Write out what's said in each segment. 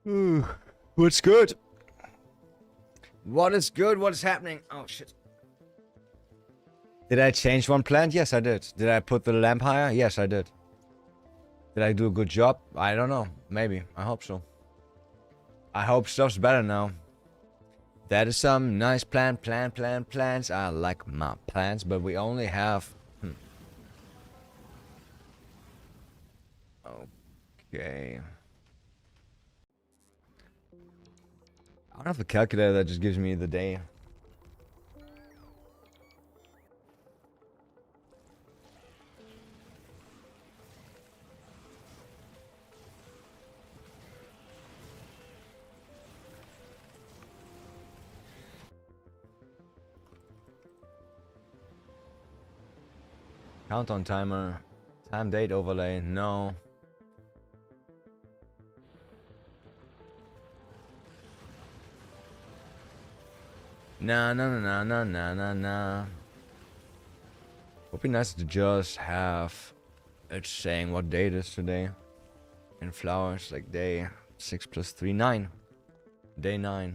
Ooh, what's good? What is good? What is happening? Oh shit. Did I change one plant? Yes, I did. Did I put the lamp higher? Yes, I did. Did I do a good job? I don't know. Maybe. I hope so. I hope stuff's better now. That is some nice plants. I like my plants, but we only have... Okay. I don't have a calculator that just gives me the day. Countdown timer. Time date overlay. No. Nah. Would be nice to just have it saying what date it is today. In flowers, like day 6 plus 3, 9. Day 9.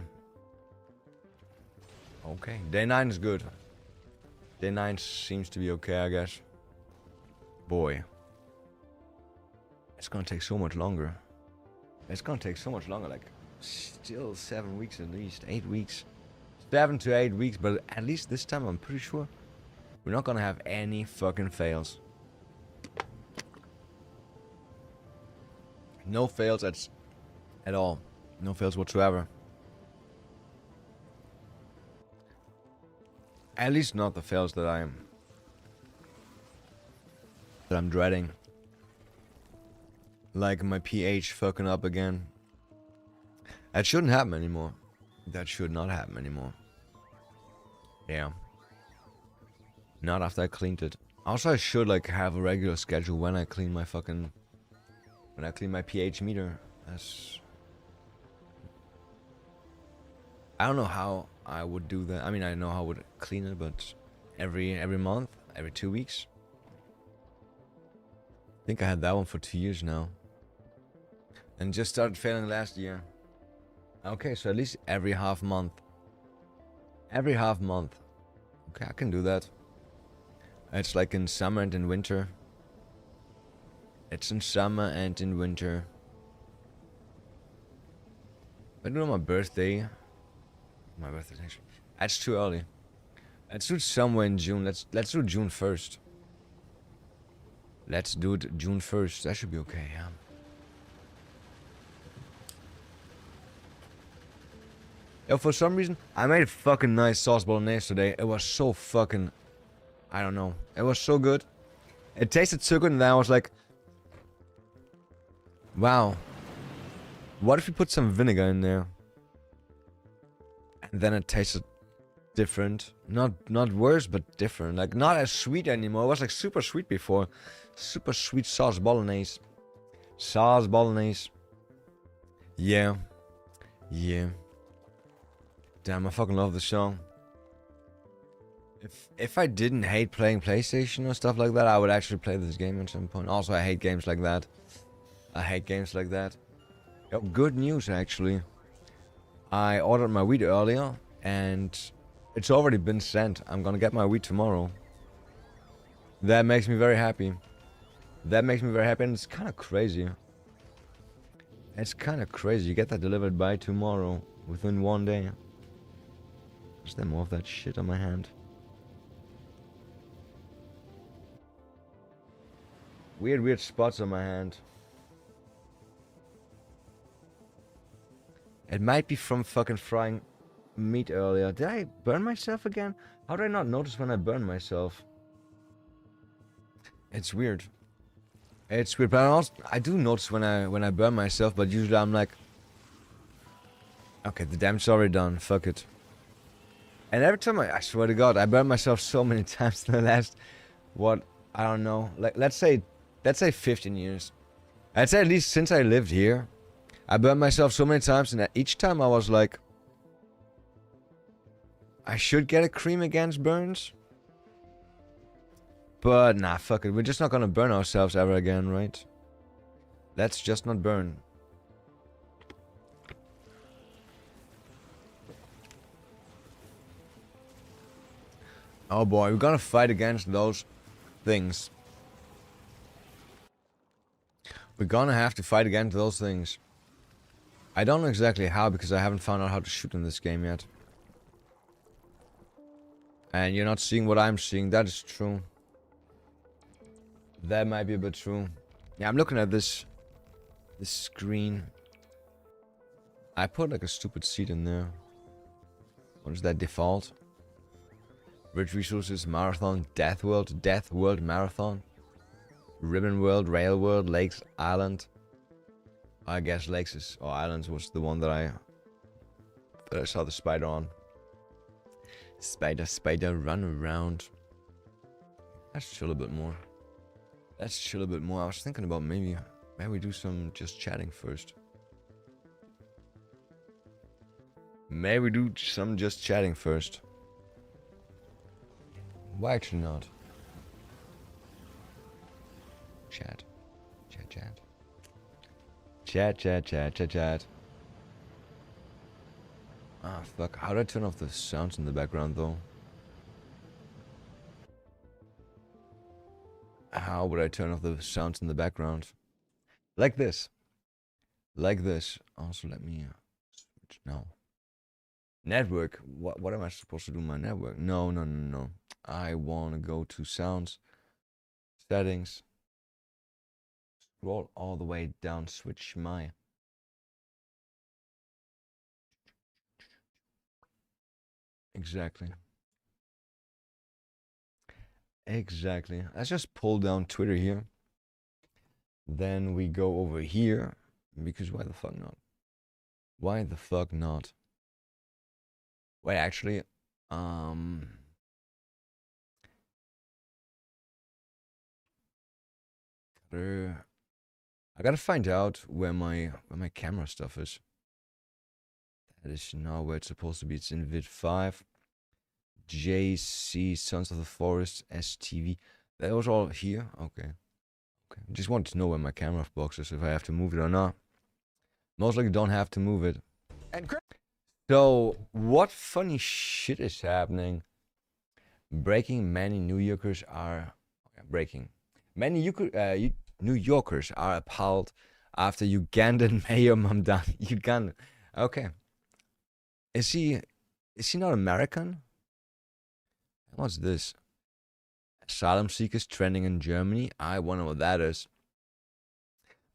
Okay, day 9 is good. Day 9 seems to be okay, I guess. Boy. It's gonna take so much longer. It's gonna take so much longer, like still 7 weeks at least, 8 weeks. 7 to 8 weeks, but at least this time I'm pretty sure we're not gonna have any fucking fails. No fails at all. No fails whatsoever. At least not the fails that I'm dreading. Like my pH fucking up again. That shouldn't happen anymore. That should not happen anymore. Yeah. Not after I cleaned it. Also, I should like have a regular schedule when I clean my fucking... When I clean my pH meter. That's... I don't know how I would do that. I mean, I know how I would clean it, but every month, every 2 weeks. I think I had that one for 2 years now. And just started failing last year. Okay, so at least every half month. Every half month. Okay, I can do that. It's like in summer and in winter. It's in summer and in winter. I do it on my birthday. My birthday next week. That's too early. Let's do it somewhere in June. Let's do June 1st. Let's do it June 1st. That should be okay, yeah. Yo, for some reason, I made a fucking nice sauce bolognese today. It was so fucking... I don't know. It was so good. It tasted so good, and then I was like... Wow. What if we put some vinegar in there? And then it tasted different. Not worse, but different. Like, not as sweet anymore. It was like super sweet before. Super sweet sauce bolognese. Sauce bolognese. Yeah. Yeah. Damn, I fucking love this song. If I didn't hate playing PlayStation or stuff like that, I would actually play this game at some point. Also, I hate games like that. I hate games like that. Yo, good news, actually. I ordered my weed earlier, and it's already been sent. I'm gonna get my weed tomorrow. That makes me very happy. That makes me very happy, and it's kind of crazy. It's kind of crazy. You get that delivered by tomorrow, within 1 day. Is there more of that shit on my hand? Weird spots on my hand. It might be from fucking frying meat earlier. Did I burn myself again? How did I not notice when I burn myself? It's weird. It's weird, but I do notice when I burn myself, but usually I'm like, okay, the damage is already done. Fuck it. And every time I swear to God, I burned myself so many times in the last, what, I don't know, like let's say 15 years. I'd say at least since I lived here, I burned myself so many times, and each time I was like, I should get a cream against burns. But nah, fuck it. We're just not gonna burn ourselves ever again, right? Let's just not burn. Oh boy, we're gonna fight against those things. We're gonna have to fight against those things. I don't know exactly how, because I haven't found out how to shoot in this game yet. And you're not seeing what I'm seeing, that is true. That might be a bit true. Yeah, I'm looking at this screen. I put like a stupid seed in there. What is that, default? Rich resources, marathon, death world marathon. Ribbon world, rail world, lakes, island. I guess lakes is, or islands was the one that I saw the spider on. Spider, run around. Let's chill a bit more. I was thinking about maybe we do some just chatting first. Maybe we do some just chatting first. Why actually not? Chat. Ah, fuck. How do I turn off the sounds in the background, though? How would I turn off the sounds in the background? Like this. Also, let me switch now. Network. What am I supposed to do with my network? No. I want to go to sounds. Settings. Scroll all the way down. Switch my... Exactly. Let's just pull down Twitter here. Then we go over here. Because why the fuck not? Wait, actually, I gotta find out where my camera stuff is. That is not where it's supposed to be. It's in vid 5. JC Sons of the Forest STV. That was all here. Okay. Just wanted to know where my camera box is, if I have to move it or not. Most likely don't have to move it. So, what funny shit is happening? Many New Yorkers are appalled after Ugandan Mayor Mamdani. Uganda. Okay. Is he not American? What's this? Asylum seekers trending in Germany. I wonder what that is.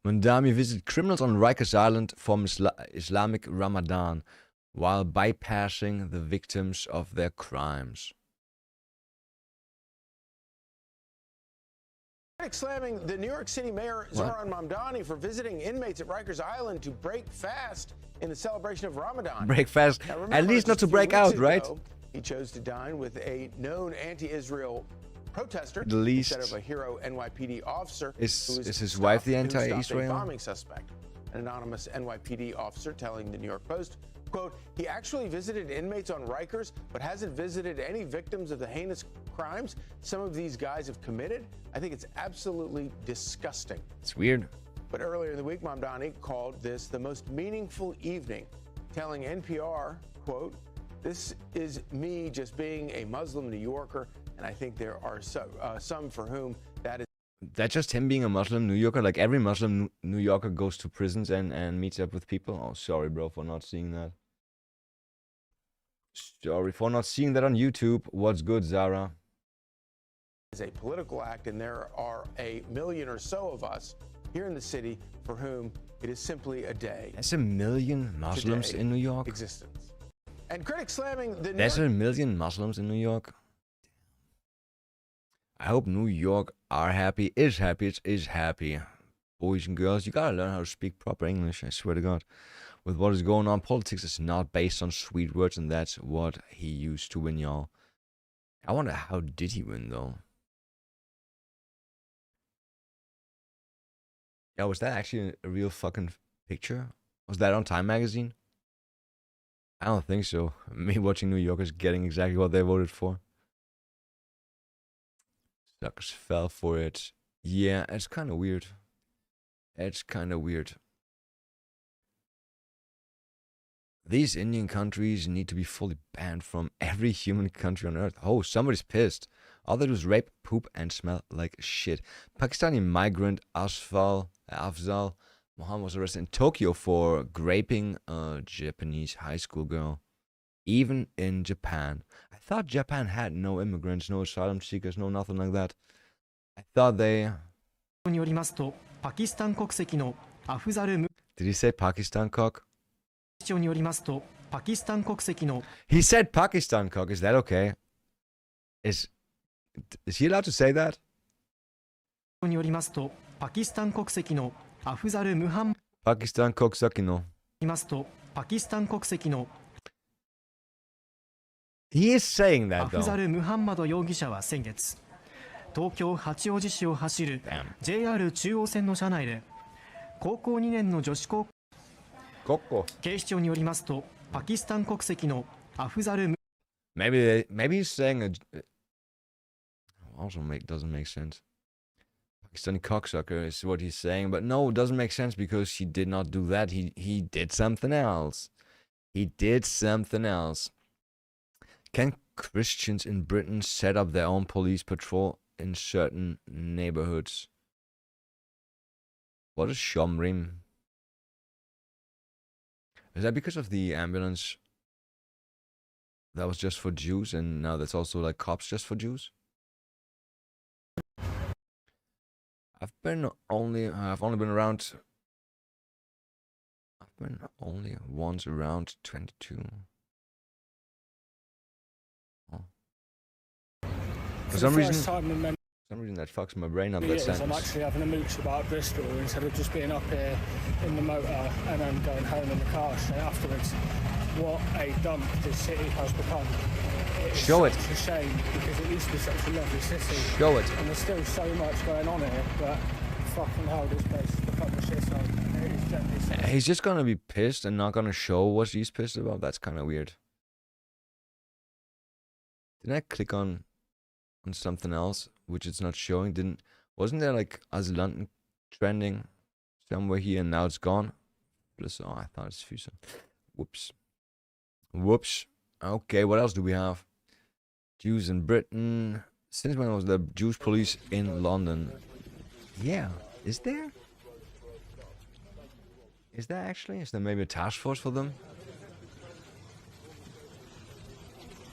Mamdani visited criminals on Rikers Island for Islamic Ramadan while bypassing the victims of their crimes. Slamming the New York City Mayor Zoran Mamdani for visiting inmates at Rikers Island to break fast in the celebration of Ramadan. Break fast? Remember, at least not to break out, right? He chose to dine with a known anti-Israel protester the least instead of a hero NYPD officer. Is his wife the anti-Israel? Bombing suspect. An anonymous NYPD officer telling the New York Post, quote, he actually visited inmates on Rikers, but hasn't visited any victims of the heinous crimes some of these guys have committed. I think it's absolutely disgusting. It's weird. But earlier in the week, Mamdani called this the most meaningful evening, telling NPR, quote, this is me just being a Muslim New Yorker, and I think there are some for whom that is. That's just him being a Muslim New Yorker? Like every Muslim New Yorker goes to prisons and meets up with people? Oh, sorry, bro, for not seeing that. Sorry for not seeing that on YouTube. What's good, Zara? Is a political act, and there are 1 million or so of us here in the city for whom it is simply a day. There's 1 million Muslims in New York? Existence. And critics slamming the There's 1 million Muslims in New York? I hope New York are happy, is happy. Boys and girls, you gotta learn how to speak proper English, I swear to God. With what is going on, politics is not based on sweet words, and that's what he used to win, y'all. I wonder, how did he win, though? Yeah, was that actually a real fucking picture? Was that on Time Magazine? I don't think so. Me watching New Yorkers getting exactly what they voted for. Suckers fell for it. Yeah, it's kind of weird. These Indian countries need to be fully banned from every human country on earth. Oh, somebody's pissed. All they do is rape, poop, and smell like shit. Pakistani migrant Afzal Mohammed was arrested in Tokyo for raping a Japanese high school girl. Even in Japan. I thought Japan had no immigrants, no asylum seekers, no nothing like that. I thought they... Did he say Pakistan cock? He said Pakistan cock. Is that okay? Is he allowed to say that? Pakistan koksakino. He is saying that though. アフザル・ムハンマド容疑者は先月、東京八王子市を走る JR 中央線の車内で高校2年の女子高校警視庁によりますとパキスタン国籍のアフザル Maybe he's saying doesn't make sense. Pakistani cocksucker is what he's saying, but no, it doesn't make sense because he did not do that. He did something else. He did something else. Can Christians in Britain set up their own police patrol in certain neighborhoods? What is Shomrim? Is that because of the ambulance that was just for Jews and now that's also like cops just for Jews? I've only once around 22. Oh. For some reason that fucks my brain up. That sentence. I'm actually having a mooch about Bristol instead of just being up here in the motor and then going home in the car straight afterwards. What a dump this city has become. Show it. It's a shame because it used to be such a lovely city. Show it. And there's still so much going on here, but fucking hell, this place has become a shithole. It is gently said. He's just gonna be pissed and not gonna show what he's pissed about. That's kind of weird. Didn't I click on something else which it's not showing? Wasn't there like Azylanten trending somewhere here and now it's gone? Oh, I thought it's Fusa. Whoops. Okay, what else do we have? Jews in Britain. Since when was the Jewish police in London? Yeah, is there? Is there actually? Is there maybe a task force for them?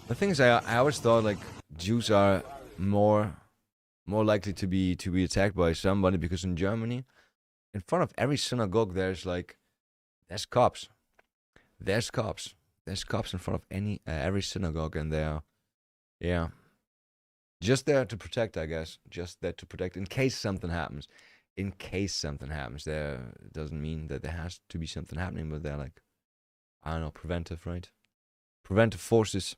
The thing is, I always thought like Jews are more likely to be attacked by somebody because in Germany, in front of every synagogue, there's cops. There's cops in front of every synagogue, and they're just there to protect, I guess. Just there to protect in case something happens. In case something happens, there doesn't mean that there has to be something happening, but they're like, I don't know, preventive, right? Preventive forces.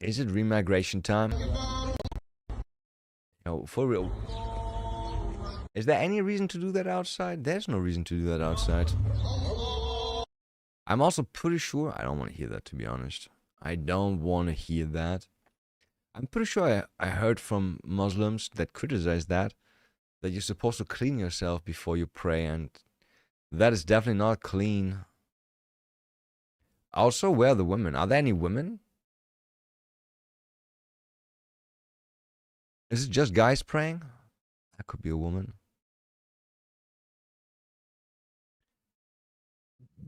Is it remigration time? No, for real. Is there any reason to do that outside? There's no reason to do that outside. I'm also pretty sure, I don't want to hear that, to be honest. I don't want to hear that. I'm pretty sure I heard from Muslims that criticize that you're supposed to clean yourself before you pray, and that is definitely not clean. Also, where are the women? Are there any women? Is it just guys praying? That could be a woman.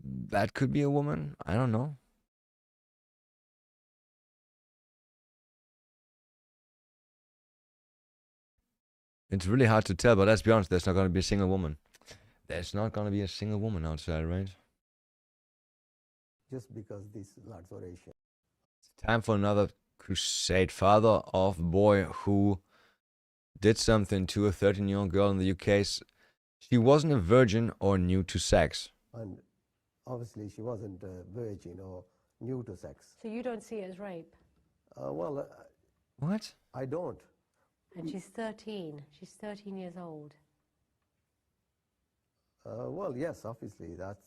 That could be a woman. I don't know. It's really hard to tell, but let's be honest, there's not going to be a single woman. There's not going to be a single woman outside, right? Just because these lads were Asian. It's time for another crusade. Father of boy who did something to a 13-year-old girl in the UK. She wasn't a virgin or new to sex. And obviously she wasn't a virgin or new to sex. So you don't see it as rape? What? I don't. And she's 13. She's 13 years old. Well, yes, obviously that's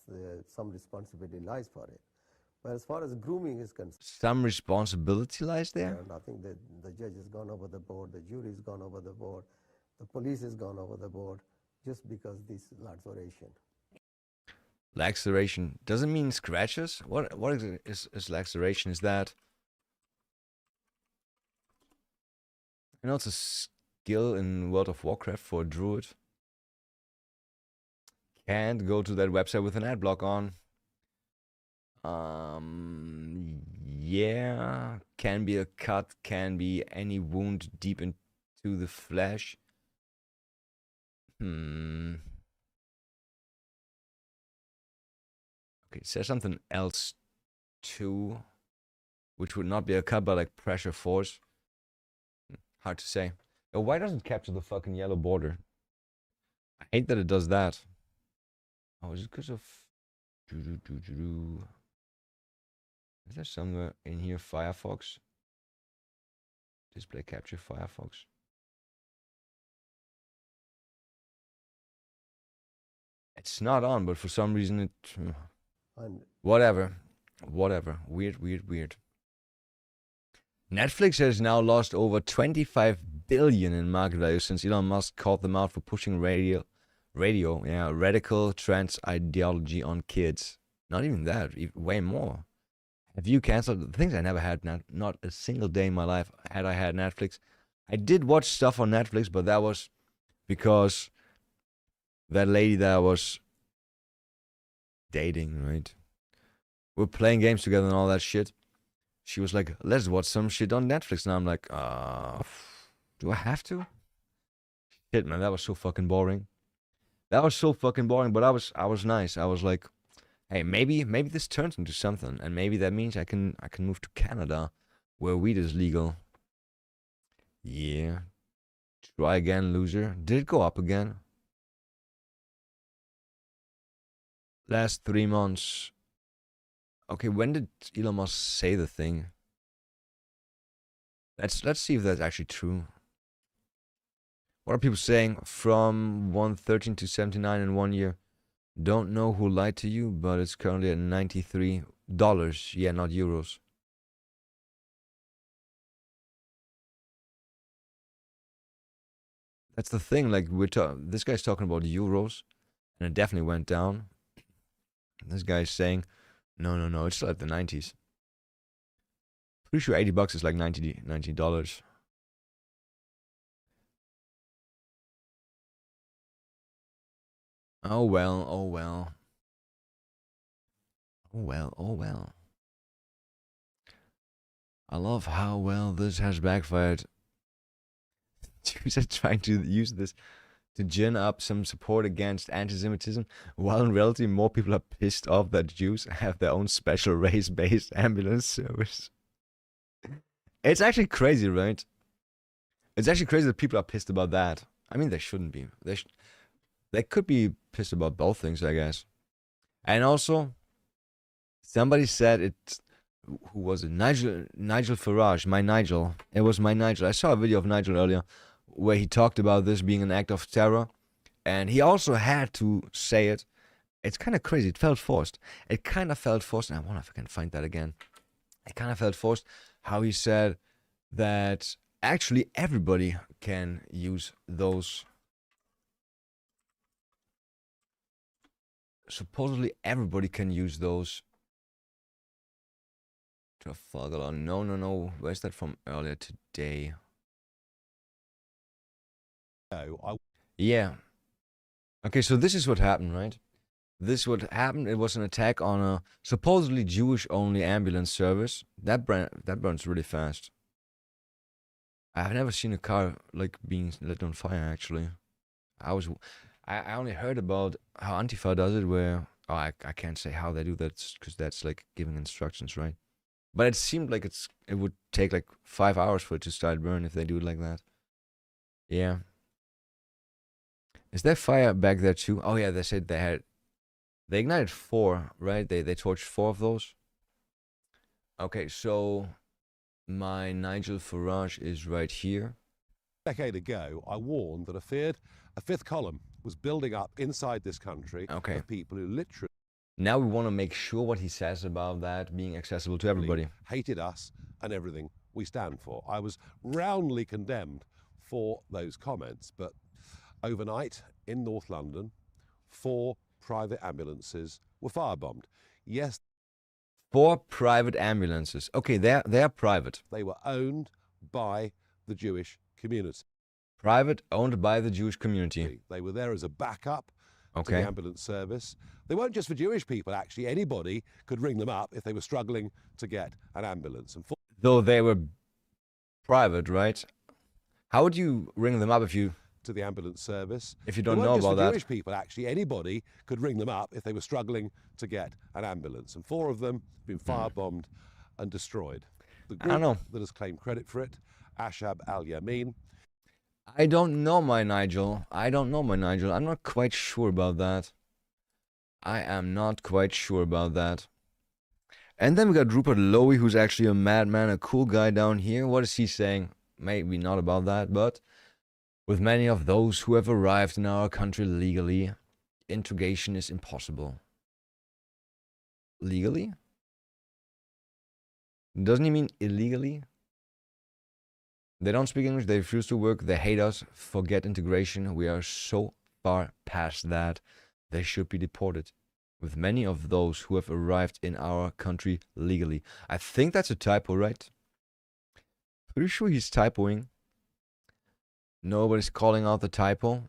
some responsibility lies for it. But as far as grooming is concerned, Some responsibility lies there? and I think that the judge has gone over the board, the jury has gone over the board, the police has gone over the board. just because this laceration. Laceration doesn't mean scratches. What is laceration? Is that? You know, it's a skill in World of Warcraft for a druid. Can't go to that website with an ad block on. Yeah, can be a cut, can be any wound deep into the flesh. Okay, it says something else too, which would not be a cut, but like pressure force. Hard to say. Oh, why doesn't it capture the fucking yellow border? I hate that it does that. Oh, is it because of... Is there somewhere in here Firefox? Display capture Firefox. It's not on, but for some reason it... Whatever. Weird. Netflix has now lost over 25 billion in market value since Elon Musk called them out for pushing radical trans ideology on kids. Not even that, way more. Have you canceled the things I never had? Not a single day in my life had I had Netflix. I did watch stuff on Netflix, but that was because that lady that I was dating, right? We're playing games together and all that shit. She was like, let's watch some shit on Netflix. Now I'm like, do I have to? Shit, man, that was so fucking boring. But I was nice. I was like, hey, maybe this turns into something, and maybe that means I can move to Canada, where weed is legal. Yeah. Try again, loser. Did it go up again? Last 3 months. Okay, when did Elon Musk say the thing? Let's see if that's actually true. What are people saying? From 113 to 79 in 1 year. Don't know who lied to you, but it's currently at $93. Yeah, not euros. That's the thing. Like this guy's talking about euros, and it definitely went down. This guy's saying, no, it's still at the 90s. Pretty sure $80 is like $90. Oh well. I love how well this has backfired. Jews are trying to use this to gin up some support against anti-Semitism, while in reality more people are pissed off that Jews have their own special race-based ambulance service. It's actually crazy, right? It's actually crazy that people are pissed about that. I mean, they shouldn't be. They could be pissed about both things, I guess. And also, somebody said it. Who was it? Nigel Farage. My Nigel. It was my Nigel. I saw a video of Nigel earlier where he talked about this being an act of terror, and he also had to say it. It's kind of crazy. It felt forced. And I wonder if I can find that again. It kind of felt forced how he said that actually everybody can use those. Supposedly everybody can use those. Trafalgar. No. Where's that from earlier today? Yeah. Okay, so this is what happened, right? It was an attack on a supposedly Jewish-only ambulance service. That burns really fast. I've never seen a car like being lit on fire. Actually, I only heard about how Antifa does it. Where I can't say how they do that because that's like giving instructions, right? But it seemed like it would take like 5 hours for it to start burning if they do it like that. Yeah. Is there fire back there too? Oh yeah, they said they ignited 4, right? They torched 4 of those. Okay, so my Nigel Farage is right here. A decade ago, I warned that a fifth column was building up inside this country of people who literally... Now we want to make sure what he says about that being accessible to everybody. Hated us and everything we stand for. I was roundly condemned for those comments, but Overnight in North London, 4 private ambulances were firebombed. Yes, 4 private ambulances. Okay, they're private. they were owned by the Jewish community. Private, owned by the Jewish community. They were there as a backup to Okay. the ambulance service. They weren't just for Jewish people, actually. Anybody could ring them up if they were struggling to get an ambulance. And Though they were private, right? How would you ring them up if you to the ambulance service. If you don't They know weren't just about for that. Jewish people, actually. Anybody could ring them up if they were struggling to get an ambulance. And 4 of them have been firebombed and destroyed. The I don't know. group that has claimed credit for it, Ashab al-Yamin. I don't know, my Nigel. I don't know, my Nigel. I'm not quite sure about that. I am not quite sure about that. And then we got Rupert Lowy, who's actually a madman, a cool guy down here. What is he saying? Maybe not about that, but with many of those who have arrived in our country legally, integration is impossible. Legally? Doesn't he mean illegally? They don't speak English, they refuse to work, they hate us, forget integration. We are so far past that. They should be deported. With many of those who have arrived in our country legally. I think that's a typo, right? Pretty sure he's typoing. Nobody's calling out the typo.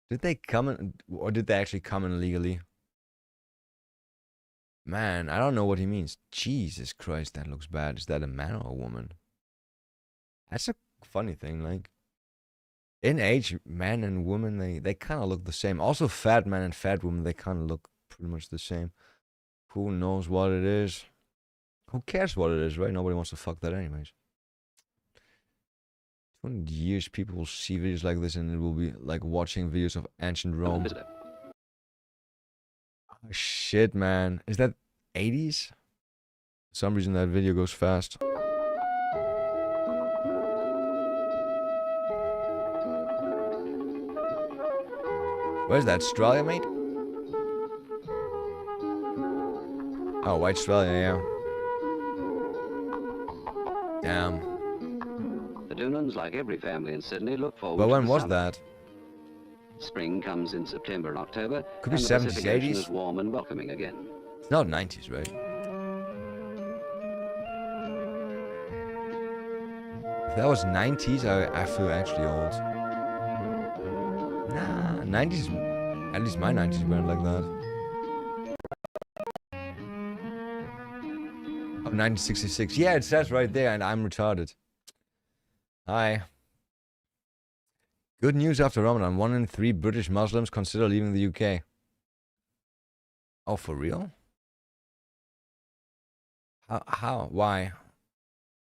Did they come in, or did they actually come in illegally? Man, I don't know what he means. Jesus Christ, that looks bad. Is that a man or a woman? That's a funny thing, like. In age, man and woman, they kind of look the same. Also, fat man and fat woman, they kind of look pretty much the same. Who knows what it is? Who cares what it is, right? Nobody wants to fuck that anyways. 20 years, people will see videos like this and it will be like watching videos of ancient Rome. Oh, shit, man. Is that 80s? For some reason that video goes fast. Where's that? Australia, mate? Oh, White Australia, yeah. Damn. The Doonans, like every family in Sydney, look forward But to when the was summer. that? Spring comes in September and October. Could be and the 70s, Pacific Ocean 80s. is warm and welcoming again. It's not 90s, right? If that was 90s, I feel actually old. Nah, 90s, at least my 90s weren't like that. Oh, 1966. Yeah, it says right there, and I'm retarded. Hi. Good news after Ramadan. 1 in 3 British Muslims consider leaving the UK. Oh, for real? How? Why?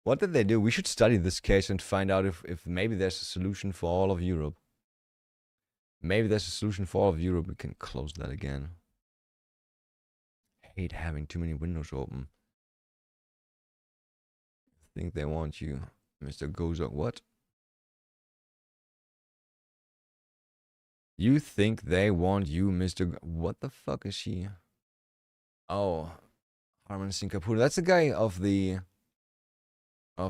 What did they do? We should study this case and find out if maybe there's a solution for all of Europe. Maybe there's a solution for all of Europe. We can close that again. Hate having too many windows open. Think they want you, Mr. Gozok. What? You think they want you, Mr. What the fuck is she? Oh, Harman Singapore. That's the guy of the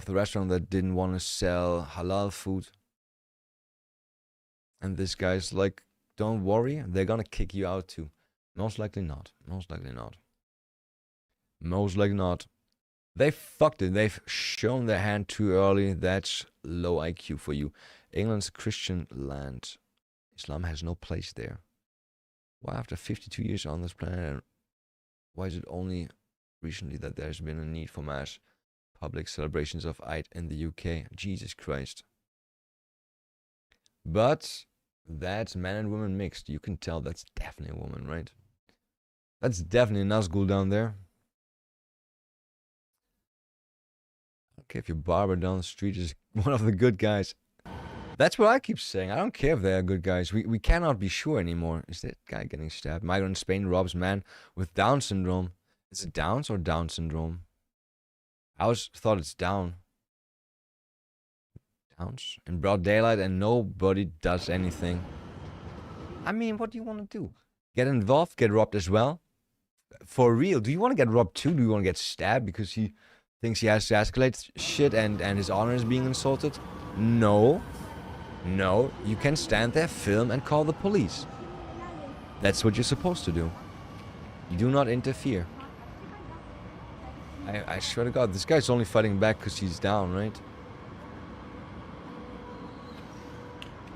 restaurant that didn't want to sell halal food. And this guy's like, don't worry, they're gonna kick you out too. Most likely not. Most likely not. Most likely not. They fucked it. They've shown their hand too early. That's low IQ for you. England's a Christian land. Islam has no place there. Why after 52 years on this planet, and why is it only recently that there's been a need for mass public celebrations of Eid in the UK? Jesus Christ. But that's man and woman mixed. You can tell that's definitely a woman, right? That's definitely a Nazgul down there. Okay, if your barber down the street is one of the good guys. That's what I keep saying. I don't care if they are good guys. We cannot be sure anymore. Is that guy getting stabbed? Migrant in Spain robs man with Down syndrome. Is it Downs or Down syndrome? I always thought it's Down. Downs? In broad daylight and nobody does anything. I mean, what do you want to do? Get involved? Get robbed as well? For real? Do you want to get robbed too? Do you want to get stabbed because he thinks he has to escalate shit and his honor is being insulted. No. No, you can stand there, film, and call the police. That's what you're supposed to do. You do not interfere. I swear to God, this guy's only fighting back because he's down, right?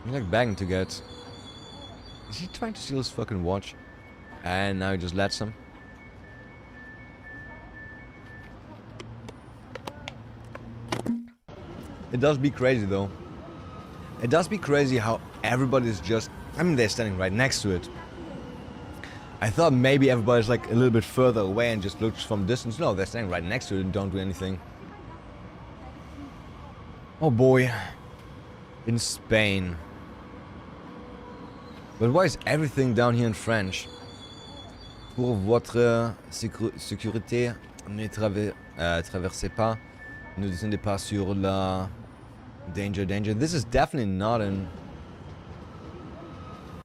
He's like begging to get... Is he trying to steal his fucking watch? And now he just lets him. It does be crazy though. It does be crazy how everybody's just... I mean, they're standing right next to it. I thought maybe everybody's like a little bit further away and just looks from distance. No, they're standing right next to it and don't do anything. Oh boy. In Spain. But why is everything down here in French? Pour votre sécurité, ne traversez pas. Ne descendez pas sur la... Danger. This is definitely not in...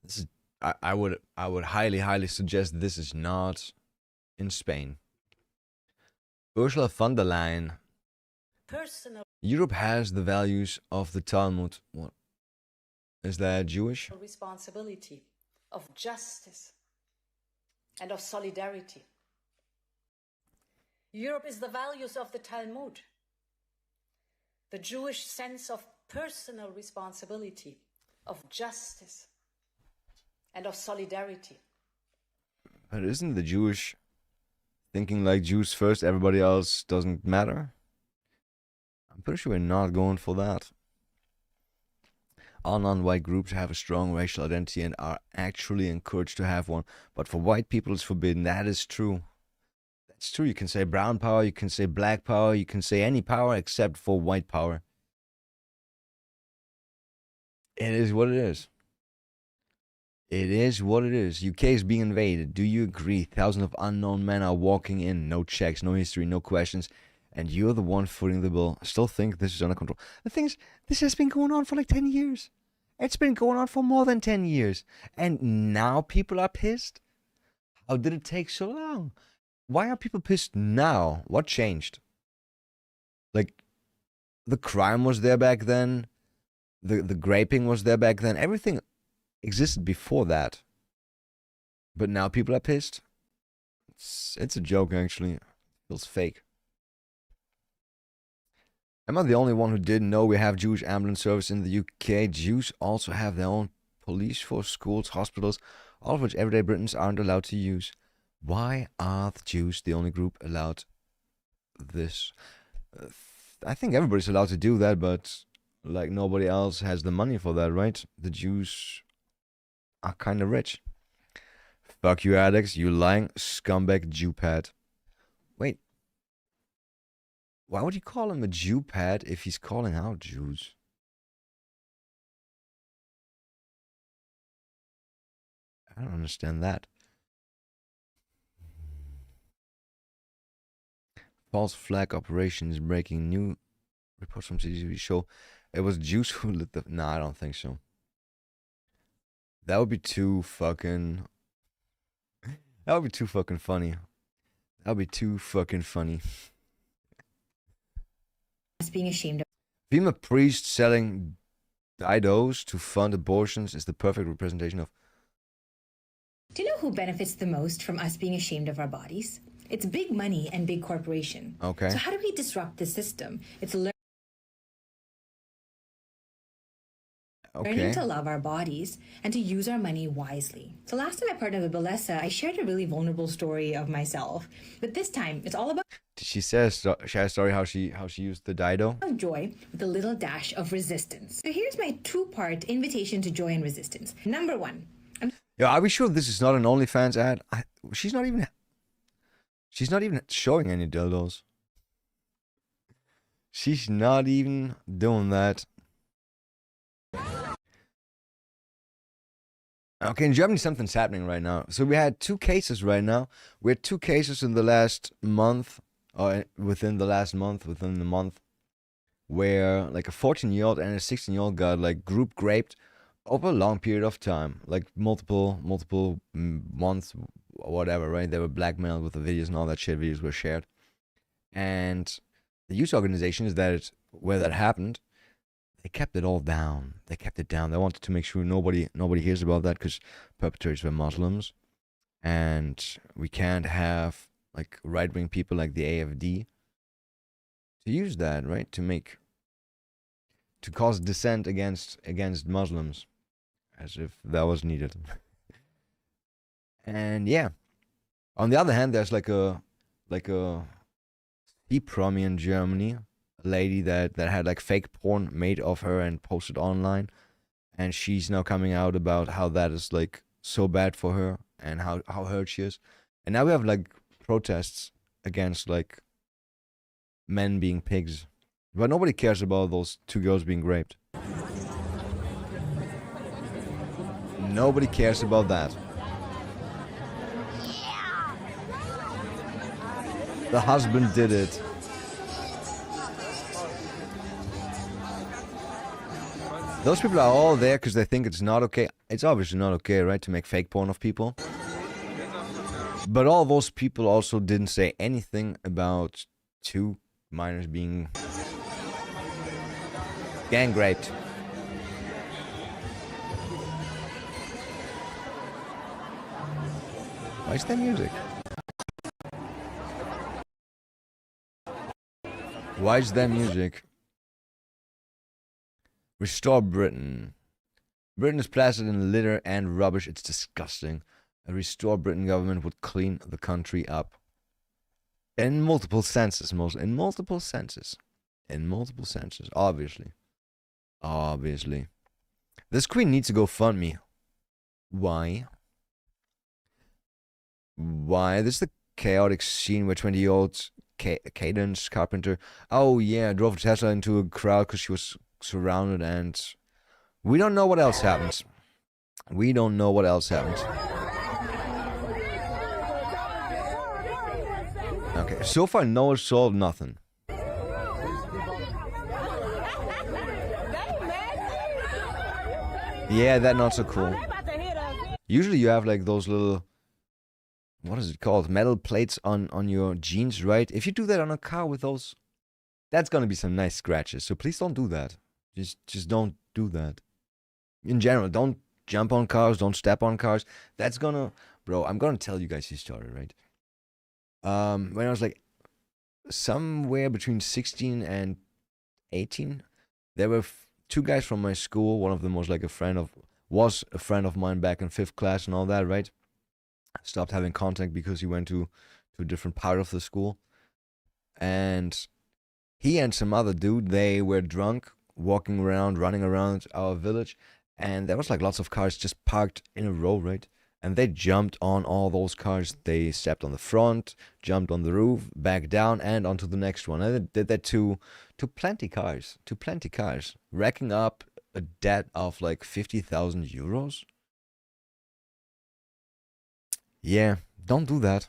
This is... I would highly suggest this is not in Spain. Ursula von der Leyen. Europe has the values of the Talmud. What? Is that Jewish? Responsibility of justice and of solidarity. Europe is the values of the Talmud. The Jewish sense of personal responsibility, of justice, and of solidarity. But isn't the Jewish thinking like Jews first, everybody else doesn't matter? I'm pretty sure we're not going for that. All non-white groups have a strong racial identity and are actually encouraged to have one. But for white people it's forbidden. That is true. That's true. You can say brown power, you can say black power, you can say any power except for white power. It is what it is. It is what it is. UK is being invaded. Do you agree? Thousands of unknown men are walking in. No checks, no history, no questions. And you're the one footing the bill. Still think this is under control. The thing is, this has been going on for like 10 years. It's been going on for more than 10 years. And now people are pissed? How did it take so long? Why are people pissed now? What changed? Like, the crime was there back then. The graping was there back then. Everything existed before that. But now people are pissed? It's a joke, actually. It feels fake. Am I the only one who didn't know we have Jewish ambulance service in the UK? Jews also have their own police force, schools, hospitals, all of which everyday Britons aren't allowed to use. Why are the Jews the only group allowed this? I think everybody's allowed to do that, but like nobody else has the money for that, right? The Jews are kind of rich. Fuck you, addicts, you lying scumbag Jew-pad. Wait. Why would you call him a Jew-pad if he's calling out Jews? I don't understand that. False flag operations breaking new reports from CCTV show it was Jews who lit the... Nah, I don't think so. That would be too fucking... That would be too fucking funny. That would be too fucking funny. Being ashamed of... Being a priest selling didos to fund abortions is the perfect representation of... Do you know who benefits the most from us being ashamed of our bodies? It's big money and big corporation. Okay. So how do we disrupt the system? It's learning to love our bodies and to use our money wisely. So last time I partnered with Belessa, I shared a really vulnerable story of myself. But this time, it's all about... She says, share a story how she used the dido. Joy with a little dash of resistance. So here's my two-part invitation to joy and resistance. Number one. Yeah, are we sure this is not an OnlyFans ad? She's not even showing any dildos. She's not even doing that. Okay, in Germany something's happening right now. So we had 2 cases right now. We had 2 cases in the last month, or within the month, where like a 14-year-old and a 16-year-old got like group raped over a long period of time, like multiple months or whatever, right? They were blackmailed with the videos and all that shit. Videos were shared. And the youth organizations where that happened, they kept it all down. They kept it down. They wanted to make sure nobody hears about that, because perpetrators were Muslims, and we can't have like right-wing people like the AFD to use that, right, to cause dissent against Muslims, as if that was needed. And yeah, on the other hand, there's like a C-promi in Germany, a lady that had like fake porn made of her and posted online, and she's now coming out about how that is like so bad for her and how hurt she is. And now we have like protests against like men being pigs, but nobody cares about those 2 girls being raped. Nobody cares about that. The husband did it. Those people are all there because they think it's not okay. It's obviously not okay, right, to make fake porn of people. But all those people also didn't say anything about 2 minors being gang raped. Why is that music? Why is that music? Restore Britain. Britain is plastered in litter and rubbish. It's disgusting. A Restore Britain government would clean the country up. In multiple senses, obviously. Obviously. This queen needs to go fund me. Why? Why? This is the chaotic scene where 20-year-old Cadence Carpenter, oh yeah, drove Tesla into a crowd because she was surrounded, and we don't know what else happened. We don't know what else happened. Okay, so far no assault, nothing. Yeah, that's not so cool. Usually you have like those little, what is it called, metal plates on your jeans, right? If you do that on a car with those, that's gonna be some nice scratches. So please don't do that. Just don't do that. In general, don't jump on cars, don't step on cars. That's gonna, bro, I'm gonna tell you guys this story, right? When I was like somewhere between 16 and 18, there were 2 guys from my school. One of them was like a friend of mine back in 5th class and all that, right? Stopped having contact because he went to a different part of the school. And he and some other dude, they were drunk, running around our village. And there was like lots of cars just parked in a row, right? And they jumped on all those cars. They stepped on the front, jumped on the roof, back down, and onto the next one. And they did that to plenty cars, racking up a debt of like 50,000 euros. Yeah, don't do that.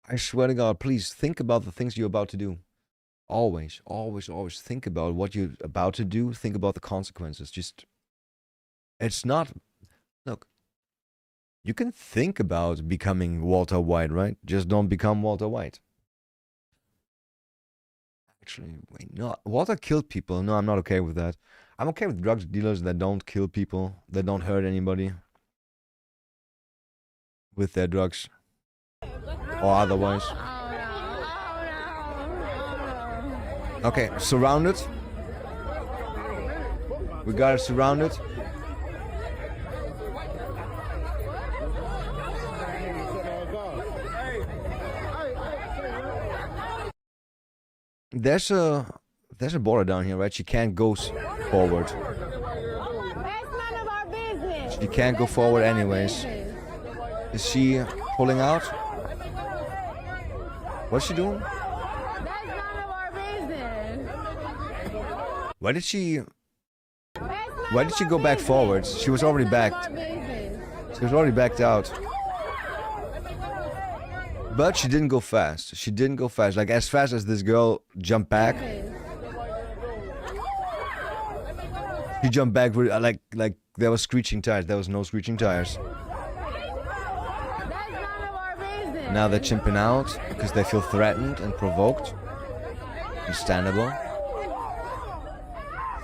I swear to God, please think about the things you're about to do. Always, always, always think about what you're about to do. Think about the consequences. It's not, look, you can think about becoming Walter White, right? Just don't become Walter White. Actually, wait, no, Walter killed people. No, I'm not okay with that. I'm okay with drug dealers that don't kill people, that don't hurt anybody with their drugs or otherwise. Okay, surrounded. We got it surrounded. There's a border down here, right? She can't go forward. She can't go forward anyways. Is she pulling out? What's she doing? Why did she go back forwards? She was already backed. She was already backed out. But she didn't go fast. She didn't go fast. Like as fast as this girl jumped back. She jumped back with like there was screeching tires. There was no screeching tires. Now they're chimping out because they feel threatened and provoked. Understandable.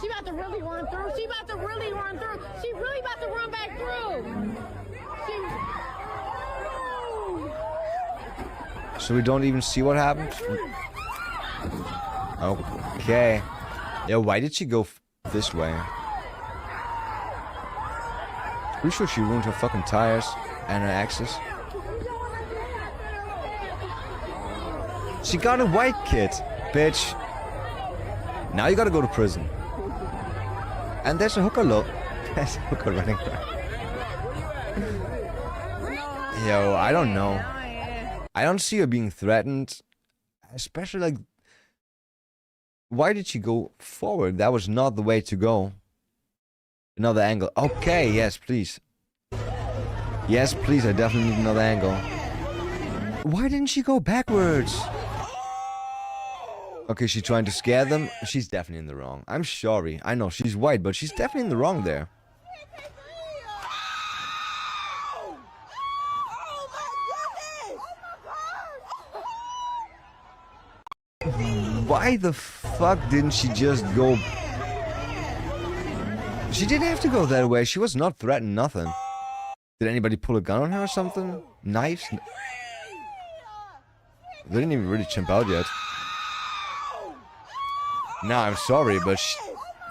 She about to really run through. She about to really run through. She really about to run back through. So we don't even see what happened? Okay. Yeah, why did she go this way? Pretty sure she ruined her fucking tires and her axles. She got a white kid, bitch. Now you gotta go to prison. And there's a hooker there's a hooker running around. Yo, I don't know. I don't see her being threatened. Especially like... Why did she go forward? That was not the way to go. Another angle. Okay, yes, please. Yes, please, I definitely need another angle. Why didn't she go backwards? Okay, she's trying to scare them. She's definitely in the wrong. I'm sorry. I know she's white, but she's definitely in the wrong there. Why the fuck didn't she just go... She didn't have to go that way. She was not threatened, nothing. Did anybody pull a gun on her or something? Knives? They didn't even really chimp out yet. Nah, I'm sorry, but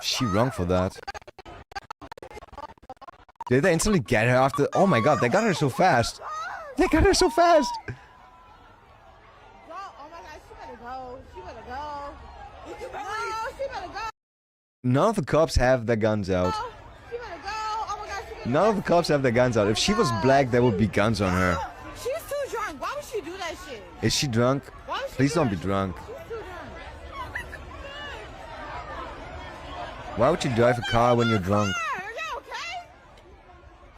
she wrong for that. Did they instantly get her after... Oh my god, they got her so fast. They got her so fast. None of the cops have their guns out. None of the cops have their guns out. If she was black, there would be guns on her. She's too drunk. Why would she do that shit? Is she drunk? Please don't be drunk. Why would you drive a car when you're drunk? Are you okay?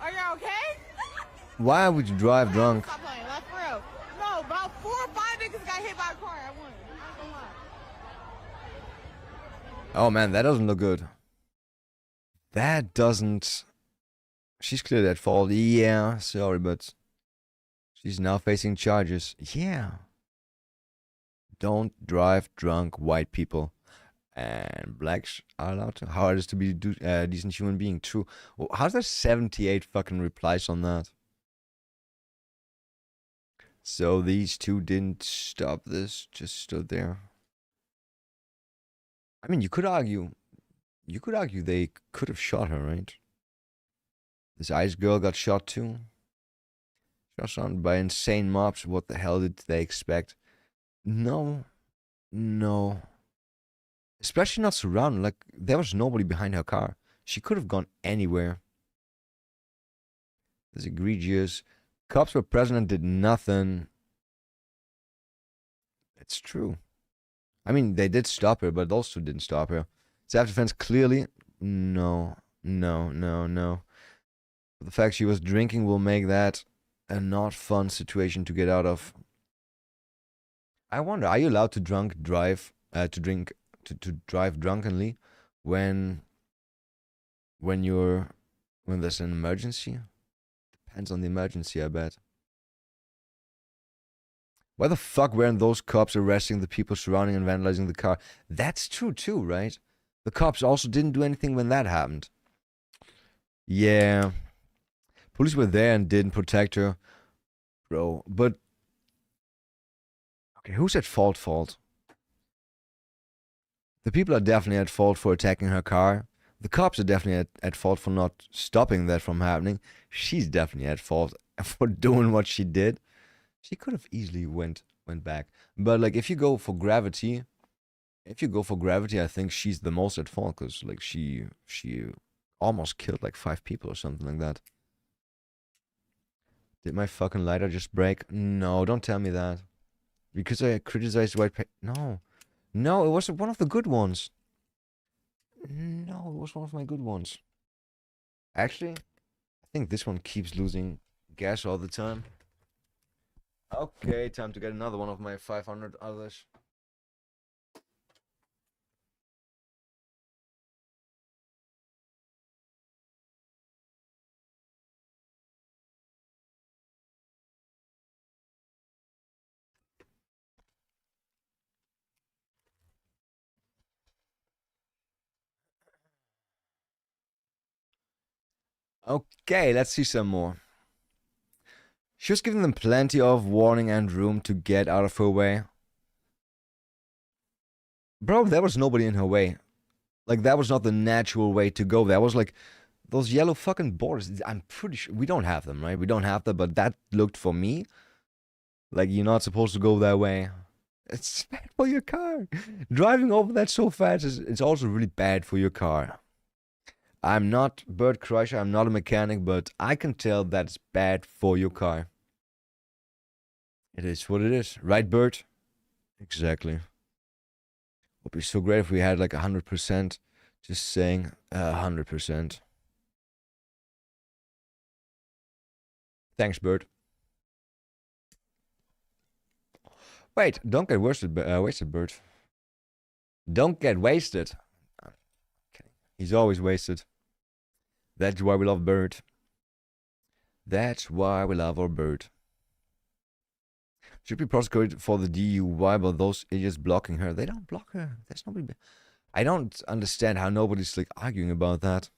Are you okay? Why would you drive drunk? Stop playing. That's for real. No, about 4 or 5 niggas got hit by a car at once. Oh man, that doesn't look good. That doesn't... She's clearly at fault. Yeah, sorry, but... She's now facing charges. Yeah. Don't drive drunk white people. And blacks are allowed to. How hard is to be a decent human being? True. Well, how's there 78 fucking replies on that? So these two didn't stop this, just stood there. I mean, you could argue they could have shot her, right? This ice girl got shot too. Shot by insane mobs. What the hell did they expect? No. Especially not surrounded. Like, there was nobody behind her car. She could have gone anywhere. This is egregious. Cops were present and did nothing. It's true. I mean, they did stop her, but those two didn't stop her. Self-defense, clearly. No. The fact she was drinking will make that a not fun situation to get out of. I wonder, are you allowed to drive drunkenly when there's an emergency? Depends on the emergency, I bet. Why the fuck weren't those cops arresting the people surrounding and vandalizing the car? That's true too, right? The cops also didn't do anything when that happened. Yeah. Police were there and didn't protect her. Bro, but... Okay, who's at fault? The people are definitely at fault for attacking her car. The cops are definitely at fault for not stopping that from happening. She's definitely at fault for doing what she did. She could have easily went back. But like, if you go for gravity, I think she's the most at fault, because like she almost killed like 5 people or something like that. Did my fucking lighter just break? No, don't tell me that. Because I criticized white No, it was one of the good ones. No, it was one of my good ones. Actually, I think this one keeps losing gas all the time. Okay, time to get another one of my 500 others. Okay, let's see some more. She was giving them plenty of warning and room to get out of her way. Bro, there was nobody in her way. Like, that was not the natural way to go. That was like those yellow fucking borders. I'm pretty sure we don't have them, right? We don't have them, but that looked for me like you're not supposed to go that way. It's bad for your car. Driving over that so fast it's also really bad for your car. I'm not Bert Kreischer, I'm not a mechanic, but I can tell that's bad for your car. It is what it is. Right, Bert? Exactly. Would be so great if we had like 100%. Just saying 100%. Thanks, Bert. Wait, don't get wasted, Bert. Don't get wasted. Okay. He's always wasted. That's why we love Bert. That's why we love our Bert. Should be prosecuted for the DUI, but those idiots blocking her. They don't block her. There's nobody. I don't understand how nobody's like arguing about that.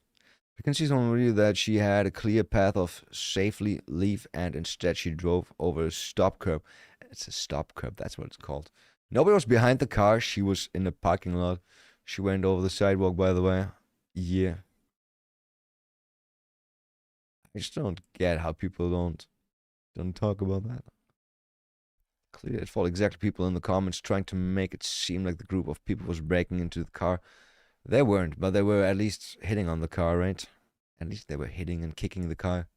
You can see someone really that she had a clear path of safely leave, and instead she drove over a stop curb. It's a stop curb, that's what it's called. Nobody was behind the car. She was in the parking lot. She went over the sidewalk, by the way. Yeah. I just don't get how people don't talk about that. Clearly, it fought exactly people in the comments trying to make it seem like the group of people was breaking into the car. They weren't, but they were at least hitting on the car, right? At least they were hitting and kicking the car.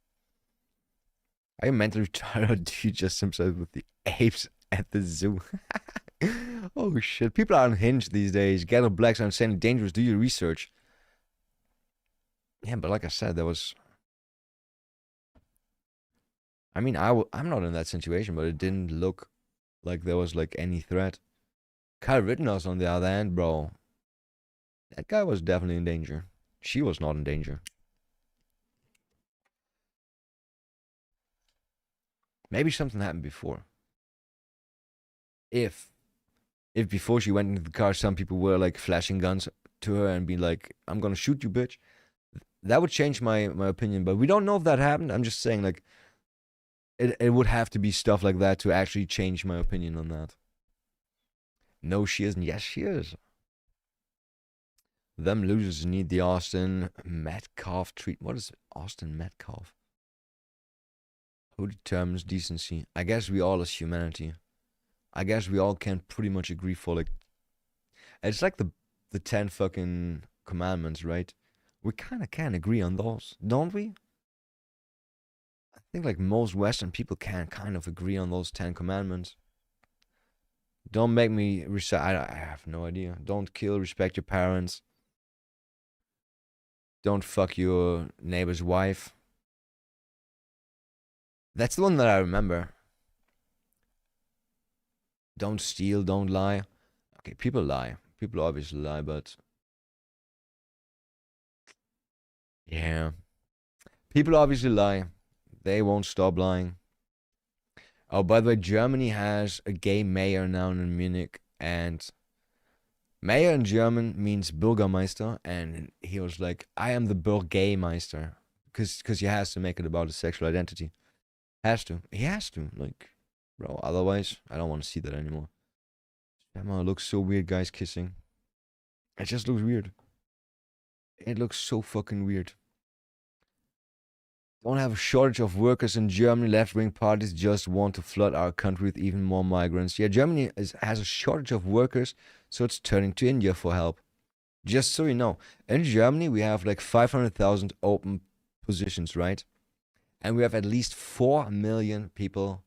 Are you mentally retarded, or do you just sympathize with the apes at the zoo? Oh shit, people are unhinged these days. Ghetto blacks are insanely dangerous. Do your research. Yeah, but like I said, there was... I mean, I'm not in that situation, but it didn't look like there was like any threat. Kyle Rittenhouse, on the other hand, bro, that guy was definitely in danger. She was not in danger. Maybe something happened before. If before she went into the car, some people were like flashing guns to her and be like, "I'm gonna shoot you, bitch," that would change my opinion. But we don't know if that happened. I'm just saying, like, it would have to be stuff like that to actually change my opinion on that. No, she isn't. Yes, she is. Them losers need the Austin Metcalf treat. What is Austin Metcalf? Who determines decency? I guess we all as humanity. I guess we all can pretty much agree for like... It's like the 10 fucking commandments, right? We kind of can agree on those, don't we? I think like most Western people can kind of agree on those 10 commandments. Don't make me recite. I have no idea. Don't kill, respect your parents. Don't fuck your neighbor's wife. That's the one that I remember. Don't steal, don't lie. Okay, people lie. People obviously lie, but... yeah. People obviously lie. They won't stop lying. Oh, by the way, Germany has a gay mayor now in Munich, and mayor in German means Bürgermeister, and he was like, I am the Bürgermeister, because he has to make it about his sexual identity. Has to. He has to. Like, bro, otherwise, I don't want to see that anymore. Emma looks so weird, guys kissing. It just looks weird. It looks so fucking weird. Don't have a shortage of workers in Germany. Left-wing parties just want to flood our country with even more migrants. Yeah, Germany has a shortage of workers, so it's turning to India for help. Just so you know, in Germany we have like 500,000 open positions, right? And we have at least 4 million people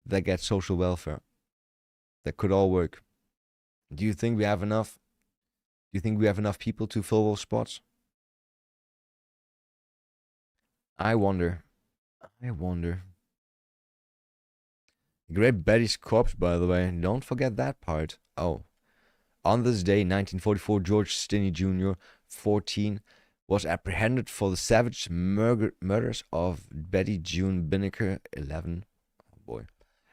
that get social welfare. That could all work. Do you think we have enough? Do you think we have enough people to fill those spots? I wonder. Great Betty's corpse, by the way. Don't forget that part. Oh. On this day, 1944, George Stinney Jr., 14, was apprehended for the savage murders of Betty June Binnicker, 11. Oh boy.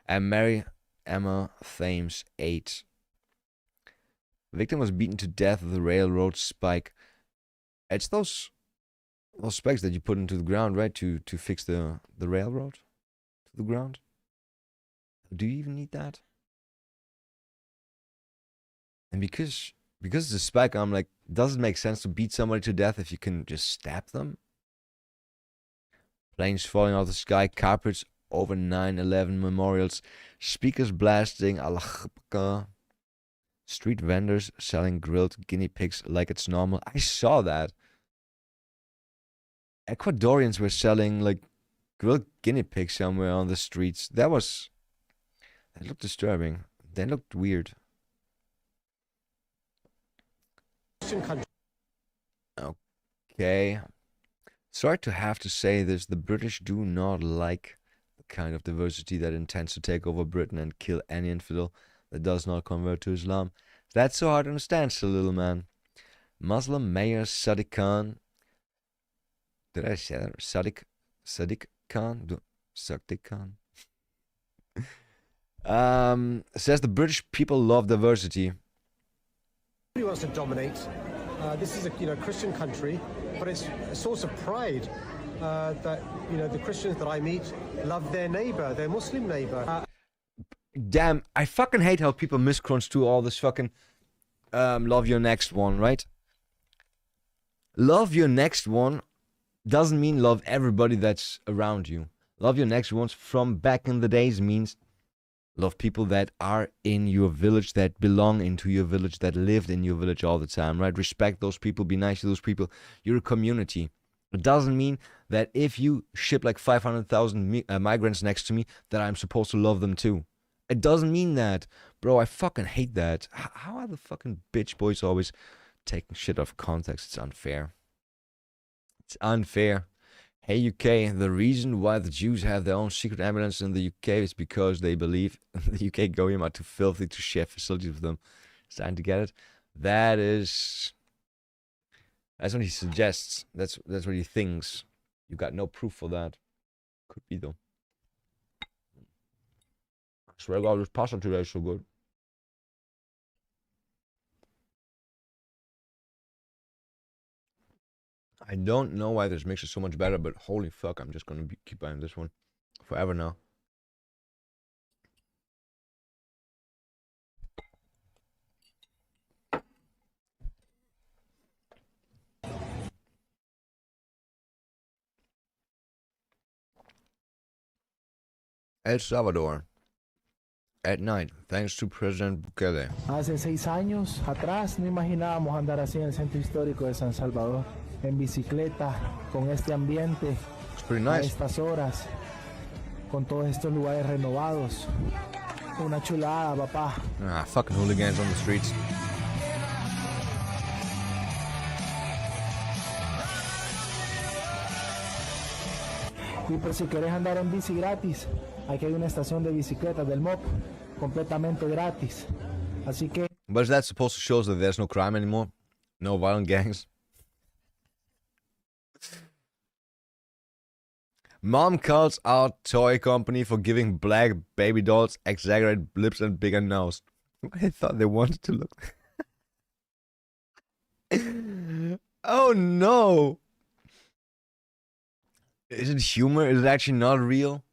And Mary Emma Thames, 8. The victim was beaten to death with a railroad spike. It's those those specs that you put into the ground, right? To fix the railroad to the ground. Do you even need that? And because it's a spec, I'm like, does it make sense to beat somebody to death if you can just stab them? Planes falling out of the sky, carpets over 9/11 memorials, speakers blasting Allah, street vendors selling grilled guinea pigs like it's normal. I saw that. Ecuadorians were selling like grilled guinea pigs somewhere on the streets. That looked disturbing. That looked weird. Okay. Sorry to have to say this, the British do not like the kind of diversity that intends to take over Britain and kill any infidel that does not convert to Islam. That's so hard to understand, still, little man. Muslim Mayor Sadiq Khan. Did I say that? Sadiq Khan? Sadiq Khan. Says the British people love diversity. Nobody wants to dominate. This is a Christian country, but it's a source of pride that the Christians that I meet love their neighbor, their Muslim neighbor. Damn, I fucking hate how people misconstrue all this fucking love your next one, right? Love your next one doesn't mean love everybody that's around you. Love your next ones from back in the days means love people that are in your village, that belong into your village, that lived in your village all the time, right? Respect those people, be nice to those people. You're a community. It doesn't mean that if you ship like 500,000 migrants next to me, that I'm supposed to love them too. It doesn't mean that. Bro, I fucking hate that. How are the fucking bitch boys always taking shit off context? It's unfair. It's unfair. Hey UK, the reason why the Jews have their own secret ambulance in the UK is because they believe the UK going are too filthy to share facilities with them. Starting to get it? That's what he suggests. That's what he thinks. You got no proof for that. Could be though. I swear to God, this pasta today is so good. I don't know why this makes it so much better, but holy fuck, I'm just gonna keep buying this one forever now. El Salvador at night, thanks to President Bukele. Hace 6 años atrás no imaginábamos andar así en el centro histórico de San Salvador, en bicicleta, con este ambiente, nice. A estas horas, con todos estos lugares renovados. Una chulada, papá. Ah, fucking hooligans on the streets. Y por si querés andar en bici gratis, aquí hay una estación de bicicletas del MOP, completamente gratis. Así que... But is that supposed to show us that there's no crime anymore? No violent gangs? Mom calls out toy company for giving black baby dolls exaggerated lips and bigger nose. I thought they wanted to look... Oh no! Is it humor? Is it actually not real?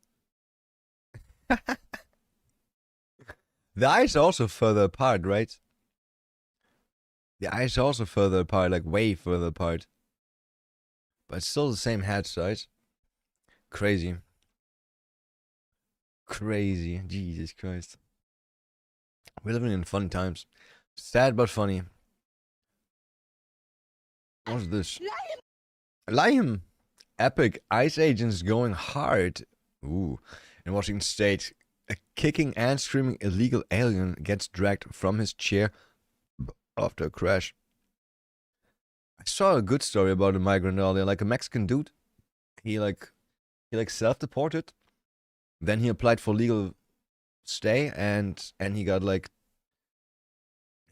The eyes are also further apart, right? The eyes are also further apart, like way further apart. But it's still the same head size. Crazy. Crazy. Jesus Christ. We're living in fun times. Sad but funny. What's this? Liam! Epic Ice Agents going hard. Ooh. In Washington State, a kicking and screaming illegal alien gets dragged from his chair after a crash. I saw a good story about a migrant earlier, like a Mexican dude. He self-deported. Then he applied for legal stay and he got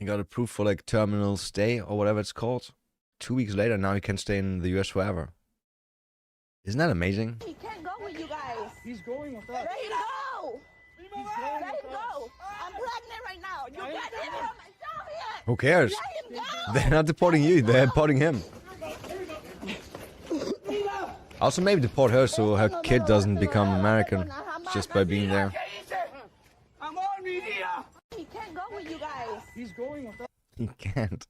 approved for like terminal stay or whatever it's called. 2 weeks later, now he can stay in the US forever. Isn't that amazing? He can't go with you guys. He's going with us. Let him go. Let him go. I'm pregnant right now. You can't leave him. Stop it. Who cares? Let him go. They're not deporting you, they're deporting him. Also, maybe deport her so her kid doesn't become American just by being there. He can't go with you guys. He's going with us. He can't.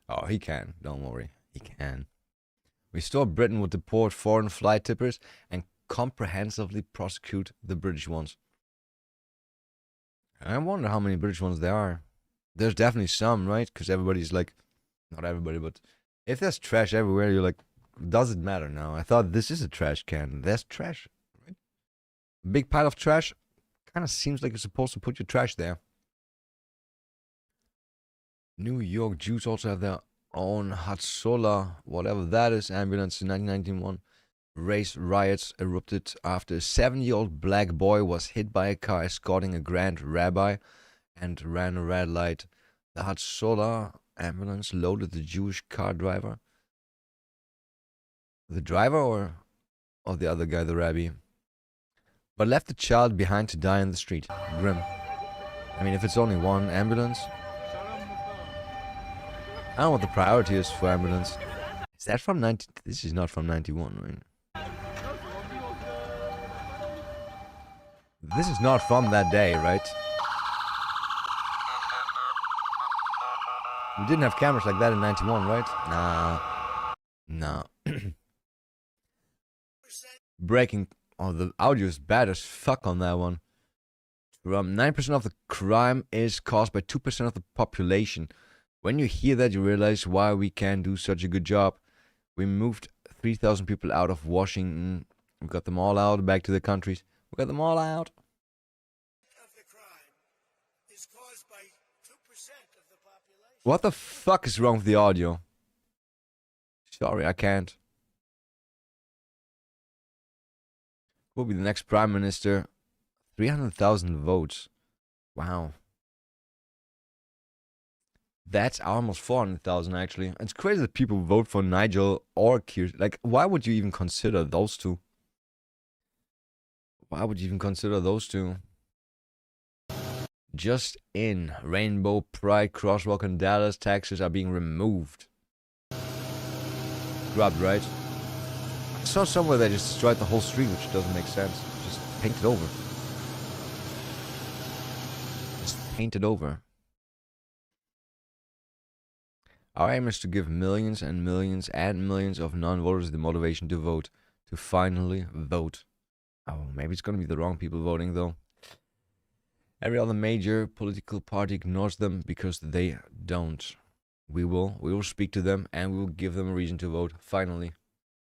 Oh, he can. Don't worry. He can. Restore Britain would deport foreign flight tippers and comprehensively prosecute the British ones. I wonder how many British ones there are. There's definitely some, right? Because everybody's like, not everybody, but if there's trash everywhere, you're like, does it matter now? I thought this is a trash can. There's trash, right? Big pile of trash. Kind of seems like you're supposed to put your trash there. New York Jews also have their own Hatzolah, whatever that is, ambulance in 1991. Race riots erupted after a 7-year-old black boy was hit by a car escorting a grand rabbi and ran a red light. The Hatzolah ambulance loaded the Jewish car driver. The driver or the other guy, the rabbi? But left the child behind to die in the street. Grim. I mean, if it's only one ambulance. I don't know what the priority is for ambulance. Is that from 90? This is not from 91, right? This is not from that day, right? We didn't have cameras like that in 91, right? Nah. Nah. Breaking. Oh, the audio is bad as fuck on that one. 9% of the crime is caused by 2% of the population. When you hear that, you realize why we can't do such a good job. We moved 3,000 people out of Washington. We got them all out, back to their countries. We got them all out. What the fuck is wrong with the audio? Sorry, I can't. Who will be the next prime minister? 300,000 votes. Wow. That's almost 400,000 actually. It's crazy that people vote for Nigel or Keir. Like, why would you even consider those two? Why would you even consider those two? Just in. Rainbow Pride Crosswalk in Dallas, Texas are being removed. Grubbed, right? I saw somewhere they just destroyed the whole street, which doesn't make sense. Just paint it over. Just paint it over. Our aim is to give millions and millions and millions of non-voters the motivation to vote. To finally vote. Oh, maybe it's gonna be the wrong people voting though. Every other major political party ignores them because they don't. We will speak to them and we will give them a reason to vote, finally.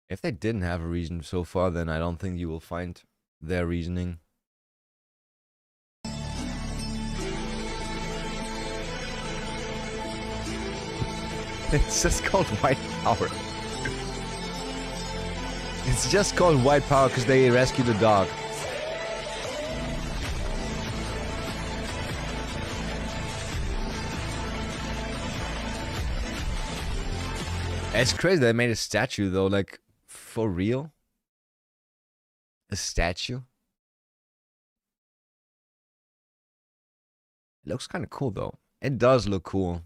If they didn't have a reason so far, then I don't think you will find their reasoning. It's just called white power. It's just called white power because they rescued a dog. It's crazy they made a statue though, like, for real? A statue? It looks kind of cool though. It does look cool.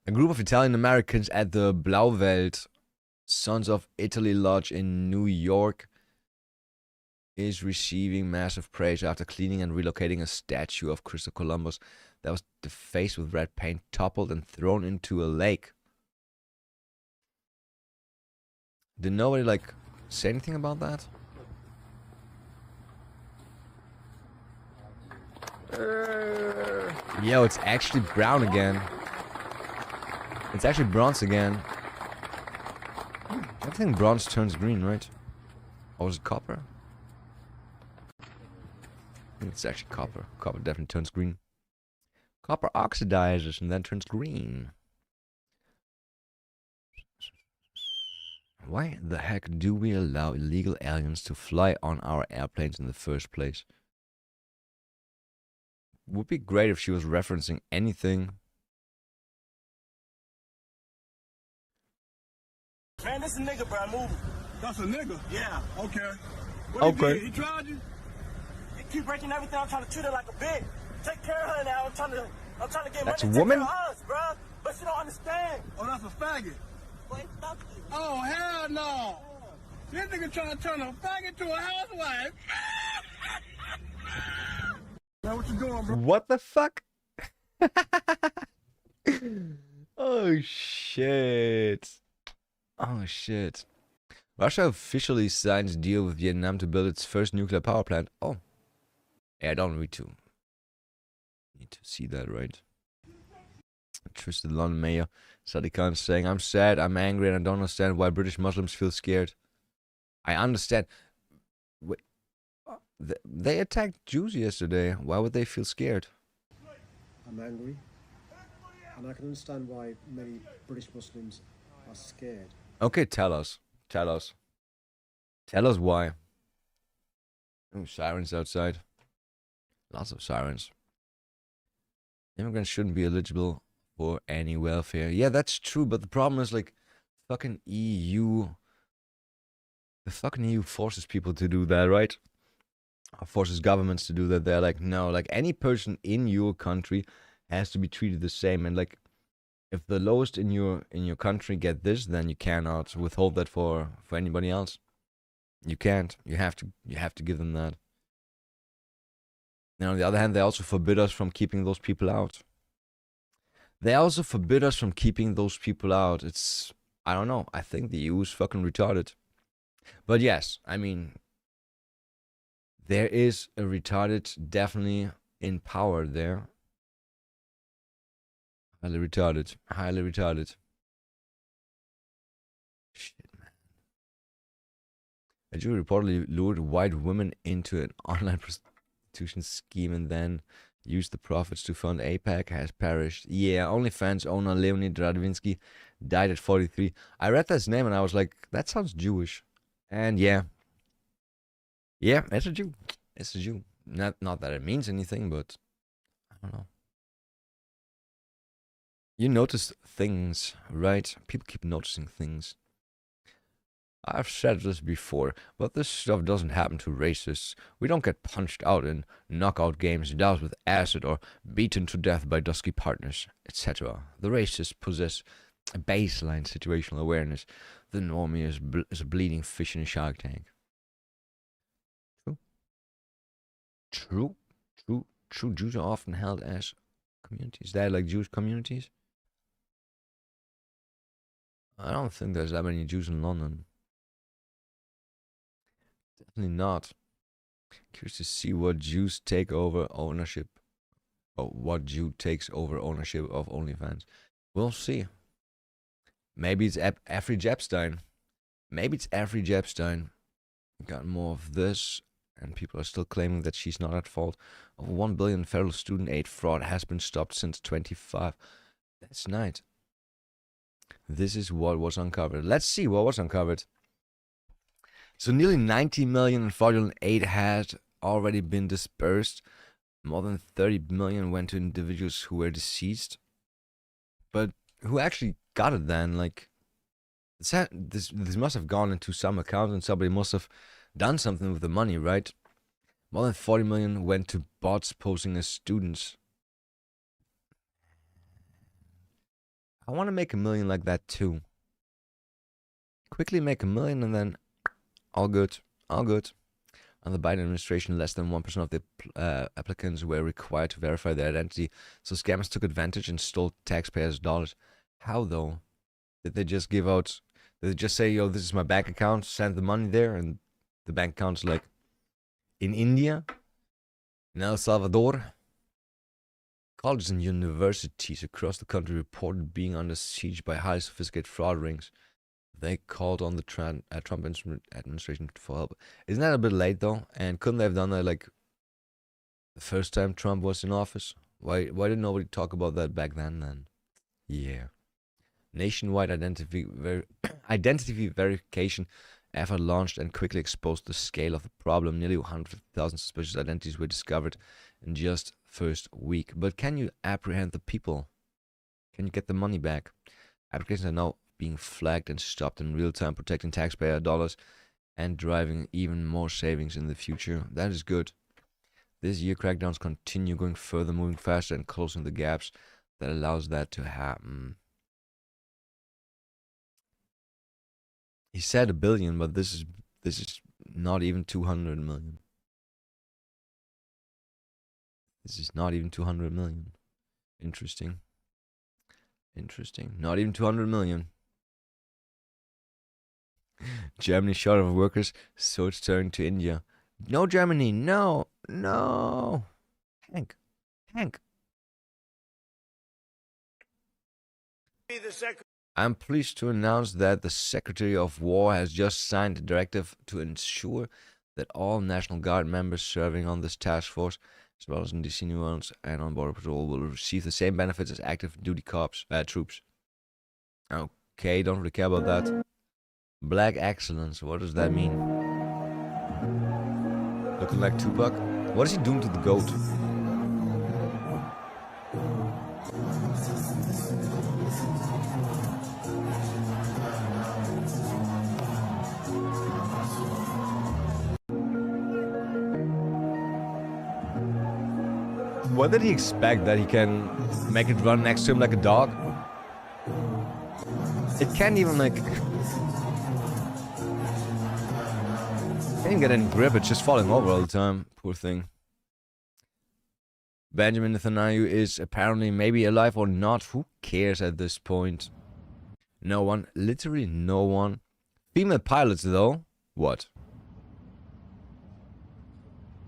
A group of Italian Americans at the Blauvelt Sons of Italy Lodge in New York is receiving massive praise after cleaning and relocating a statue of Christopher Columbus that was defaced with red paint, toppled and thrown into a lake. Did nobody like say anything about that? Yo, it's actually brown again. It's actually bronze again. I think bronze turns green, right? Or is it copper? I think it's actually copper. Copper definitely turns green. Copper oxidizes and then turns green. Why the heck do we allow illegal aliens to fly on our airplanes in the first place? Would be great if she was referencing anything. Man, this a nigga, bro. Move. That's a nigga? Yeah. Okay. Okay. He tried you? You keep breaking everything. I'm trying to treat her like a bitch. Take care of her now. I'm trying to get That's money a woman? to take care of us, bro. But she don't understand. Oh, that's a faggot. Oh, hell no. This nigga trying to turn a faggot into a housewife. Now what you doing, bro? What the fuck? Oh shit. Oh shit. Russia officially signs deal with Vietnam to build its first nuclear power plant. Oh. Yeah, I don't need to see that, right? Twisted London mayor Sadiq Khan saying, I'm sad, I'm angry, and I don't understand why British Muslims feel scared. I understand. Wait, they attacked Jews yesterday. Why would they feel scared? I'm angry, and I can understand why many British Muslims are scared. Okay, tell us. Tell us. Tell us why. Oh, sirens outside. Lots of sirens. Immigrants shouldn't be eligible for any welfare. Yeah, that's true, but the problem is, like, fucking EU. The fucking EU forces people to do that, right? Or forces governments to do that. They're like, no, like, any person in your country has to be treated the same. And, like, if the lowest in your country get this, then you cannot withhold that for anybody else. You can't. You have to give them that. And on the other hand, they also forbid us from keeping those people out. They also forbid us from keeping those people out. It's, I don't know. I think the EU is fucking retarded. But yes, I mean, there is a retarded definitely in power there. Highly retarded. Highly retarded. Shit, man. A Jew reportedly lured white women into an online prostitution scheme and then used the profits to fund APAC, has perished. Yeah, OnlyFans owner Leonid Radvinsky died at 43. I read his name and I was like, that sounds Jewish. And yeah. Yeah, it's a Jew. It's a Jew. Not that it means anything, but I don't know. You notice things, right? People keep noticing things. I've said this before, but this stuff doesn't happen to racists. We don't get punched out in knockout games, doused with acid, or beaten to death by dusky partners, etc. The racists possess a baseline situational awareness. The normie is a bleeding fish in a shark tank. True. Jews are often held as communities. They're like Jewish communities. I don't think there's that many Jews in London. Definitely not. Curious to see what Jews take over ownership. Or what Jew takes over ownership of OnlyFans. We'll see. Maybe it's Afri Epstein. Maybe it's Afri Epstein. Got more of this, and people are still claiming that she's not at fault. Over 1 billion federal student aid fraud has been stopped since 25. That's nice. This is what was uncovered. Let's see what was uncovered. So nearly 90 million in fraudulent aid had already been dispersed. More than 30 million went to individuals who were deceased. But who actually got it then? Like, this must have gone into some account and somebody must have done something with the money, right? More than 40 million went to bots posing as students. I want to make $1 million like that too. Quickly make $1 million and then all good. Under the Biden administration, less than 1% of the applicants were required to verify their identity. So scammers took advantage and stole taxpayers' dollars. How though? Did they just give out? Did they just say, "Yo, this is my bank account. Send the money there," and the bank account's like in India, in El Salvador? Colleges and universities across the country reported being under siege by highly sophisticated fraud rings. They called on the Trump administration for help. Isn't that a bit late though? And couldn't they have done that like the first time Trump was in office? Why didn't nobody talk about that back then? Yeah. Nationwide identity verification effort launched and quickly exposed the scale of the problem. Nearly 150,000 suspicious identities were discovered in just first week. But can you apprehend the people? Can you get the money back? Applications are now being flagged and stopped in real time, protecting taxpayer dollars and driving even more savings in the future. That is good. This year, crackdowns continue, going further, moving faster, and closing the gaps that allows that to happen. He said 1 billion, but this is not even 200 million. This is not even 200 million. Interesting. Interesting. Not even 200 million. Germany short of workers, so it's turning to India. No, Germany, no, no. Hank. I'm pleased to announce that the Secretary of War has just signed a directive to ensure that all National Guard members serving on this task force, as well as in DC New Orleans and on Border Patrol, will receive the same benefits as active duty troops. Okay, don't really care about that. Black excellence, what does that mean? Looking like Tupac? What is he doing to the goat? What did he expect? That he can make it run next to him like a dog? It can't even like... Can't even get any grip, it's just falling over all the time. Poor thing. Benjamin Netanyahu is apparently maybe alive or not. Who cares at this point? No one. Literally no one. Female pilots though? What?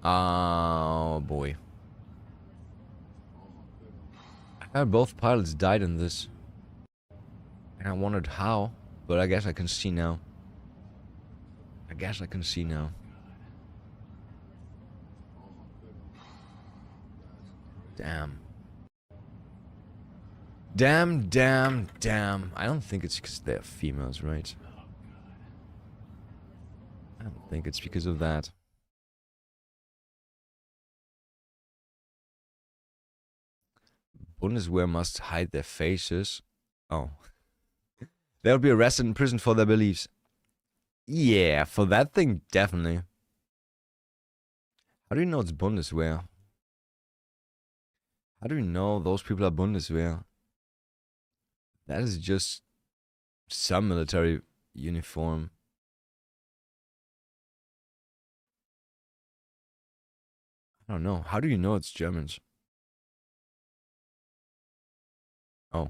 Oh boy. I heard both pilots died in this. And I wondered how, but I guess I can see now. Damn. Damn. I don't think it's because they're females, right? I don't think it's because of that. Bundeswehr must hide their faces. Oh. They'll be arrested in prison for their beliefs. Yeah, for that thing, definitely. How do you know it's Bundeswehr? How do you know those people are Bundeswehr? That is just some military uniform. I don't know. How do you know it's Germans? Oh.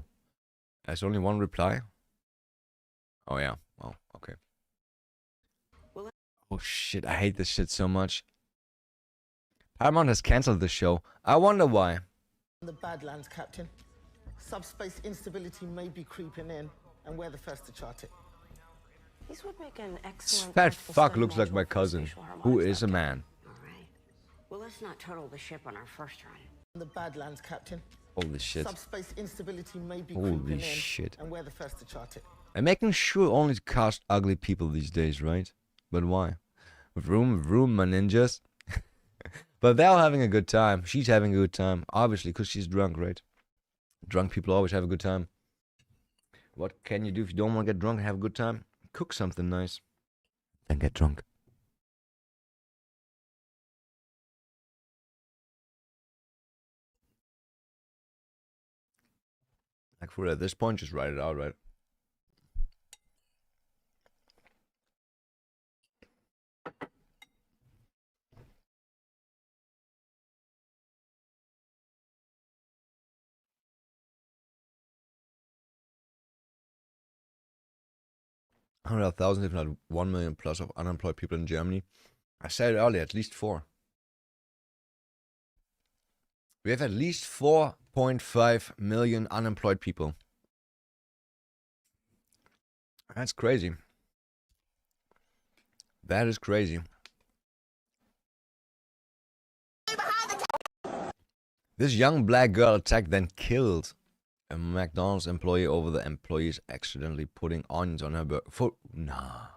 There's only one reply? Oh, yeah. Oh, okay. Oh, shit. I hate this shit so much. Paramount has cancelled the show. I wonder why. The Badlands, Captain. Subspace instability may be creeping in, and we're the first to chart it. These would make an This excellent... fat fuck looks like my cousin, who is a man. Well, let's not total the ship on our first run. The Badlands, Captain. Holy shit. Subspace instability may be Holy creeping shit. in, and we're the first to chart it. I'm making sure only to cast ugly people these days, right? But why? Vroom, my ninjas. But they're all having a good time. She's having a good time. Obviously, because she's drunk, right? Drunk people always have a good time. What can you do if you don't want to get drunk and have a good time? Cook something nice. Then get drunk. Like for at this point, just write it out, right? Hundred thousand, if not 1 million plus of unemployed people in Germany. I said it earlier, at least 4. We have at least 4.5 million unemployed people. That's crazy. That is crazy. This young black girl attacked, then killed a McDonald's employee over the employees accidentally putting onions on her burger. Nah.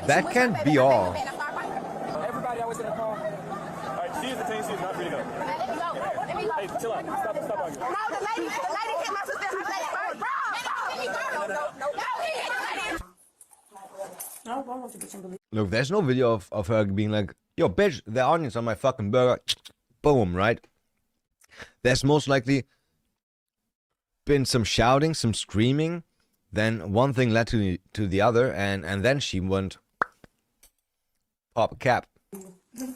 That can't be all. Everybody that was in the car. All right, she is detained. She is not free to go. Let me go. Hey, chill out. Stop arguing. No, the lady hit my sister. Look, there's no video of her being like, yo, bitch, there are onions on my fucking burger. Boom, right? There's most likely been some shouting, some screaming. Then one thing led to the other, and then she went pop a cap.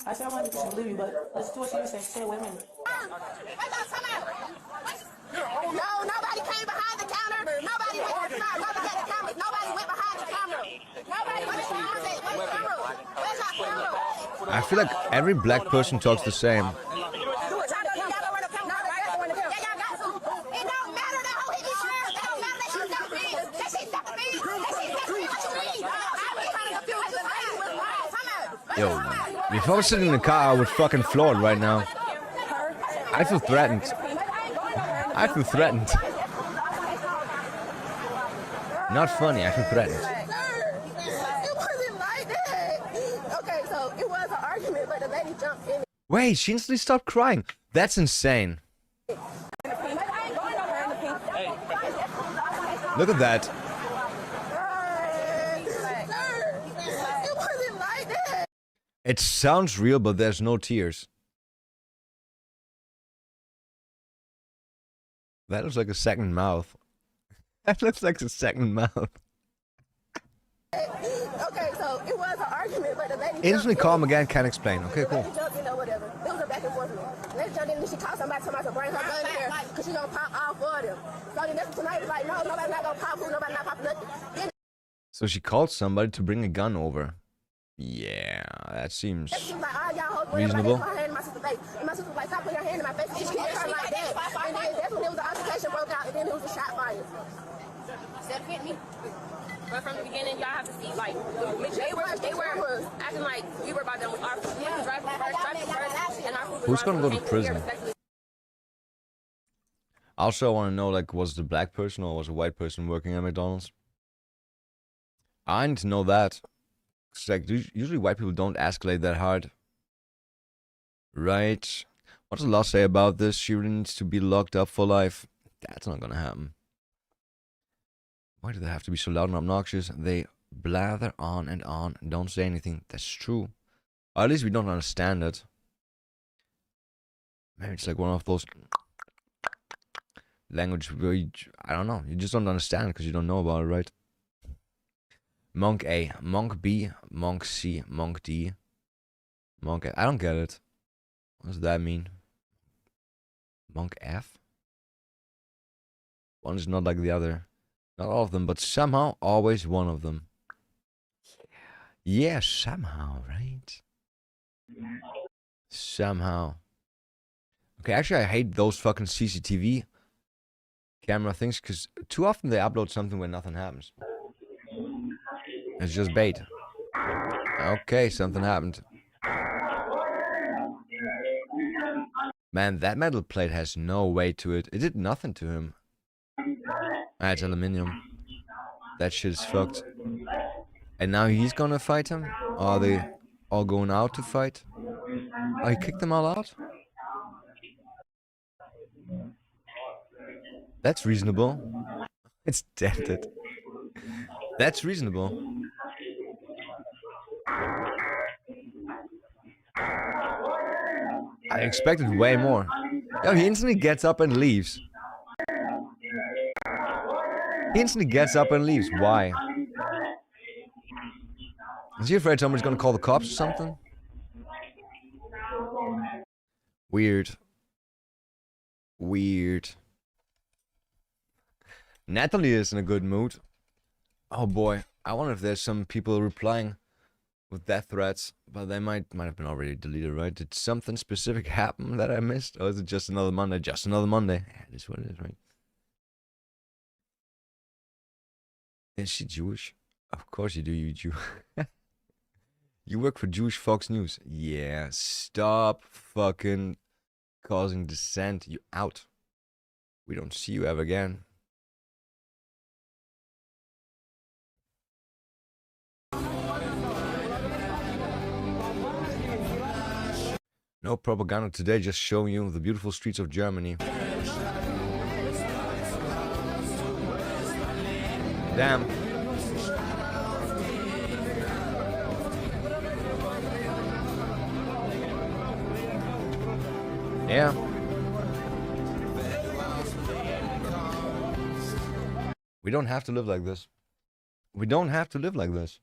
I said I wanted to leave you, but let's do what she said. Stay away from me. No, nobody came behind the counter. Nobody went behind the camera. Nobody went behind the camera. Nobody went behind the camera. Where's our camera? I feel like every black person talks the same. Yo, if I was sitting in the car, I would fucking floor it right now. I feel threatened. I feel threatened. Not funny, I feel threatened. It wasn't like that. Okay, so it was an argument, but the lady jumped in. Wait, she instantly stopped crying. That's insane. Look at that. It wasn't like that. It sounds real, but there's no tears. That looks like a second mouth. That looks like a second mouth. Okay, so it was an argument, but the lady Instantly calm again, can't explain. Okay, cool. jumped in or whatever. It was a back and forth. The lady jumped in and she called somebody to bring her gun here because she's gonna pop all four of them. So the next tonight was like, no, nobody's not gonna pop who, nobody's not popping nothing. So she called somebody to bring a gun over. Yeah, that seems reasonable. My sister was like, stop putting your hand in my face. She hit her like that. And then that's when there was an altercation broke out, and then there was a shot fired. Step hit me. But from the beginning, y'all have to see, like, they were acting like we were about them. Our food was driving first, and our food was Who's gonna go to driving prison? respectfully. Also, I want to know, like, was it a black person or was it a white person working at McDonald's? I need to know that. It's like, usually white people don't escalate that hard. Right. What does the law say about this? She really needs to be locked up for life. That's not gonna happen. Why do they have to be so loud and obnoxious? They blather on and don't say anything. That's true. Or at least we don't understand it. Maybe it's like one of those language where I don't know. You just don't understand because you don't know about it, right? Monk A, Monk B, Monk C, Monk D, Monk A. I don't get it. What does that mean? Monk F? One is not like the other. Not all of them, but somehow always one of them. Yeah, somehow, right? Somehow. Okay, actually I hate those fucking CCTV camera things because too often they upload something where nothing happens. It's just bait. Okay, something happened. Man, that metal plate has no weight to it. It did nothing to him. Ah, it's aluminium. That shit is fucked. And now he's gonna fight him? Or are they all going out to fight? Oh, he kicked them all out? That's reasonable. It's dented. That's reasonable. I expected way more. Yo, he instantly gets up and leaves. He instantly gets up and leaves. Why? Is he afraid somebody's gonna call the cops or something? Weird. Weird. Natalie is in a good mood. Oh boy, I wonder if there's some people replying with death threats, but they might have been already deleted, right? Did something specific happen that I missed? Or is it just another Monday? Just another Monday. Yeah, it is what it is, right? Is she Jewish? Of course you do, you Jew. You work for Jewish Fox News. Yeah, stop fucking causing dissent. You out. We don't see you ever again. No propaganda today, just showing you the beautiful streets of Germany. Damn. Yeah. We don't have to live like this. We don't have to live like this.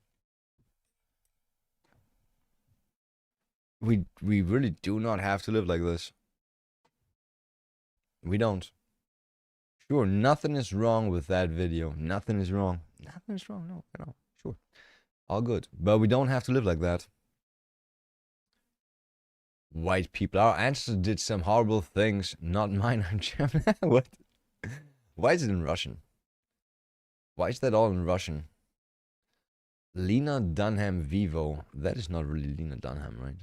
We really do not have to live like this. We don't. Sure, nothing is wrong with that video. Nothing is wrong. Nothing is wrong. No, sure. All good. But we don't have to live like that. White people. Our ancestors did some horrible things. Not mine. I'm German. What? Why is it in Russian? Why is that all in Russian? Lena Dunham Vivo. That is not really Lena Dunham, right?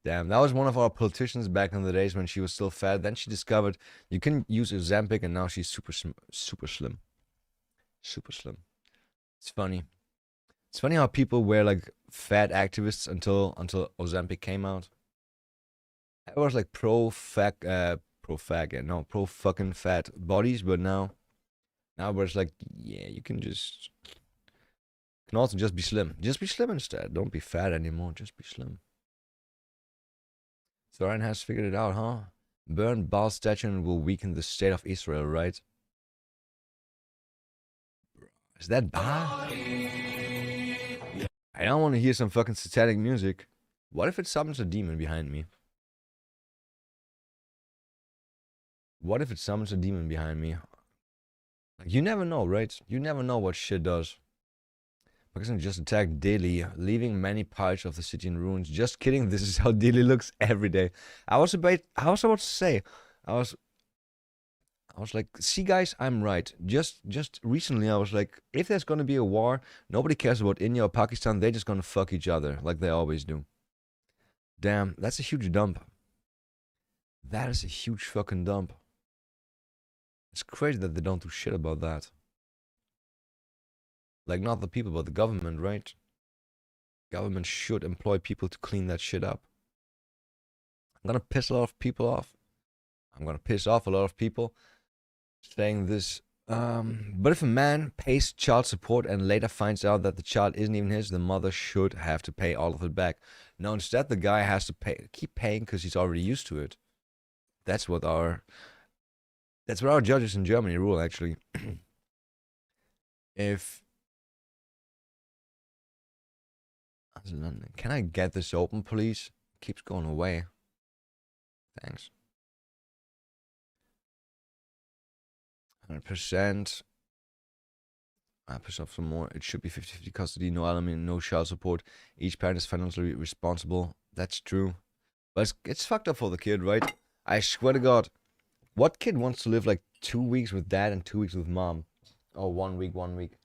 Damn, that was one of our politicians back in the days when she was still fat. Then she discovered you can use Ozempic, and now she's super slim. Super slim. It's funny. It's funny how people were like fat activists until Ozempic came out. I was like pro fucking fat bodies, but now it's like, yeah, you can also just be slim. Just be slim instead. Don't be fat anymore. Just be slim. Soren has figured it out, huh? Burn Baal statue will weaken the state of Israel, right? Is that Baal? I don't want to hear some fucking satanic music. What if it summons a demon behind me? What if it summons a demon behind me? Like, you never know, right? You never know what shit does. Pakistan just attacked Delhi, leaving many parts of the city in ruins. Just kidding, this is how Delhi looks every day. I was about to say, I was like, see guys, I'm right. Just recently I was like, if there's gonna be a war, nobody cares about India or Pakistan, they're just gonna fuck each other, like they always do. Damn, that's a huge dump. That is a huge fucking dump. It's crazy that they don't do shit about that. Like, not the people, but the government, right? Government should employ people to clean that shit up. I'm gonna piss a lot of people off. I'm gonna piss off a lot of people saying this. But if a man pays child support and later finds out that the child isn't even his, the mother should have to pay all of it back. No, instead the guy has to keep paying because he's already used to it. That's what our judges in Germany rule, actually. Can I get this open, please? It keeps going away. Thanks. 100%. I push up some more. It should be 50-50 custody, no alimony, no child support. Each parent is financially responsible. That's true. But it's fucked up for the kid, right? I swear to God. What kid wants to live like 2 weeks with dad and 2 weeks with mom? Oh, 1 week, 1 week.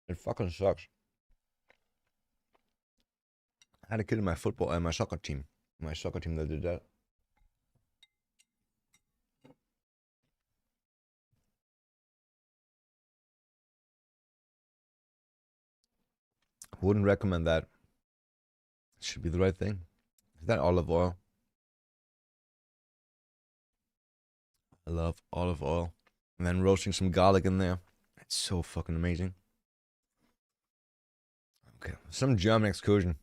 It fucking sucks. I had a kid in my my soccer team. My soccer team that did that. Wouldn't recommend that. It should be the right thing. Is that olive oil? I love olive oil. And then roasting some garlic in there. It's so fucking amazing. Okay, some German excursion.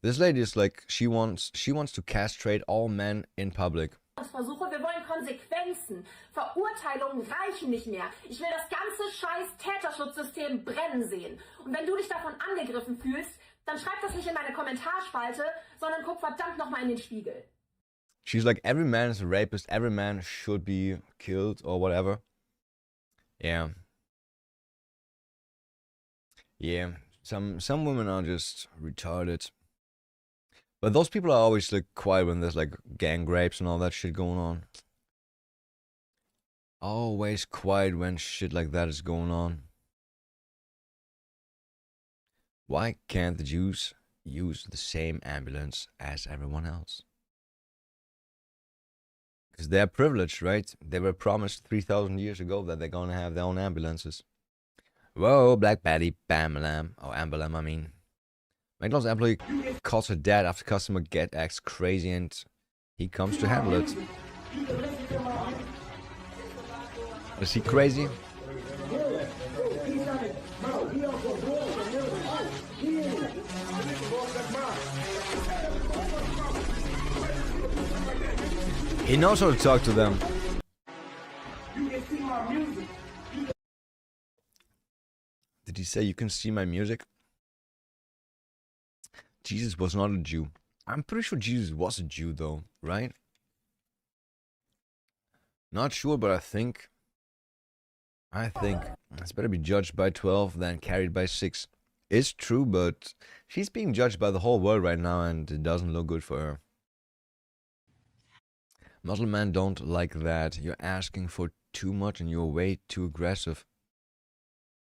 This lady is like, she wants to castrate all men in public. Versuche, wir wollen Konsequenzen. Verurteilungen reichen nicht mehr. Ich will das ganze scheiß Täterschutzsystem brennen sehen. Und wenn du dich davon angegriffen fühlst, dann schreib das nicht in meine Kommentarspalte, sondern guck verdammt nochmal in den Spiegel. She's like, every man is a rapist, every man should be killed or whatever. Yeah. Yeah. Some women are just retarded. But those people are always like quiet when there's like gang rapes and all that shit going on. Always quiet when shit like that is going on. Why can't the Jews use the same ambulance as everyone else? Because they're privileged, right? They were promised 3,000 years ago that they're gonna have their own ambulances. Whoa, Black Betty, Bam-a-lam. Oh, Amber-lam, I mean. McDonald's employee calls her dad after customer acts crazy and he comes to handle it. Is he crazy? He knows how to talk to them. You can see my music. Did he say you can see my music? Jesus was not a Jew. I'm pretty sure Jesus was a Jew though, right? Not sure, but I think it's better be judged by 12 than carried by 6. It's true, but she's being judged by the whole world right now and it doesn't look good for her. Muslim men don't like that. You're asking for too much and you're way too aggressive.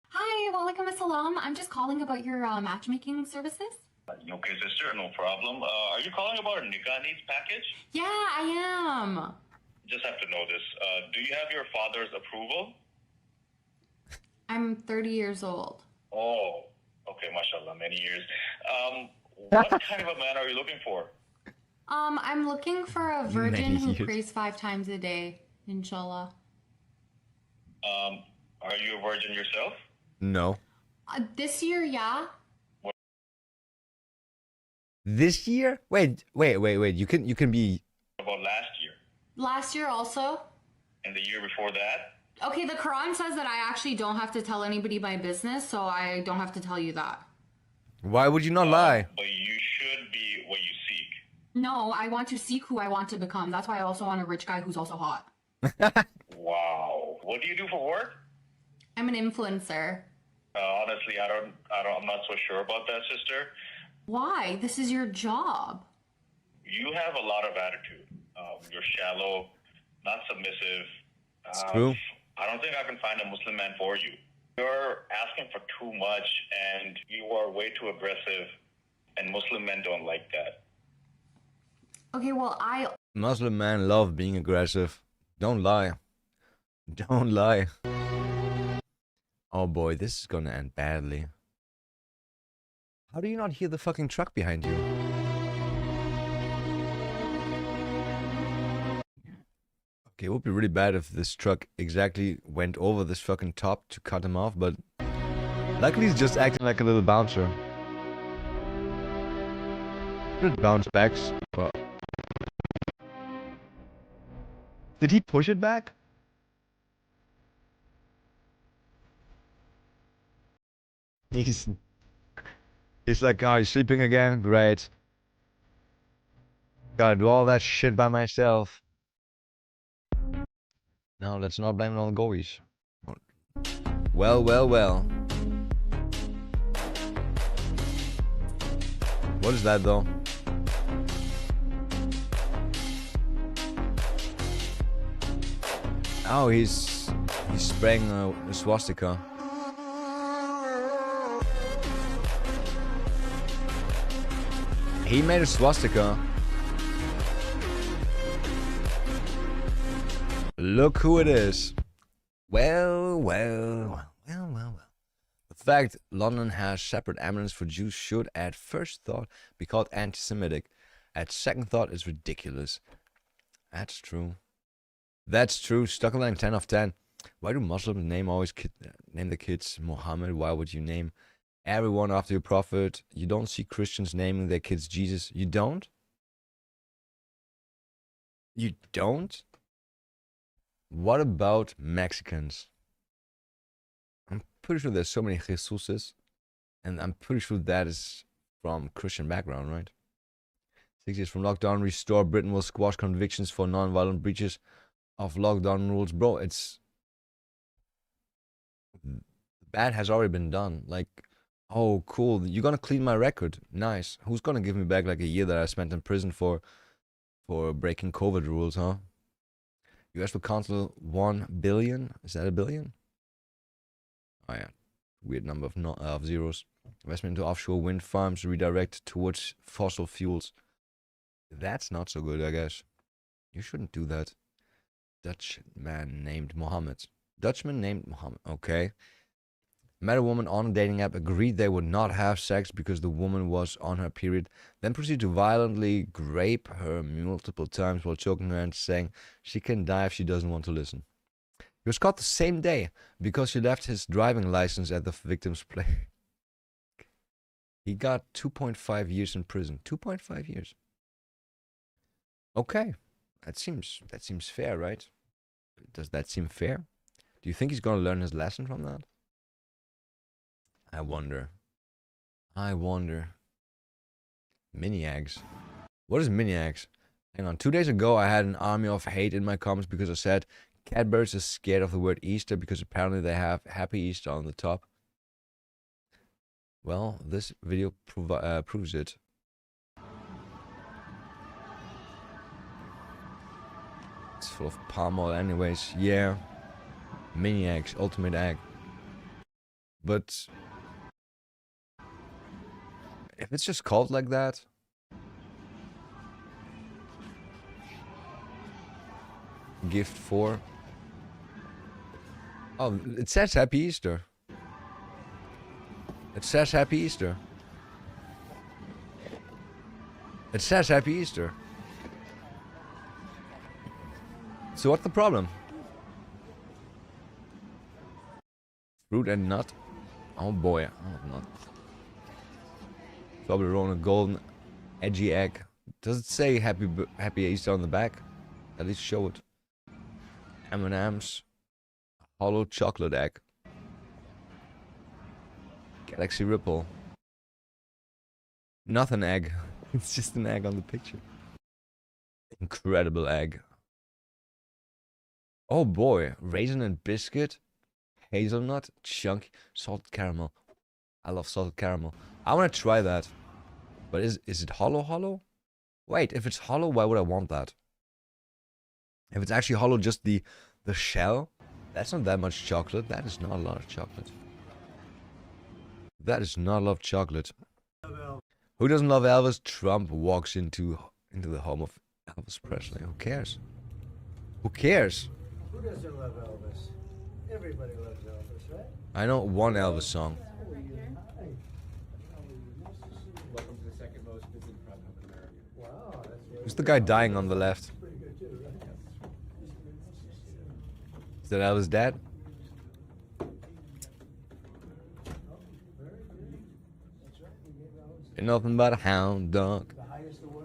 Hi, walaikum assalam. I'm just calling about your matchmaking services. Okay, sister, no problem. Are you calling about a nikah needs package? Yeah, I am. Just have to know this. Do you have your father's approval? I'm 30 years old. Oh, okay, mashallah, many years. What kind of a man are you looking for? I'm looking for a virgin Many who years. prays 5 times a day, inshallah. Are you a virgin yourself? No. This year, yeah. This year? Wait. You can be. About last year? Last year also. And the year before that? Okay, the Quran says that I actually don't have to tell anybody my business, so I don't have to tell you that. Why would you not lie? But you should be what you seek. No, I want to seek who I want to become. That's why I also want a rich guy who's also hot. Wow. What do you do for work? I'm an influencer. Honestly, I'm not so sure about that, sister. Why? This is your job. You have a lot of attitude. You're shallow, not submissive. It's true. I don't think I can find a Muslim man for you. You're asking for too much and you are way too aggressive, and Muslim men don't like that. Okay, well, Muslim men love being aggressive. Don't lie. Don't lie. Oh boy, this is gonna end badly. How do you not hear the fucking truck behind you? Okay, it would be really bad if this truck exactly went over this fucking top to cut him off, but luckily he's just acting like a little bouncer. Good bounce backs. Well, did he push it back? He's like, oh, you're sleeping again? Great. Gotta do all that shit by myself. No, let's not blame it on the goalies. Well. What is that though? Oh, he's spraying a swastika. He made a swastika. Look who it is. Well. The fact London has separate ambulance for Jews should, at first thought, be called anti-Semitic. At second thought, is ridiculous. That's true. That's true. Stuckline 10 of 10. Why do Muslims name the kids Muhammad? Why would you name everyone after your prophet? You don't see Christians naming their kids Jesus. You don't? You don't? What about Mexicans? I'm pretty sure there's so many Jesuses, and I'm pretty sure that is from Christian background, right? 6 years from lockdown, restore Britain will squash convictions for non-violent breaches of lockdown rules. Bro, it's... bad has already been done. Like, oh, cool, you're gonna clean my record. Nice. Who's gonna give me back like a year that I spent in prison for breaking COVID rules, huh? US will cancel 1 billion. Is that a billion? Oh yeah, weird number of zeros. Investment into offshore wind farms redirect towards fossil fuels. That's not so good, I guess. You shouldn't do that. Dutchman named Mohammed. Dutchman named Mohammed. Okay. Met a woman on a dating app, agreed they would not have sex because the woman was on her period, then proceeded to violently grape her multiple times while choking her and saying she can die if she doesn't want to listen. He was caught the same day because he left his driving license at the victim's place. He got 2.5 years in prison. 2.5 years. Okay. That seems fair, right? Does that seem fair? Do you think he's gonna learn his lesson from that? I wonder. Miniags. What is Miniags? Hang on. 2 days ago, I had an army of hate in my comments because I said Cadbury's is scared of the word Easter because apparently they have Happy Easter on the top. Well, this video proves it. It's full of palm oil anyways. Yeah. Mini eggs, ultimate egg. But if it's just called like that, gift for. Oh, it says Happy Easter. It says Happy Easter. It says Happy Easter. So what's the problem? Fruit and nut? Oh boy, oh nut. Probably rolling a golden, edgy egg. Does it say Happy Easter on the back? At least show it. M&M's. Hollow chocolate egg. Galaxy Ripple. Not an egg. It's just an egg on the picture. Incredible egg. Oh boy. Raisin and biscuit. Hazelnut. Chunky. Salted caramel. I love salted caramel. I want to try that. But is it hollow? Wait, if it's hollow, why would I want that? If it's actually hollow, just the shell, that's not that much chocolate. That is not a lot of chocolate. That is not a lot of chocolate. Who doesn't love Elvis? Trump walks into the home of Elvis Presley. Who cares? Who cares? Who doesn't love Elvis? Everybody loves Elvis, right? I know one Elvis song. Welcome to the second most visited president of America. Wow, that's Who's the guy dying on the left? Is that Elvis' dad? Ain't nothing but a hound dog.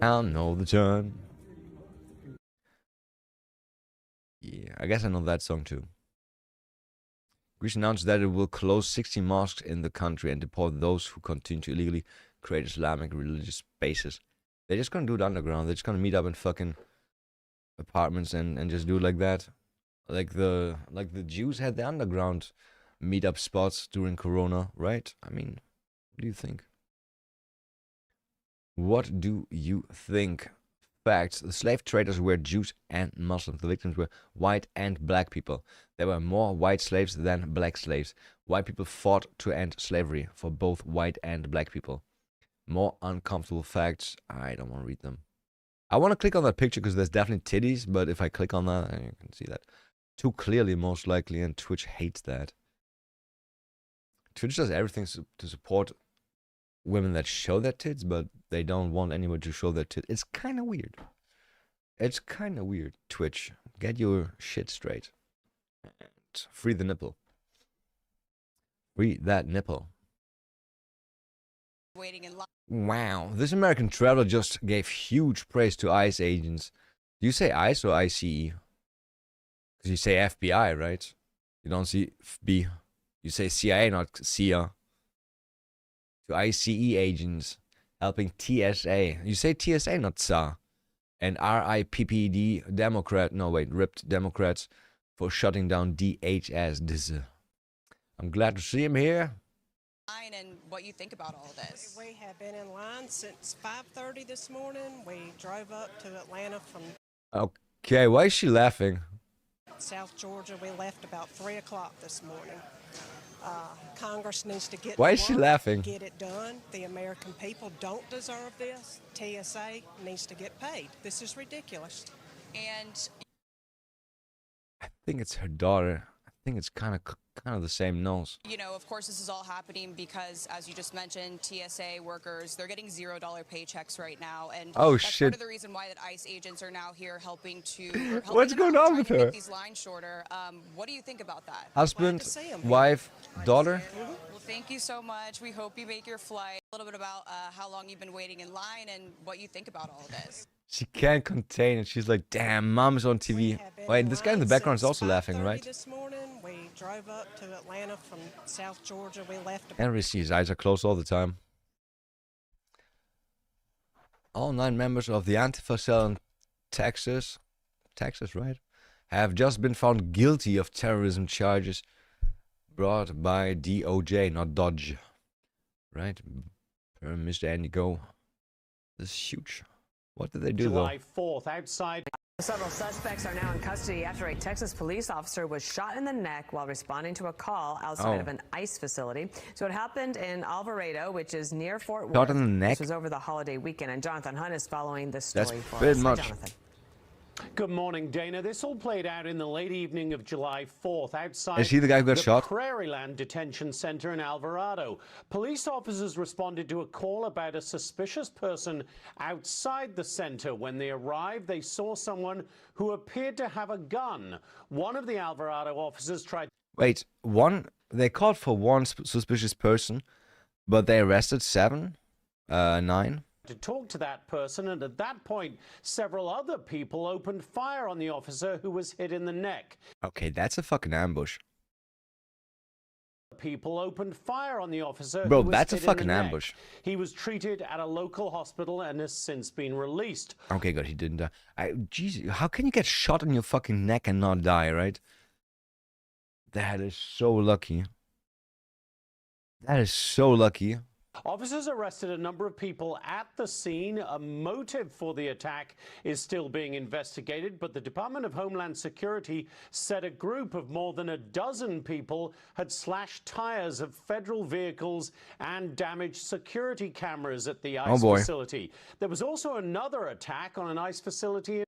Hound all the time. Yeah, I guess I know that song too. Greece announced that it will close 60 mosques in the country and deport those who continue to illegally create Islamic religious bases. They're just gonna do it underground. They're just gonna meet up in fucking apartments and just do it like that. Like the Jews had the underground meetup spots during Corona, right? I mean, what do you think? What do you think? Facts. The slave traders were Jews and Muslims. The victims were white and black people. There were more white slaves than black slaves. White people fought to end slavery for both white and black people. More uncomfortable facts. I don't want to read them. I want to click on that picture because there's definitely titties, but if I click on that, you can see that too clearly, most likely, and Twitch hates that. Twitch does everything to support women that show their tits, but they don't want anyone to show their tits. It's kind of weird. It's kind of weird. Twitch, get your shit straight. And free the nipple. Free that nipple. Waiting in line. Wow, this American traveler just gave huge praise to ICE agents. Do you say ICE or ICE? Because you say FBI, right? You don't see FB. You say CIA, not CIA. To ICE agents helping TSA. You say TSA, not SA. And RIPPD ripped Democrats for shutting down DHS. I'm glad to see him here. And what you think about all this? We have been in line since 5:30 this morning. We drove up to Atlanta from Okay, why is she laughing? South Georgia. We left about 3 o'clock this morning. Congress needs to get Why to is she work, laughing? get it done. The American people don't deserve this. TSA needs to get paid. This is ridiculous. And I think it's her daughter. I think it's kind of the same nose. you know, of course, this is all happening because, as you just mentioned, TSA workers, they're getting $0 paychecks right now, and Oh, that's shit. part of the reason why that ICE agents are now here helping to. What's going on with her? These lines shorter. What do you think about that? Husband, wife, daughter. Well, thank you so much. We hope you make your flight. A little bit about how long you've been waiting in line and what you think about all of this. She can't contain it. She's like, damn, mom's on TV. Wait, this guy in the background is also laughing, right? This morning, we drove up to Atlanta from South Georgia. We left. Henry sees his eyes are closed all the time. All 9 members of the Antifa cell in Texas, right, have just been found guilty of terrorism charges brought by DOJ, not Dodge. Right? Mr. Andy Go. This is huge. What did they do, July 4th, outside. Several suspects are now in custody after a Texas police officer was shot in the neck while responding to a call outside of an ICE facility. So it happened in Alvarado, which is near Fort Worth. Shot in the neck? This was over the holiday weekend, and Jonathan Hunt is following this story for us. That's Hi, much. Jonathan. Good morning, Dana. This all played out in the late evening of July 4th outside Is he the guy who got shot? Prairieland Detention Center in Alvarado. Police officers responded to a call about a suspicious person outside the center. When they arrived, they saw someone who appeared to have a gun. One of the Alvarado officers tried... Wait, they called for one suspicious person, but they arrested 9? to talk to that person, and at that point, several other people opened fire on the officer who was hit in the neck. Okay, that's a fucking ambush. People opened fire on the officer. Bro, who was that's a hit in the fucking neck. ambush. He was treated at a local hospital and has since been released. Okay, good, he didn't die. Jesus, how can you get shot in your fucking neck and not die, right? That is so lucky. That is so lucky. Officers arrested a number of people at the scene. A motive for the attack is still being investigated, but the Department of Homeland Security said a group of more than a dozen people had slashed tires of federal vehicles and damaged security cameras at the ICE facility. There was also another attack on an ICE facility.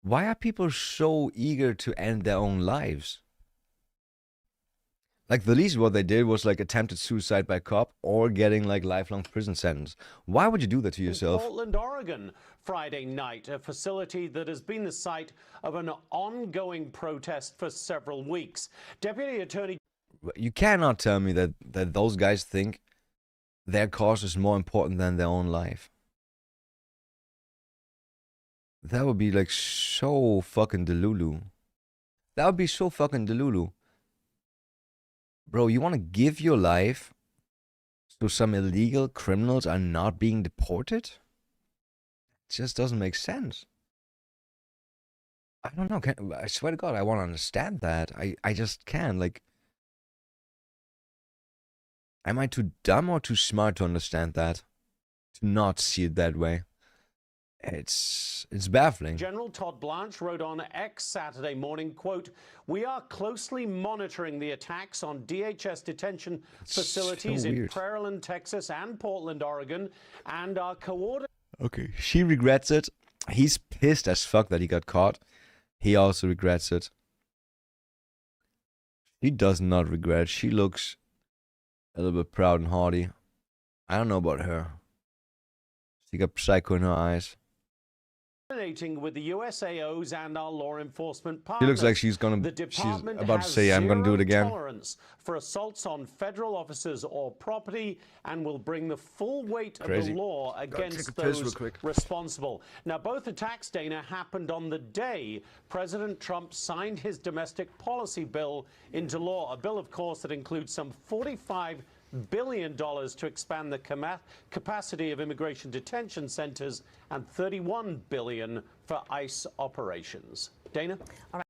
Why are people so eager to end their own lives? Like, the least what they did was, like, attempted suicide by cop or getting, like, lifelong prison sentence. Why would you do that to yourself? Portland, Oregon, Friday night, a facility that has been the site of an ongoing protest for several weeks. Deputy Attorney... You cannot tell me that those guys think their cause is more important than their own life. That would be, like, so fucking delulu. That would be so fucking delulu. Bro, you want to give your life so some illegal criminals are not being deported? It just doesn't make sense. I don't know. I swear to God, I want to understand that. I just can't. Like, am I too dumb or too smart to understand that? To not see it that way? It's baffling. General Todd Blanche wrote on X Saturday morning, quote, "We are closely monitoring the attacks on DHS detention facilities in Prairieland, Texas and Portland, Oregon, and are coordinating." Okay, she regrets it. He's pissed as fuck that he got caught. He also regrets it. She does not regret. She looks a little bit proud and haughty. I don't know about her. She got psycho in her eyes. With the USAOs and our law enforcement She partners. looks like she's about to say, I'm gonna do it again. Tolerance for assaults on federal officers or property, and will bring the full weight of the law against those responsible. Now, both attacks, Dana, happened on the day President Trump signed his domestic policy bill into law. A bill, of course, that includes some $45 billion to expand the capacity of immigration detention centers and $31 billion for ICE operations. Dana? All right.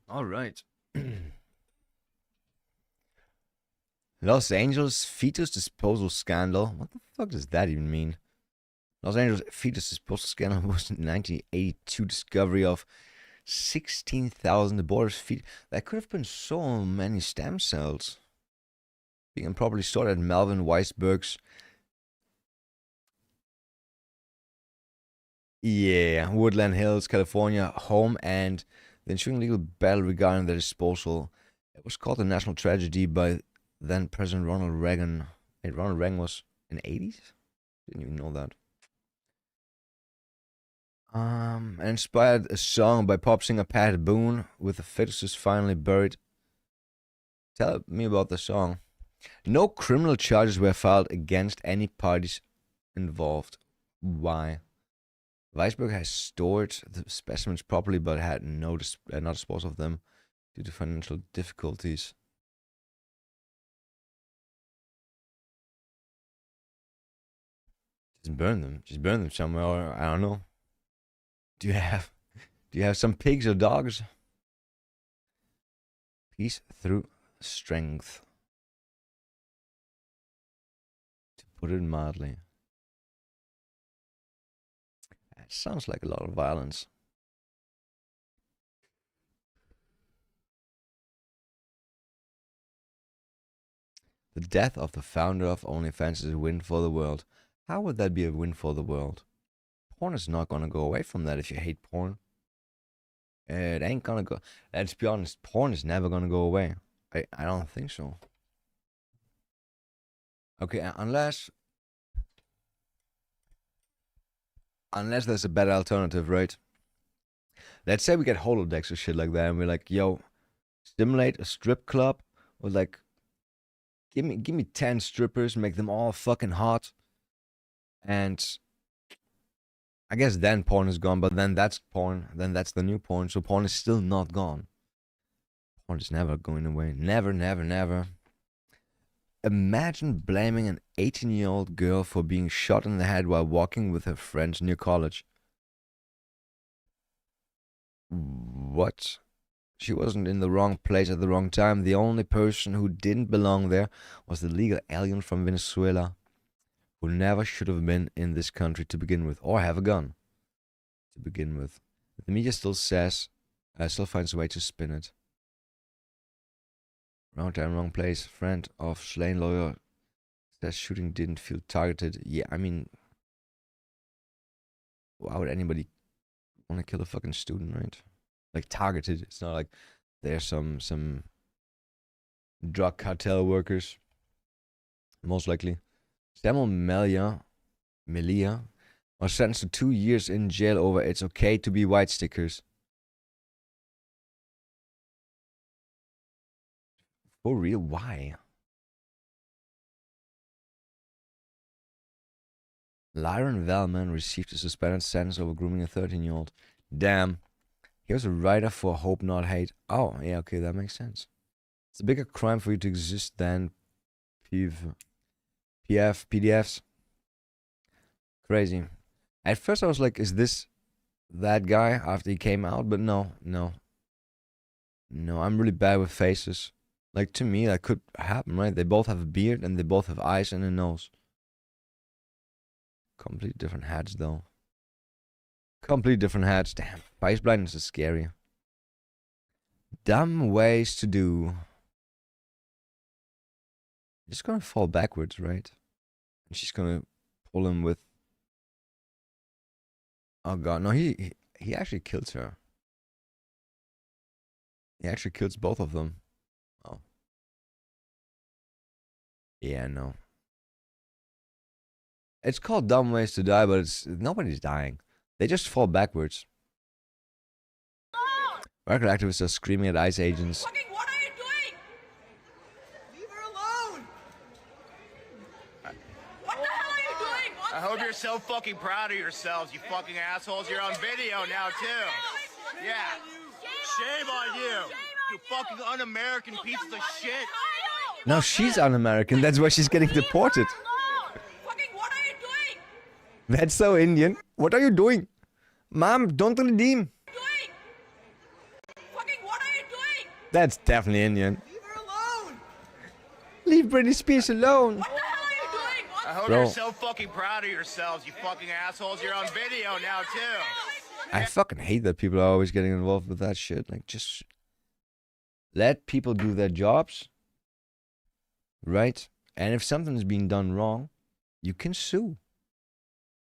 All right. Los Angeles fetus disposal scandal. What the fuck does that even mean? Los Angeles fetus disposal scandal was in 1982 discovery of 16,000 aborted fetus. That could have been so many stem cells being improperly stored at Melvin Weisberg's Woodland Hills, California home, and the ensuing legal battle regarding their disposal. It was called a national tragedy by then President Ronald Reagan. Ronald Reagan was in the 80s? Didn't even know that. And inspired a song by pop singer Pat Boone with the fetuses finally buried. Tell me about the song. No criminal charges were filed against any parties involved. Why? Weisberg has stored the specimens properly but had not disposed of them due to financial difficulties. Just burn them. Just burn them somewhere, or I don't know. Do you have some pigs or dogs? Peace through strength. To put it mildly. That sounds like a lot of violence. The death of the founder of OnlyFans is a win for the world. How would that be a win for the world? Porn is not gonna go away from that if you hate porn. It ain't gonna go. Let's be honest, porn is never gonna go away. I don't think so. Okay, unless there's a better alternative, right? Let's say we get holodecks or shit like that, and we're like, yo, stimulate a strip club with like, give me 10 strippers, make them all fucking hot, and I guess then porn is gone, but then that's porn, then that's the new porn, so porn is still not gone. Porn is never going away. Never, never, never. Imagine blaming an 18-year-old girl for being shot in the head while walking with her friends near college. What? She wasn't in the wrong place at the wrong time. The only person who didn't belong there was the legal alien from Venezuela, who never should have been in this country to begin with, or have a gun to begin with. The media still finds a way to spin it. Wrong time, wrong place. Friend of slain lawyer says shooting didn't feel targeted. Yeah, I mean, why would anybody want to kill a fucking student, right? Like targeted. It's not like there's some drug cartel workers. Most likely. Samuel Melia was sentenced to 2 years in jail over "It's okay to be white" stickers. For real? Why? Lyron Velman received a suspended sentence over grooming a 13-year-old. Damn. He was a writer for Hope Not Hate. Oh, yeah, okay, that makes sense. It's a bigger crime for you to exist than PDFs. Crazy. At first I was like, is this that guy after he came out? But no, I'm really bad with faces. Like, to me, that could happen, right? They both have a beard and they both have eyes and a nose. Completely different hats, though. Completely different hats. Damn, face blindness is scary. Dumb ways to do. Just gonna fall backwards, right? And she's gonna pull him with... Oh god, no, he actually kills her. He actually kills both of them. Oh. Yeah, no. It's called Dumb Ways to Die, but nobody's dying. They just fall backwards. Record activists are screaming at ICE agents. What are you doing? Leave her alone! What the hell are you doing? I hope you're so fucking proud of yourselves, you fucking assholes. You're on video now, too. Yeah. Shame on you. You fucking un-American pieces of shit. No, she's un-American. That's why she's getting deported. What are you doing? That's so Indian. What are you doing? Mom, don't redeem. What are you That's definitely Indian. Leave Britney Spears alone. I hope you're so fucking proud of yourselves, you fucking assholes. You're on video now, too. I fucking hate that people are always getting involved with that shit. Like, just let people do their jobs, right? And if something's being done wrong, you can sue.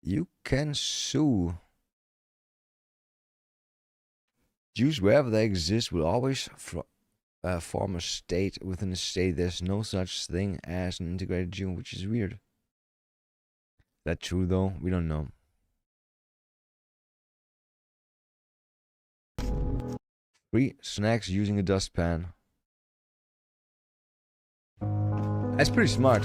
You can sue. Jews, wherever they exist, will always form a state within a state. There's no such thing as an integrated Jew, which is weird. Is that true, though? We don't know. Free snacks using a dustpan. That's pretty smart.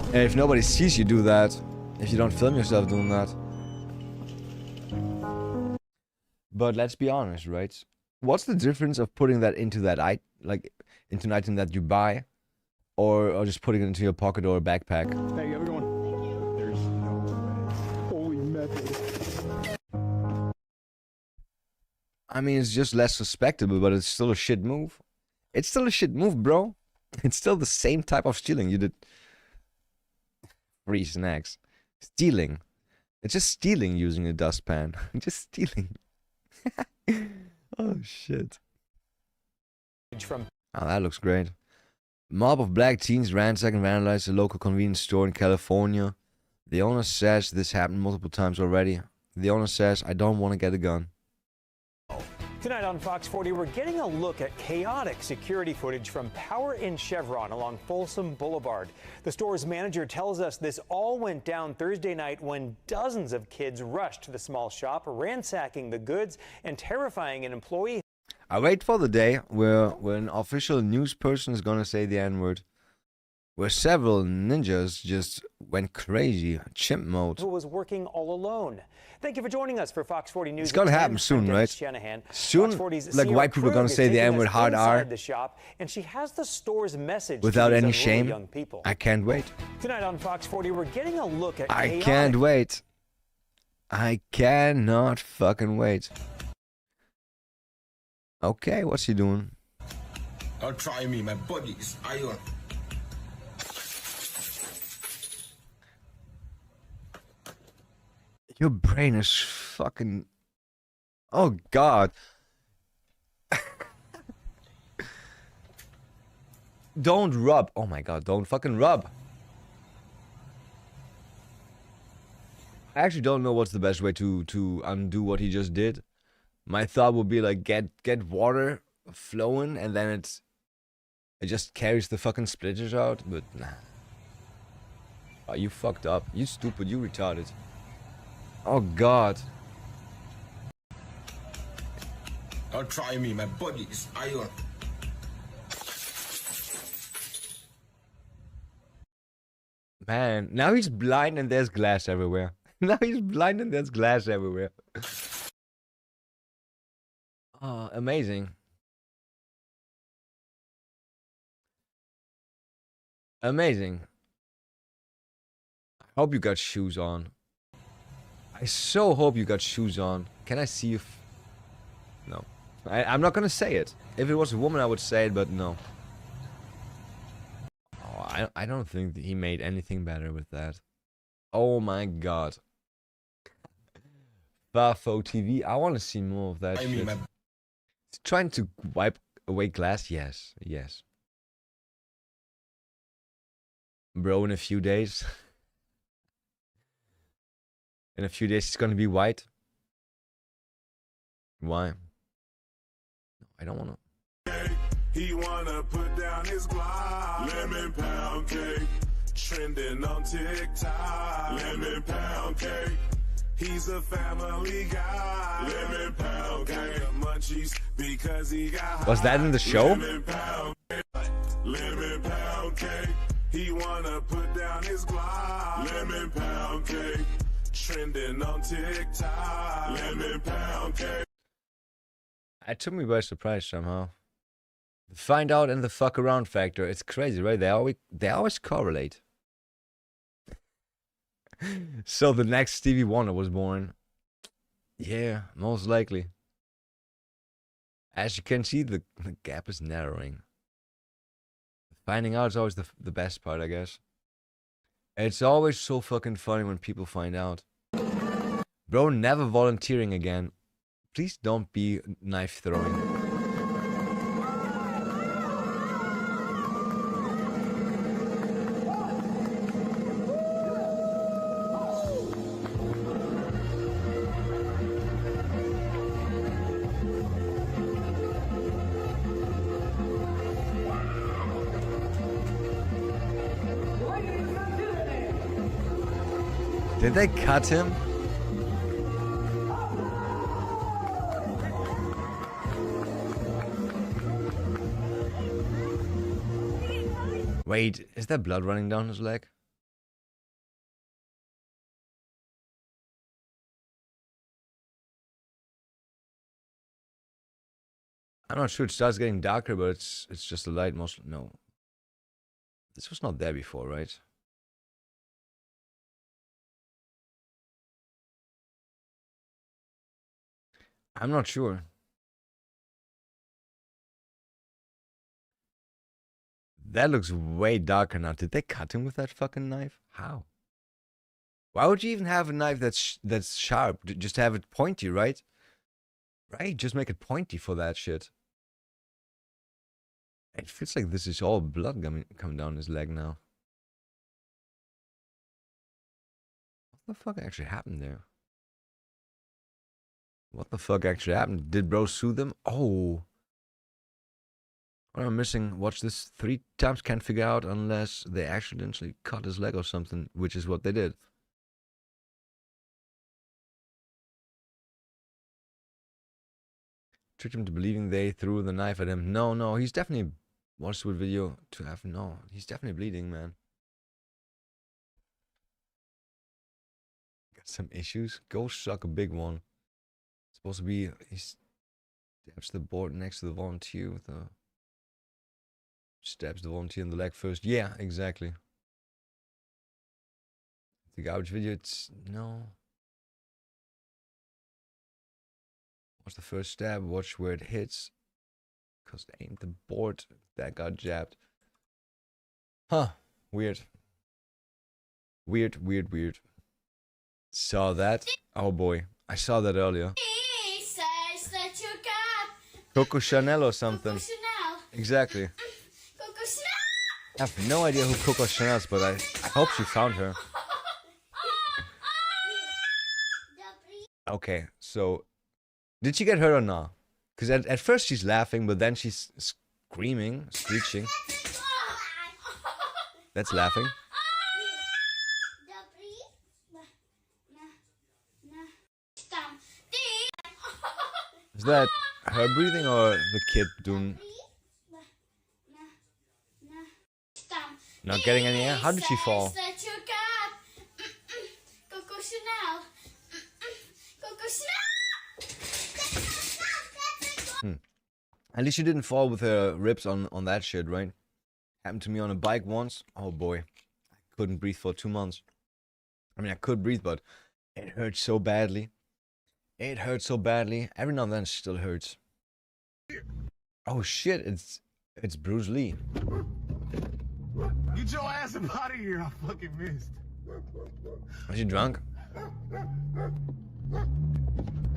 And if nobody sees you do that, if you don't film yourself doing that. But let's be honest, right? What's the difference of putting that into that into an item that you buy, or just putting it into your pocket or a backpack? Hey, everyone. There's no holy method. I mean, it's just less suspectable, but it's still a shit move. It's still a shit move, bro. It's still the same type of stealing you did. Free snacks. Stealing. It's just stealing using a dustpan. Just stealing. Oh, shit. Oh, that looks great. Mob of black teens ransacked and vandalized a local convenience store in California. The owner says this happened multiple times already. The owner says, I don't want to get a gun. Tonight on Fox 40, we're getting a look at chaotic security footage from Power Inn Chevron along Folsom Boulevard. The store's manager tells us this all went down Thursday night when dozens of kids rushed to the small shop, ransacking the goods and terrifying an employee. I wait for the day where an official news person is gonna say the N-word. Where several ninjas just went crazy, chimp mode. Who was working all alone. Thank you for joining us for Fox 40 News. It's gonna happen soon, right? Soon, like white people are gonna say the N-word hard R. The shop, and she has the store's message without any young shame. People. I can't wait. Tonight on Fox 40, we're getting a look at I can't wait. I cannot fucking wait. Okay, what's he doing? Don't try me, my body is iron. Your brain is fucking... Oh, God. Don't rub. Oh, my God. Don't fucking rub. I actually don't know what's the best way to undo what he just did. My thought would be like, get water flowing, and then it just carries the fucking splitters out. But, nah. Oh, you fucked up. You stupid. You retarded. Oh, God. Don't try me, my body is iron. Man, now he's blind and there's glass everywhere. Now he's blind and there's glass everywhere. Oh, amazing. Amazing. I hope you got shoes on. I so hope you got shoes on. Can I see you? No. I'm not gonna say it. If it was a woman, I would say it, but no. Oh, I don't think that he made anything better with that. Oh my God. Bafo TV. I want to see more of that shit. He's trying to wipe away glass? Yes. Yes. Bro, in a few days. In a few days, it's gonna be white. Why? I don't wanna. He wanna put down his guap. Lemon pound cake, trending on TikTok. Lemon pound cake. He's a family guy. Lemon pound cake. Munchies because he got. Was that in the show? Lemon pound cake. He wanna put down his guap. Lemon pound cake. Trending on TikTok. Lemon pound cake. It took me by surprise somehow. The find out and the fuck around factor. It's crazy, right? They always correlate. So the next Stevie Wonder was born. Yeah, most likely. As you can see, the gap is narrowing. Finding out is always the best part, I guess. It's always so fucking funny when people find out. Bro, never volunteering again. Please don't be knife throwing. Did they cut him? Wait, is there blood running down his leg? I'm not sure. It starts getting darker, but it's just the light mostly. No. This was not there before, right? I'm not sure. That looks way darker now. Did they cut him with that fucking knife? How? Why would you even have a knife that's sharp? Just have it pointy, right? Right? Just make it pointy for that shit. It feels like this is all blood coming down his leg now. What the fuck actually happened there? What the fuck actually happened? Did bro sue them? Oh. What am I missing? Watch this 3 times, can't figure out unless they accidentally cut his leg or something, which is what they did. Tricked him to believing they threw the knife at him. No, he's definitely watched the video to have, no, he's definitely bleeding, man. Got some issues? Go suck a big one. Supposed to be, he stabs the board next to the volunteer with a, stabs the volunteer in the leg first. Yeah, exactly. The garbage video, it's, no. Watch the first stab, watch where it hits. Because it ain't the board that got jabbed. Huh, weird. Weird. Saw that? Oh boy, I saw that earlier. Coco Chanel or something. Coco Chanel. Exactly. Coco Chanel. I have no idea who Coco Chanel is, but I hope she found her. Okay, so did she get hurt or not? Because at first she's laughing, but then she's screaming, screeching. That's laughing. Is that her breathing or the kid doing? Not getting any air? How did she fall? At least she didn't fall with her ribs on that shit, right? Happened to me on a bike once. Oh boy. I couldn't breathe for 2 months. I mean, I could breathe, but it hurt so badly. It hurts so badly. Every now and then it still hurts. Oh shit, it's Bruce Lee. Get your ass up out of here, I fucking missed. Was he drunk?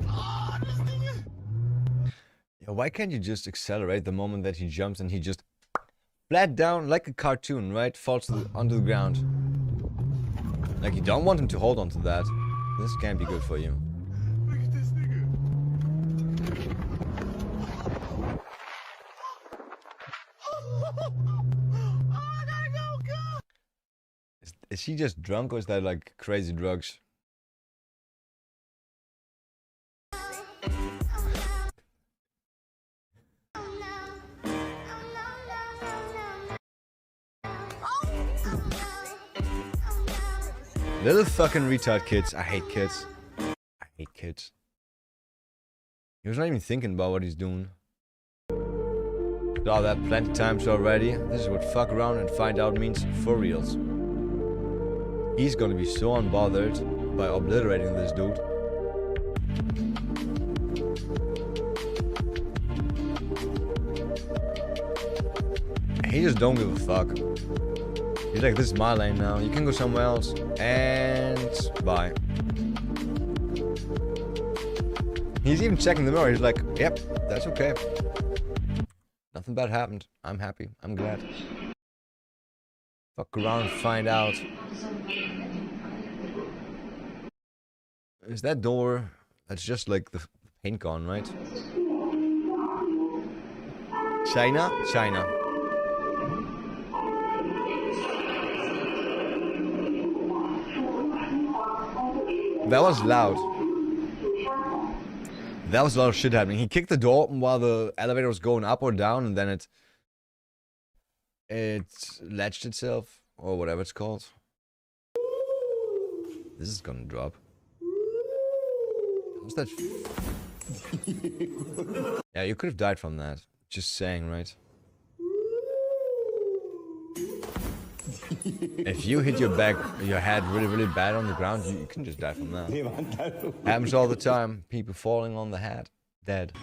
Oh, this nigga. Yeah, why can't you just accelerate the moment that he jumps and he just flat down like a cartoon, right? Falls onto the ground. Like you don't want him to hold on to that. This can't be good for you. Look at this nigga. I gotta go. Is she just drunk or is that like crazy drugs? Little fucking retard kids. I hate kids. I hate kids. He was not even thinking about what he's doing. Saw that plenty times already. This is what fuck around and find out means for reals. He's gonna be so unbothered by obliterating this dude. He just don't give a fuck. He's like, this is my lane now. You can go somewhere else. And bye. He's even checking the mirror. He's like, yep, that's okay. Nothing bad happened. I'm happy. I'm glad. Fuck around and find out. Is that door? That's just like the paint gone, right? China? China. That was loud. That was a lot of shit happening. He kicked the door open while the elevator was going up or down, and then it latched itself, or whatever it's called. This is gonna drop. What's that? Yeah, you could have died from that. Just saying, right? If you hit your head really, really bad on the ground, you can just die from that. Happens all the time. People falling on the head, dead.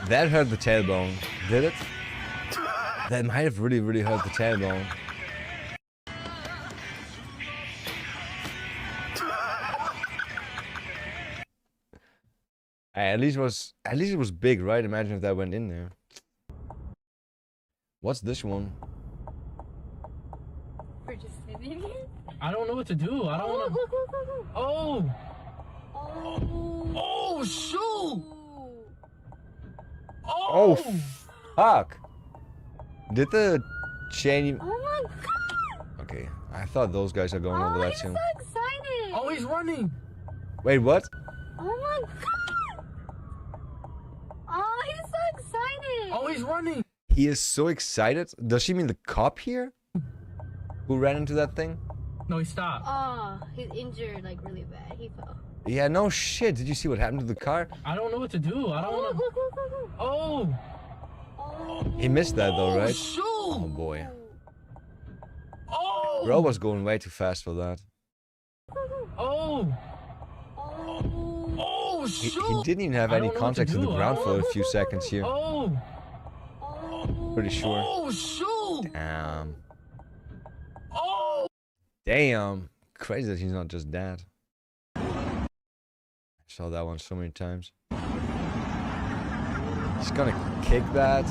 That hurt the tailbone, did it? That might have really, really hurt the tailbone. At least it was big, right? Imagine if that went in there. What's this one? We're just sitting here. I don't know what to do. I don't want to. Oh! Oh, shoot! Oh, fuck! Did the chain? Oh my god! Okay, I thought those guys are going over that too. I'm so excited! Oh, he's running! Wait, what? Oh my god! Oh, he's so excited! Oh, he's running! He is so excited. Does she mean the cop here? Who ran into that thing? No, he stopped. Oh, he's injured like really bad. He fell. Yeah, no shit. Did you see what happened to the car? I don't know what to do. I don't want to. Oh! He missed that though, right? Shoot! Oh boy. Oh! Bro was going way too fast for that. Oh! Oh, shoot! He didn't even have any contact to the ground for a few seconds here. Oh! Pretty sure. Oh, shoot! Damn. Oh! Damn. Crazy that he's not just dead. I saw that one so many times. He's gonna kick that.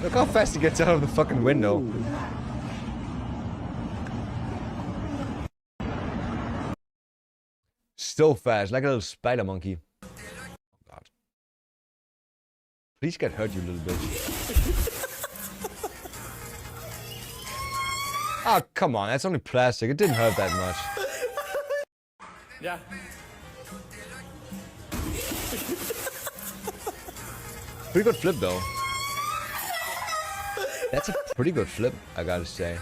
Look how fast he gets out of the fucking window. So fast, like a little spider monkey. Oh god. Please get hurt, you little bitch. Oh, come on, that's only plastic. It didn't hurt that much. Yeah. Pretty good flip though. That's a pretty good flip, I gotta say.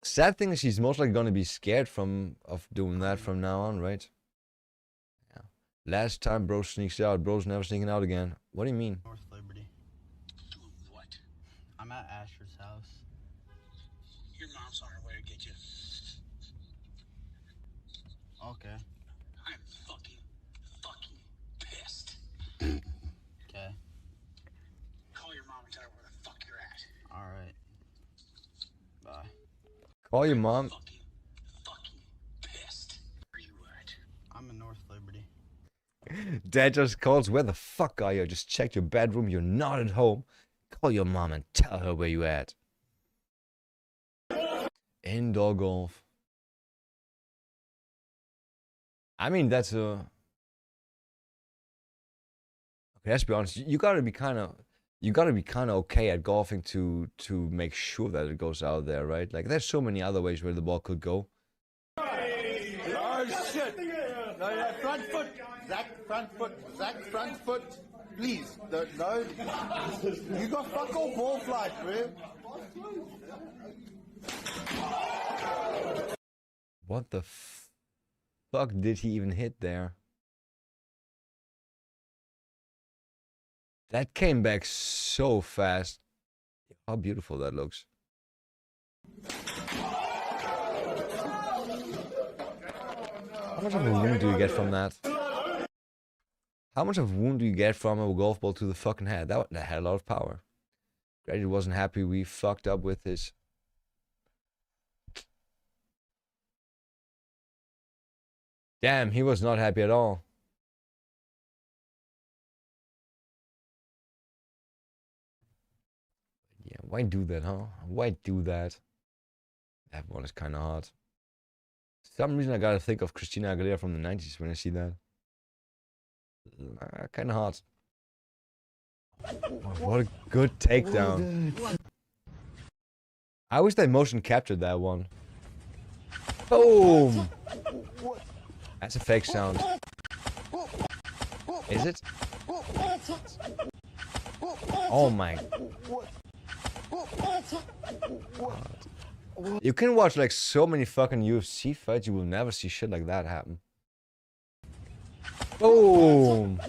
Sad thing is she's most likely gonna be scared of doing that from now on, right? Yeah. Last time bro sneaks out, bro's never sneaking out again. What do you mean? North Liberty. Doing what? I'm at Asher's house. Your mom's on her way to get you. Okay. I'm fucking pissed. Okay. Call your mom and tell her where the fuck you're at. Alright. Bye. Call your mom. Fucking pissed. Where you at? I'm in North Liberty. Dad just calls, where the fuck are you? I just checked your bedroom, you're not at home. Call your mom and tell her where you at. Indoor golf. I mean, that's a... Okay, let's be honest. You gotta be kind of okay at golfing to make sure that it goes out there, right? Like, there's so many other ways where the ball could go. Oh shit! No, yeah, front foot, Zach, front foot, please. No, you got fuck all ball flight, bro. What the fuck did he even hit there? That came back so fast. How beautiful that looks. How much of a wound do you get from that? How much of a wound do you get from a golf ball to the fucking head? That had a lot of power. Grady wasn't happy we fucked up with his... Damn, he was not happy at all. Yeah, why do that, huh? Why do that? That one is kind of hard. For some reason I gotta think of Christina Aguilera from the 90s when I see that. Kind of hard. What a good takedown. I wish they motion captured that one. Boom! That's a fake sound. Is it? Oh my God. You can watch like so many fucking UFC fights, you will never see shit like that happen. Boom!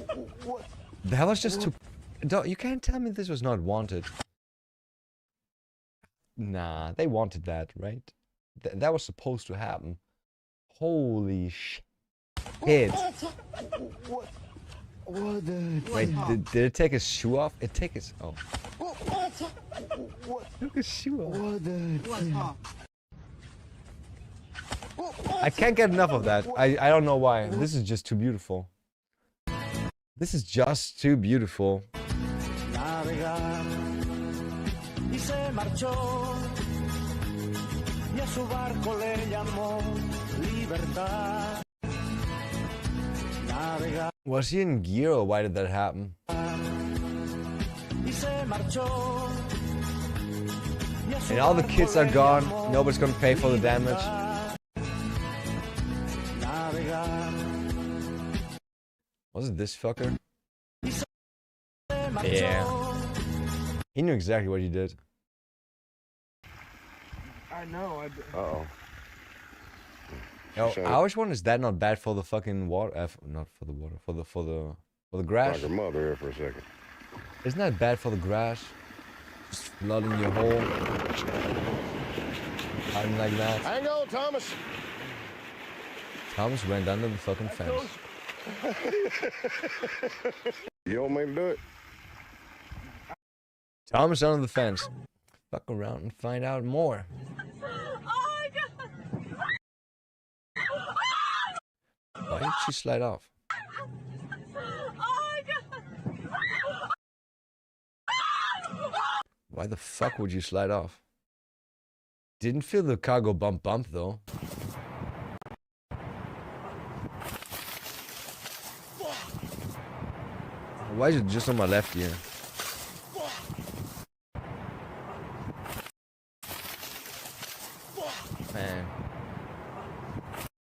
That was just too... You can't tell me this was not wanted. Nah, they wanted that, right? That was supposed to happen. Holy shit. Wait, did it take his shoe off? It take his... Oh. Took his shoe off. I can't get enough of that. I don't know why. This is just too beautiful. This is just too beautiful. Was he in gear or why did that happen? And all the kids are gone. Nobody's gonna pay for the damage. Was it this fucker? Yeah. He knew exactly what he did. I know. Uh-oh. Yo, I always wonder, is that not bad for the fucking water? Not for the water, for the grass. Like your mother here for a second. Isn't that bad for the grass? Just flooding your hole. Something like that. Hang on, Thomas. Thomas went under the fucking fence. You want me to do it? Thomas under the fence. Fuck around and find out more. Why did she slide off? Why the fuck would you slide off? Didn't feel the car go bump though. Why is it just on my left here? Man.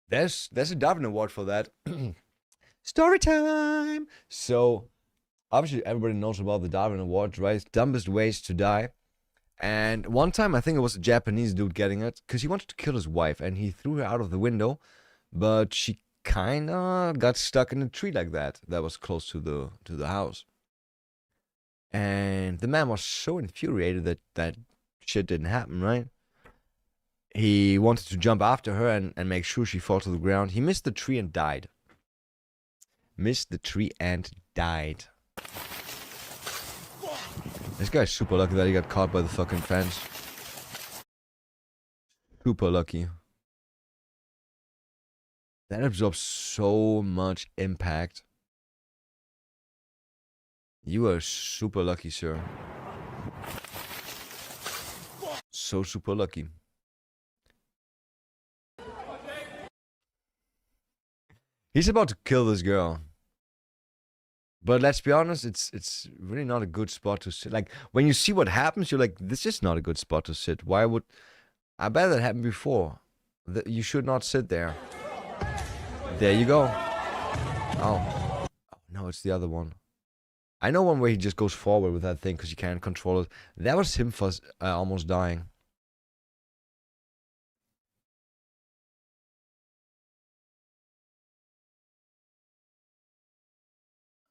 There's a Darwin Award for that. Story time! So, obviously everybody knows about the Darwin Awards, right? Dumbest ways to die. And one time, I think it was a Japanese dude getting it, because he wanted to kill his wife, and he threw her out of the window, but she kinda got stuck in a tree like that. That was close to the house. And the man was so infuriated that that shit didn't happen, right? He wanted to jump after her and make sure she fell to the ground. He missed the tree and died. Missed the tree and died. This guy's super lucky that he got caught by the fucking fence. Super lucky. That absorbs so much impact. You are super lucky, sir. So super lucky. He's about to kill this girl. But let's be honest, it's really not a good spot to sit. Like, when you see what happens, you're like, this is not a good spot to sit. Why would... I bet that happened before. You should not sit there. There you go. Oh. No, it's the other one. I know one where he just goes forward with that thing because you can't control it. That was him for almost dying.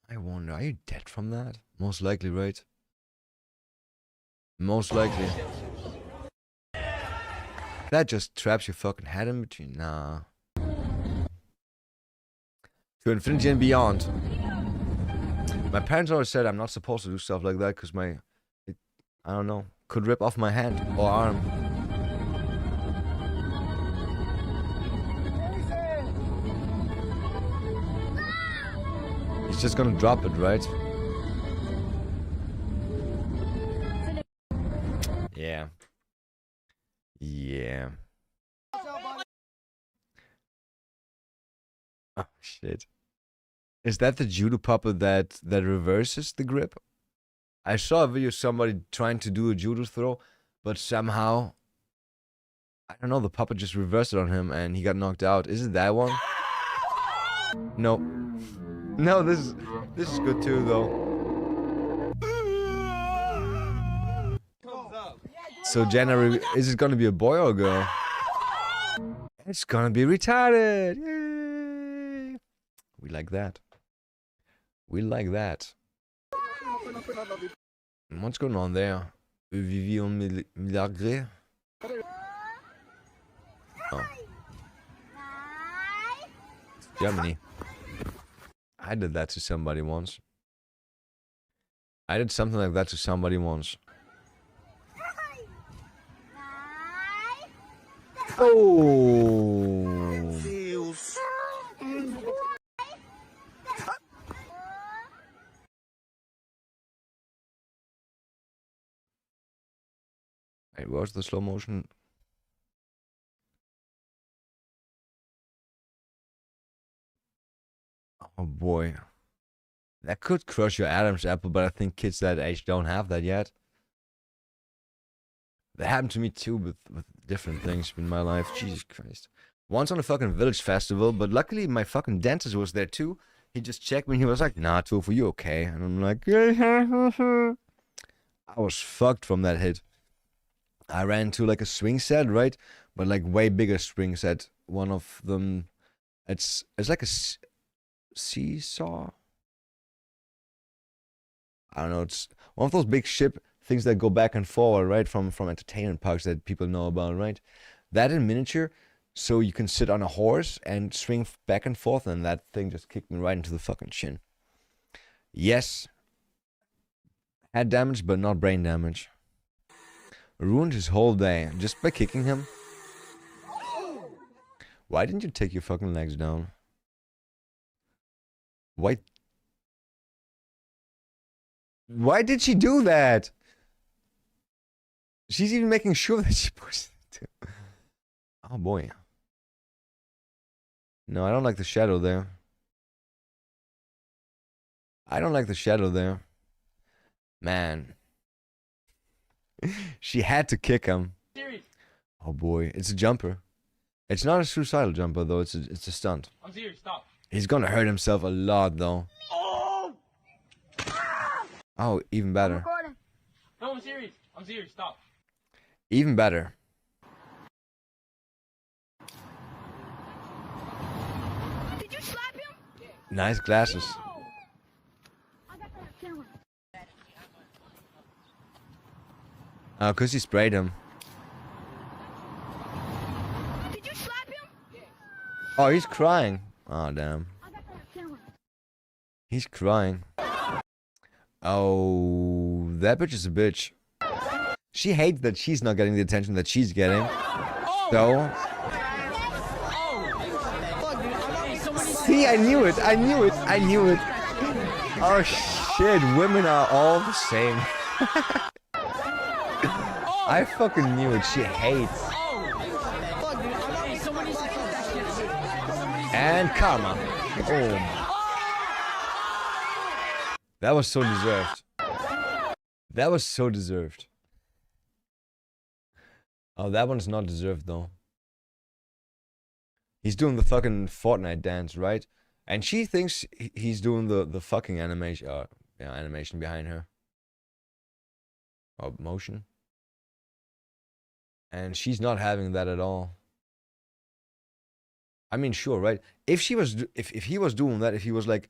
I wonder, are you dead from that? Most likely, right? Most likely. That just traps your fucking head in between. Nah. To infinity and beyond. My parents always said I'm not supposed to do stuff like that because I don't know, could rip off my hand or arm. He's just gonna drop it, right? Yeah. Yeah. Oh shit. Is that the judo puppet that reverses the grip? I saw a video of somebody trying to do a judo throw, but somehow, I don't know, the puppet just reversed it on him and he got knocked out. Is it that one? No. No, this is good too though. So January, is it gonna be a boy or a girl? It's gonna be retarded. Yay. We like that. We like that. What's going on there? Vivian Milagre? Oh. Germany. I did that to somebody once. I did something like that to somebody once. Oh. Wait, where's the slow motion? Oh boy. That could crush your Adam's apple, but I think kids that age don't have that yet. That happened to me too with different things in my life. Jesus Christ. Once on a fucking village festival, but luckily my fucking dentist was there too. He just checked me and he was like, nah, Tofu, you okay? And I'm like, I was fucked from that hit. I ran to like a swing set, right? But like way bigger swing set. One of them, it's like a seesaw. I don't know. It's one of those big ship things that go back and forward, right? From entertainment parks that people know about, right? That in miniature, so you can sit on a horse and swing back and forth, and that thing just kicked me right into the fucking chin. Yes, head damage, but not brain damage. Ruined his whole day just by kicking him. Why didn't you take your fucking legs down? Why did she do that? She's even making sure that she pushed it too. Oh boy. No, I don't like the shadow there. I don't like the shadow there. Man. She had to kick him. Oh boy, it's a jumper. It's not a suicidal jumper though, it's a stunt. I'm serious, stop. He's gonna hurt himself a lot though. Oh, even better. No, I'm serious. I'm serious, stop. Even better. Did you slap him? Nice glasses. Oh, cause he sprayed him. Did you slap him? Oh, he's crying. Oh, damn. He's crying. Oh, that bitch is a bitch. She hates that she's not getting the attention that she's getting. So. See, I knew it. I knew it. I knew it. Oh, shit. Women are all the same. I fucking knew it. She hates. And karma. Oh. That was so deserved. That was so deserved. Oh, that one's not deserved though. He's doing the fucking Fortnite dance, right? And she thinks he's doing the fucking animation, animation behind her. Or motion. And she's not having that at all. I mean, sure, right? If he was doing that, if he was like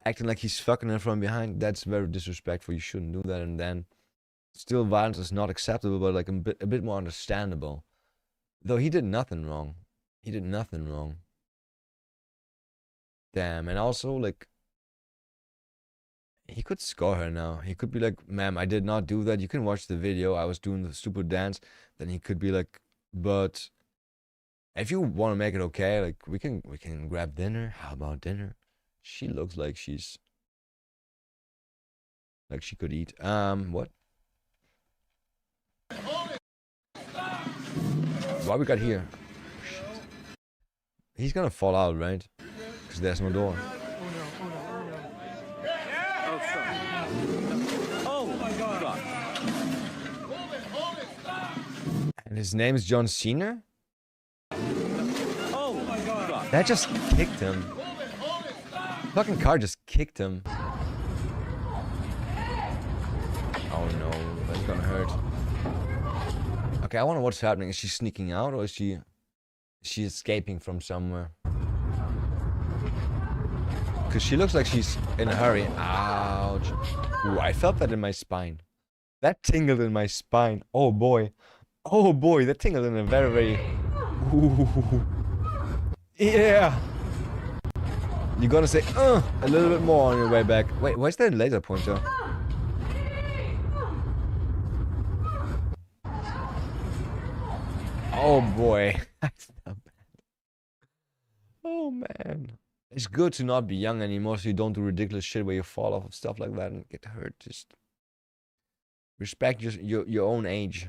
acting like he's fucking her from behind, that's very disrespectful. You shouldn't do that. And then still violence is not acceptable, but like a bit more understandable. Though he did nothing wrong. He did nothing wrong. Damn, and also, like, he could score her now. He could be like, ma'am, I did not do that. You can watch the video. I was doing the stupid dance. Then he could be like, but if you want to make it okay, like, we can grab dinner. How about dinner? She looks like she's like she could eat. What? What we got here? He's gonna fall out, right? Because there's no door. Oh my God. And his name is John Cena? Oh my God. That just kicked him. Fucking car just kicked him. Oh no, that's gonna hurt. Okay, I wonder what's happening. Is she sneaking out or is she escaping from somewhere? Because she looks like she's in a hurry. Ouch. Ooh, I felt that in my spine. That tingled in my spine. Oh boy. Oh boy, that tingled in a very, very... Ooh. Yeah. You're gonna say, a little bit more on your way back. Wait, where's that laser pointer? Oh boy. That's not bad. Oh man. It's good to not be young anymore so you don't do ridiculous shit where you fall off of stuff like that and get hurt. Just respect your own age.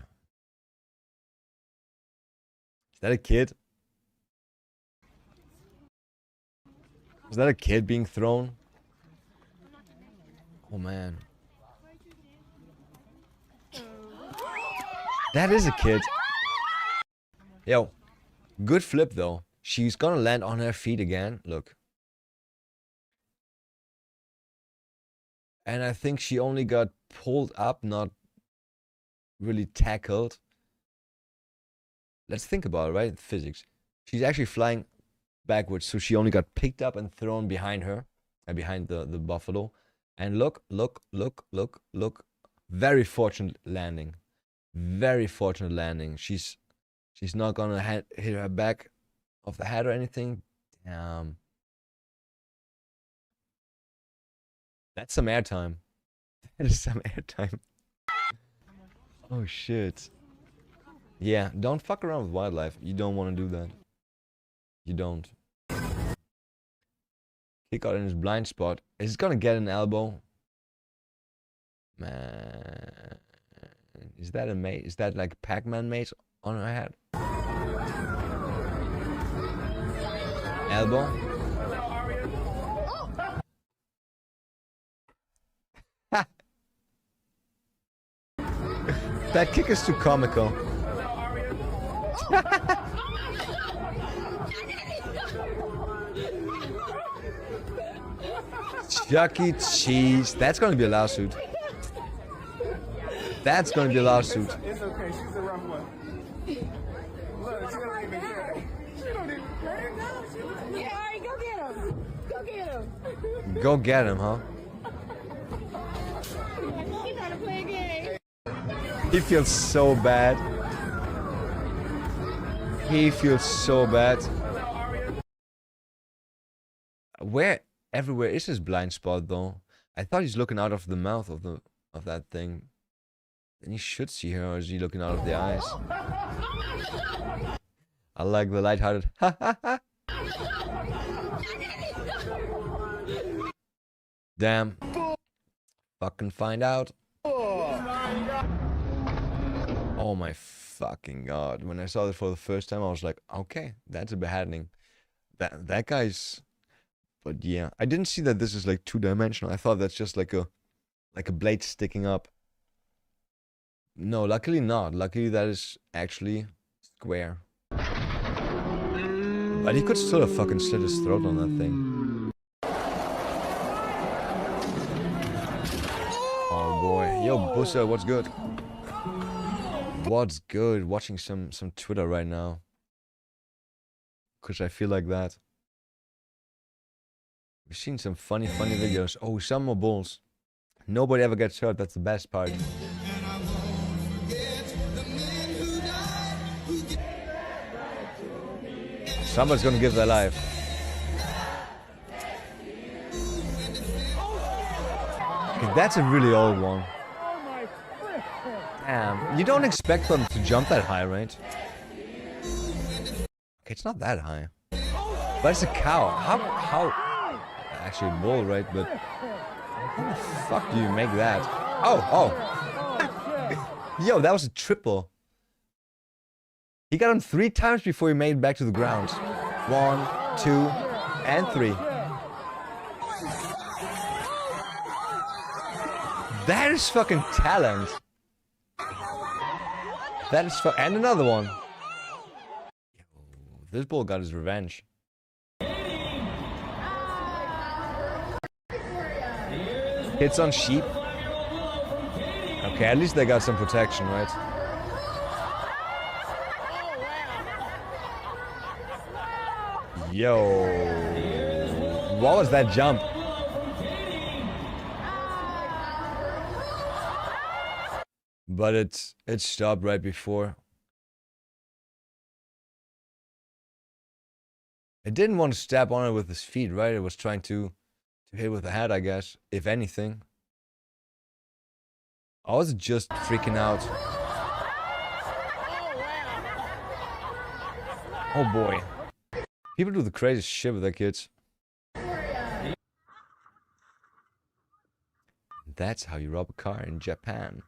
Is that a kid? Is that a kid being thrown? Oh man. That is a kid. Yo, good flip though. She's gonna land on her feet again. Look. And I think she only got pulled up, not really tackled. Let's think about it, right? Physics. She's actually flying backwards, so she only got picked up and thrown behind her, behind the buffalo. And look. Very fortunate landing. Very fortunate landing. She's not gonna hit her back of the head or anything. That's some airtime. That is some airtime. Oh shit. Yeah, don't fuck around with wildlife. You don't want to do that. You don't. Kick out in his blind spot. Is he gonna get an elbow? Man. Is that a mace? Is that like Pac-Man mace on her head? Elbow? That kick is too comical. Chuck E. Cheese. That's gonna be a lawsuit. That's gonna be a lawsuit. It's okay, she's a rough one. Look, she don't even care. She don't even let her go. Yeah, all right, go get him. Go get him. Go get him, huh? You gotta play a game. He feels so bad. He feels so bad. Everywhere is his blind spot though? I thought he's looking out of the mouth of that thing. Then he should see her, or is he looking out of the eyes? I like the lighthearted. Damn. Fucking find out. Oh my fucking god. When I saw it for the first time, I was like, okay, that's a beheading. That guy's... But yeah, I didn't see that this is like two-dimensional. I thought that's just like a blade sticking up. No, luckily not. Luckily that is actually square. But he could still have fucking slit his throat on that thing. Oh boy. Yo, Bussa, what's good? What's good? Watching some Twitter right now. Cause I feel like that. We've seen some funny videos. Oh, some more bulls. Nobody ever gets hurt. That's the best part. Somebody's gonna give their life. Okay, that's a really old one. Damn, you don't expect them to jump that high, right? Okay, it's not that high. But it's a cow. How? Actually, a bull, right? But how the fuck do you make that? Oh. Yo, that was a triple. He got him 3 times before he made it back to the ground. 1, 2, and 3. That is fucking talent. That is and another one. This bull got his revenge. Hits on sheep. Okay, at least they got some protection, right? Yo. What was that jump? But it stopped right before. It didn't want to step on it with his feet, right? It was trying to hit with the head, I guess, if anything. I was just freaking out. Oh boy. People do the craziest shit with their kids. That's how you rob a car in Japan.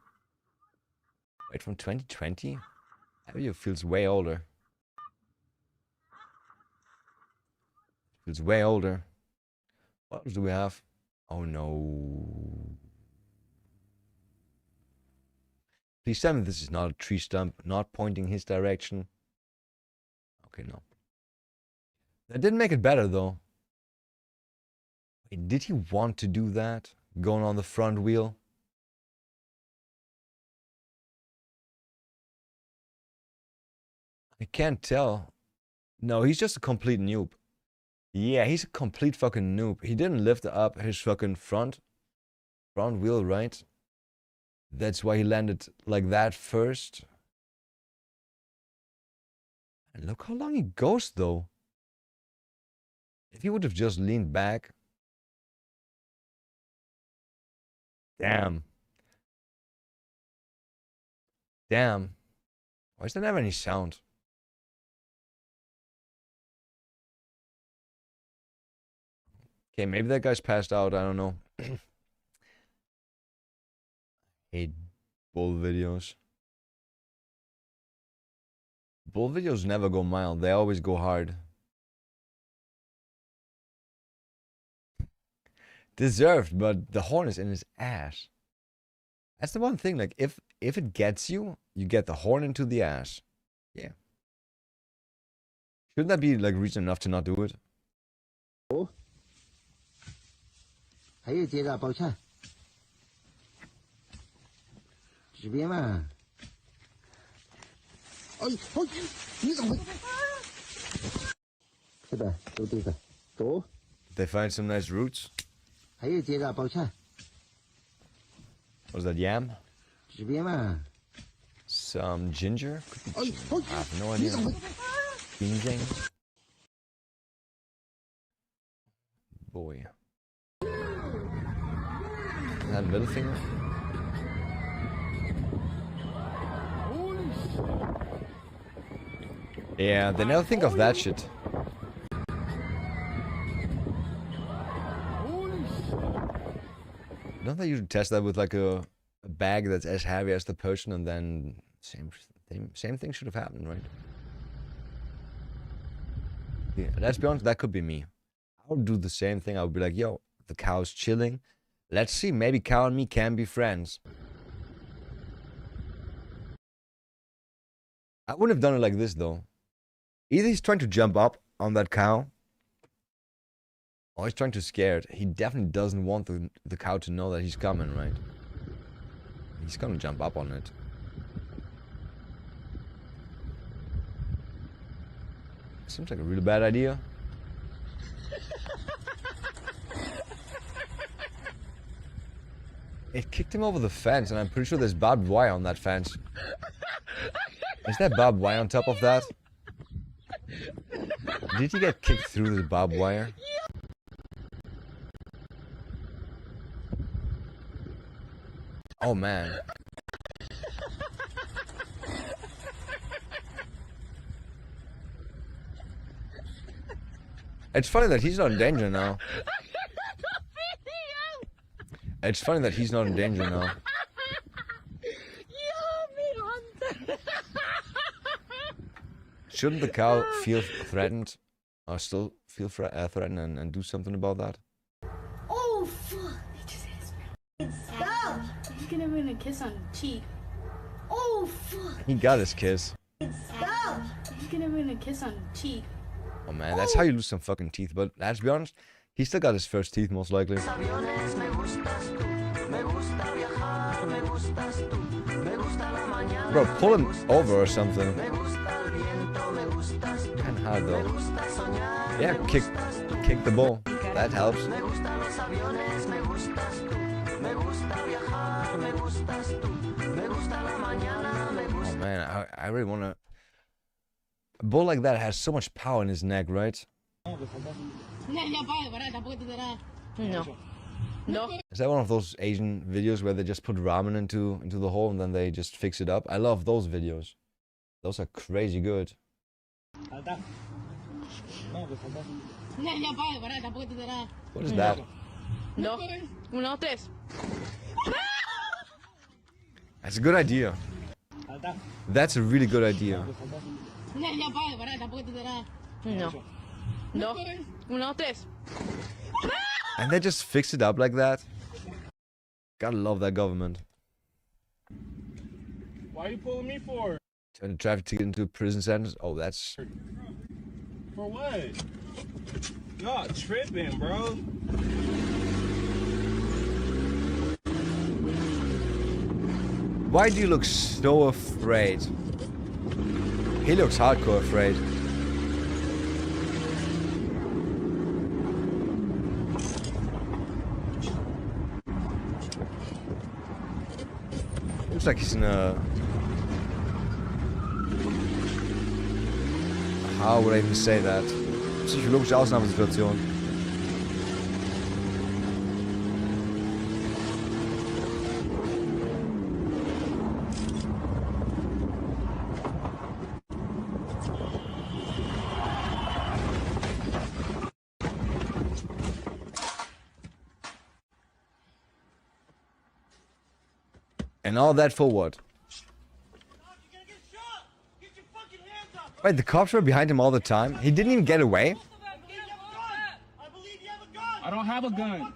Wait, from 2020? Avio feels way older. Feels way older. What else do we have? Oh no. Please tell me this is not a tree stump, not pointing his direction. Okay, no. That didn't make it better though. Wait, did he want to do that? Going on the front wheel? I can't tell. No, he's just a complete noob. Yeah, he's a complete fucking noob. He didn't lift up his fucking front wheel, right? That's why he landed like that first. And look how long he goes though. If he would have just leaned back. Damn. Damn. Why does that have any sound? Okay, maybe that guy's passed out. I don't know. Hate bull videos. Bull videos never go mild. They always go hard. Deserved, but the horn is in his ass. That's the one thing. Like, if it gets you, you get the horn into the ass. Yeah. Shouldn't that be like reason enough to not do it? Oh. 还有接着，抱歉。这边嘛。哎，你怎么？是的，都对的，走。 They find some nice roots. 还有接着，抱歉。 Was that yam? 这边嘛。 Some ginger? I have no idea. Ginseng? Boy. Is that middle finger? Yeah, they never think of that shit. Don't they usually test that with like a bag that's as heavy as the person, and then same thing should have happened, right? Yeah, let's be honest, that could be me. I would do the same thing. I would be like, yo, the cow's chilling. Let's see, maybe cow and me can be friends. I wouldn't have done it like this though. Either he's trying to jump up on that cow, or he's trying to scare it. He definitely doesn't want the cow to know that he's coming, right? He's gonna jump up on it. Seems like a really bad idea. It kicked him over the fence, and I'm pretty sure there's barbed wire on that fence. Is there barbed wire on top of that? Did he get kicked through the barbed wire? Oh man. It's funny that he's not in danger now. It's funny that he's not in danger now. Shouldn't the cow feel threatened? Or still feel threatened and do something about that? Oh, fuck. He just hit his mouth. Stop. He's gonna win a kiss on the cheek. Oh, fuck. He got his kiss. Stop. He's gonna win a kiss on the cheek. Oh man, that's how you lose some fucking teeth. But let's be honest, he still got his first teeth most likely. Bro, pull him over or something. Kinda hard though. Yeah, kick the ball. That helps. Oh man, I really wanna. A bull like that has so much power in his neck, right? No. Is that one of those Asian videos where they just put ramen into the hole and then they just fix it up? I love those videos. Those are crazy good. What is that? No. Uno, tres. That's a good idea. That's a really good idea. No. No. Uno, tres. And they just fix it up like that. Gotta love that government. Why are you pulling me for? Turn the traffic ticket into a prison sentence. Oh, that's... For what? Y'all tripping, bro. Why do you look so afraid? He looks hardcore afraid. Looks like he's in a... How would I even say that? Psychologische Ausnahmesituation. And all that for what? Wait, the cops were behind him all the time? He didn't even get away? I don't have a gun.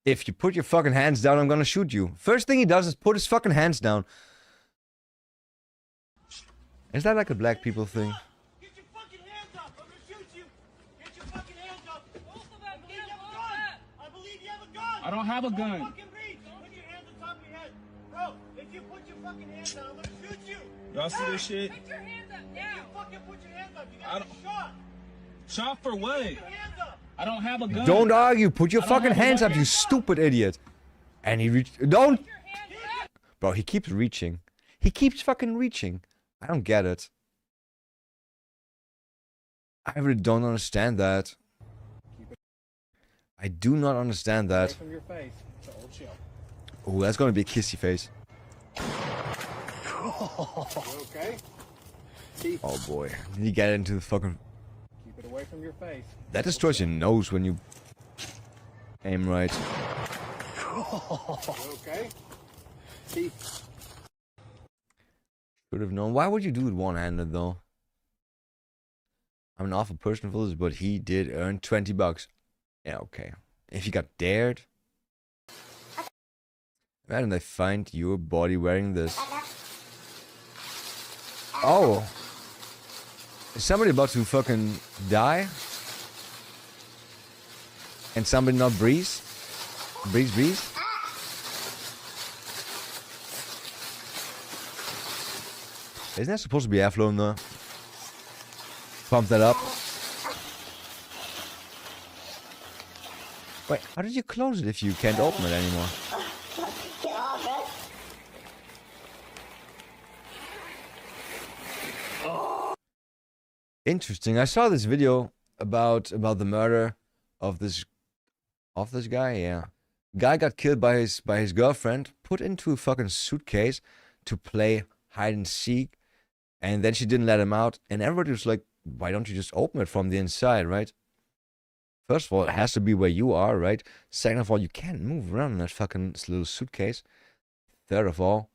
If you put your fucking hands down, I'm gonna shoot you. First thing he does is put his fucking hands down. Is that like a black people thing? I don't have a gun. Y'all see this shit? Shot for what? I don't have a gun. Don't argue. Put your fucking hands up, you stupid idiot. And he don't. Bro, he keeps reaching. He keeps fucking reaching. I don't get it. I really don't understand that. I do not understand that. Oh, that's gonna be a kissy face. Okay. Oh boy. Did he get into the fucking... Keep it away from your face. That destroys your nose when you aim right. Okay. Should have known. Why would you do it one-handed though? I'm an awful person for this, but he did earn 20 bucks. Yeah, okay. If you got dared. Imagine they find your body wearing this. Oh. Is somebody about to fucking die? And somebody not breathe? Breathe? Isn't that supposed to be airflow in there? Pump that up. Wait, how did you close it if you can't open it anymore? Get off it. Interesting. I saw this video about the murder of this guy. Yeah, guy got killed by his girlfriend, put into a fucking suitcase to play hide and seek, and then she didn't let him out, and everybody was like, "Why don't you just open it from the inside, right?" First of all, it has to be where you are, right? Second of all, you can't move around in that fucking little suitcase. Third of all,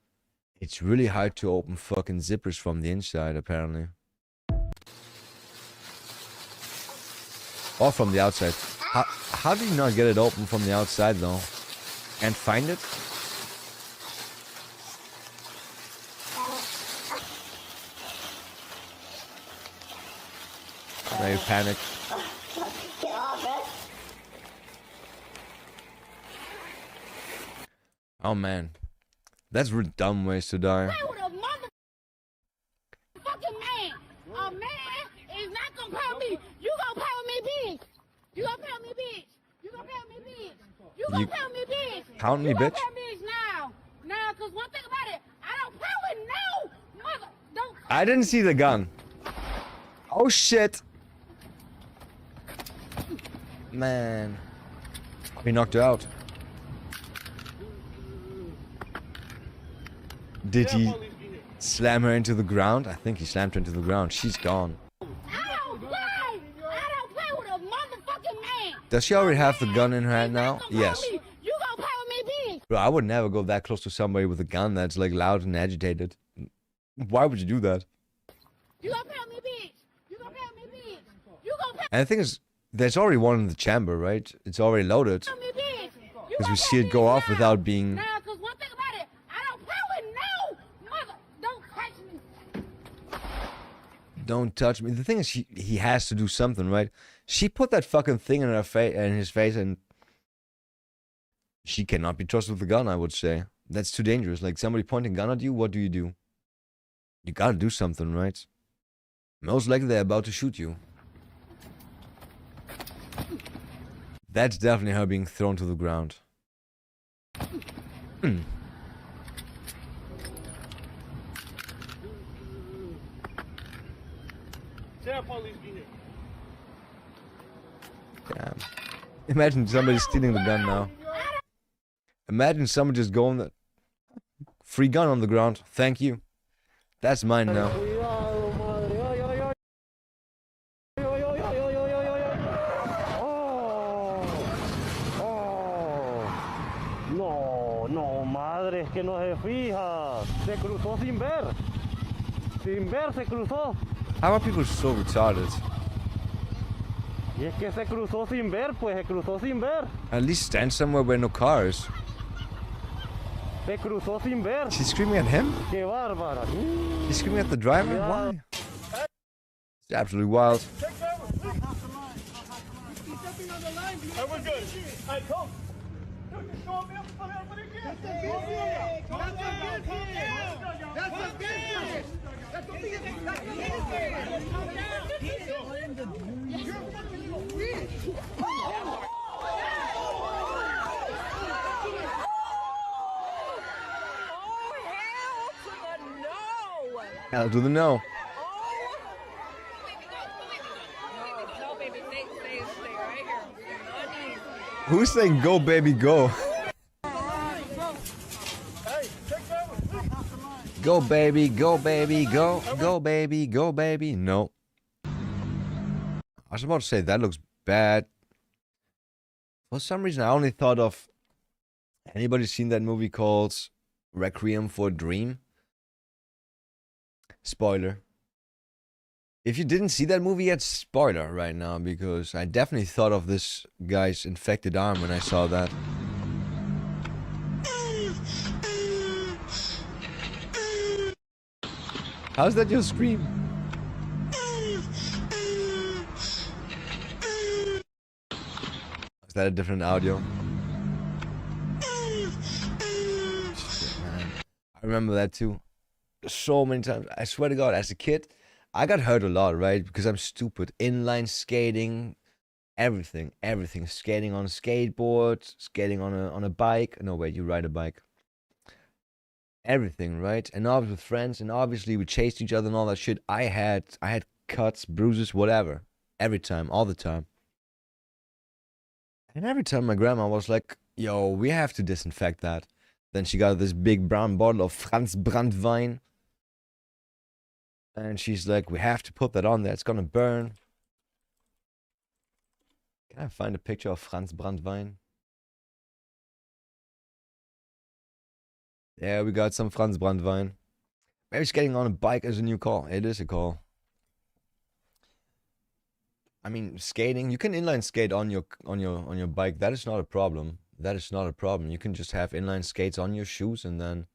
it's really hard to open fucking zippers from the inside, apparently. Or from the outside. How do you not get it open from the outside, though? And find it? Now you panic. Get off it. Oh man, that's really dumb ways to die. Play with a motherfucking man. A man is not gonna play with me. You gonna play with me, bitch. You gonna play with me, bitch. You gonna play with me, bitch. You gonna play with me, bitch. Count me, you bitch. Play with me, bitch, now, cause one thing about it, I don't play with no mother. Don't. I didn't see the gun. Oh shit. Man. He knocked her out. Did he slam her into the ground? I think he slammed her into the ground. She's gone. I don't play with a motherfucking man. Does she already have the gun in her hand now? Yes. You gonna play with me, bitch. Bro, I would never go that close to somebody with a gun that's like loud and agitated. Why would you do that? You gonna play with me, bitch. You gonna play with me, bitch. You gonna play And the thing is, there's already one in the chamber, right? It's already loaded. with me, bitch. Because we see it go off without being... Now, cause one thing about it, I don't play with no mother. Don't touch me. Don't touch me. The thing is, he has to do something, right? She put that fucking thing in her face, in his face, and she cannot be trusted with a gun, I would say. That's too dangerous. Like, somebody pointing a gun at you, what do? You gotta do something, right? Most likely they're about to shoot you. That's definitely her being thrown to the ground. Damn. Imagine somebody stealing the gun now. Imagine someone just going that free gun on the ground. Thank you. That's mine now. No, madre, es que no se fija. Se cruzó sin ver. Sin ver se cruzó. How are people so retarded? Y es que se cruzó sin ver, pues se cruzó sin ver. At least stand somewhere where no cars. Se cruzó sin ver. She's screaming at him? Qué bárbara. She's screaming at the driver? Why? It's absolutely wild. Hell to the no. No, baby, stay right here. Who's saying go baby go? Go baby, go baby, go. Go baby, go baby. No. I was about to say that looks bad. For some reason I only thought of... Anybody seen that movie called Requiem for a Dream? Spoiler. If you didn't see that movie yet, spoiler right now, because I definitely thought of this guy's infected arm when I saw that. How's that your scream? Is that a different audio? Shit, man. I remember that too. So many times. I swear to God, as a kid, I got hurt a lot, right? Because I'm stupid. Inline skating, Everything, everything. Skating on a skateboard, skating on a bike. No, wait, you ride a bike. Everything, right? And I was with friends, and obviously we chased each other and all that shit. I had cuts, bruises, whatever. Every time, all the time. And every time my grandma was like, yo, we have to disinfect that. Then she got this big brown bottle of Franz Brandwein. And she's like, we have to put that on there. It's gonna burn. Can I find a picture of Franz Brandwein? Yeah, we got some Franz Brandwein. Maybe skating on a bike is a new call. It is a call. I mean, skating, you can inline skate on your bike. That is not a problem. That is not a problem. You can just have inline skates on your shoes and then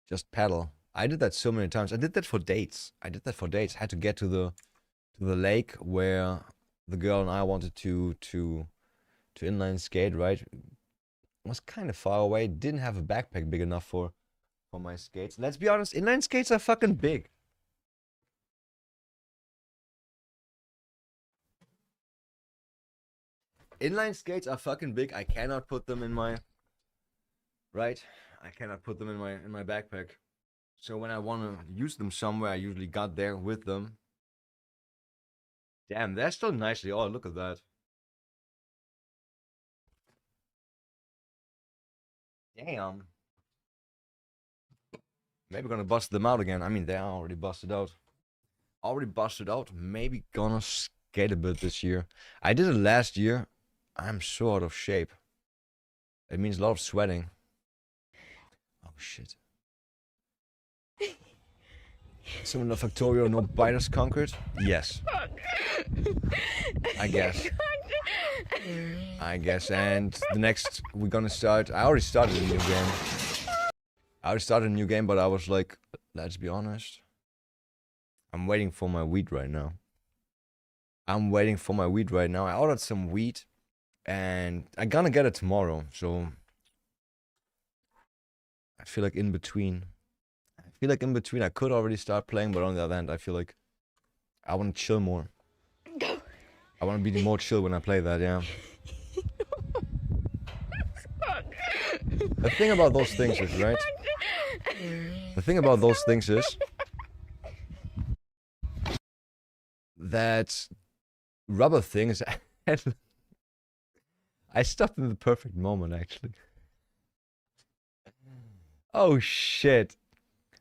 just pedal. I did that so many times. I did that for dates. I had to get to the lake where the girl and I wanted to inline skate, right? It was kind of far away. Didn't have a backpack big enough for my skates. Let's be honest, inline skates are fucking big. Inline skates are fucking big. I cannot put them in my I cannot put them in my backpack. So when I want to use them somewhere, I usually got there with them. Damn, they're still nicely. Oh, look at that. Damn. Maybe gonna bust them out again. I mean, they are already busted out. Maybe gonna skate a bit this year. I did it last year. I'm so out of shape. It means a lot of sweating. Oh shit. Similar factorio, no biters conquered? Yes. I guess. And the next we're gonna start. I already started a new game. But I was like, let's be honest. I'm waiting for my wheat right now. I ordered some wheat and I'm gonna get it tomorrow. So I feel like in between. I could already start playing, but on the other hand, I feel like I want to chill more. I want to be more chill when I play that, yeah. The thing about those things is, right? That rubber thing is... I stopped in the perfect moment, actually. Oh, shit.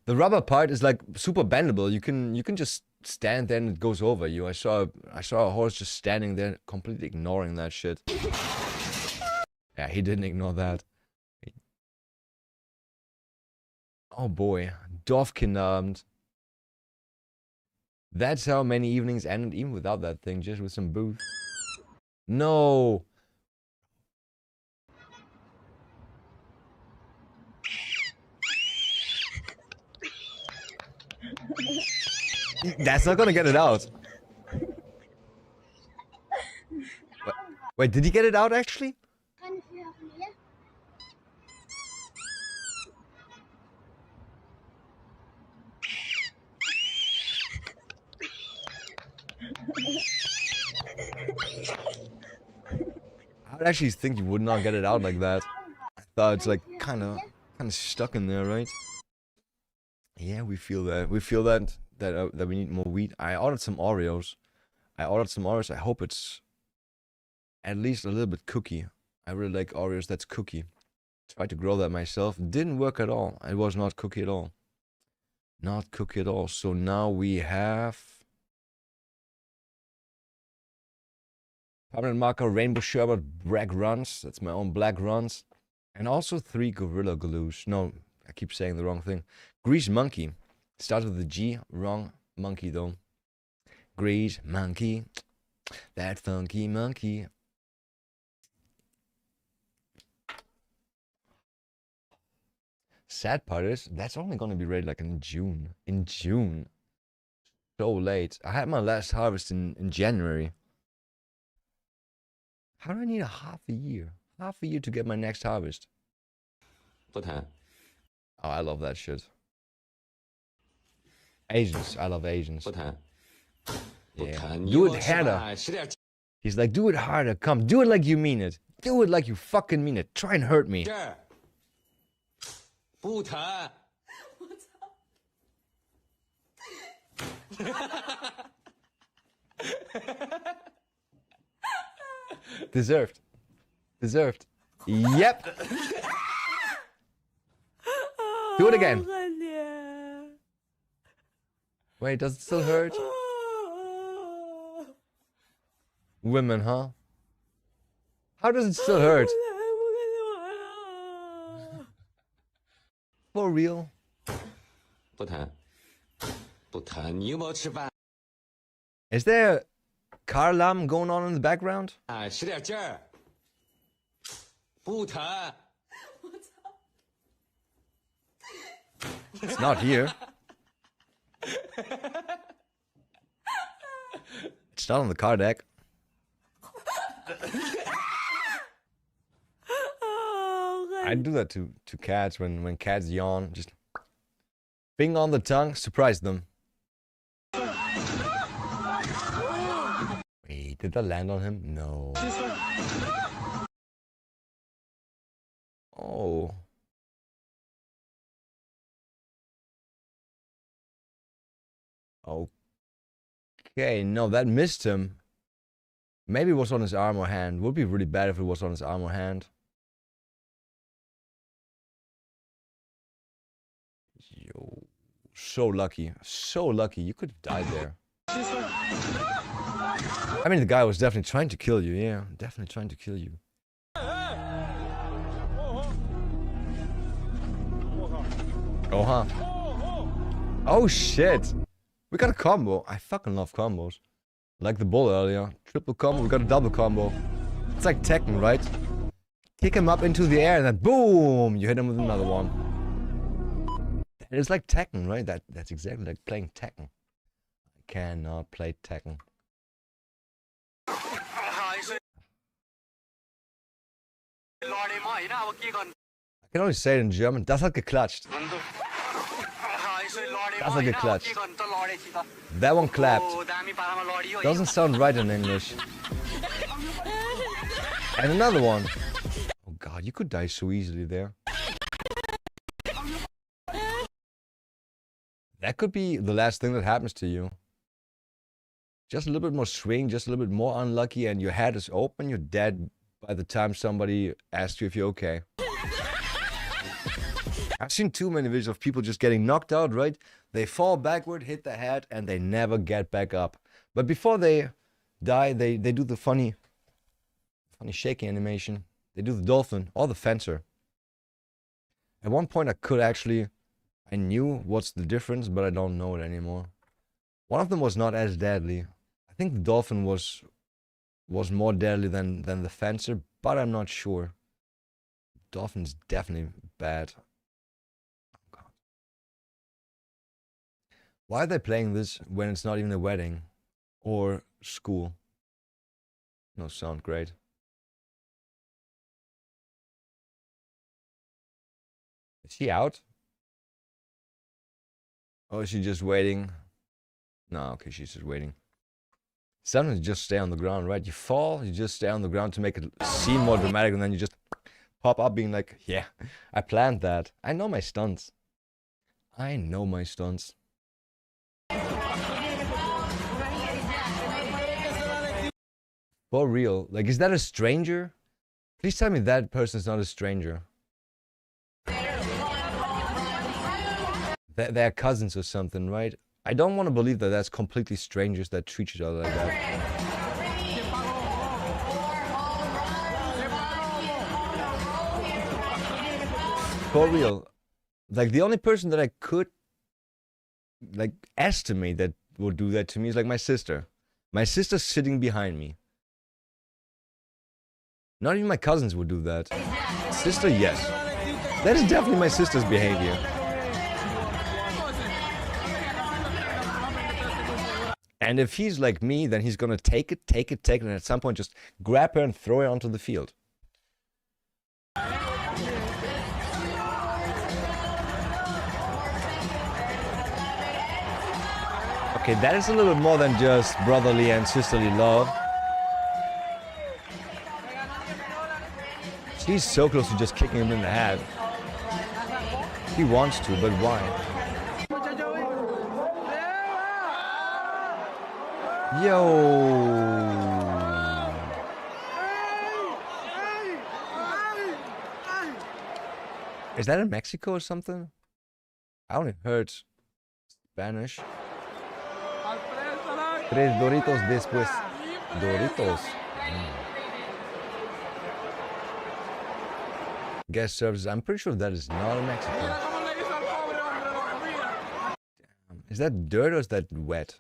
The rubber part is like super bendable. You can just stand there and it goes over you. I saw a horse just standing there, completely ignoring that shit. Yeah, he didn't ignore that. Oh boy, Dorfkinderabend. That's how many evenings ended, even without that thing, just with some booze. No. That's not gonna get it out. Wait, did he get it out actually? I would actually think you would not get it out like that. I thought it's like kind of stuck in there, right? Yeah, we feel that. We feel that we need more wheat. I ordered some Oreos. I hope it's at least a little bit cookie. I really like Oreos that's cookie. Tried to grow that myself. Didn't work at all. It was not cookie at all. Not cookie at all. So now we have permanent marker, rainbow sherbet, black runs. That's my own black runs. And also 3 gorilla glues. No, I keep saying the wrong thing. Grease monkey. Starts with the G. Wrong monkey though. Grease monkey. That funky monkey. Sad part is, that's only gonna be ready like in June. In June. So late. I had my last harvest in January. How do I need a half a year? Half a year to get my next harvest. Oh, I love that shit. Asians. I love Asians. Yeah. Do it, Heather. He's like, do it harder, come, do it like you mean it. Do it like you fucking mean it. Try and hurt me. Deserved. Deserved. Yep. Do it again. Wait, does it still hurt? Women, huh? How does it still hurt? For real? Is there car alarm going on in the background? It's not here. It's not on the car deck. I do that to cats when cats yawn. Just finger on the tongue, surprise them. Wait, did that land on him? No. Oh. Okay, no, that missed him. Maybe it was on his arm or hand. Would be really bad if it was on his arm or hand. Yo, so lucky. So lucky. You could have died there. I mean, the guy was definitely trying to kill you. Yeah, definitely trying to kill you. Oh, huh. Oh, shit. We got a combo. I fucking love combos. Like the bull earlier. Triple combo, we got a double combo. It's like Tekken, right? Kick him up into the air and then boom! You hit him with another one. It's like Tekken, right? That's exactly like playing Tekken. I cannot play Tekken. I can only say it in German. Das hat geklatscht. Das hat geklatscht. That one clapped. Doesn't sound right in English. And another one. Oh god, you could die so easily there. That could be the last thing that happens to you. Just a little bit more swing, just a little bit more unlucky, and your head is open, you're dead by the time somebody asks you if you're okay. I've seen too many videos of people just getting knocked out, right? They fall backward, hit the head, and they never get back up. But before they die, they do the funny shaking animation. They do the dolphin or the fencer. At one point I knew what's the difference, but I don't know it anymore. One of them was not as deadly. I think the dolphin was more deadly than the fencer, but I'm not sure. Dolphin's definitely bad. Why are they playing this when it's not even a wedding or school? No, sound great. Is she out? Oh, is she just waiting? No, okay, she's just waiting. Sometimes you just stay on the ground, right? You fall, you just stay on the ground to make it seem more dramatic, and then you just pop up being like, yeah, I planned that. I know my stunts. I know my stunts. For real, like, is that a stranger? Please tell me that person's not a stranger. They're cousins or something, right? I don't want to believe that that's completely strangers that treat each other like that. For real, like, the only person that I could, like, estimate that would do that to me is, like, my sister. My sister's sitting behind me. Not even my cousins would do that. Sister, yes. That is definitely my sister's behavior. And if he's like me, then he's gonna take it, and at some point just grab her and throw her onto the field. Okay, that is a little bit more than just brotherly and sisterly love. He's so close to just kicking him in the head. He wants to, but why? Yo! Is that in Mexico or something? I only heard Spanish. Tres Doritos después. Doritos. Guest services. I'm pretty sure that is not in Mexico. Damn. Is that dirt or is that wet?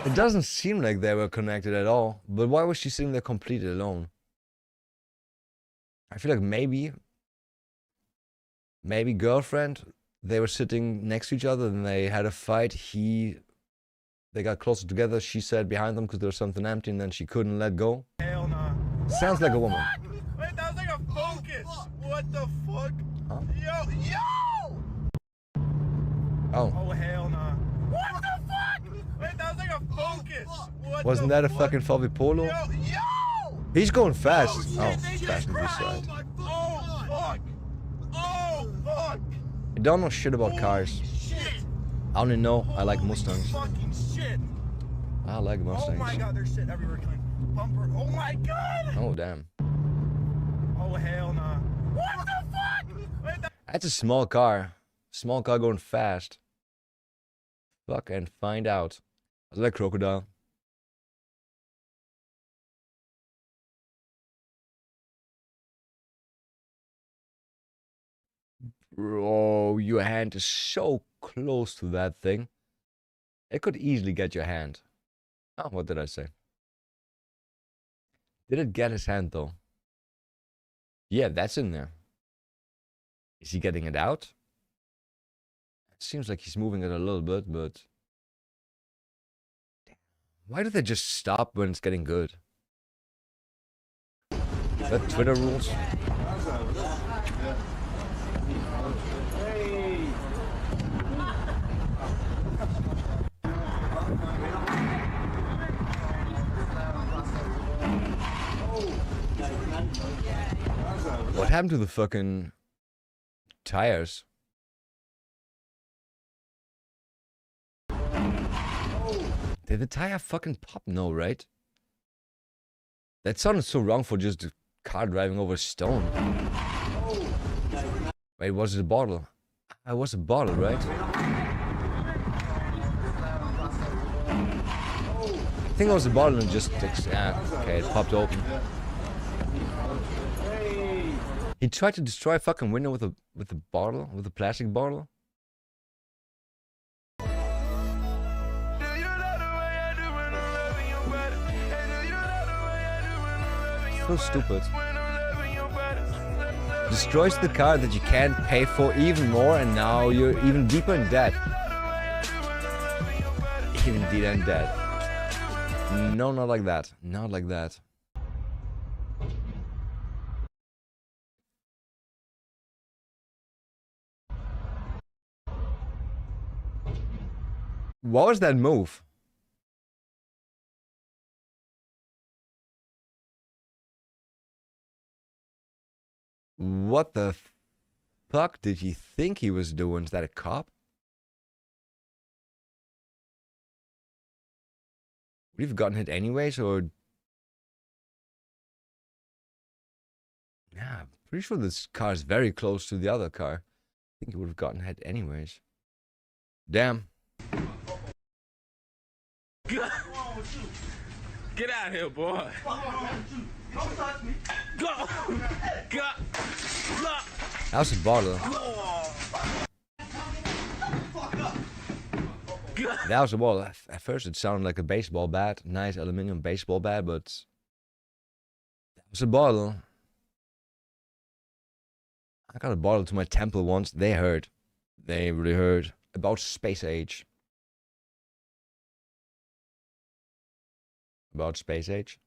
It doesn't seem like they were connected at all, but why was she sitting there completely alone? I feel like maybe girlfriend, they were sitting next to each other and they had a fight. They got closer together. She sat behind them because there was something empty and then she couldn't let go. Hell no. Sounds like a woman. Wait, that was like a focus. What the fuck? Huh? Yo! Oh. Oh, hell no. What the fuck? Wait, that was like a focus. What Wasn't the that a fuck? fucking Fabi Polo? Yo! He's going fast. Oh, Jesus fast on this Christ. side. Oh, fuck. Oh, fuck. I don't know shit about cars. Shit. I only know I like Mustangs. Fucking shit. I like Mustangs. Oh my god, there's shit everywhere. Bumper. Oh my god. Oh, damn. Oh, hell no. What the fuck? Wait, That's a small car. Small car going fast. Fuck and find out. I like crocodile. Bro, your hand is so close to that thing. It could easily get your hand. Oh, what did I say? Did it get his hand though? Yeah, that's in there. Is he getting it out? It seems like he's moving it a little bit, but... Why do they just stop when it's getting good? Is that Twitter rules? What happened to the fucking tires? Did the tire fucking pop? No, right? That sounded so wrong for just a car driving over a stone. Wait, was it a bottle? It was a bottle, right? I think it was a bottle and just... okay, it popped open. He tried to destroy a fucking window with a bottle, with a plastic bottle. So stupid. Destroys the car that you can't pay for even more, and now you're even deeper in debt. Even deeper in debt. No, not like that. Not like that. What was that move? What the fuck did he think he was doing? Is that a cop? Would he have gotten hit anyways, or... Yeah, I'm pretty sure this car is very close to the other car. I think he would have gotten hit anyways. Damn. Get out of here, boy. Don't touch me. Go. Go. How's the bottle? That was a ball. At first it sounded like a baseball bat. Nice aluminum baseball bat, but... That was a bottle. I got a bottle to my temple once. They hurt. They really hurt. About space age. About space age.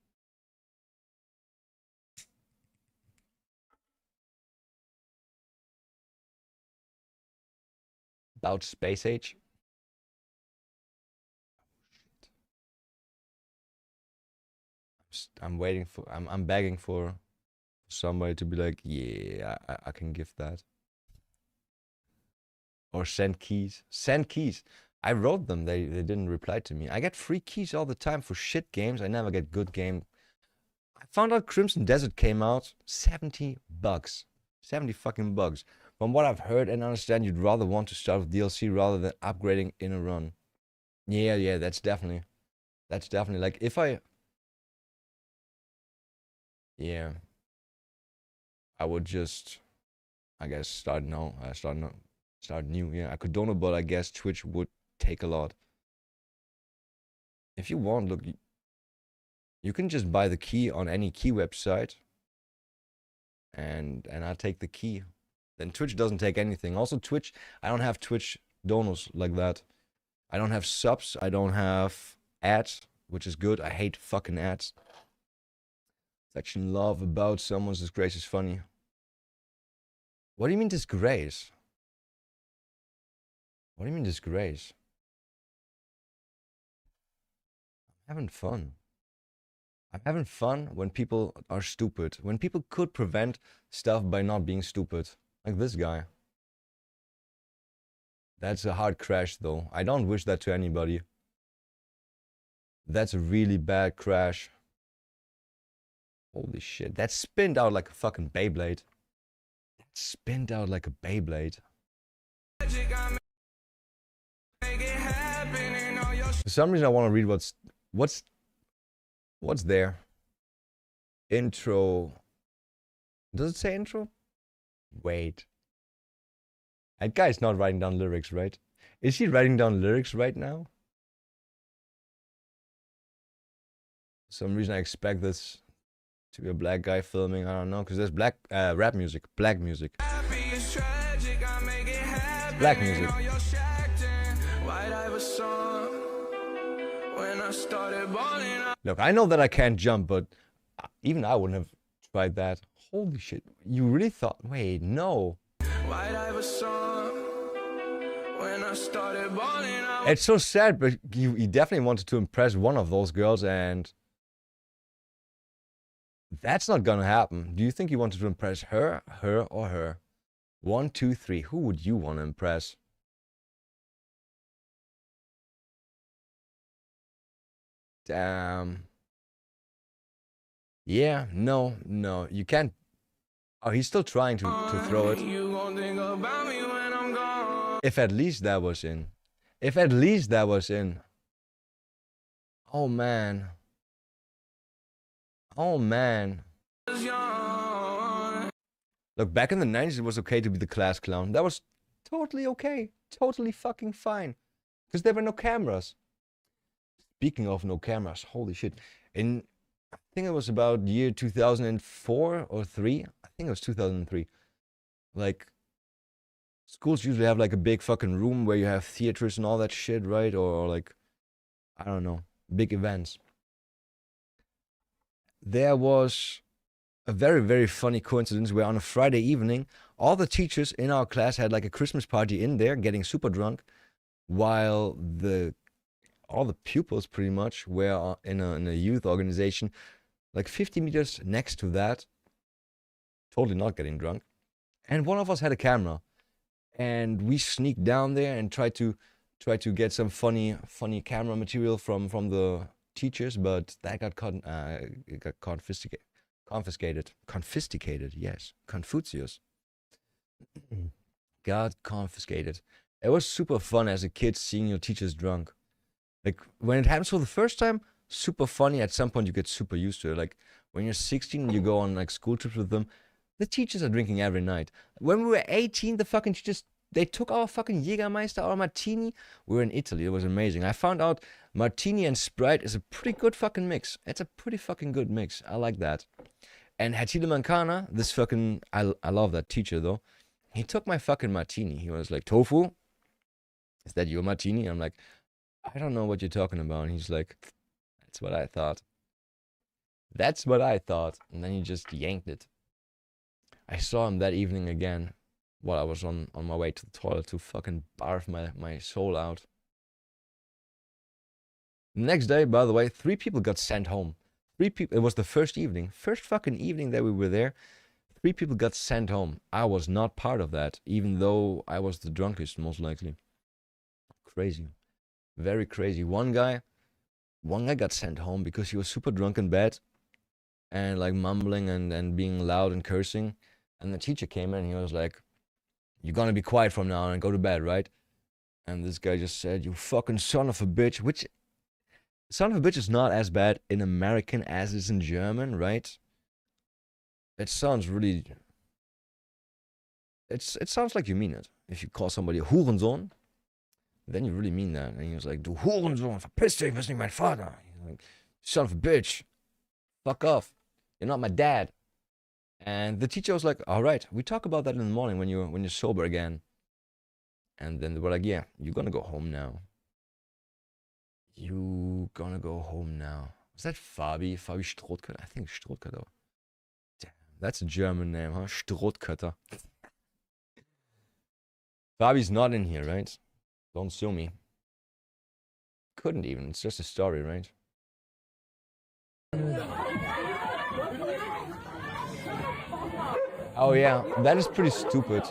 about space age. I'm waiting for. I'm begging for somebody to be like, yeah, I can give that. Or send keys. Send keys. I wrote them. They didn't reply to me. I get free keys all the time for shit games. I never get good game. I found out Crimson Desert came out. $70. 70 fucking bucks. From what I've heard and understand, you'd rather want to start with DLC rather than upgrading in a run. Yeah, that's definitely like if I. Yeah. I would just, I guess, start new. Yeah, I could donate, but I guess Twitch would take a lot. If you want, look, you can just buy the key on any key website, and I'll take the key. Then Twitch doesn't take anything. Also, Twitch, I don't have Twitch donors like that. I don't have subs. I don't have ads, which is good. I hate fucking ads. Section love about someone's disgrace is funny. What do you mean disgrace? What do you mean disgrace? I'm having fun. I'm having fun when people are stupid. When people could prevent stuff by not being stupid. Like this guy. That's a hard crash though. I don't wish that to anybody. That's a really bad crash. Holy shit. That spinned out like a fucking Beyblade. That spinned out like a Beyblade. For some reason I want to read what's there. Intro. Does it say intro? Wait. That guy's not writing down lyrics, right? Is he writing down lyrics right now? For some reason I expect this to be a black guy filming. I don't know, because there's black rap music, black music. It's black music. Look, I know that I can't jump, but even I wouldn't have tried that. Holy shit. You really thought, wait, no. It's so sad, but you definitely wanted to impress one of those girls, and that's not gonna happen. Do you think you wanted to impress her, or her? 1, 2, 3. Who would you want to impress? Damn. Yeah, no, you can't. Oh, he's still trying to throw it. If at least that was in. If at least that was in. Oh, man. Oh, man. Look, back in the 90s, it was okay to be the class clown. That was totally okay. Totally fucking fine. Because there were no cameras. Speaking of no cameras, holy shit. I think it was about year 2004 or 3. I think it was 2003. Like, schools usually have like a big fucking room where you have theaters and all that shit, right? Or like, I don't know, big events. There was a very, very funny coincidence where on a Friday evening, all the teachers in our class had like a Christmas party in there, getting super drunk, while all the pupils pretty much were in a youth organization, like 50 meters next to that, totally not getting drunk. And one of us had a camera, and we sneaked down there and tried to get some funny camera material from the teachers, but that got confiscated. Yes, Confucius got confiscated. It was super fun as a kid seeing your teachers drunk. Like when it happens for the first time, super funny. At some point you get super used to it. Like when you're 16 and you go on like school trips with them, the teachers are drinking every night. When we were 18, the fucking teachers, they took our fucking Jägermeister, our martini. We were in Italy. It was amazing. I found out martini and Sprite is a pretty good fucking mix. It's a pretty fucking good mix. I like that. And Hatile Mancana, this fucking, I love that teacher though. He took my fucking martini. He was like, Tofu, is that your martini? I'm like, I don't know what you're talking about. And he's like, that's what I thought. That's what I thought. And then he just yanked it. I saw him that evening again while I was on my way to the toilet to fucking barf my soul out. Next day, by the way, 3 people got sent home. 3 people. It was the first fucking evening that we were there. 3 people got sent home. I was not part of that, even though I was the drunkest, most likely. Crazy. Very crazy. One guy got sent home because he was super drunk in bed and like mumbling and being loud and cursing. And the teacher came in and he was like, "You're gonna be quiet from now on and go to bed, right?" And this guy just said, "You fucking son of a bitch," which son of a bitch is not as bad in American as it is in German, right? It sounds really... It sounds like you mean it. If you call somebody a Hurensohn, then you really mean that. And he was like, "Du Hurensohn, verpiss dich, bist nicht mein Vater." Like, "Son of a bitch, fuck off. You're not my dad." And the teacher was like, "All right, we talk about that in the morning when you're sober again." And then they were like, "Yeah, you're gonna go home now. You gonna go home now." Was that Fabi? Fabi Strothkötter? I think Strothkötter. Damn, that's a German name, huh? Strothkötter. Fabi's not in here, right? Don't sue me. Couldn't even. It's just a story, right? Oh yeah, that is pretty stupid.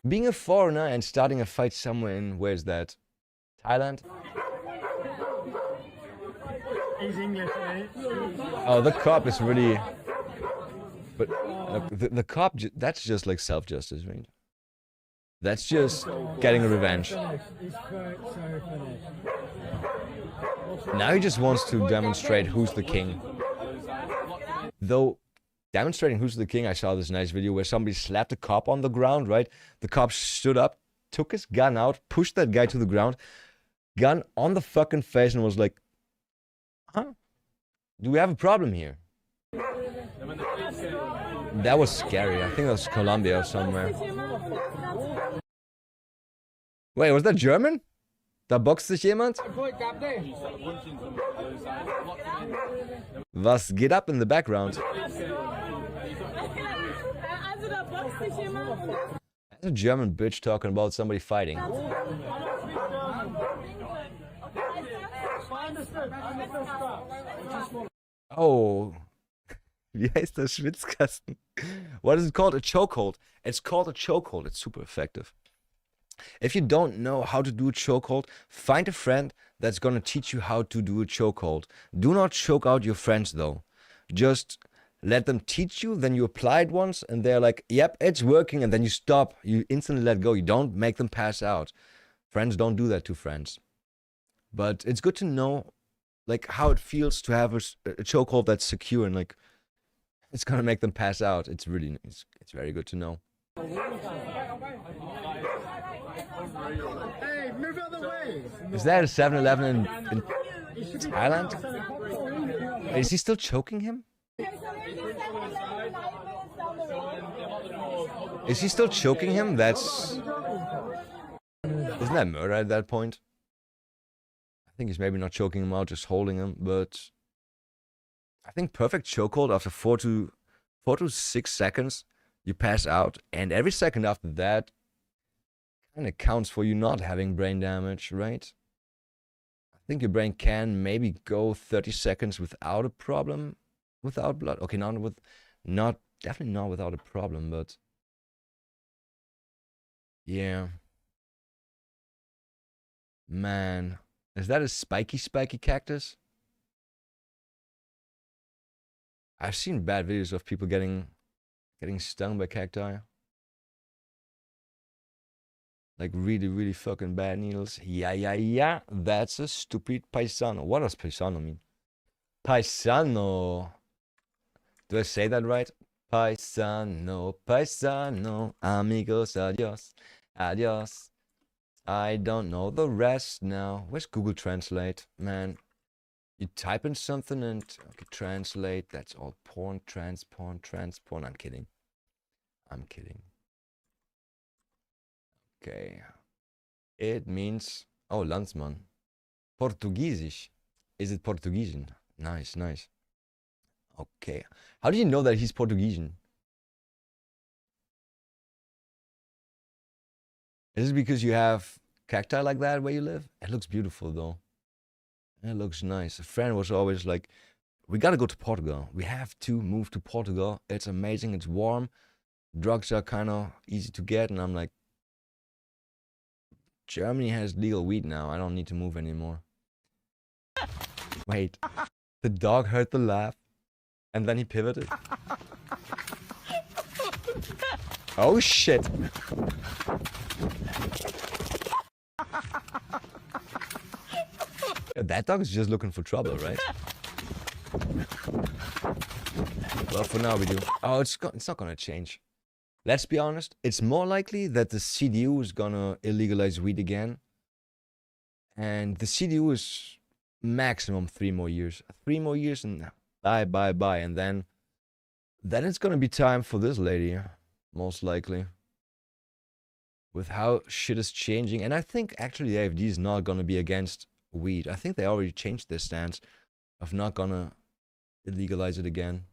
Being a foreigner and starting a fight somewhere in, where's that? Thailand? He's English, eh? Oh, the cop is really... But the cop, that's just like self-justice, right? That's just getting revenge. Now he just wants to demonstrate who's the king. Though, demonstrating who's the king, I saw this nice video where somebody slapped a cop on the ground, right? The cop stood up, took his gun out, pushed that guy to the ground, gun on the fucking face, and was like, "Huh? Do we have a problem here?" That was scary. I think that was Colombia or somewhere. Wait, was that German? Da boxt sich jemand? Was geht up in the background? That's a German bitch talking about somebody fighting. Oh. Wie heißt das? Schwitzkasten. What is it called? A chokehold. It's called a chokehold. It's super effective. If you don't know how to do a chokehold, find a friend that's gonna teach you how to do a chokehold. Do not choke out your friends though. Just let them teach you, then you apply it once, and they're like, "Yep, it's working," and then you stop. You instantly let go. You don't make them pass out. Friends don't do that to friends. But it's good to know like how it feels to have a chokehold that's secure and like it's gonna make them pass out. It's really it's very good to know. Hey, move out the way! Is that a 7-Eleven in Thailand? Is he still choking him? Is he still choking him? That's... Isn't that murder at that point? I think he's maybe not choking him out, just holding him, but... I think perfect chokehold after 4 to 6 seconds, you pass out, and every second after that kind of counts for you not having brain damage, right? I think your brain can maybe go 30 seconds without a problem, without blood. Okay, definitely not without a problem, but yeah. Man, is that a spiky cactus? I've seen bad videos of people getting stung by cacti. Like really fucking bad needles. Yeah. That's a stupid paisano. What does paisano mean? Paisano. Do I say that right? Paisano, amigos, adios. I don't know the rest now. Where's Google Translate? Man, you type in something and okay, translate. That's all porn, trans porn. I'm kidding. Okay. It means, oh, Landsmann. Portugiesisch. Is it Portuguesian? Nice. Okay. How do you know that he's Portuguesian? Is it because you have cacti like that where you live? It looks beautiful though. It looks nice. A friend was always like, we gotta go to Portugal. We have to move to Portugal. It's amazing. It's warm. Drugs are kind of easy to get. And I'm like, Germany has legal weed now. I don't need to move anymore. Wait. The dog heard the laugh. And then he pivoted. Oh shit. That dog is just looking for trouble, right? Well, for now we do. Oh, it's not gonna change. Let's be honest. It's more likely that the CDU is gonna illegalize weed again. And the CDU is maximum 3 more years. 3 more years and bye. And then it's gonna be time for this lady, most likely. With how shit is changing. And I think actually the AFD is not gonna be against weed. I think they already changed their stance of not gonna illegalize it again.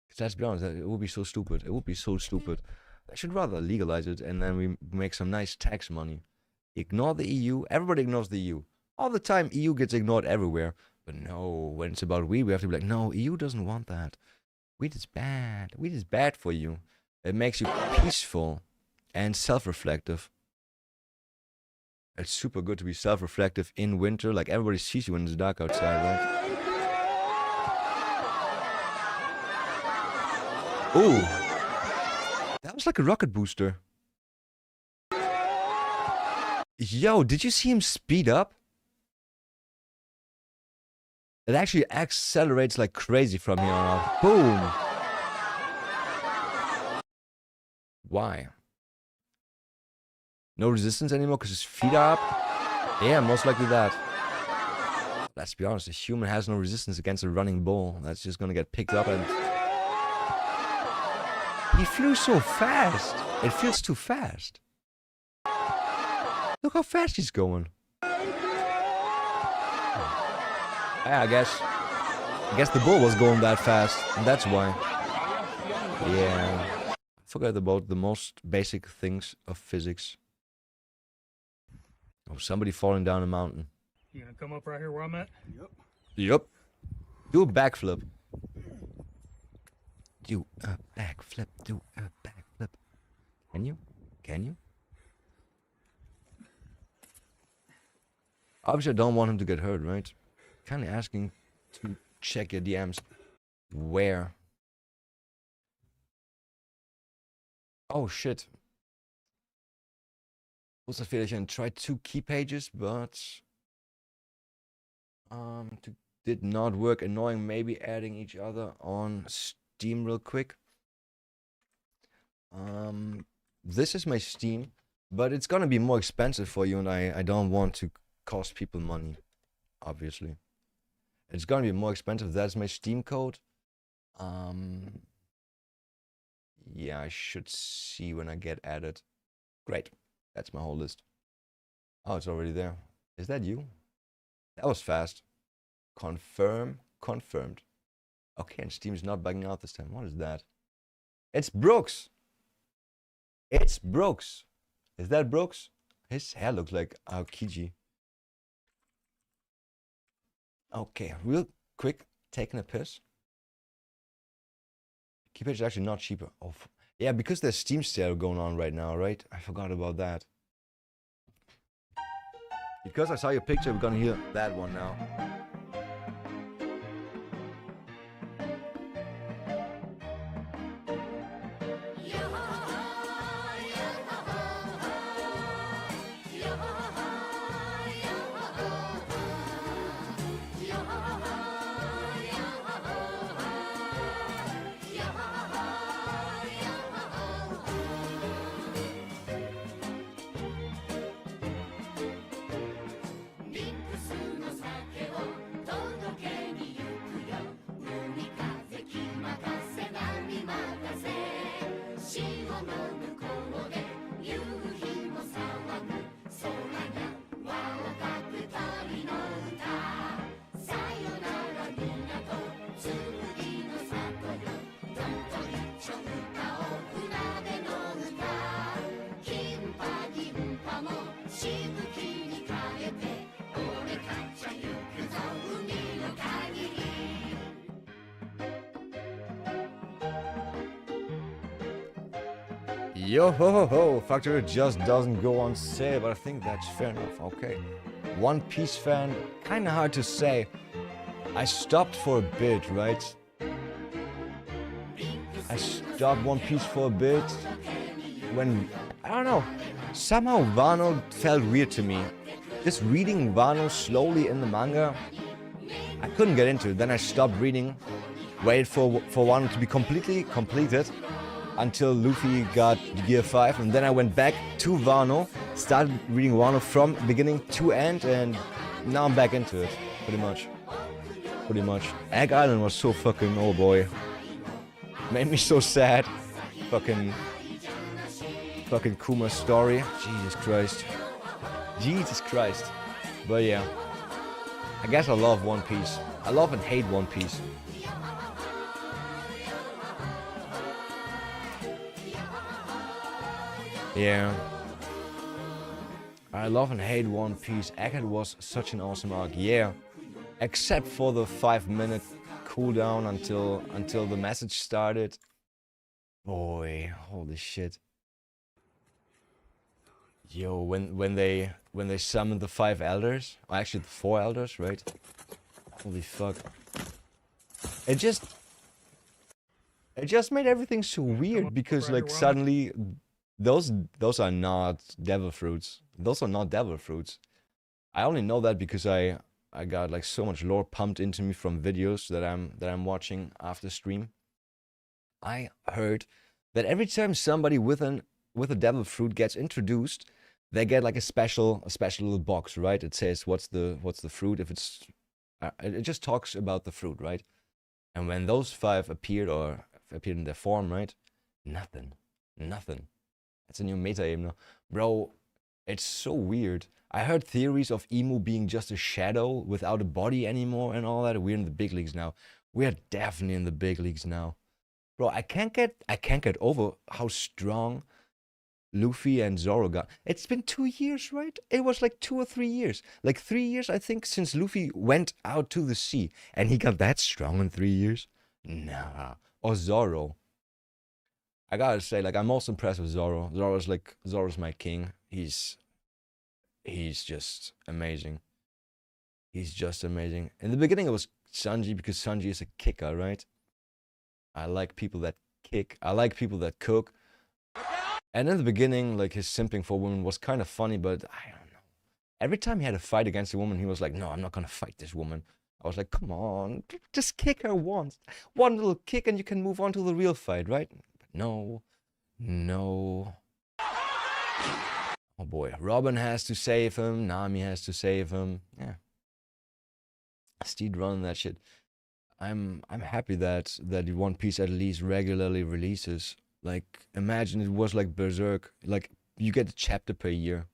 Because let's be honest, it would be so stupid. It would be so stupid. I should rather legalize it and then we make some nice tax money. Ignore the EU. Everybody ignores the EU. All the time EU gets ignored everywhere. But no, when it's about weed, we have to be like, no, EU doesn't want that. Weed is bad. Weed is bad for you. It makes you peaceful and self-reflective. It's super good to be self-reflective in winter. Like everybody sees you when it's dark outside, right? Ooh. That was like a rocket booster. Yo, did you see him speed up? It actually accelerates like crazy from here on out. Boom. Why? No resistance anymore because his feet are up? Yeah, most likely that. Let's be honest, a human has no resistance against a running bull. That's just gonna get picked up and... He flew so fast. It feels too fast. Look how fast he's going. Yeah, I guess the bull was going that fast. And that's why. Yeah. I forgot about the most basic things of physics. Oh, somebody falling down a mountain. You gonna come up right here where I'm at? Yep. Do a backflip. Do a backflip. Do a backflip. Can you? Can you? Obviously, I don't want him to get hurt, right? Kind of asking to check your DMs. Where? Oh, shit. Also, feel like I can try 2 key pages, but did not work. Annoying. Maybe adding each other on Steam real quick. This is my Steam, but it's gonna be more expensive for you, and I don't want to cost people money. Obviously, it's gonna be more expensive. That's my Steam code. Yeah, I should see when I get added. Great. That's my whole list. Oh, it's already there. Is that you? That was fast. Confirm. Confirmed. Okay, and Steam's not bugging out this time. What is that? It's Brooks. It's Brooks. Is that Brooks? His hair looks like Aokiji. Okay, real quick. Taking a piss. Keep it actually not cheaper. Oh, yeah, because there's Steam sale going on right now, right? I forgot about that. Because I saw your picture, we're gonna hear that one now. Yo ho ho ho, Factorio just doesn't go on sale, but I think that's fair enough. Okay. One Piece fan, kinda hard to say. I stopped for a bit, right? I stopped One Piece for a bit when, I don't know, somehow Wano felt weird to me. Just reading Wano slowly in the manga, I couldn't get into it. Then I stopped reading, waited for Wano to be completely completed until Luffy got Gear 5, and then I went back to Wano, started reading Wano from beginning to end, and now I'm back into it, pretty much. Pretty much. Egg Island was so fucking, oh boy. Made me so sad. Fucking Kuma's story. Jesus Christ. Jesus Christ. But yeah. I guess I love One Piece. I love and hate One Piece. Yeah. I love and hate One Piece. Egghead was such an awesome arc. Yeah. Except for the 5-minute cooldown until the message started. Boy, holy shit. Yo, when they summoned the 5 elders, or actually the 4 elders, right? Holy fuck. It just made everything so weird because like suddenly those are not devil fruits. Those are not devil fruits. I only know that because I got like so much lore pumped into me from videos that I'm watching after stream. I heard that every time somebody with a devil fruit gets introduced, they get like a special little box, right? It says what's the fruit. If it's it just talks about the fruit, right? And when those 5 appeared in their form, right? Nothing. It's a new meta game now, bro. It's so weird. I heard theories of Emu being just a shadow without a body anymore and all that. We're in the big leagues now. We are definitely in the big leagues now. Bro, I can't get over how strong Luffy and Zoro got. It's been 2 years, right? It was like 2 or 3 years. Like 3 years, I think, since Luffy went out to the sea. And he got that strong in 3 years? Nah. Or Zoro. I gotta say, like, I'm most impressed with Zoro. Zoro's my king. He's just amazing. He's just amazing. In the beginning, it was Sanji because Sanji is a kicker, right? I like people that kick. I like people that cook. And in the beginning, like, his simping for women was kind of funny, but I don't know. Every time he had a fight against a woman, he was like, no, I'm not gonna fight this woman. I was like, come on, just kick her once. One little kick and you can move on to the real fight, right? But no. Oh boy, Robin has to save him, Nami has to save him. Yeah. Steed running that shit. I'm happy that One Piece at least regularly releases. Like, imagine it was like Berserk. Like, you get a chapter per year.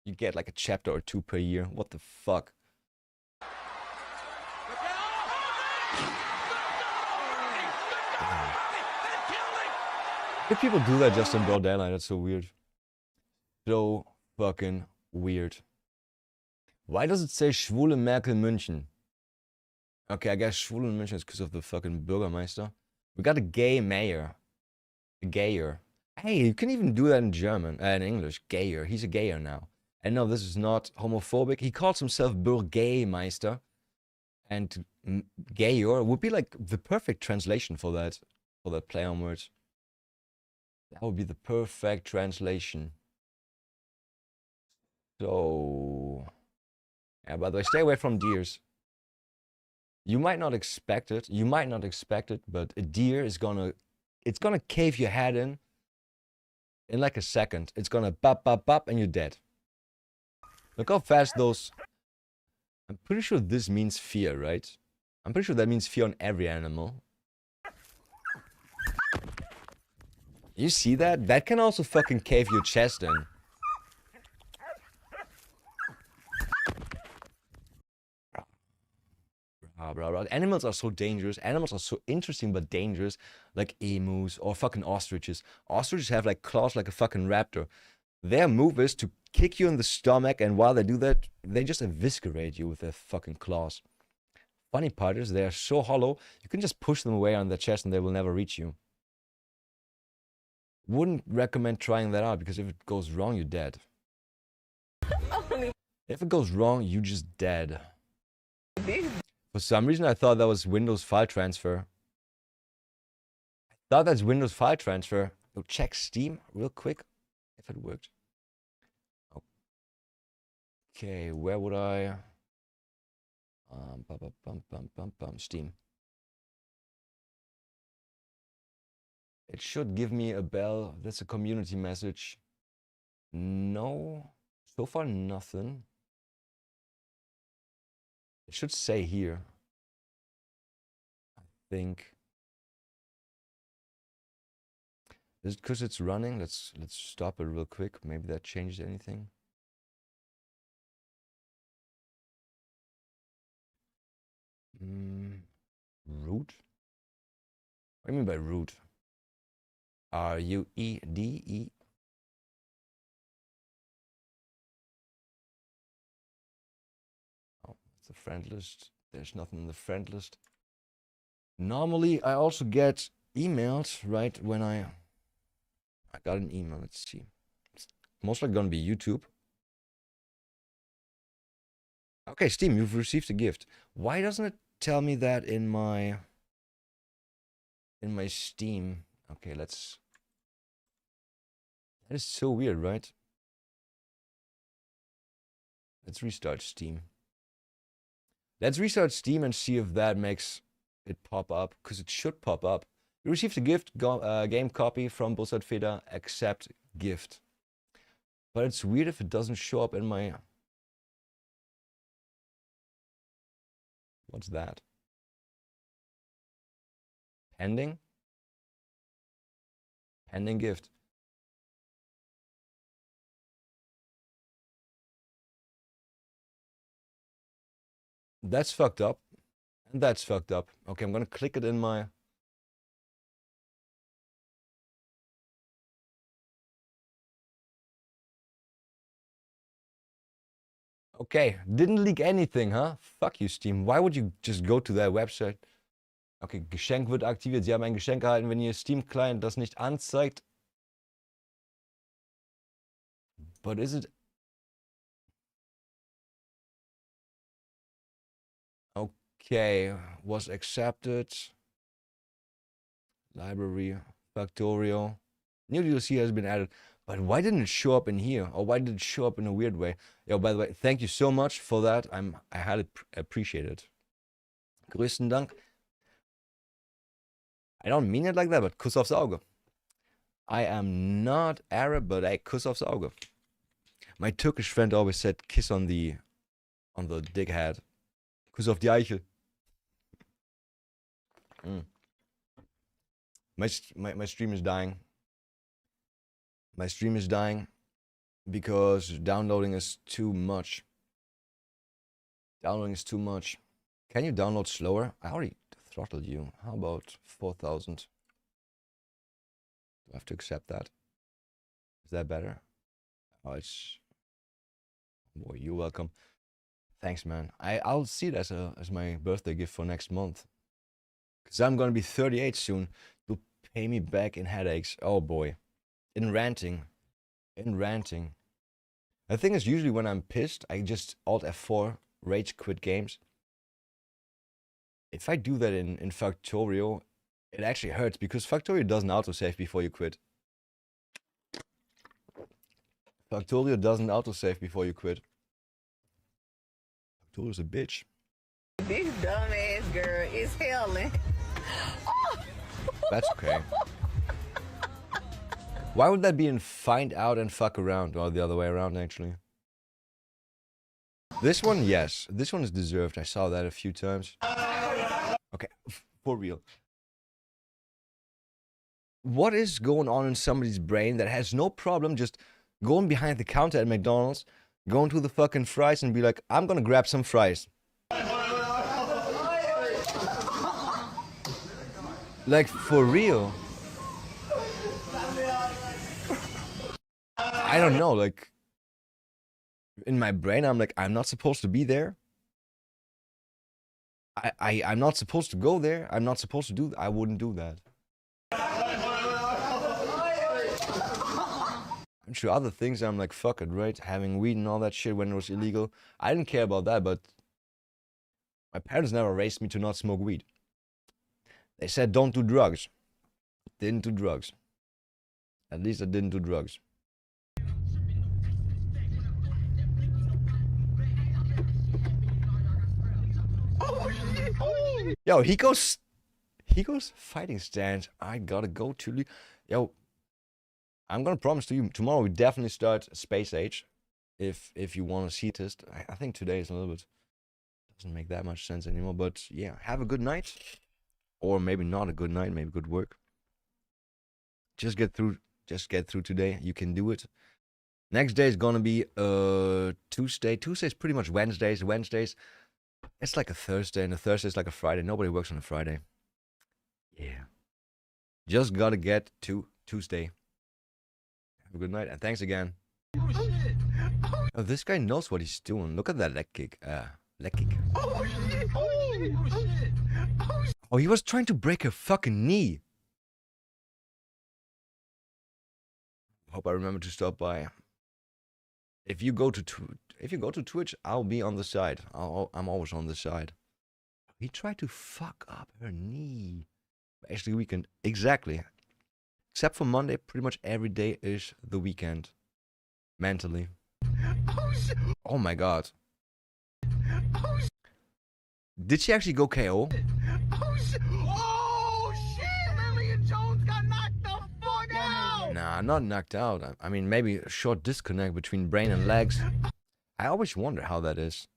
You get like a chapter or 2 per year. What the fuck? If people do that just in broad daylight, that's so weird. So fucking weird. Why does it say Schwule Merkel München? Okay, I guess Schwule München is because of the fucking Bürgermeister. We got a gay mayor. A gayer. Hey, you can even do that in German, in English. Gayer. He's a gayer now. And no, this is not homophobic. He calls himself Bürgermeister. And gayer would be like the perfect translation for that play on words. That would be the perfect translation. So, yeah, by the way, stay away from deers. You might not expect it. But a deer is it's gonna cave your head in like a second. It's gonna bop, bop, bop, and you're dead. Look how fast those... I'm pretty sure this means fear, right? I'm pretty sure that means fear on every animal. You see that? That can also fucking cave your chest in. Bro. Animals are so dangerous. Animals are so interesting but dangerous. Like emus or fucking ostriches. Ostriches have like claws like a fucking raptor. Their move is to kick you in the stomach, and while they do that, they just eviscerate you with their fucking claws. Funny part is they are so hollow, you can just push them away on their chest and they will never reach you. Wouldn't recommend trying that out because if it goes wrong, you're dead. If it goes wrong, you just dead. For some reason, I thought that was Windows file transfer. I thought that's Windows file transfer. Go check Steam real quick if it worked. Okay, where would I? Steam. It should give me a bell. That's a community message. No, so far nothing. It should say here. I think. Is it because it's running? Let's stop it real quick. Maybe that changed anything. Root? What do you mean by root? R-U-E-D-E? Oh, it's the friend list. There's nothing in the friend list. Normally, I also get emails right when I got an email. Let's see. It's most likely gonna be YouTube. Okay, Steam, you've received a gift. Why doesn't it tell me that in my Steam? Okay, let's. That is so weird, right? Let's restart Steam. Let's restart Steam and see if that makes it pop up, because it should pop up. You received a gift, game copy from Bullseye Feda, accept gift. But it's weird if it doesn't show up in my... What's that? Pending? Pending gift. That's fucked up. And that's fucked up. Okay, I'm gonna click it in my... Okay, didn't leak anything, huh? Fuck you, Steam. Why would you just go to that website? Okay, Geschenk wird aktiviert. Sie haben ein Geschenk erhalten, wenn Ihr Steam-Client das nicht anzeigt. But is it... Okay, was accepted. Library, factorio. New DLC has been added. But why didn't it show up in here? Or why did it show up in a weird way? Yo, by the way, thank you so much for that. I highly appreciate it. Größten Dank. I don't mean it like that, but Kuss aufs Auge. I am not Arab, but I Kuss aufs Auge. My Turkish friend always said kiss on the dick head. Kuss auf die Eichel. My stream is dying. My stream is dying because downloading is too much. Downloading is too much. Can you download slower? I already throttled you. How about 4,000? Do I have to accept that? Is that better? Oh, it's... Boy, you're welcome. Thanks, man. I'll see it as my birthday gift for next month. Because I'm going to be 38 soon. You'll pay me back in headaches. Oh, boy. In ranting. The thing is, usually when I'm pissed, I just Alt F4, rage quit games. If I do that in Factorio, it actually hurts because Factorio doesn't autosave before you quit. Factorio doesn't autosave before you quit. Factorio's a bitch. This dumbass girl is hailing. That's okay. Why would that be in find out and fuck around? Or the other way around, actually. This one, yes. This one is deserved. I saw that a few times. Okay, for real. What is going on in somebody's brain that has no problem just going behind the counter at McDonald's, going to the fucking fries and be like, I'm gonna grab some fries. Like, for real. I don't know, like, in my brain, I'm like, I'm not supposed to be there. I'm not supposed to go there. I'm not supposed to do that. I wouldn't do that. I'm sure other things I'm like, fuck it, right? Having weed and all that shit when it was illegal. I didn't care about that, but my parents never raised me to not smoke weed. They said don't do drugs. Didn't do drugs. At least I didn't do drugs. Yo, he goes fighting stance. I gotta go to yo. I'm gonna promise to you tomorrow we definitely start Space Age. If you want to see test, I think today is a little bit doesn't make that much sense anymore. But yeah, have a good night, or maybe not a good night, maybe good work. Just get through today. You can do it. Next day is gonna be Tuesday. Tuesday is pretty much Wednesdays. Wednesdays, it's like a Thursday, and a Thursday is like a Friday. Nobody works on a Friday. Yeah. Just gotta get to Tuesday. Have a good night, and thanks again. Oh, this guy knows what he's doing. Look at that leg kick. Leg kick. Oh, he was trying to break a fucking knee. Hope I remember to stop by. If you go to Twitch, I'll be on the side. I'm always on the side. He tried to fuck up her knee. Actually, weekend. Exactly. Except for Monday, pretty much every day is the weekend. Mentally. Oh my god. Did she actually go KO? Oh shit! Lillian Jones got knocked the fuck out! Nah, not knocked out. I mean, maybe a short disconnect between brain and legs. I always wonder how that is.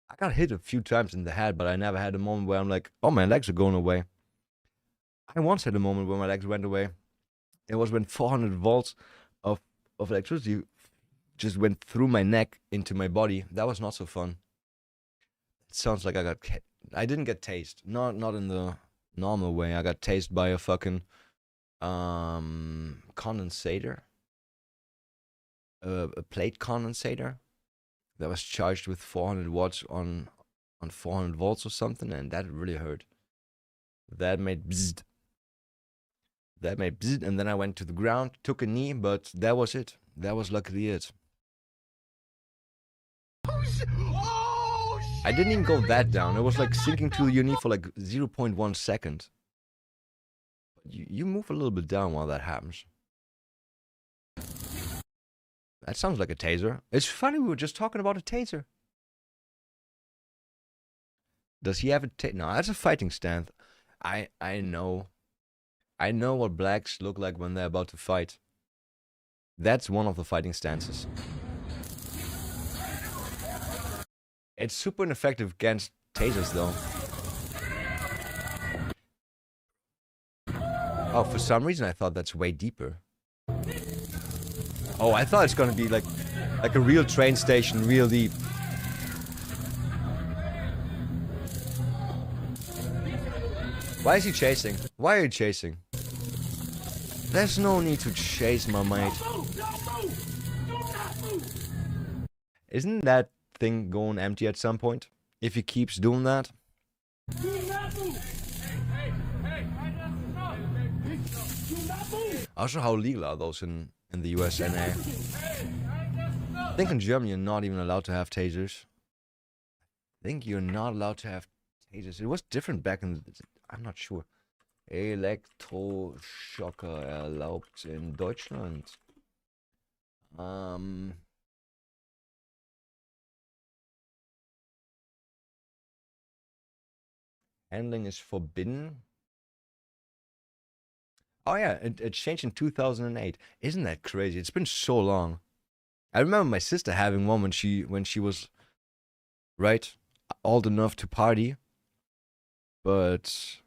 I got hit a few times in the head, but I never had a moment where I'm like, oh, my legs are going away. I once had a moment where my legs went away. It was when 400 volts of electricity just went through my neck into my body. That was not so fun. It sounds like I didn't get tased. Not in the normal way. I got tased by a fucking condensator. A plate condensator that was charged with 400 watts on 400 volts or something, and that really hurt. That made bzzzt. That made bzzzt, and then I went to the ground, took a knee, but that was it. That was luckily it. I didn't even go that down. It was like sinking to your knee for like 0.1 second. You move a little bit down while that happens. That sounds like a taser. It's funny, we were just talking about a taser. Does he have a taser? No, that's a fighting stance. I know. I know what blacks look like when they're about to fight. That's one of the fighting stances. It's super ineffective against tasers, though. Oh, for some reason I thought that's way deeper. Oh, I thought it's gonna be like a real train station, real deep. Why is he chasing? Why are you chasing? There's no need to chase, my mate. Isn't that thing going empty at some point? If he keeps doing that? Also, how legal are those in the US and I think in Germany you're not even allowed to have tasers. I think you're not allowed to have tasers. It was different back in the... I'm not sure. Elektroschocker erlaubt in Deutschland. Handling is forbidden. Oh yeah, it changed in 2008. Isn't that crazy? It's been so long. I remember my sister having one when she was right old enough to party, but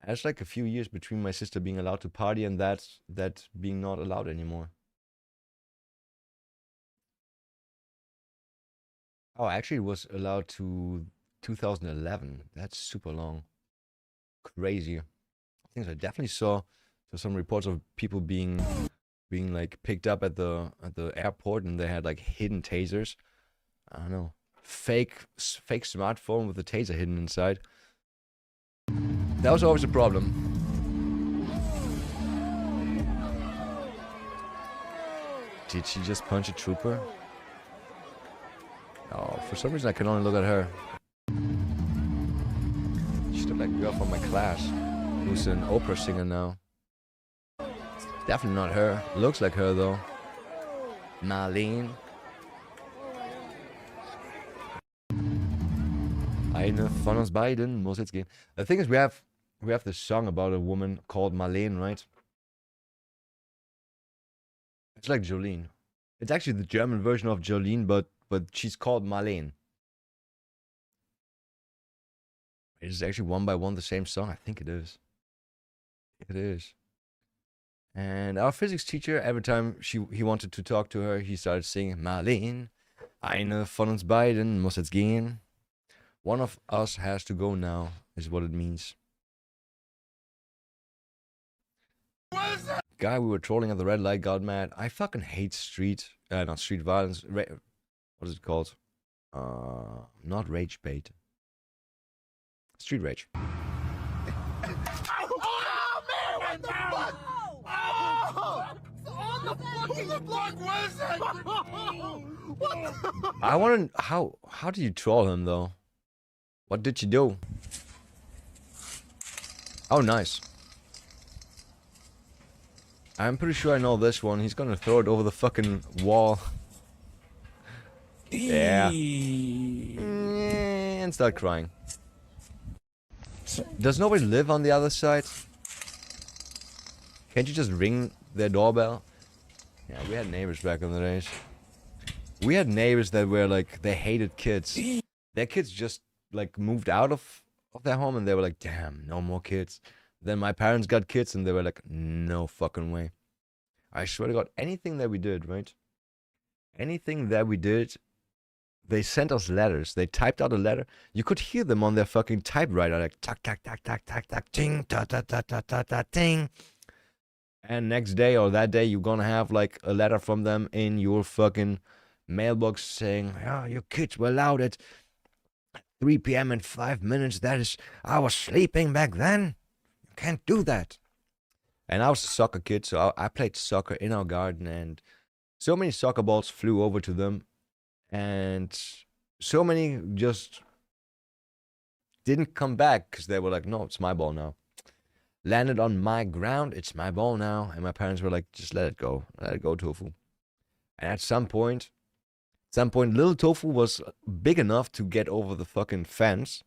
it's like a few years between my sister being allowed to party and that being not allowed anymore. Oh, actually, it was allowed to 2011. That's super long. Crazy. Things I definitely saw some reports of people being like picked up at the airport and they had like hidden tasers. I don't know, fake smartphone with a taser hidden inside. That was always a problem. Did she just punch a trooper? Oh, for some reason I can only look at her. She's the like girl from my class who's an opera singer now. Definitely not her. Looks like her though. Marlene. Eine von uns beiden muss jetzt gehen. The thing is, we have this song about a woman called Marlene, right? It's like Jolene. It's actually the German version of Jolene, but she's called Marlene. Is actually one by one the same song? I think it is. It is. And our physics teacher, every time he wanted to talk to her, he started singing Marlene, eine von uns beiden muss jetzt gehen. One of us has to go now, is what it means. Guy we were trolling at the red light got mad. I fucking hate not street violence. What is it called? Not rage bait. Street rage. Oh, man, what the fuck? Oh! On the fucking block, what is that? What the? I want to... How do you troll him, though? What did you do? Oh, nice. I'm pretty sure I know this one. He's gonna throw it over the fucking wall. Yeah. And start crying. Does nobody live on the other side? Can't you just ring their doorbell? Yeah, we had neighbors back in the days. We had neighbors that were like, they hated kids. Their kids just like moved out of their home and they were like, damn, no more kids. Then my parents got kids and they were like, no fucking way. I swear to God, anything that we did, right? Anything that we did, they sent us letters. They typed out a letter. You could hear them on their fucking typewriter, like tack, tack, tack, tack, tack, tack, ting, ta, ta, ta, ta, ta, ta, ting. And next day or that day, you're gonna have like a letter from them in your fucking mailbox saying, "Oh, your kids were loud at 3 p.m. in 5 minutes. That is, I was sleeping back then. You can't do that." And I was a soccer kid, so I played soccer in our garden, and so many soccer balls flew over to them, and so many just didn't come back because they were like, "No, it's my ball now." Landed on my ground, it's my ball now. And my parents were like, just let it go, Tofu. And at some point, little Tofu was big enough to get over the fucking fence.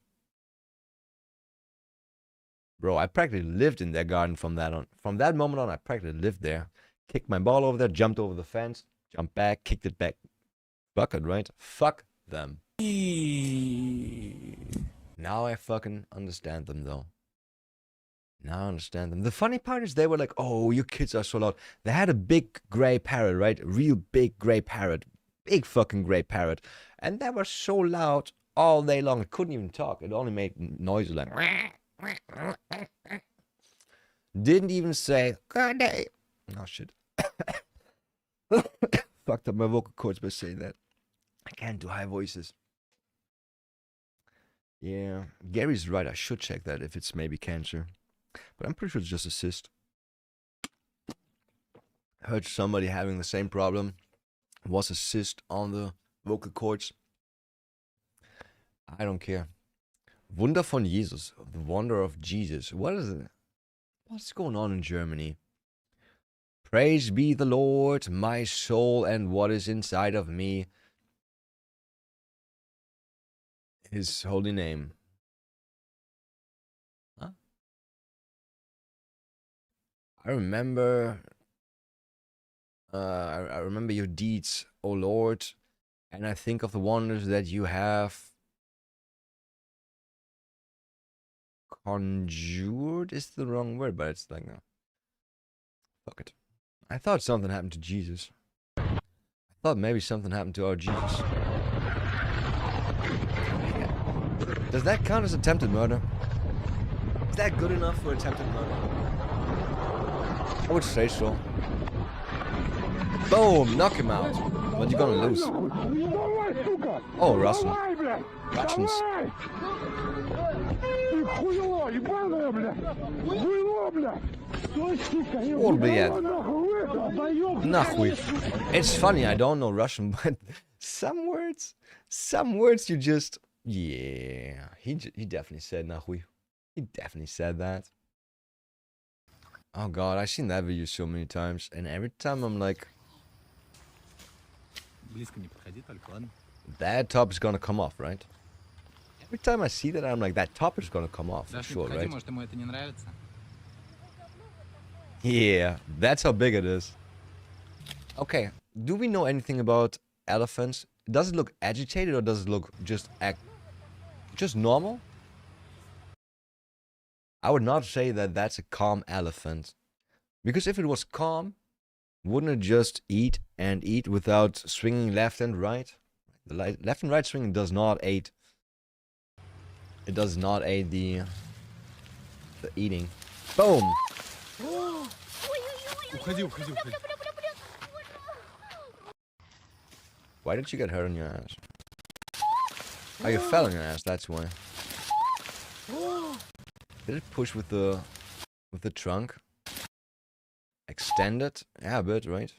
Bro, I practically lived in their garden from that on. From that moment on, I practically lived there. Kicked my ball over there, jumped over the fence, jumped back, kicked it back. Fuck it, right? Fuck them. Now I fucking understand them, though. Now I understand them. The funny part is they were like, "Oh, you kids are so loud." They had a big gray parrot, right? A real big gray parrot. Big fucking gray parrot. And they were so loud all day long. It couldn't even talk. It only made noises like... Didn't even say, "Good day." Oh, shit. Fucked up my vocal cords by saying that. I can't do high voices. Yeah. Gary's right. I should check that if it's maybe cancer. But I'm pretty sure it's just a cyst. I heard somebody having the same problem. It was a cyst on the vocal cords. I don't care. Wunder von Jesus. The wonder of Jesus. What is it? What's going on in Germany? Praise be the Lord, my soul, and what is inside of me. His holy name. Huh? I remember your deeds, O Lord, and I think of the wonders that you have conjured. Is the wrong word, but it's like, no. Fuck it. I thought something happened to Jesus. I thought maybe something happened to our Jesus. Does that count as attempted murder? Is that good enough for attempted murder? I would say so. Boom! Knock him out. But you're gonna lose. Oh, Russian. Russians. Or блядь. Nahui. It's funny, I don't know Russian, but some words you just... Yeah, he definitely said Nahui. He definitely said that. Oh god, I've seen that video so many times, and every time I'm like... That top is gonna come off, right? Every time I see that, I'm like, that top is gonna come off, for sure, right? Yeah, that's how big it is. Okay, do we know anything about elephants? Does it look agitated or does it look just normal? I would not say that that's a calm elephant. Because if it was calm, wouldn't it just eat and eat without swinging left and right? The left and right swinging does not aid. It does not aid the eating. Boom! Why did you get hurt on your ass? Oh, you fell on your ass, that's why. Did it push with the trunk? Extend it? Yeah, a bit, right?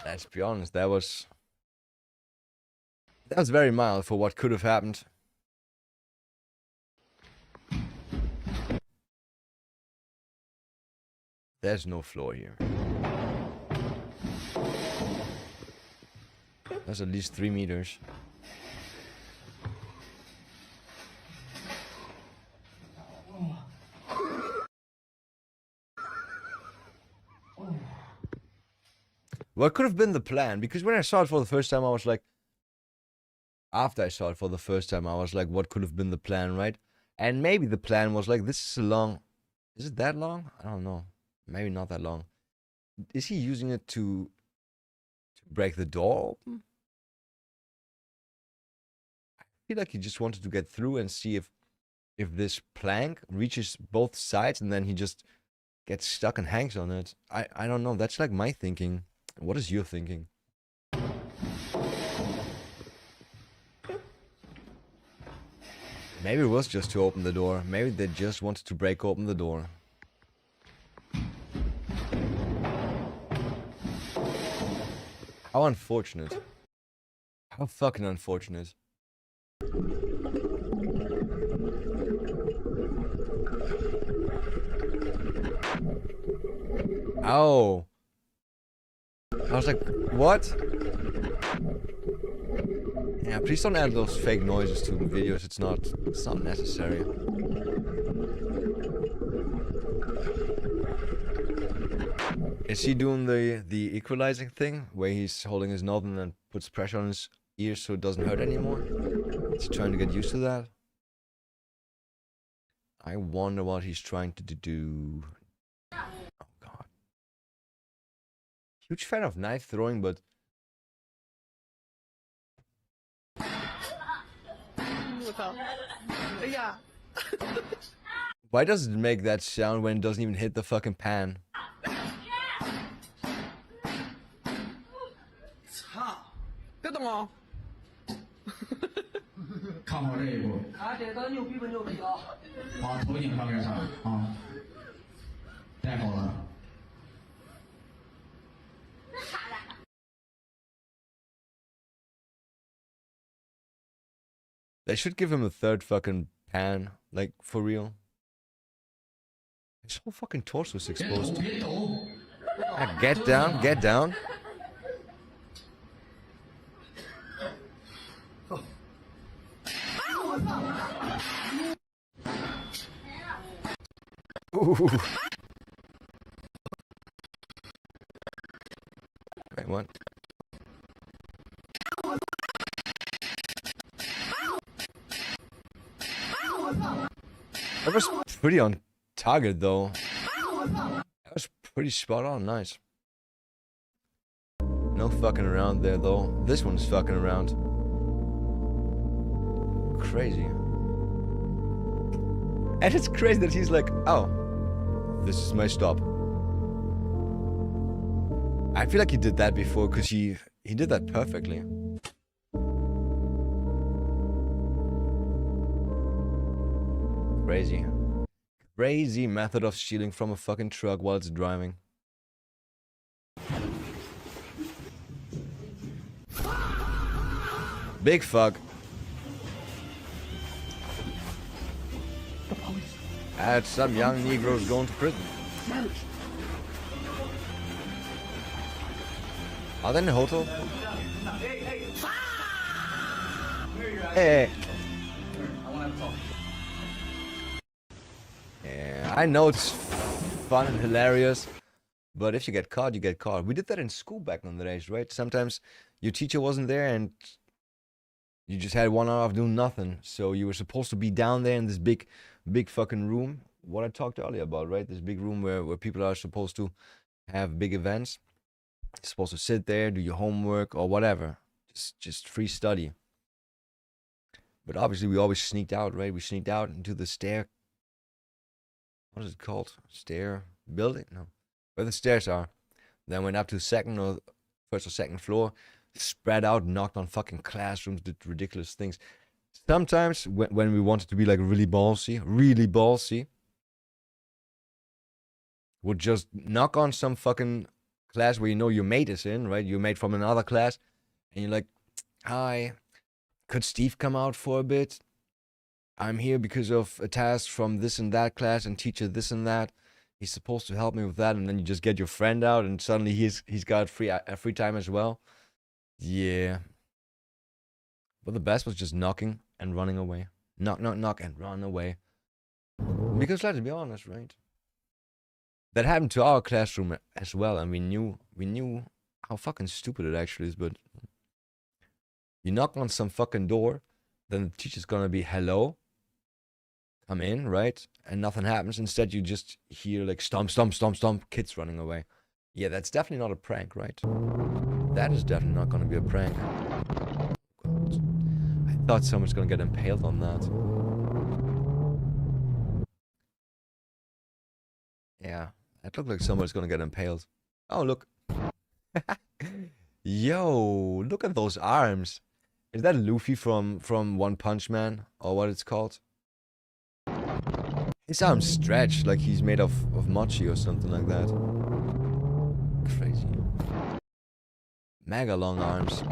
Let's be honest, that was very mild for what could have happened. There's no floor here. That's at least 3 meters. What could have been the plan? Because when I saw it for the first time, I was like... After I saw it for the first time, I was like, what could have been the plan, right? And maybe the plan was like, this is a long... Is it that long? I don't know. Maybe not that long. Is he using it to break the door open? I feel like he just wanted to get through and see if this plank reaches both sides and then he just gets stuck and hangs on it. I don't know. That's like my thinking. What is your thinking? Maybe it was just to open the door. Maybe they just wanted to break open the door. How unfortunate. How fucking unfortunate. Oh. I was like, what? Yeah, please don't add those fake noises to videos. It's not necessary. Is he doing the equalizing thing where he's holding his nose and then puts pressure on his ears so it doesn't hurt anymore? Is he trying to get used to that? I wonder what he's trying to do. Oh god. Huge fan of knife throwing, but Yeah. why does it make that sound when it doesn't even hit the fucking pan? Good 看好这一步。啊，这个牛逼不牛逼啊？啊，头颈上面上啊，带好了。They should give him a third fucking pan, like for real. His whole fucking torso is exposed. Ah, get down, get down. Ooh. Wait, what? That was pretty on target though. That was pretty spot on, nice. No fucking around there though. This one's fucking around. Crazy. And it's crazy that he's like, oh, this is my stop. I feel like he did that before because he did that perfectly. Crazy. Crazy method of stealing from a fucking truck while it's driving. Big fuck. Had some young Negroes going to prison. Are they in a hotel? Hey. Yeah, I know it's fun and hilarious, but if you get caught, you get caught. We did that in school back in the days, right? Sometimes your teacher wasn't there and you just had 1 hour of doing nothing. So you were supposed to be down there in this big fucking room. What I talked earlier about, right? This big room where people are supposed to have big events. You're supposed to sit there, do your homework or whatever. Just free study. But obviously we always sneaked out, right? We sneaked out into the stair. What is it called? Stair building? No. Where the stairs are. Then went up to second or first or second floor. Spread out, knocked on fucking classrooms, did ridiculous things. Sometimes when we wanted to be like really ballsy, would just knock on some fucking class where you know your mate is in, right? Your mate from another class. And you're like, hi, could Steve come out for a bit? I'm here because of a task from this and that class and teacher this and that. He's supposed to help me with that. And then you just get your friend out and suddenly he's got free time as well. Yeah. But the best was just knocking and running away. Knock, knock, knock and run away. Because let's be honest, right? That happened to our classroom as well, and we knew how fucking stupid it actually is, but you knock on some fucking door, then the teacher's gonna be hello, come in, right? And nothing happens. Instead you just hear like stomp, stomp, stomp, stomp, kids running away. Yeah, that's definitely not a prank, right? That is definitely not gonna be a prank. God. I thought someone's gonna get impaled on that. Yeah, that looked like someone's gonna get impaled. Oh, look. Yo, look at those arms. Is that Luffy from One Punch Man? Or what it's called? His arms stretch like he's made of mochi or something like that. Crazy. Mega long arms.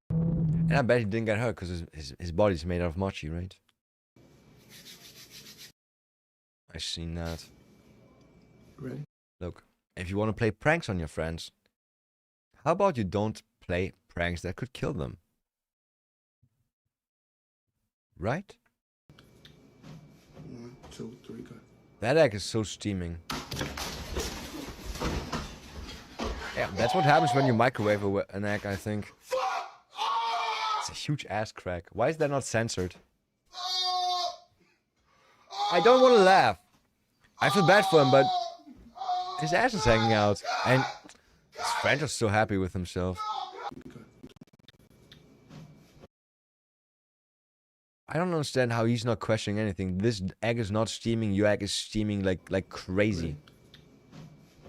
And I bet he didn't get hurt because his body's made out of mochi, right? I've seen that. Ready? Look, if you want to play pranks on your friends, how about you don't play pranks that could kill them? Right? 1, 2, 3, go. That egg is so steaming. Yeah, that's what happens when you microwave an egg, I think. It's a huge ass crack. Why is that not censored? I don't want to laugh. I feel bad for him, but his ass is hanging out. And his friend is so happy with himself. I don't understand how he's not questioning anything. This egg is not steaming. Your egg is steaming like crazy.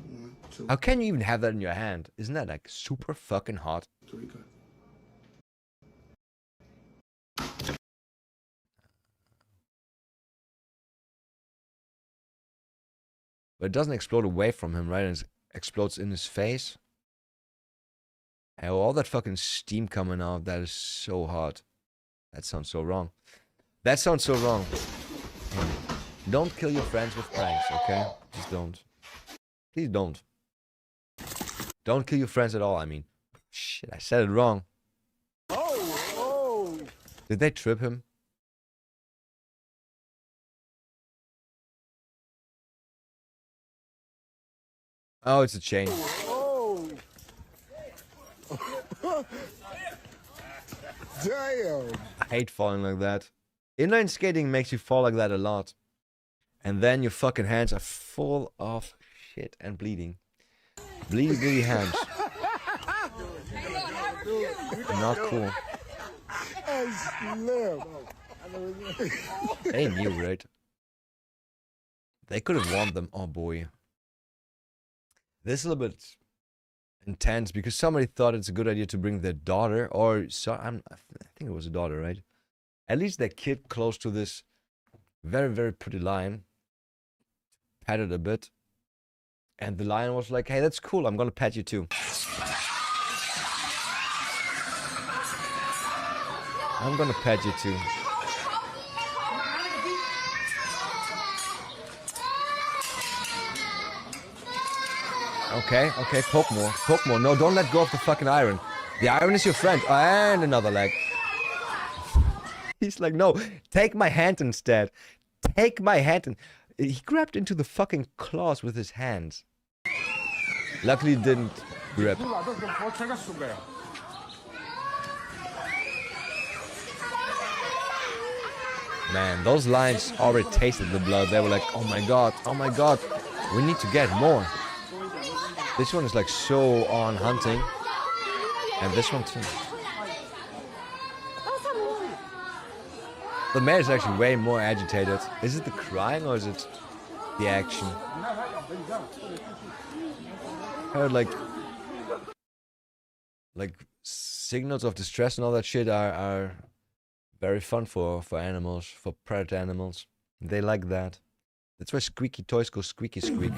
1, 2, How can you even have that in your hand? Isn't that like super fucking hot? 3, go. But it doesn't explode away from him, right? And it explodes in his face. And all that fucking steam coming out, that is so hot. That sounds so wrong. That sounds so wrong. Yeah. Don't kill your friends with pranks, okay? Just don't. Please don't. Don't kill your friends at all, I mean. Shit, I said it wrong. Oh! Did they trip him? Oh, it's a chain. Oh! Damn! I hate falling like that. Inline skating makes you fall like that a lot. And then your fucking hands are full of shit and bleeding. Bleedy, bleedy hands. Not cool. They knew, right? They could have warned them. Oh boy. This is a little bit intense because somebody thought it's a good idea to bring their daughter, or I think it was a daughter, right? At least their kid close to this very, very pretty lion. patted a bit. And the lion was like, hey, that's cool, I'm gonna pet you too. I'm gonna pet you too. Okay, okay, poke more, poke more. No, don't let go of the fucking iron. The iron is your friend. And another leg. He's like, no, take my hand instead. Take my hand. And he grabbed into the fucking claws with his hands. Luckily, he didn't grip. Man, those lions already tasted the blood. They were like, oh my god, we need to get more. This one is like so on hunting. And this one too. The mare is actually way more agitated. Is it the crying or is it the action? I heard like signals of distress and all that shit are very fun for animals, for predator animals. They like that. That's why squeaky toys go squeaky squeak.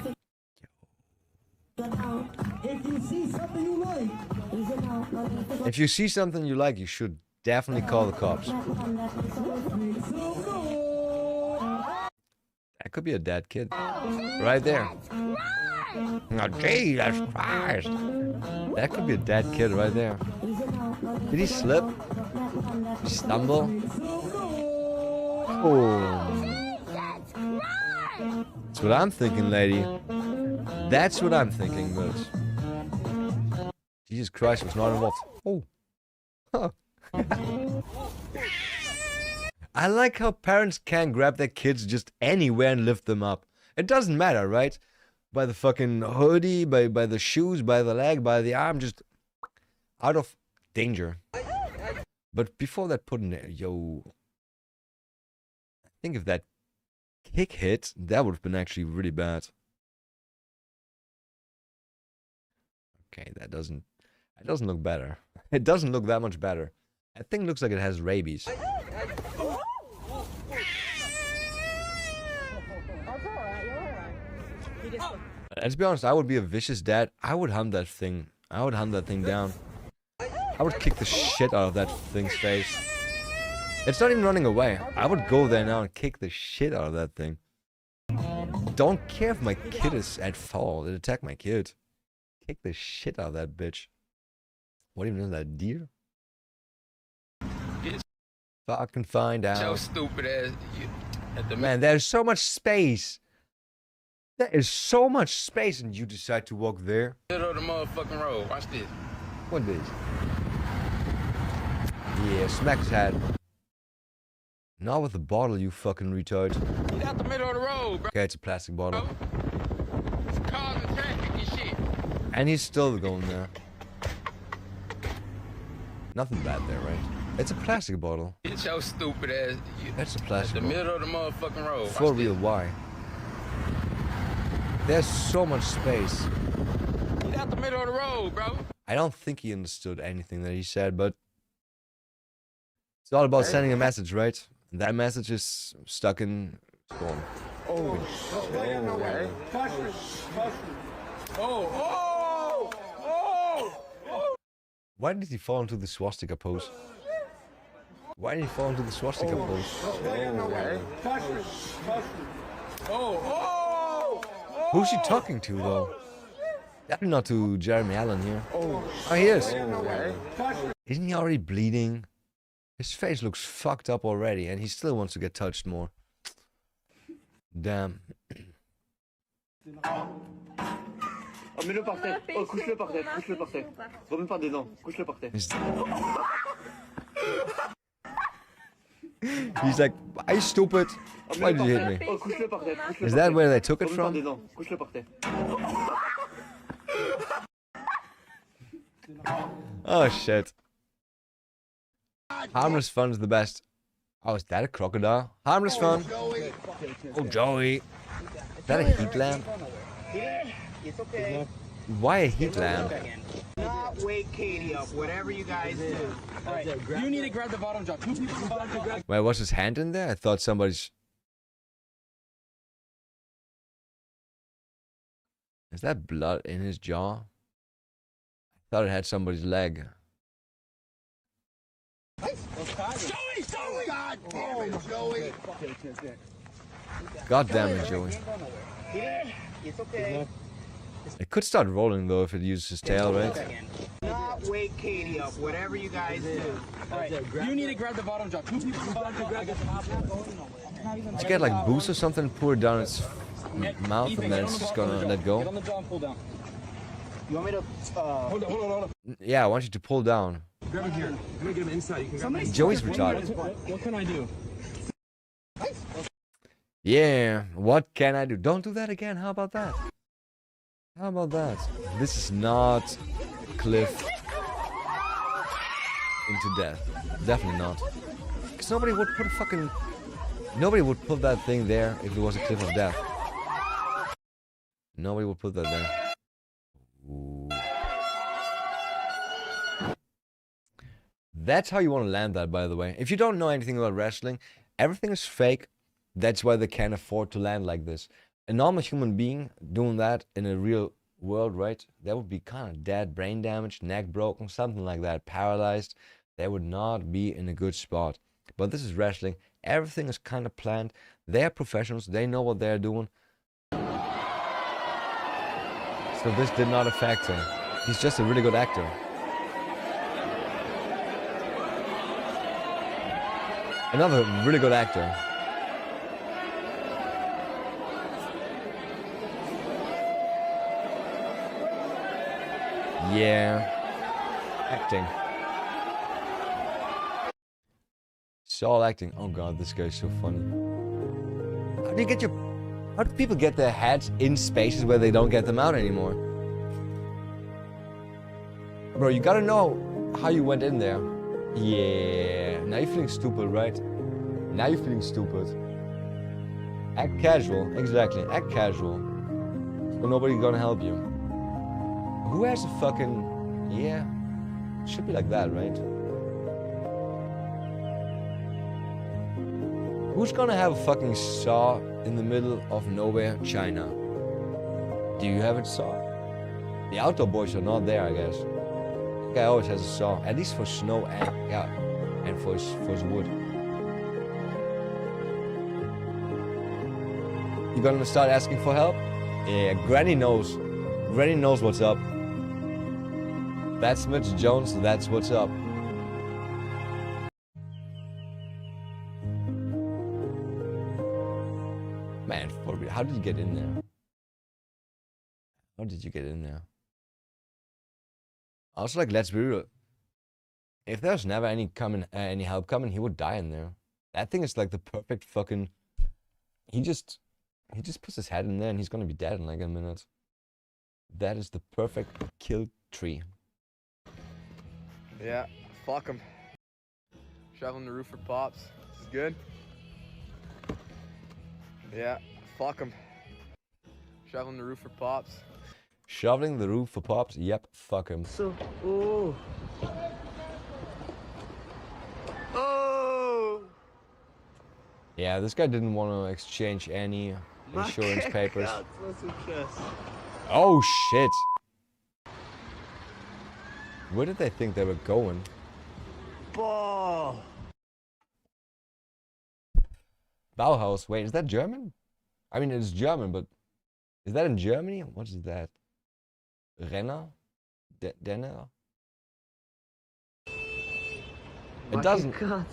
If you see something you like, you should definitely call the cops. That could be a dead kid. Right there. Oh, Jesus Christ. That could be a dead kid right there. Did he slip? Did he stumble? Oh. That's what I'm thinking, lady. That's what I'm thinking, but... Jesus Christ was not involved. Oh. Huh. I like how parents can grab their kids just anywhere and lift them up. It doesn't matter, right? By the fucking hoodie, by the shoes, by the leg, by the arm, just out of danger. But before that put in there, yo... I think if that kick hit, that would have been actually really bad. Okay, that doesn't look better. It doesn't look that much better. I think it looks like it has rabies. Let's be honest, I would be a vicious dad. I would hunt that thing. I would hunt that thing down. I would kick the shit out of that thing's face. It's not even running away. I would go there now and kick the shit out of that thing. Don't care if my kid is at fault. It attacked my kid. Kick the shit out of that bitch. What even is that, deer? Fucking find out. So stupid ass. Man, there's so much space. There is so much space and you decide to walk there. Middle of the motherfucking road. Watch this. What is? Yeah, smack his head. Not with the bottle, you fucking retard. Get out the middle of the road, bro. Okay, it's a plastic bottle. It's cars and traffic and shit. And he's still going there. Nothing bad there, right? It's a plastic bottle. It's so stupid ass. That's a plastic bottle. The bottle. middle of the motherfucking road. For real, why? There's so much space. Get out the middle of the road, bro. I don't think he understood anything that he said, but it's all about sending a message, right? And that message is stuck in stone. Oh, Why did he fall into the swastika pose? Why did he fall into the swastika pose? Who's she talking to, though? Definitely not to Jeremy Allen here. Oh, he is. Isn't he already bleeding? His face looks fucked up already, and he still wants to get touched more. Damn. Oh, mets-le par terre. Oh, couche-le par terre. Couche-le par terre. Remets pas dedans. Couche-le par terre. He's like, are you stupid? Why did you hit me? Oh, couche-le par terre. Is that where they took it from? Couche-le par terre. Oh, shit. Harmless fun is the best. Oh, is that a crocodile? Harmless fun. Oh, Joey. Is that a heat lamp? It's okay. Why a heat lamp? Not wake Katie up, whatever you guys do. Right. You need to grab the bottom jaw. 2 people in the bottom to grab. Wait, was his hand in there? I thought somebody's... Is that blood in his jaw? I thought it had somebody's leg. Joey! God damn it, Joey! God damn it, Joey. It's okay. It could start rolling though if it uses his tail, right? Not wake Katie up, whatever you guys do. Alright, you need to grab the bottom drop. 2 people bottom drop, grab the Did you get like boost or something, pour it down its mouth, and then it's just gonna let go? Get on the jaw and pull down. You want me to, hold on. Yeah, I want you to pull down. Grab him here. I'm gonna get him inside. You can grab him. Joey's retarded. What can I do? Yeah, what can I do? Don't do that again, how about that? How about that? This is not cliff into death. Definitely not. Because nobody would put a fucking... Nobody would put that thing there if it was a cliff of death. Nobody would put that there. Ooh. That's how you want to land that, by the way. If you don't know anything about wrestling, everything is fake. That's why they can't afford to land like this. A normal human being doing that in a real world, right? That would be kind of dead, brain damage, neck broken, something like that, paralyzed. They would not be in a good spot. But this is wrestling. Everything is kind of planned. They're professionals. They know what they're doing. So this did not affect him. He's just a really good actor. Another really good actor. Yeah. Acting. It's all acting. Oh god, this guy's so funny. How do people get their heads in spaces where they don't get them out anymore? Bro, you gotta know how you went in there. Yeah. Now you're feeling stupid, right? Now you're feeling stupid. Act casual. Exactly. Act casual. So nobody's gonna help you. Who has a fucking... Yeah. Should be like that, right? Who's gonna have a fucking saw in the middle of nowhere, China? Do you have a saw? The outdoor boys are not there, I guess. The guy always has a saw, at least for snow and yeah, and for his wood. You gonna start asking for help? Yeah, Granny knows. Granny knows what's up. That's Mitch Jones, that's what's up. Man, for real, how did you get in there? How did you get in there? Also, like, let's be real. If there's never any help coming, he would die in there. That thing is like the perfect fucking... He just puts his head in there and he's gonna be dead in like a minute. That is the perfect kill tree. Yeah, fuck him. Shoveling the roof for pops. This is good. Yeah, fuck him. Shoveling the roof for pops. Shoveling the roof for pops? Yep, fuck him. So, oh. Oh. Yeah, this guy didn't want to exchange any insurance papers. Oh shit! Where did they think they were going? Ball. Bauhaus. Wait, is that German? I mean, it's German, but is that in Germany? What is that? Renner? Denner? It doesn't. No,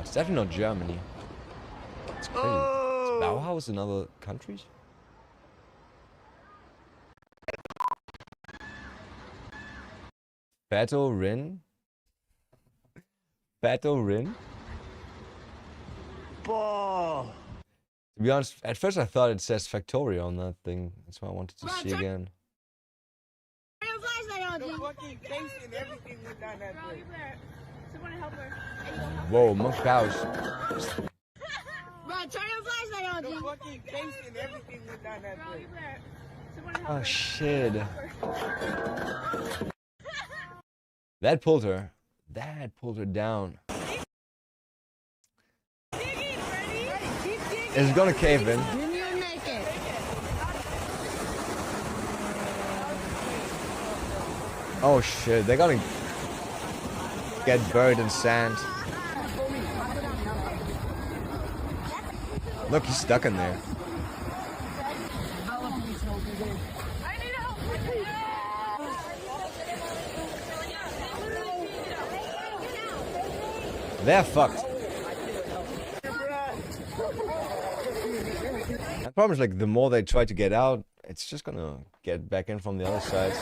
it's definitely not Germany. It's crazy. Is Bauhaus in other countries? Fato Rin? Fato Rin? Ball. To be honest, at first I thought it says factorio on that thing. That's why I wanted to see again. Whoa, Monk House. Bro, turn your flashlight on, G. Oh shit. That pulled her. That pulled her down. It's gonna cave in. Oh shit, they're gonna get buried in sand. Look, he's stuck in there. They're fucked. The problem is, like, the more they try to get out, it's just gonna get back in from the other side.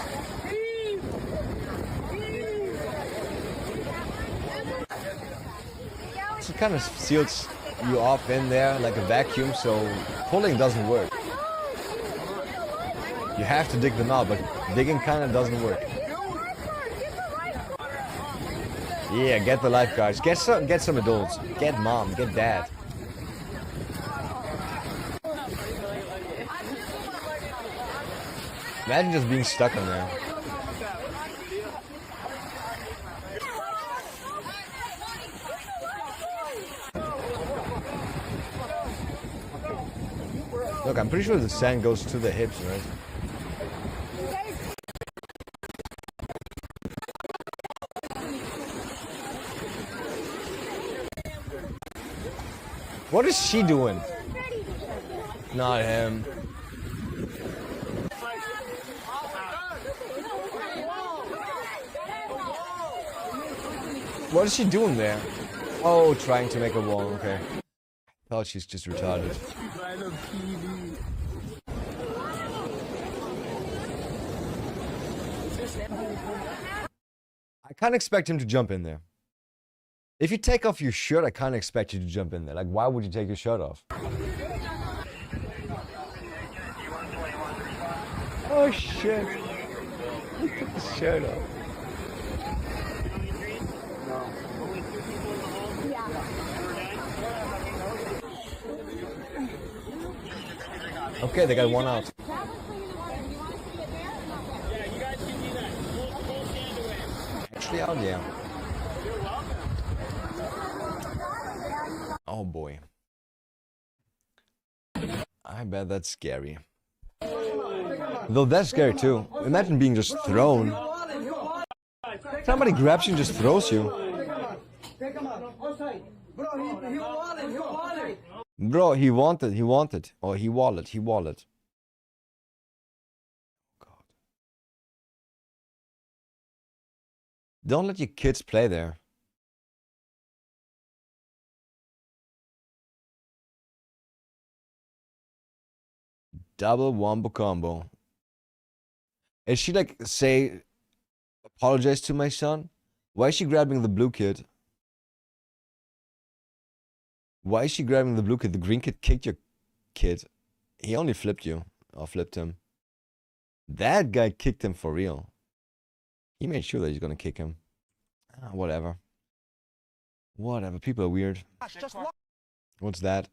So it kind of seals you off in there like a vacuum, so pulling doesn't work. You have to dig them out, but digging kind of doesn't work. Yeah, get the lifeguards. Get some adults. Get mom. Get dad. Imagine just being stuck in there. Look, I'm pretty sure the sand goes to the hips, right? What is she doing? Not him. What is she doing there? Oh, trying to make a wall, okay. I thought she's just retarded. I can't expect him to jump in there. If you take off your shirt, I can't expect you to jump in there. Like, why would you take your shirt off? Oh shit. He took his shirt off. Okay, they got one out. Actually out, yeah. Oh boy. I bet that's scary. Though that's scary too. Imagine being just thrown. Somebody grabs you and just throws you. Bro, he wanted. Oh, he wallet. Oh, God. Don't let your kids play there. Double wombo combo. Is she like, say, apologize to my son? Why is she grabbing the blue kid? Why is she grabbing the blue kid? The green kid kicked your kid. He only flipped you. Or flipped him. That guy kicked him for real. He made sure that he's gonna kick him. Whatever. Whatever. People are weird. What's that?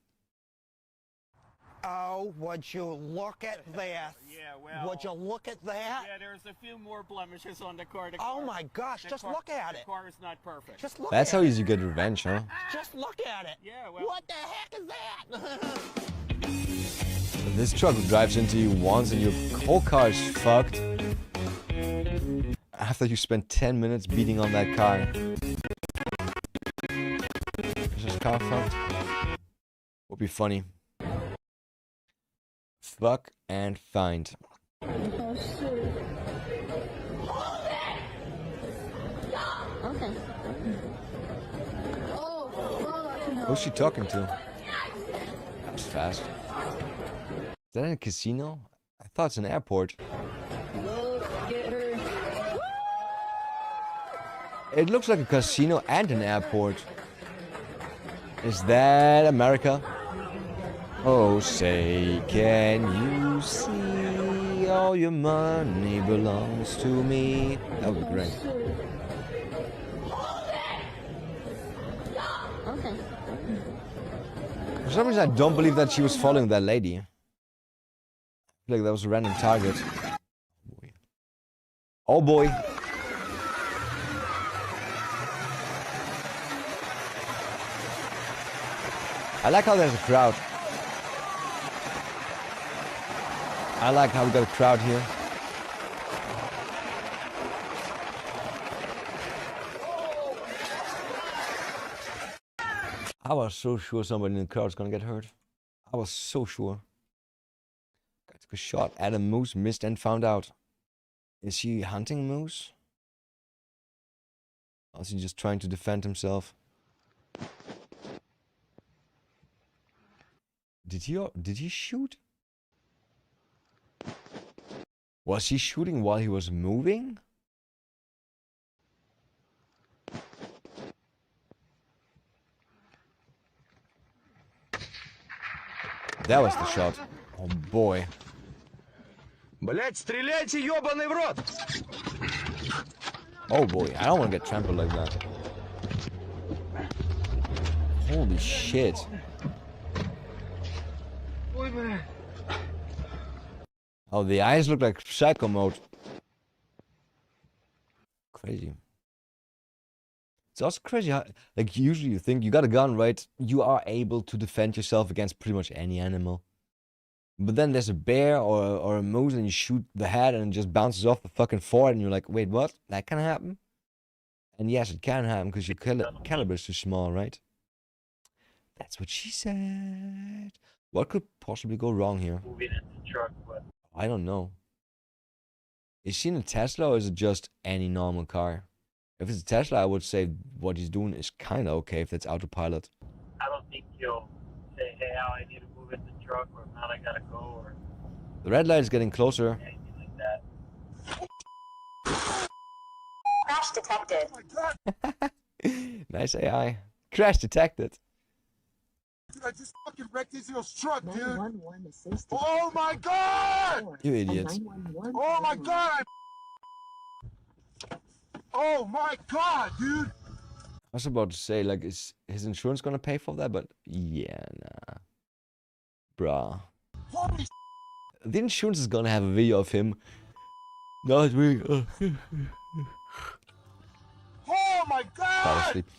Oh, would you look at that? Yeah, well. Would you look at that? Yeah, there's a few more blemishes on the car. Oh my gosh, just look at it. The car is not perfect. Just look That's at how it. easy you get revenge, huh? Just look at it. Yeah, well. What the heck is that? This truck drives into you once and your whole car is fucked. After you spent 10 minutes beating on that car. Is this car fucked? Would be funny. Fuck and find. Okay. Who's she talking to? That was fast. Is that in a casino? I thought it's an airport. It looks like a casino and an airport. Is that America? Oh, say, can you see all your money belongs to me? That would be great. Okay. For some reason, I don't believe that she was following that lady. I feel like that was a random target. Oh boy. I like how there's a crowd. I like how we got a crowd here. I was so sure somebody in the crowd was gonna get hurt. I was so sure. I took a shot at a moose, missed and found out. Is he hunting moose? Or is he just trying to defend himself? Did he shoot? Was he shooting while he was moving? That was the shot. Oh boy. Блять, стреляйте, ёбаный в рот! Oh boy, I don't want to get trampled like that. Holy shit. Oh, the eyes look like psycho mode. Crazy. It's also crazy how, like, usually you think you got a gun, right? You are able to defend yourself against pretty much any animal. But then there's a bear or a moose and you shoot the head and it just bounces off the fucking forehead and you're like, wait, what? That can happen? And yes, it can happen because your caliber is too small, right? That's what she said. What could possibly go wrong here? I don't know. Is she in a Tesla or is it just any normal car? If it's a Tesla, I would say what he's doing is kind of okay if it's autopilot. I don't think he'll say, hey, Al, I need to move in the truck, or not, I gotta go, or The red light is getting closer. anything like that. Crash detected. Nice AI. Crash detected. Dude, I just fucking wrecked Israel's truck, dude. Oh my god! You idiots. Oh my god! Oh my god, dude! I was about to say, like, is his insurance gonna pay for that? But yeah, nah. Bruh. Holy The insurance is gonna have a video of him. No, it's really. Oh my god! Asleep.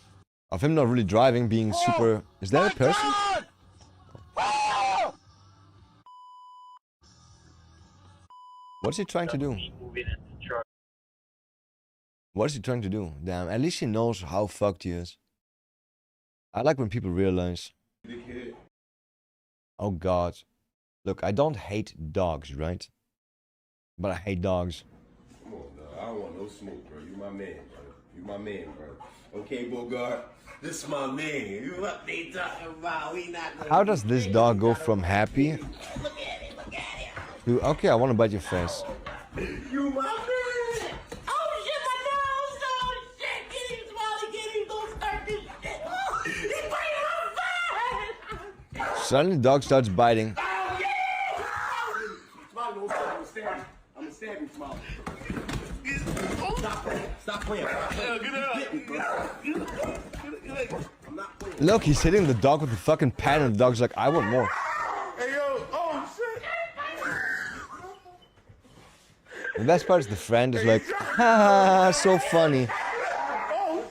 Of him not really driving, being super. Is that a person? Oh! What's he trying to do? What is he trying to do? Damn, at least he knows how fucked he is. I like when people realize. Oh god. Look, I don't hate dogs, right? But I hate dogs. Come on, dog. I don't want no smoke, bro. You my man, bro. You my man, bro. Okay, Bogart? This is my man. You what they talking about? We not gonna. How does this dog go from happy to, okay, I want to bite your face? You my man. Oh shit, my nose! Oh shit! Get him, Smiley! Get him! Don't start this shit! Oh, he's biting my face! Suddenly the dog starts biting. Smiley, don't stop. I'm gonna stab you, Smiley. Stop playing. Stop playing. Get out. I'm not playing. Look, he's hitting the dog with the fucking pan and the dog's like, I want more. Hey yo! Oh shit! The best part is the friend is like, haha, so funny. Oh!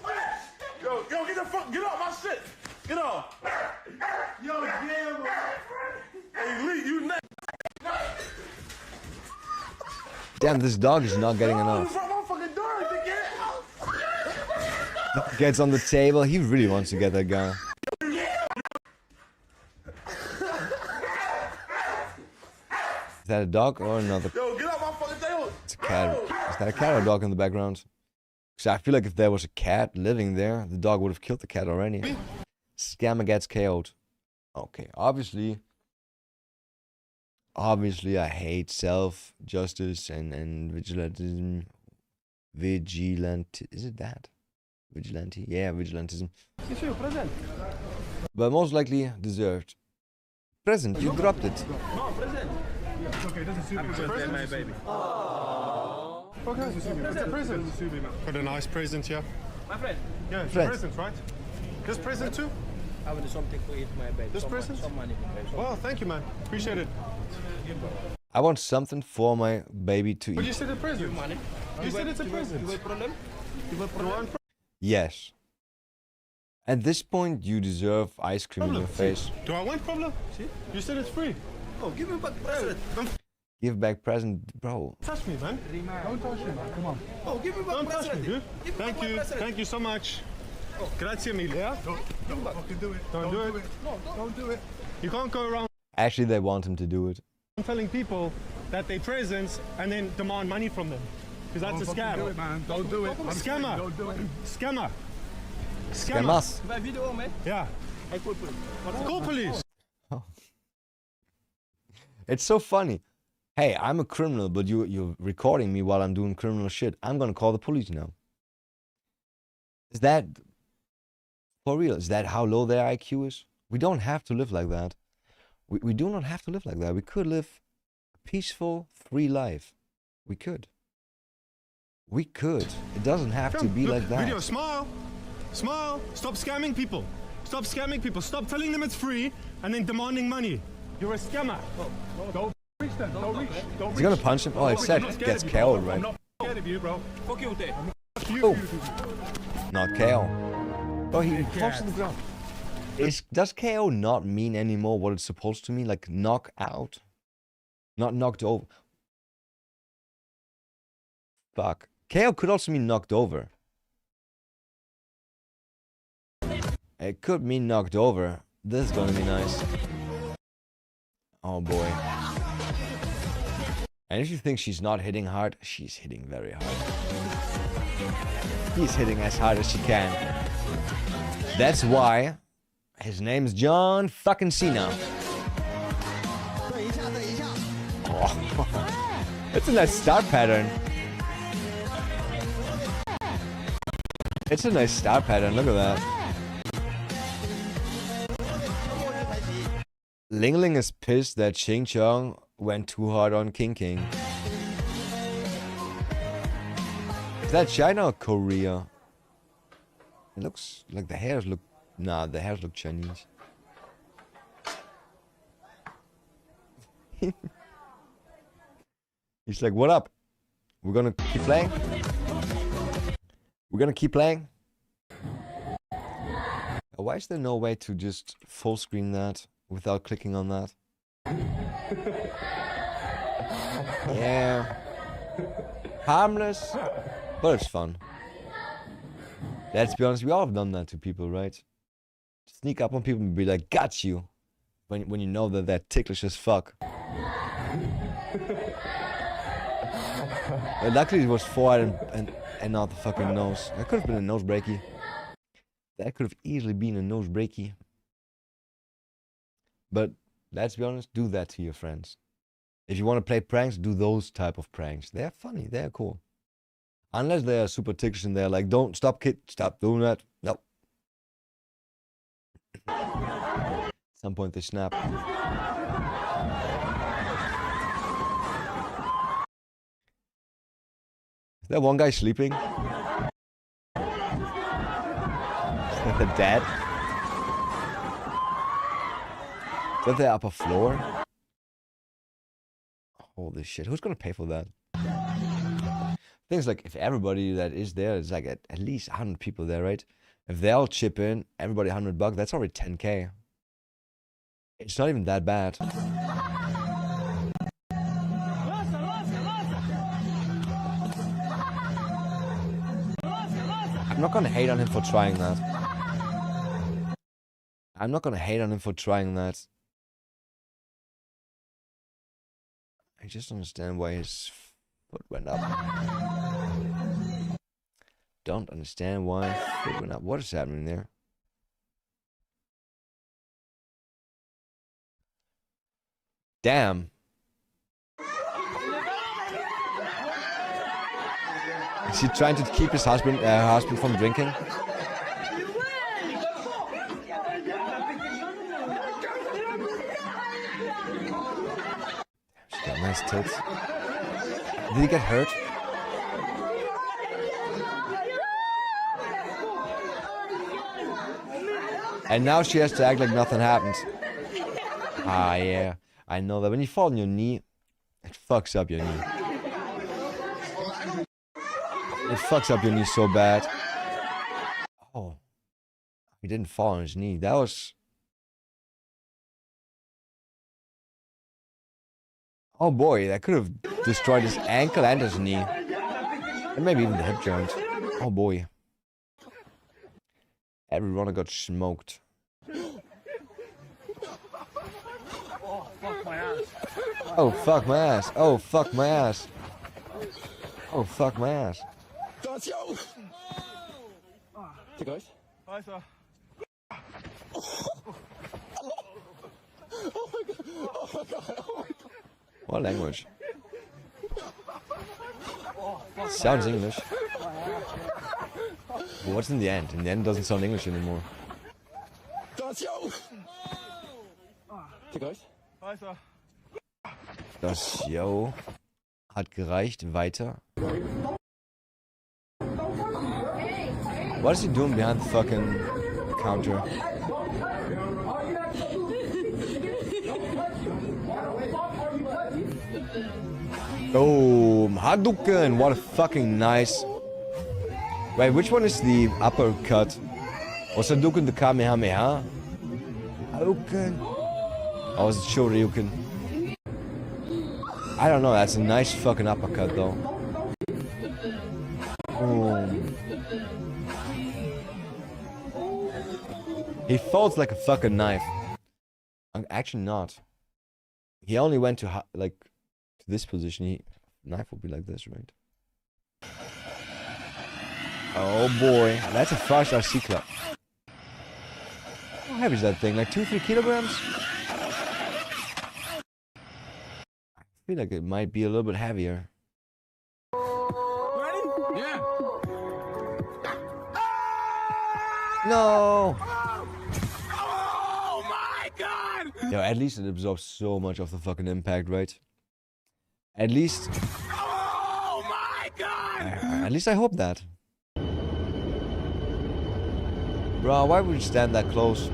Yo, get the fuck, get off my shit! Get off! Yo, damn! Hey, Lee, you next! Damn, this dog is not getting enough. Gets on the table. He really wants to get that guy. Is that a dog or another? Yo, get off my fucking table! It's a cat. Is that a cat or a dog in the background? Because I feel like if there was a cat living there, the dog would have killed the cat already. Scammer gets KO'd. Okay, obviously I hate self-justice and vigilantism. Is it that? Vigilante? Yeah, vigilantism. But most likely deserved. Present, you dropped it. No, present. It's okay, it doesn't suit me. It's a present, my baby. Okay, it's a present. For the nice present, yeah. My friend. Yeah, it's a Friend. present, right? This present too? I will do something for eat, my baby. This present? Some money, my baby. Well, thank you, man. Appreciate it. I want something for my baby to But you eat. said a present. Money. You said it's a present. You have problem? You have Do I problem? want Yes. At this point, you deserve ice cream in your problem? face. Do I want problem? See? You said it's free. Oh, give me back present. Don't Give back present, bro. touch me, man. Don't touch me, man. Come on. Oh, give me back Don't touch me, present. dude. Give me Thank back you. present. Thank you so much. Grazie mille, yeah? Don't fucking do it. Don't do it. No, don't do it. You can't go around Actually, they want him to do it. telling people that they presents and then demand money from them. Because that's a scam. Do it, man. Don't do it. Scammer. Don't do it. Scammer. Scammers. Yeah. Call police. It's so funny. Hey, I'm a criminal, but you're recording me while I'm doing criminal shit. I'm gonna call the police now. Is that for real? Is that how low their IQ is? We don't have to live like that. We do not have to live like that. We could live a peaceful, free life. We could. We could. It doesn't have to be like that. Video, smile. Smile. Stop scamming people. Stop scamming people. Stop telling them it's free and then demanding money. You're a scammer. Don't reach them. Don't reach. Don't Is he gonna punch him? Oh, it said gets KO'd, right? I'm not scared of you, bro. Fuck you, there. Oh. Not KO. Oh, he falls to the ground. Does KO not mean anymore what it's supposed to mean? Like knock out? Not knocked over. Fuck. KO could also mean knocked over. It could mean knocked over. This is gonna be nice. Oh boy. And if you think she's not hitting hard, she's hitting very hard. He's hitting as hard as she can. That's why his name's John fucking Cena. Oh. It's a nice start pattern. It's a nice start pattern, look at that. Ling Ling is pissed that Ching Chong went too hard on King King. Is that China or Korea? It looks like the hairs look... Nah, the hairs look Chinese. He's like, what up? We're gonna keep playing? We're gonna keep playing? Why is there no way to just full screen that without clicking on that? Yeah. Harmless, but it's fun. Let's be honest, we all have done that to people, right? Sneak up on people and be like, got you. When you know that they're ticklish as fuck. Luckily it was forehead and not the fucking nose. That could have been a nose breaky. That could have easily been a nose breaky. But let's be honest, do that to your friends. If you want to play pranks, do those type of pranks. They're funny, they're cool. Unless they are super ticklish and they're like, don't stop kid, stop doing that. No. At some point they snap. Is that one guy sleeping? Is that the dad? Is that the upper floor? Holy shit, who's gonna pay for that? Things like, if everybody that is there is like at least 100 people there, right? If they all chip in, everybody $100, that's already 10K. It's not even that bad. I'm not gonna hate on him for trying that. I'm not gonna hate on him for trying that. I just understand why his foot went up. Don't understand why his foot went up. What is happening there? Damn. Is he trying to keep his husband from drinking? She's got nice tits. Did he get hurt? And now she has to act like nothing happened. Ah, yeah. I know that when you fall on your knee, it fucks up your knee. It fucks up your knee so bad. Oh. He didn't fall on his knee. That was... Oh boy, that could have destroyed his ankle and his knee. And maybe even the hip joint. Oh boy. Every runner got smoked. Oh, fuck my ass. Oh, fuck my ass. Oh, fuck my ass. Oh, fuck my ass. Attention! Hey guys. Hi, sir. Oh my god! Oh my god! Oh my god! What language? Oh, fuck. Sounds English. But what's in the end? In the end, it doesn't sound English anymore. Attention! Hey guys. Hi, sir. Das Yo hat gereicht. Weiter. What is he doing behind the fucking counter? Oh, Hadouken! What a fucking nice. Wait, which one is the uppercut? Was Hadouken the Kamehameha? Hadouken? Or was it Shoryuken? I don't know, that's a nice fucking uppercut though. Boom. He folds like a fucking knife. Actually not. He only went to like to this position. Knife would be like this, right? Oh boy, that's a fast RC club. How heavy is that thing? Like 2-3 kilograms? I feel like it might be a little bit heavier. Ready? Yeah. No! Oh my god! Yo, at least it absorbs so much of the fucking impact, right? At least... Oh my god! At least I hope that. Bro, why would you stand that close?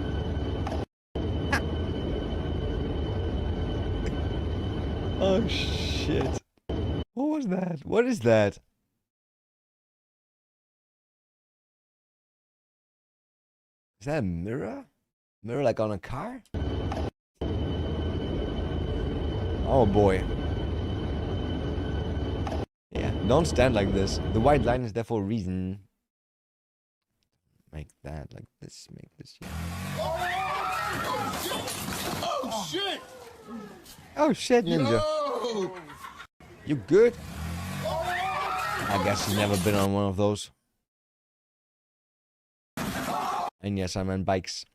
Oh shit. What was that? What is that? Is that a mirror? Mirror like on a car? Oh boy. Yeah, don't stand like this. The white line is there for a reason. Make that like this, make this. Yeah. Oh shit! Oh shit, Ninja. Yo! You good? I guess he's never been on one of those. And yes, I'm on bikes.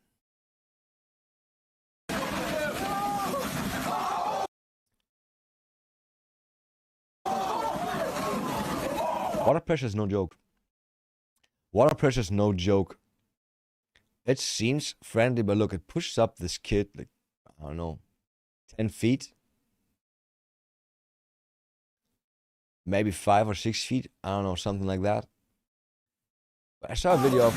Water pressure is no joke. Water pressure is no joke. It seems friendly, but look, it pushes up this kid like, I don't know, 10 feet. Maybe 5 or 6 feet. I don't know, something like that. But I saw a video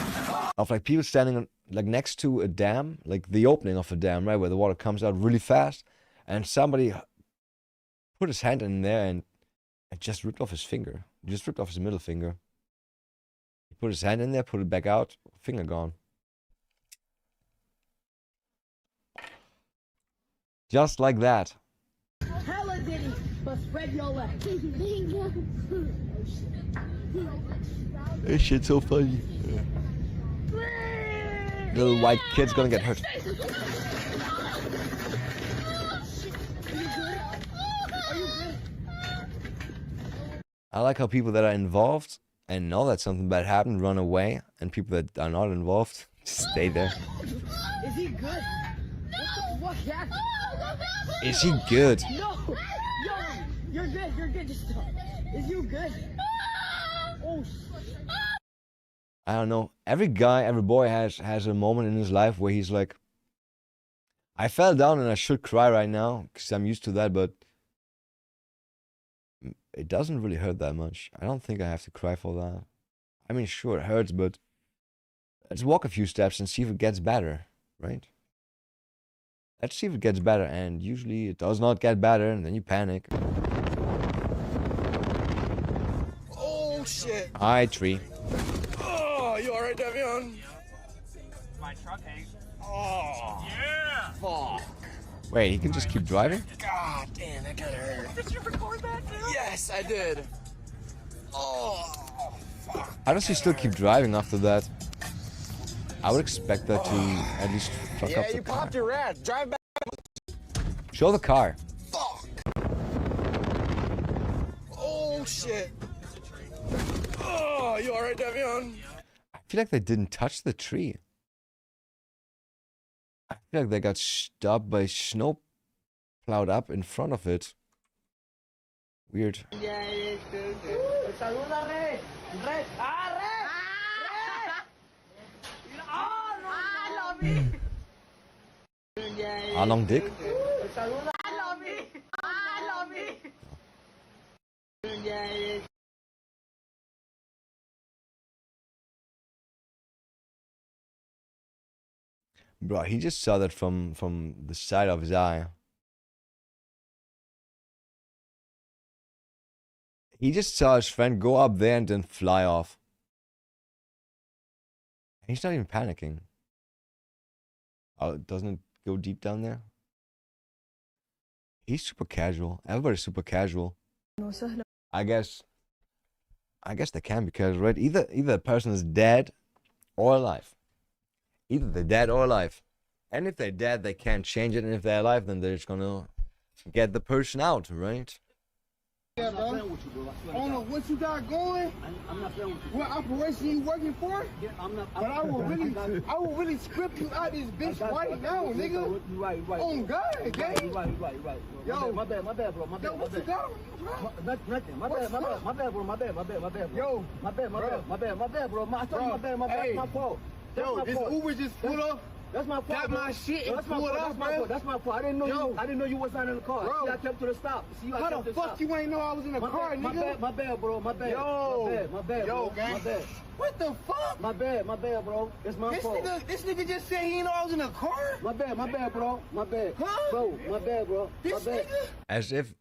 of like people standing on, like next to a dam, like the opening of a dam, right, where the water comes out really fast, and somebody put his hand in there and it just ripped off his finger. Just ripped off his middle finger. He put his hand in there, put it back out, finger gone. Just like that. Hella Diddy, but spread your legs. This shit's so funny. Little white kid's gonna get hurt. I like how people that are involved and know that something bad happened run away, and people that are not involved just stay there. Is he good? What the fuck happened? Is he good? No! Yo! You're good, just stop. Is you good? Oh shit. I don't know. Every guy, every boy has a moment in his life where he's like, I fell down and I should cry right now because I'm used to that, but it doesn't really hurt that much. I don't think I have to cry for that. I mean, sure, it hurts, but let's walk a few steps and see if it gets better, right? Let's see if it gets better, and usually it does not get better, and then you panic. Oh shit! Hi, tree. Oh, you alright, Davion? My truck hangs. Oh, yeah! Fuck. Wait, he can just keep driving? God damn, that kinda hurt. Did you record that too? Yes, I did. Oh, fuck. How does he still keep driving after that? I would expect that to at least fuck up Yeah, the you car. popped your rat. Drive back. Show the car. Oh, shit. Oh, you alright, Davion? I feel like they didn't touch the tree. I feel like they got stopped by snow plowed up in front of it. Weird. Saluda, Red. Red. Ah, Red. Red. Oh, no. I love it. Ah, long dick. Saluda. I love it. I love it. Bro, he just saw that from the side of his eye. He just saw his friend go up there and then fly off. He's not even panicking. Oh, doesn't it go deep down there? He's super casual. Everybody's super casual. I guess they can be casual, right? Either a person is dead or alive. Either they're dead or alive. And if they're dead, they can't change it. And if they're alive, then they're just gonna get the person out, right? Yeah, bro. I don't know what you got going. I'm not playing with you. What operation you working for? Yeah, I'm not. But I will really script you out this bitch right now, nigga. You right. On God, gang. You right. Yo, my bad, bro. My bad. what you got on you, bro? Nothing. My bad, bro. My bad, bro. Yo, my bad, bro. I told you my bad, Hey. my fault. Yo, this Uber just pulled up. That's my fault. Got bro. my shit and That's my pulled fault. up, That's my fault. That's my fault. I didn't know you was not in the car. Bro. See, I kept to the stop. See, I How kept the to fuck stop. you ain't know I was in the car, nigga? My bad, bro. My bad. Yo. My bad, Yo, bro. gang. My bad. What the fuck? My bad, bro. It's my fault. This nigga just said he didn't know I was in the car? My bad, bro. My bad. Huh? Bro, my bad, bro. This my bad. nigga? As if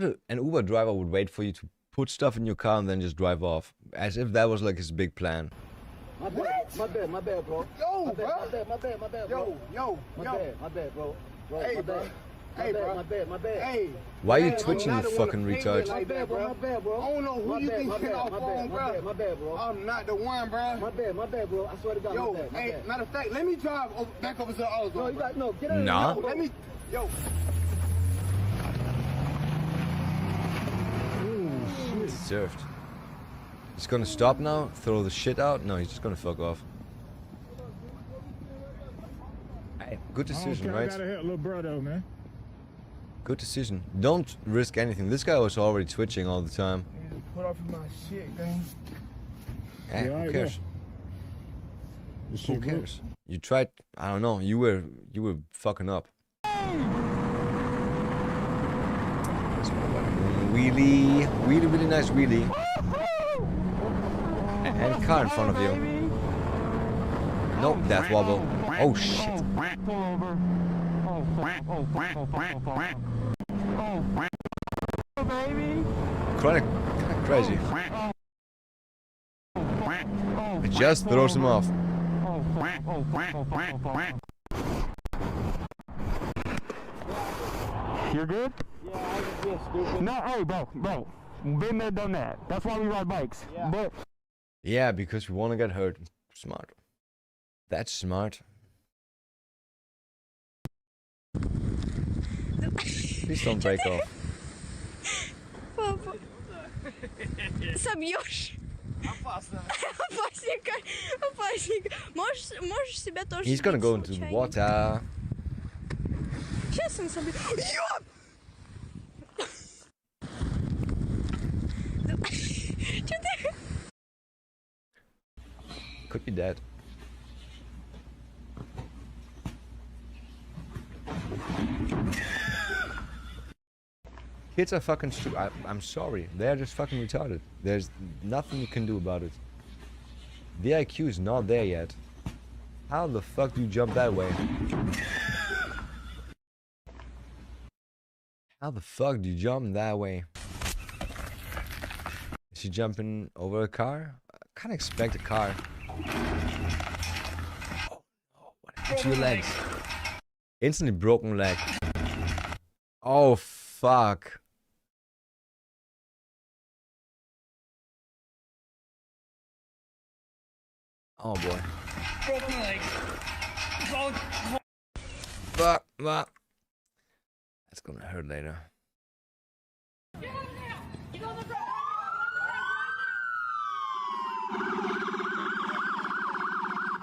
an Uber driver would wait for you to put stuff in your car and then just drive off. As if that was like his big plan. My bad, bro. Yo, my bro. bad, bro. Yo. My bad, bro. Hey, bro. Hey, bro. My bad. Hey. Why are you Hey, twitching, I'm you not the fucking one to retard? pay like that, bro. My bad, bro. I don't know who you think get off phone, bro. My bad, bro. I'm not the one, bro. My bad, bro. I swear to God, Yo, my bad. My hey, bad. matter of fact, let me drive back over to the other No, you got no. Get out Nah. of here. Let me, yo. Deserved. He's gonna stop now, throw the shit out. No, he's just gonna fuck off. Hey, good decision, right? I gotta hit little brother, man. Good decision. Don't risk anything. This guy was already twitching all the time. Put off my shit, gang. Hey, Yeah, who I cares? This Who shit broke. cares? You tried. I don't know. You were fucking up. Wheelie, really nice wheelie. And car in front of you. Nope, death wobble. Oh shit. Kinda crazy. It just throws him off. You're good? Yeah, I was being stupid. No, hey, bro. Been there, done that. That's why we ride bikes. Yeah. But Yeah, because we want to get hurt. Smart. That's smart. Please don't break off. Папа, собьешь? Опасненько. Можешь себя тоже He's gonna сбить go into the случайно. water. Сейчас он собьет. Ёп! Чё ты? Could be dead. Kids are fucking stupid. I'm sorry. They're just fucking retarded. There's nothing you can do about it. The IQ is not there yet. How the fuck do you jump that way? How the fuck do you jump that way? Is he jumping over a car? I can't expect a car. Oh no, what happened to your legs? Instantly broken leg. Oh fuck. Oh boy. broke my leg. Fuck. That's gonna hurt later.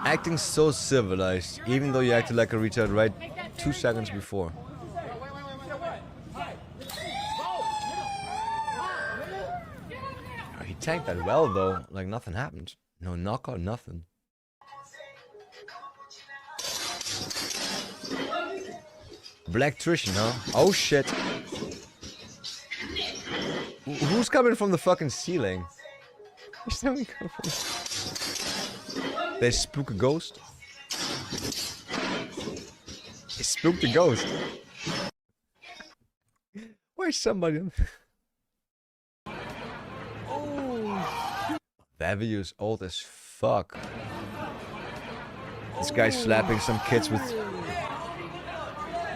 Acting so civilized, even though you acted like a retard right 2 seconds before. He tanked that well though, like nothing happened. No knockout, nothing. Blacktrician, huh? Oh shit. Who's coming from the fucking ceiling? They spook a ghost? They spooked a ghost. Where's somebody? That video is old as fuck. This guy's slapping some kids with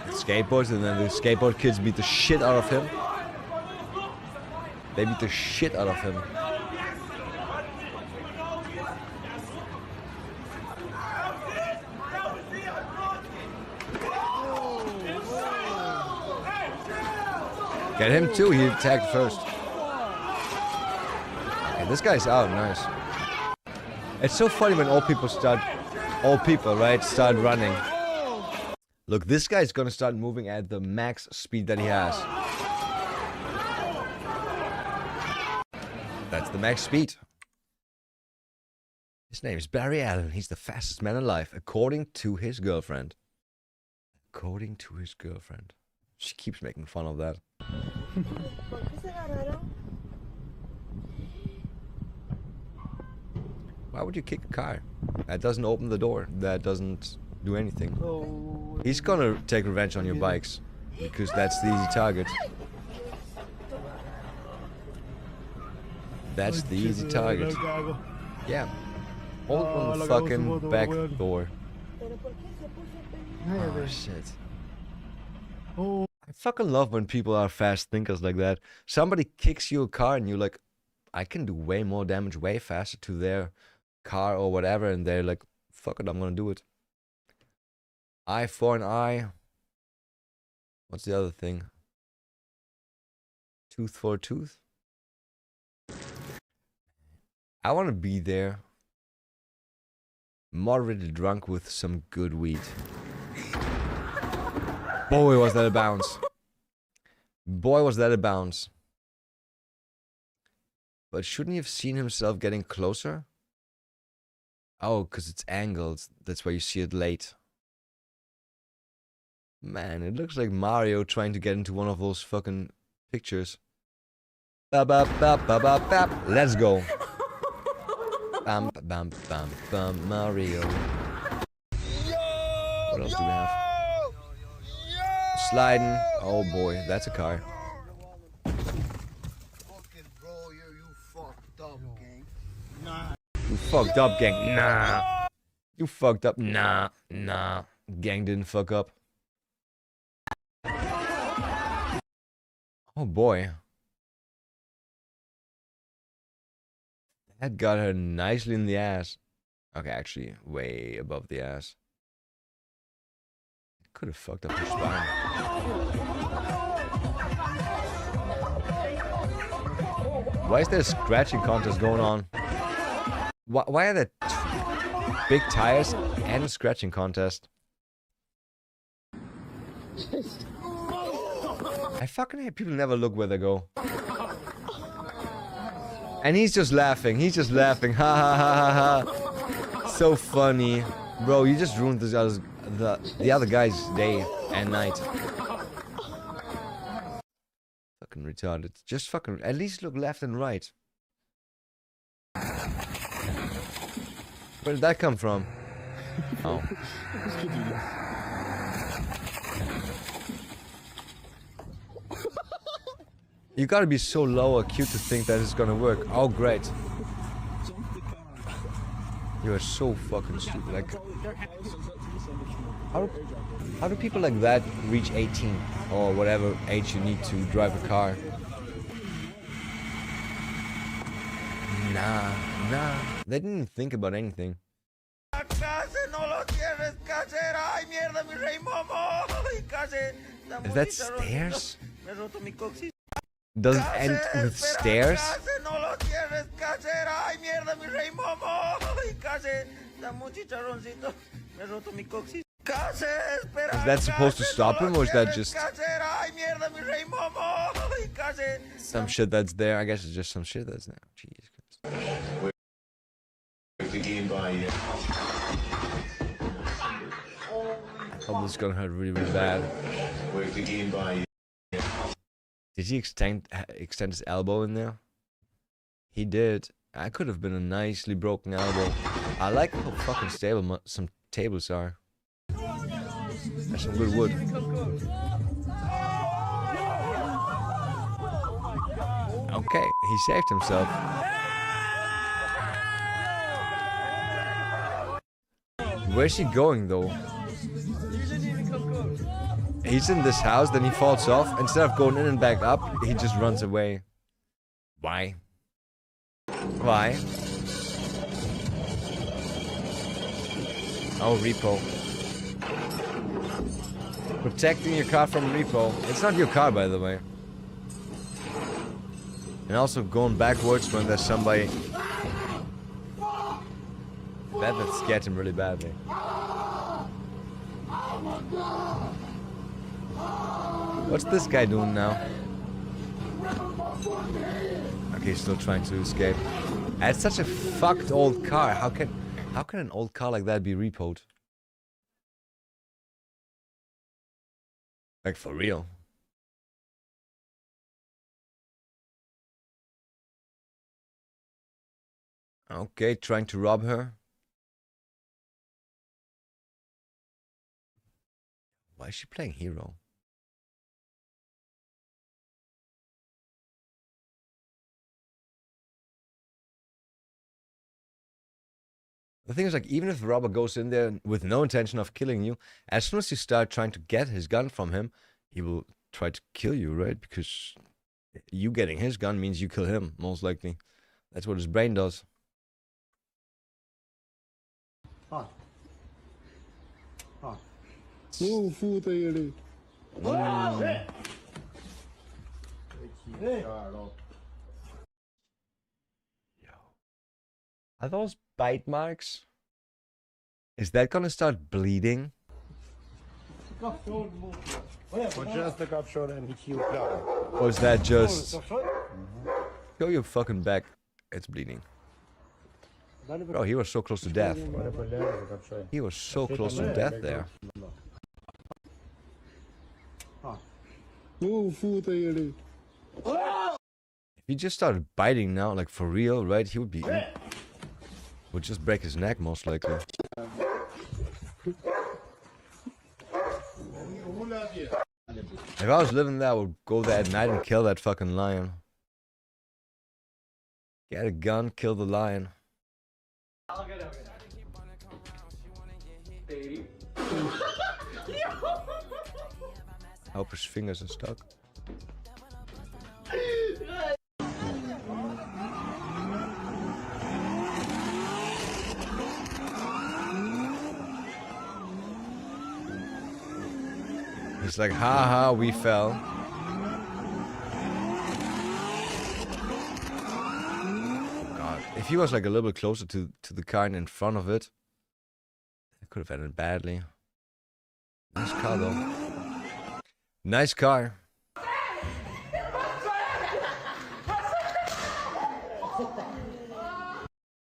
skateboards, and then the skateboard kids beat the shit out of him. They beat the shit out of him. Get him too, he attacked first. Okay, this guy's out, nice. It's so funny when old people, right, start running. Look, this guy's gonna start moving at the max speed that he has. That's the max speed. His name is Barry Allen. He's the fastest man alive, according to his girlfriend. According to his girlfriend. She keeps making fun of that. Why would you kick a car? That doesn't open the door. That doesn't do anything. He's gonna take revenge on your bikes, because that's the easy target. That's the easy target. Yeah. Hold on the fucking back door. Oh shit. I fucking love when people are fast thinkers like that. Somebody kicks you a car and you're like, I can do way more damage way faster to their car or whatever, and they're like, fuck it, I'm gonna do it. Eye for an eye. What's the other thing? Tooth for a tooth? I want to be there, moderately drunk with some good weed. Boy, was that a bounce. Boy, was that a bounce. But shouldn't he have seen himself getting closer? Oh, because it's angled. That's why you see it late. Man, it looks like Mario trying to get into one of those fucking pictures. Bap, bap, bap, bap, bap, bap. Let's go. Bam, bam, bam, bam, Mario. What else do we have? Sliding. Oh boy, that's a car. You fucked up, gang. Nah. You fucked up. Nah. Gang didn't fuck up. Oh boy. That got her nicely in the ass. Okay, actually, way above the ass. Could have fucked up her spine. Why is there a scratching contest going on? Why are there big tires and a scratching contest? I fucking hate people never look where they go. And he's just laughing. He's just laughing. Ha ha ha ha ha. So funny. Bro, you just ruined the other guy's day and night. Fucking retarded. Just fucking at least look left and right. Where did that come from? Oh. You gotta be so low or cute to think that it's gonna work. Oh, great. You are so fucking stupid. Like, how do people like that reach 18 or whatever age you need to drive a car? Nah. They didn't think about anything. Is that stairs? Does it end with stairs? Is that supposed to stop him, or is that just some shit that's there? I guess it's just some shit that's there. Jeez. Oh, this is gonna hurt really, really bad. Did he extend his elbow in there? He did. That could have been a nicely broken elbow. I like how fucking stable some tables are. That's some good wood. Okay, he saved himself. Where's he going though? He's in this house, then he falls off. Instead of going in and back up, he just runs away. Why? Why? Oh, repo. Protecting your car from repo. It's not your car, by the way. And also going backwards when there's somebody. That scared him really badly. What's this guy doing now? Okay, he's still trying to escape. It's such a fucked old car. How can an old car like that be repoed? Like for real. Okay, trying to rob her. Why is she playing hero? The thing is, like, even if the robber goes in there with no intention of killing you, as soon as you start trying to get his gun from him, he will try to kill you, right? Because you getting his gun means you kill him, most likely. That's what his brain does. Are those bite marks? Is that gonna start bleeding? Or is that just... Go your fucking back. It's bleeding. Bro, he was so close to death. He was so close to death there. If he just started biting now, like for real, right? He would be... Would just break his neck, most likely. If I was living there, I would go there at night and kill that fucking lion. Get a gun, kill the lion. I hope his fingers are stuck. He's like, haha, we fell. God, if he was like a little bit closer to the car and in front of it, it could have ended badly. Nice car though. Nice car.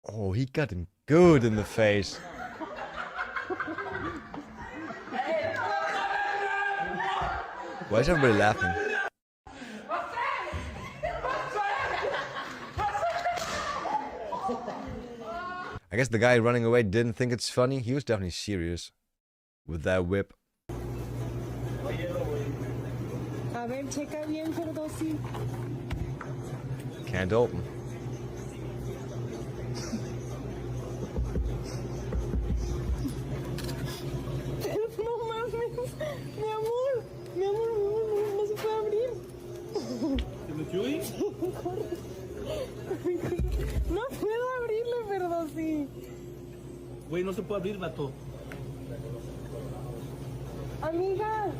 Oh, he got him good in the face. Why is everybody laughing? I guess the guy running away didn't think it's funny. He was definitely serious with that whip. Can't open. No puedo abrirlo, pero sí. Güey, no se puede abrir, vato. Amiga.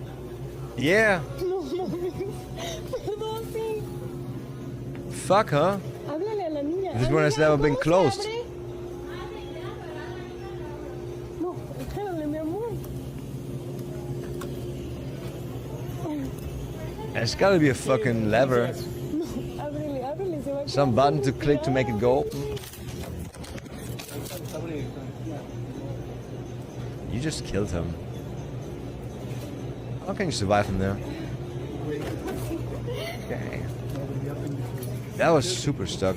Yeah. No mames. Perdón, sí. Fuck her. Háblale a la niña. This one has never been closed. No, espérale, mi amor. There's gotta be a fucking lever. No, ábrele, ábrele, se va a Some button to click to make it go open. You just killed him. How can you survive from there? Okay. That was super stuck.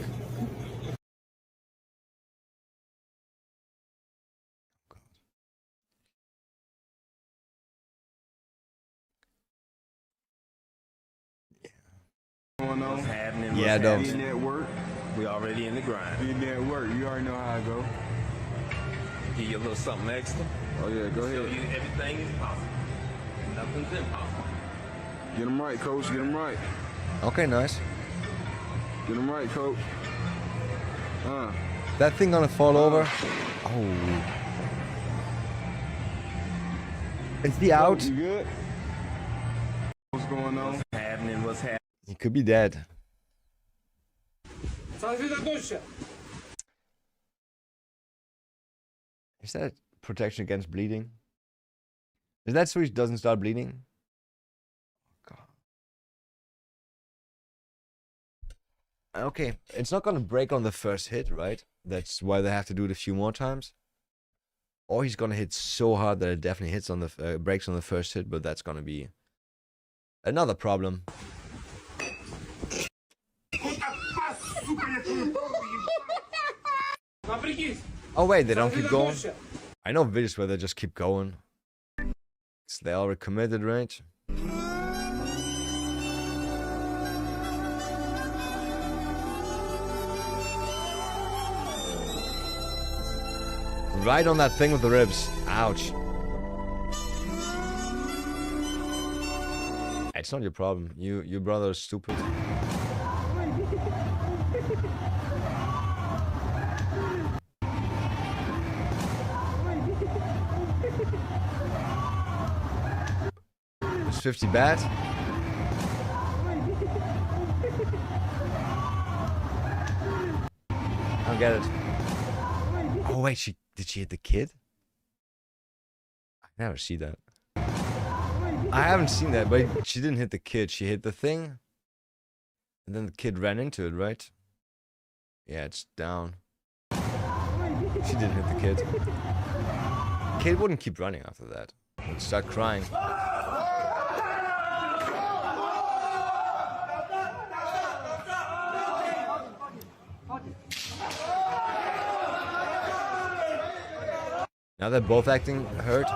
Going on? What's happening? Yeah, What's don't. happening at work? We already in the grind. Being there at work, you already know how I go. Give you a little something extra. Oh yeah, go ahead. Show you everything is possible. Nothing's impossible. Get them right, coach. Get them right. Okay, nice. Get them right, coach. That thing gonna fall over? Oh. Is he out? You good? What's going on? What's happening? What's happening? He could be dead. Is that protection against bleeding? Is that so he doesn't start bleeding? Oh, God. Okay, it's not gonna break on the first hit, right? That's why they have to do it a few more times. Or he's gonna hit so hard that it definitely hits on the breaks on the first hit, but that's gonna be another problem. Oh wait, they don't keep going? I know videos where they just keep going. So they already committed, right? Right on that thing with the ribs. Ouch. It's not your problem. Your brother is stupid. Is 50 bad? I don't get it. Oh wait, did she hit the kid? I never see that. I haven't seen that, but she didn't hit the kid. She hit the thing, and then the kid ran into it, right? Yeah, it's down. She didn't hit the kid. Kid wouldn't keep running after that. Would start crying. Now they're both acting hurt.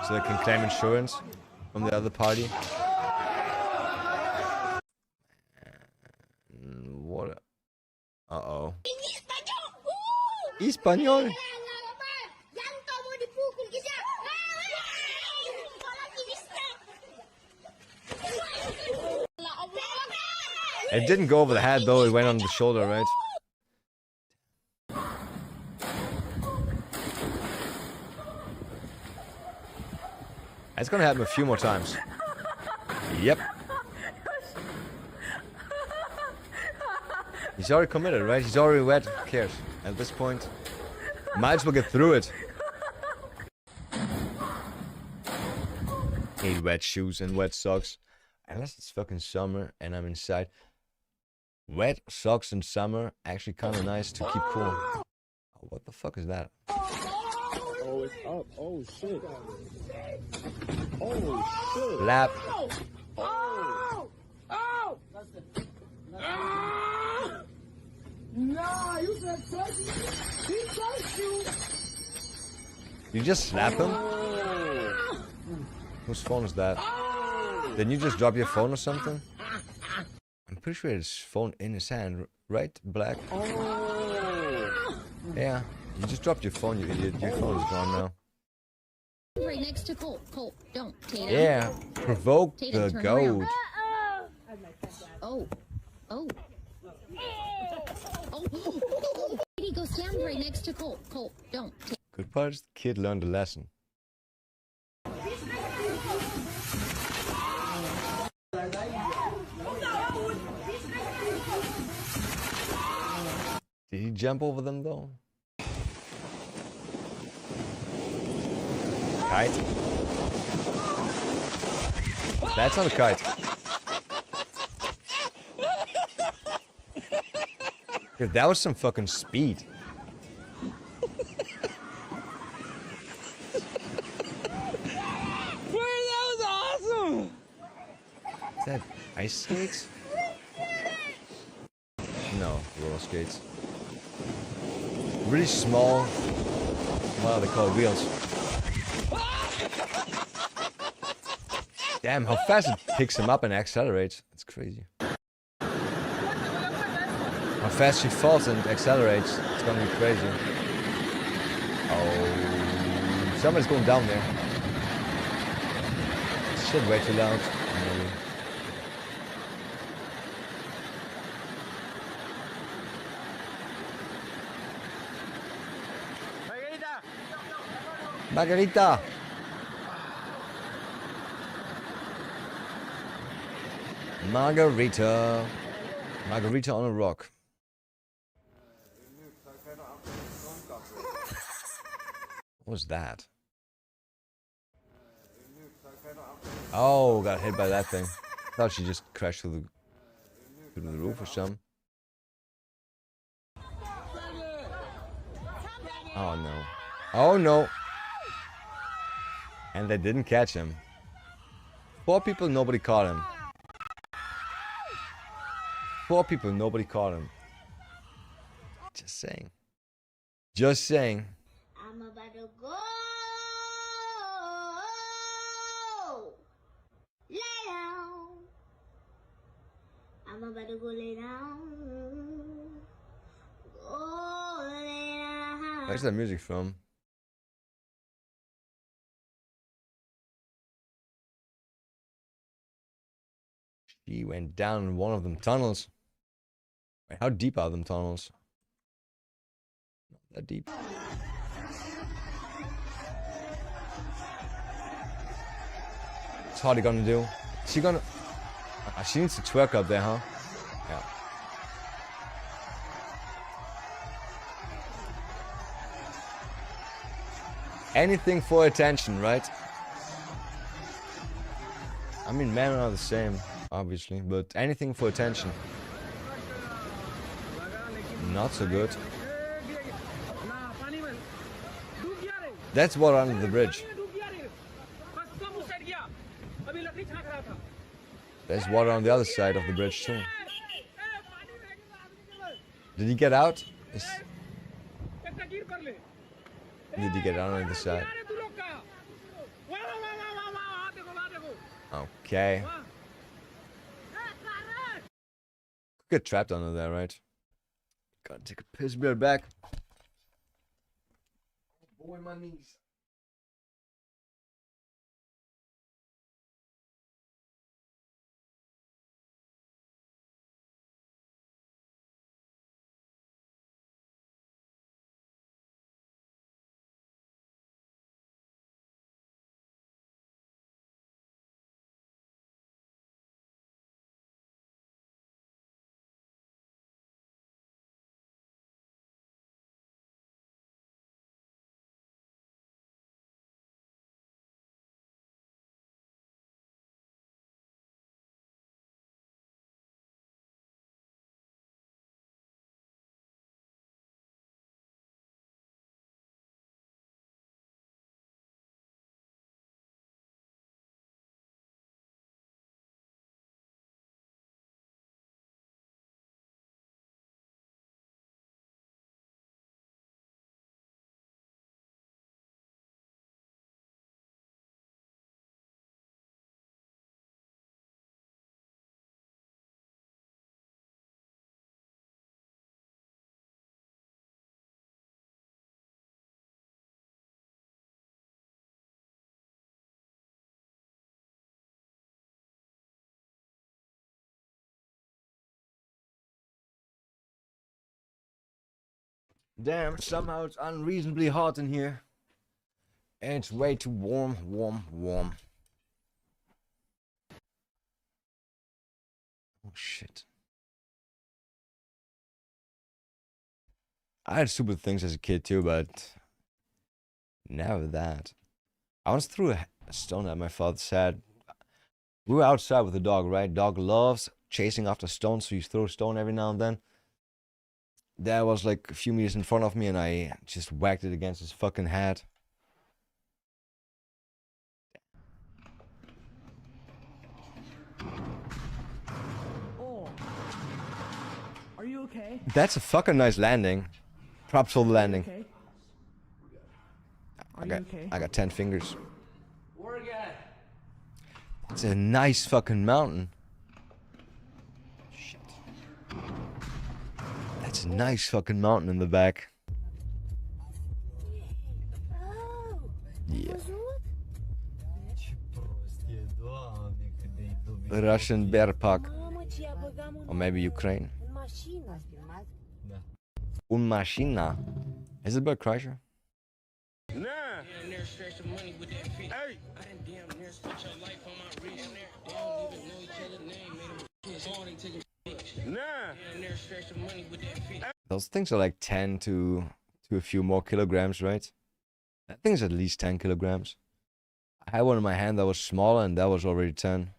So they can claim insurance from the other party. What? Uh-oh. Español. It didn't go over the head though, it went on the shoulder, right? It's gonna happen a few more times. Yep. He's already committed, right? He's already wet. Who cares? At this point, might as well get through it. Hate wet shoes and wet socks. Unless it's fucking summer and I'm inside. Wet socks in summer, actually kind of nice to keep cool. Oh, what the fuck is that? Oh, it's up. Oh, shit. Oh, shit. Lap. Oh. Oh. Ah. Nah, you said touch me. He touched you. You just slap him? Oh. Whose phone is that? Didn't you just drop your phone or something? I'm pretty sure his phone in his hand, right? Black? Oh. Yeah. You just dropped your phone, you idiot. Your phone is gone now. Right next to Colt. Colt, don't. Tatum. Yeah. Provoke Tatum, the turn goat. around. Oh. Oh. Oh. Hey, go stand right next to Colt. Colt, don't. Good part is the kid learned a lesson. Did he jump over them though? Kite? That's not a kite. Dude, that was some fucking speed. That was awesome! Is that ice skates? No, roller skates. Really small. What are they called? Wheels. Damn, how fast it picks him up and accelerates. It's crazy. How fast she falls and accelerates. It's gonna be crazy. Oh, somebody's going down there. Shit, way too loud. Maybe. Margarita! Margarita. Margarita on a rock. What was that? Oh, got hit by that thing. Thought she just crashed through the roof or something. Oh no. Oh no. And they didn't catch him. 4 people, nobody caught him. 4 people, nobody caught him. Just saying. Just saying. I'm about to go. Lay down. I'm about to go lay down. Go lay down. Where's that music from? She went down in one of them tunnels. Wait, how deep are them tunnels? Not that deep. What's Hardy gonna do? Is she gonna... she needs to twerk up there, huh? Yeah. Anything for attention, right? I mean, men are the same, obviously, but anything for attention. Not so good. That's water under the bridge. There's water on the other side of the bridge too. Did he get out? Did he get out on the side? Okay. Get trapped under there, right? Gotta take a piss, be right back. Boy, my knees. Damn, somehow it's unreasonably hot in here. And it's way too warm. Oh shit. I had stupid things as a kid too, but never that. I once threw a stone at my father's head. We were outside with the dog, right? Dog loves chasing after stones, so you throw a stone every now and then. Dad was like a few meters in front of me, and I just whacked it against his fucking head. Oh. Are you okay? That's a fucking nice landing. Props for the landing. Okay. I got 10 fingers. It's a nice fucking mountain. Shit. That's a nice fucking mountain in the back. Yeah. Russian bear park. Or maybe Ukraine. Machina. Is it about Kreischer? Nah. Those things are like 10 to a few more kilograms, right? I think it's at least 10 kilograms. I had one in my hand that was smaller, and that was already 10.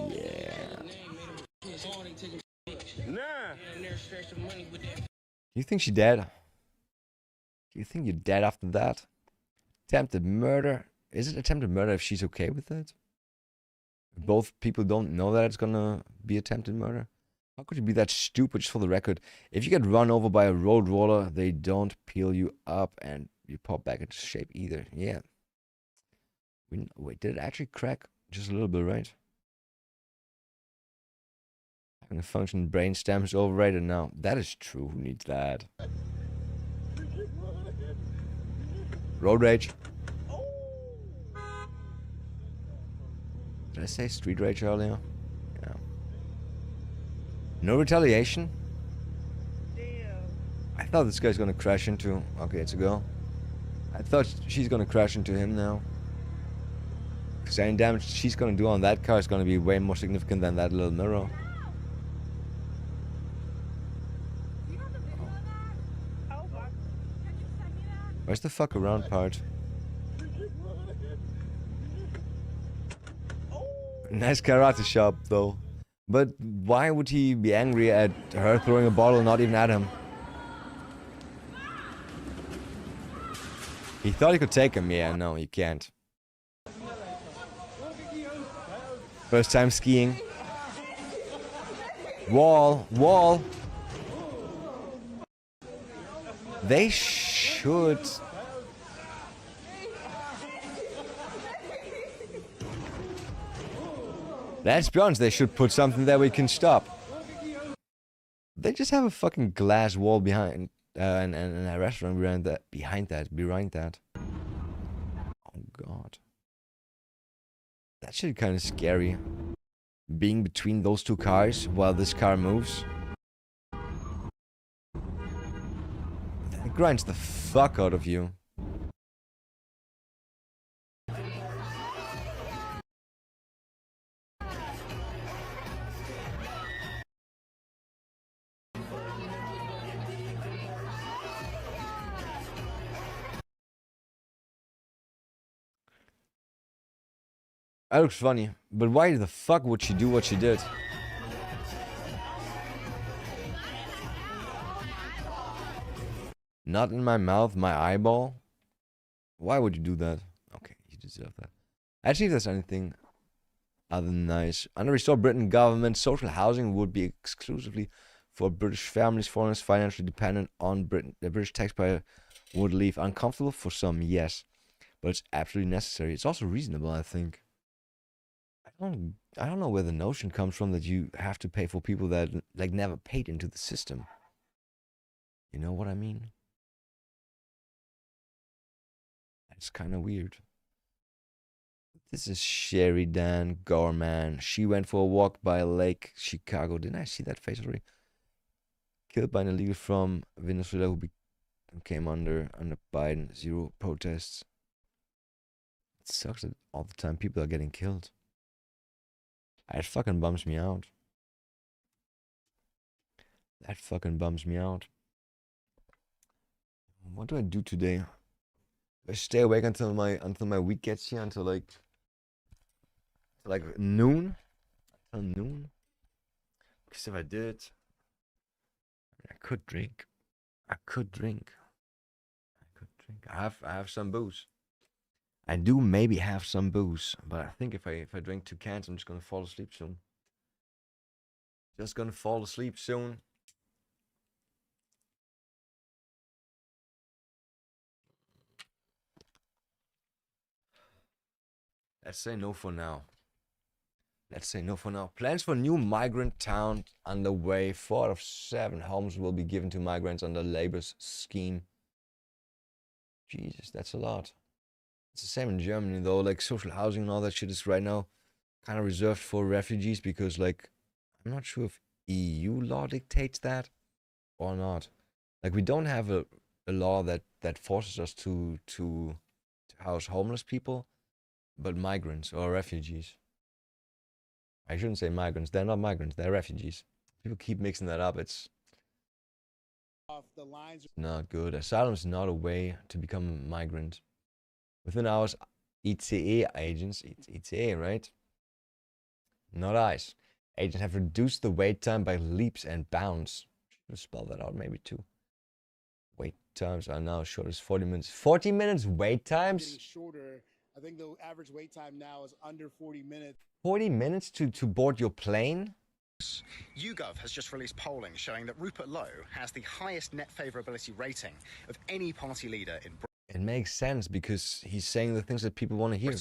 Yeah. Do you think she dead? Do you think you're dead after that? Attempted murder? Is it attempted murder if she's okay with it? Both people don't know that it's gonna be attempted murder? How could you be that stupid? Just for the record, if you get run over by a road roller, they don't peel you up and you pop back into shape either. Yeah. Wait, did it actually crack? Just a little bit, right? Having a functioning brain stem is overrated now. That is true. Who needs that? Road rage. Did I say street rage earlier? Yeah. No retaliation? I thought this guy's gonna crash into... Okay, it's a girl. I thought she's gonna crash into him now. Because any damage she's gonna do on that car is gonna be way more significant than that little mirror. Where's the fuck around part? Nice karate shop, though. But why would he be angry at her throwing a bottle, not even at him? He thought he could take him. Yeah, no, you can't. First time skiing. Wall. They should... Let's be honest, they should put something there we can stop. They just have a fucking glass wall behind, and a restaurant behind that. Oh god. That shit kind of scary. Being between those two cars while this car moves. That grinds the fuck out of you. That looks funny, but why the fuck would she do what she did? Not in my mouth, my eyeball? Why would you do that? Okay, you deserve that. Actually, if there's anything other than nice. Under restored Britain government, social housing would be exclusively for British families. Foreigners financially dependent on Britain. The British taxpayer would leave. Uncomfortable for some, yes. But it's absolutely necessary. It's also reasonable, I think. I don't know where the notion comes from that you have to pay for people that like never paid into the system. You know what I mean? That's kind of weird. This is Sheridan Gorman. She went for a walk by Lake Chicago. Didn't I see that face already? killed by an illegal from Venezuela who came under Biden. 0 protests. It sucks that all the time people are getting killed. It fucking bums me out. That fucking bums me out. What do I do today? I stay awake until my week gets here, until like noon. Until noon. Because if I did, I could drink. I have some booze. I do maybe have some booze, but I think if I drink 2 cans, I'm just gonna fall asleep soon. Just gonna fall asleep soon. Let's say no for now. Plans for new migrant town underway. 4 out of 7 homes will be given to migrants under Labor's scheme. Jesus, that's a lot. It's the same in Germany though. Like social housing and all that shit is right now kind of reserved for refugees because like I'm not sure if EU law dictates that or not. Like we don't have a law that forces us to house homeless people, but migrants or refugees. I shouldn't say migrants. They're not migrants. They're refugees. People keep mixing that up. It's not good. Asylum is not a way to become a migrant. Within hours, ICE agents, ICE, right? Not ICE. Agents have reduced the wait time by leaps and bounds. Should spell that out maybe too. Wait times are now as short as 40 minutes. 40 minutes wait times? Getting shorter. I think the average wait time now is under 40 minutes. 40 minutes to board your plane? YouGov has just released polling showing that Rupert Lowe has the highest net favourability rating of any party leader in Britain. It makes sense because he's saying the things that people want to hear.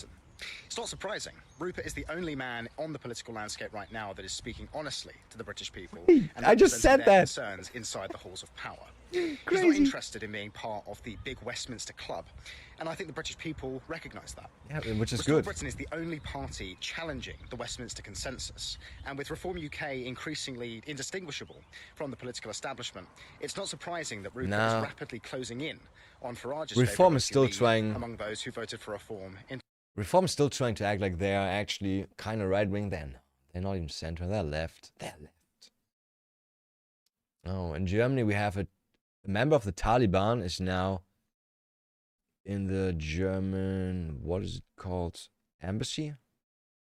It's not surprising. Rupert is the only man on the political landscape right now that is speaking honestly to the British people. And I just said their that. Concerns inside the halls of power. He's Crazy. not interested in being part of the big Westminster club, and I think the British people recognise that. Yeah, which is Restore good. Britain is the only party challenging the Westminster consensus, and with Reform UK increasingly indistinguishable from the political establishment, it's not surprising that Rupert is rapidly closing in on Farage's Reform is favourability still lead trying. among those who voted for reform. Reform is still trying to act like they are actually kind of right wing. Then they're not even center. They're left. Oh, in Germany we have a member of the Taliban is now in the German, what is it called? Embassy?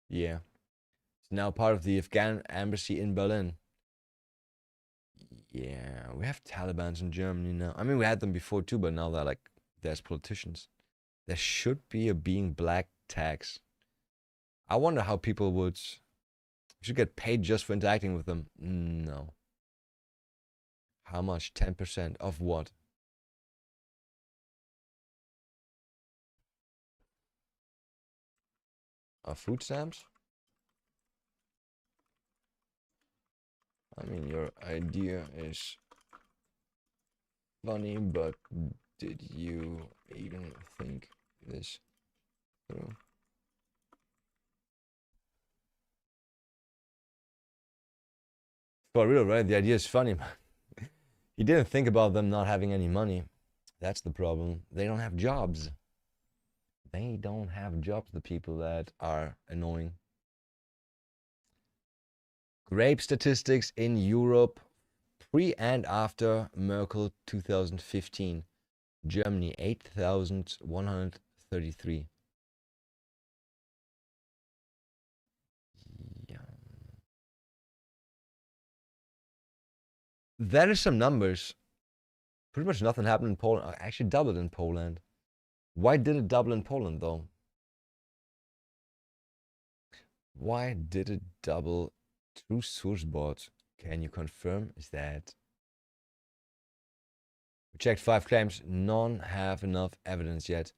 Yeah. It's now part of the Afghan embassy in Berlin. Yeah, we have Talibans in Germany now. I mean, we had them before too, but now they're like, there's politicians. There should be a being black tax. I wonder how people should get paid just for interacting with them. No. How much? 10% of what? Of food stamps? I mean, your idea is funny, but did you even think this through? For real, right? The idea is funny, man. He didn't think about them not having any money. That's the problem. They don't have jobs. They don't have jobs, the people that are annoying. Grape statistics in Europe pre and after Merkel 2015. Germany 8,133. Yeah. That is some numbers. Pretty much nothing happened in Poland. Actually doubled in Poland. Why did it double in Poland though? Why did it double? True source bot. Can you confirm? Is that? We checked 5 claims. None have enough evidence yet.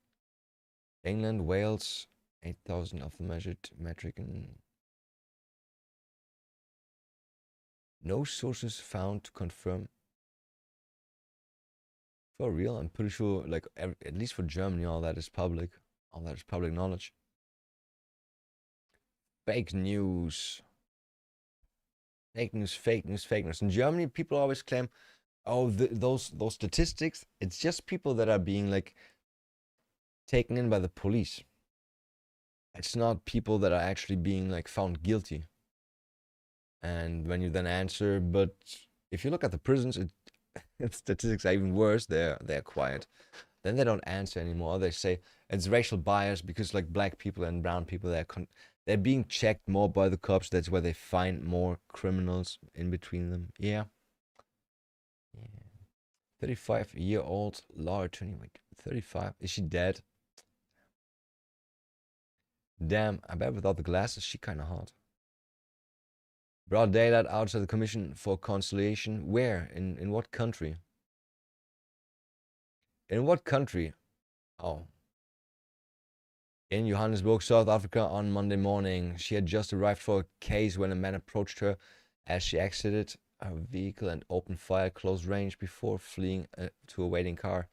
England, Wales, 8,000 of the measured metric. And no sources found to confirm. For real, I'm pretty sure, like, at least for Germany, all that is public. All that is public knowledge. Fake news. Fake news, fake news, fake news. In Germany, people always claim Oh, those statistics, it's just people that are being like taken in by the police. It's not people that are actually being like found guilty. And when you then answer, but if you look at the prisons, statistics are even worse. They're quiet. Then they don't answer anymore. They say it's racial bias because like black people and brown people, they're being checked more by the cops. That's where they find more criminals in between them. Yeah. 35-year-old law attorney. Like 35. Is she dead? Damn, I bet without the glasses, she kind of hot. Broad daylight outside the Commission for Conciliation. Where? In what country? In what country? Oh. In Johannesburg, South Africa on Monday morning. She had just arrived for a case when a man approached her as she exited her vehicle and opened fire at close range before fleeing to a waiting car.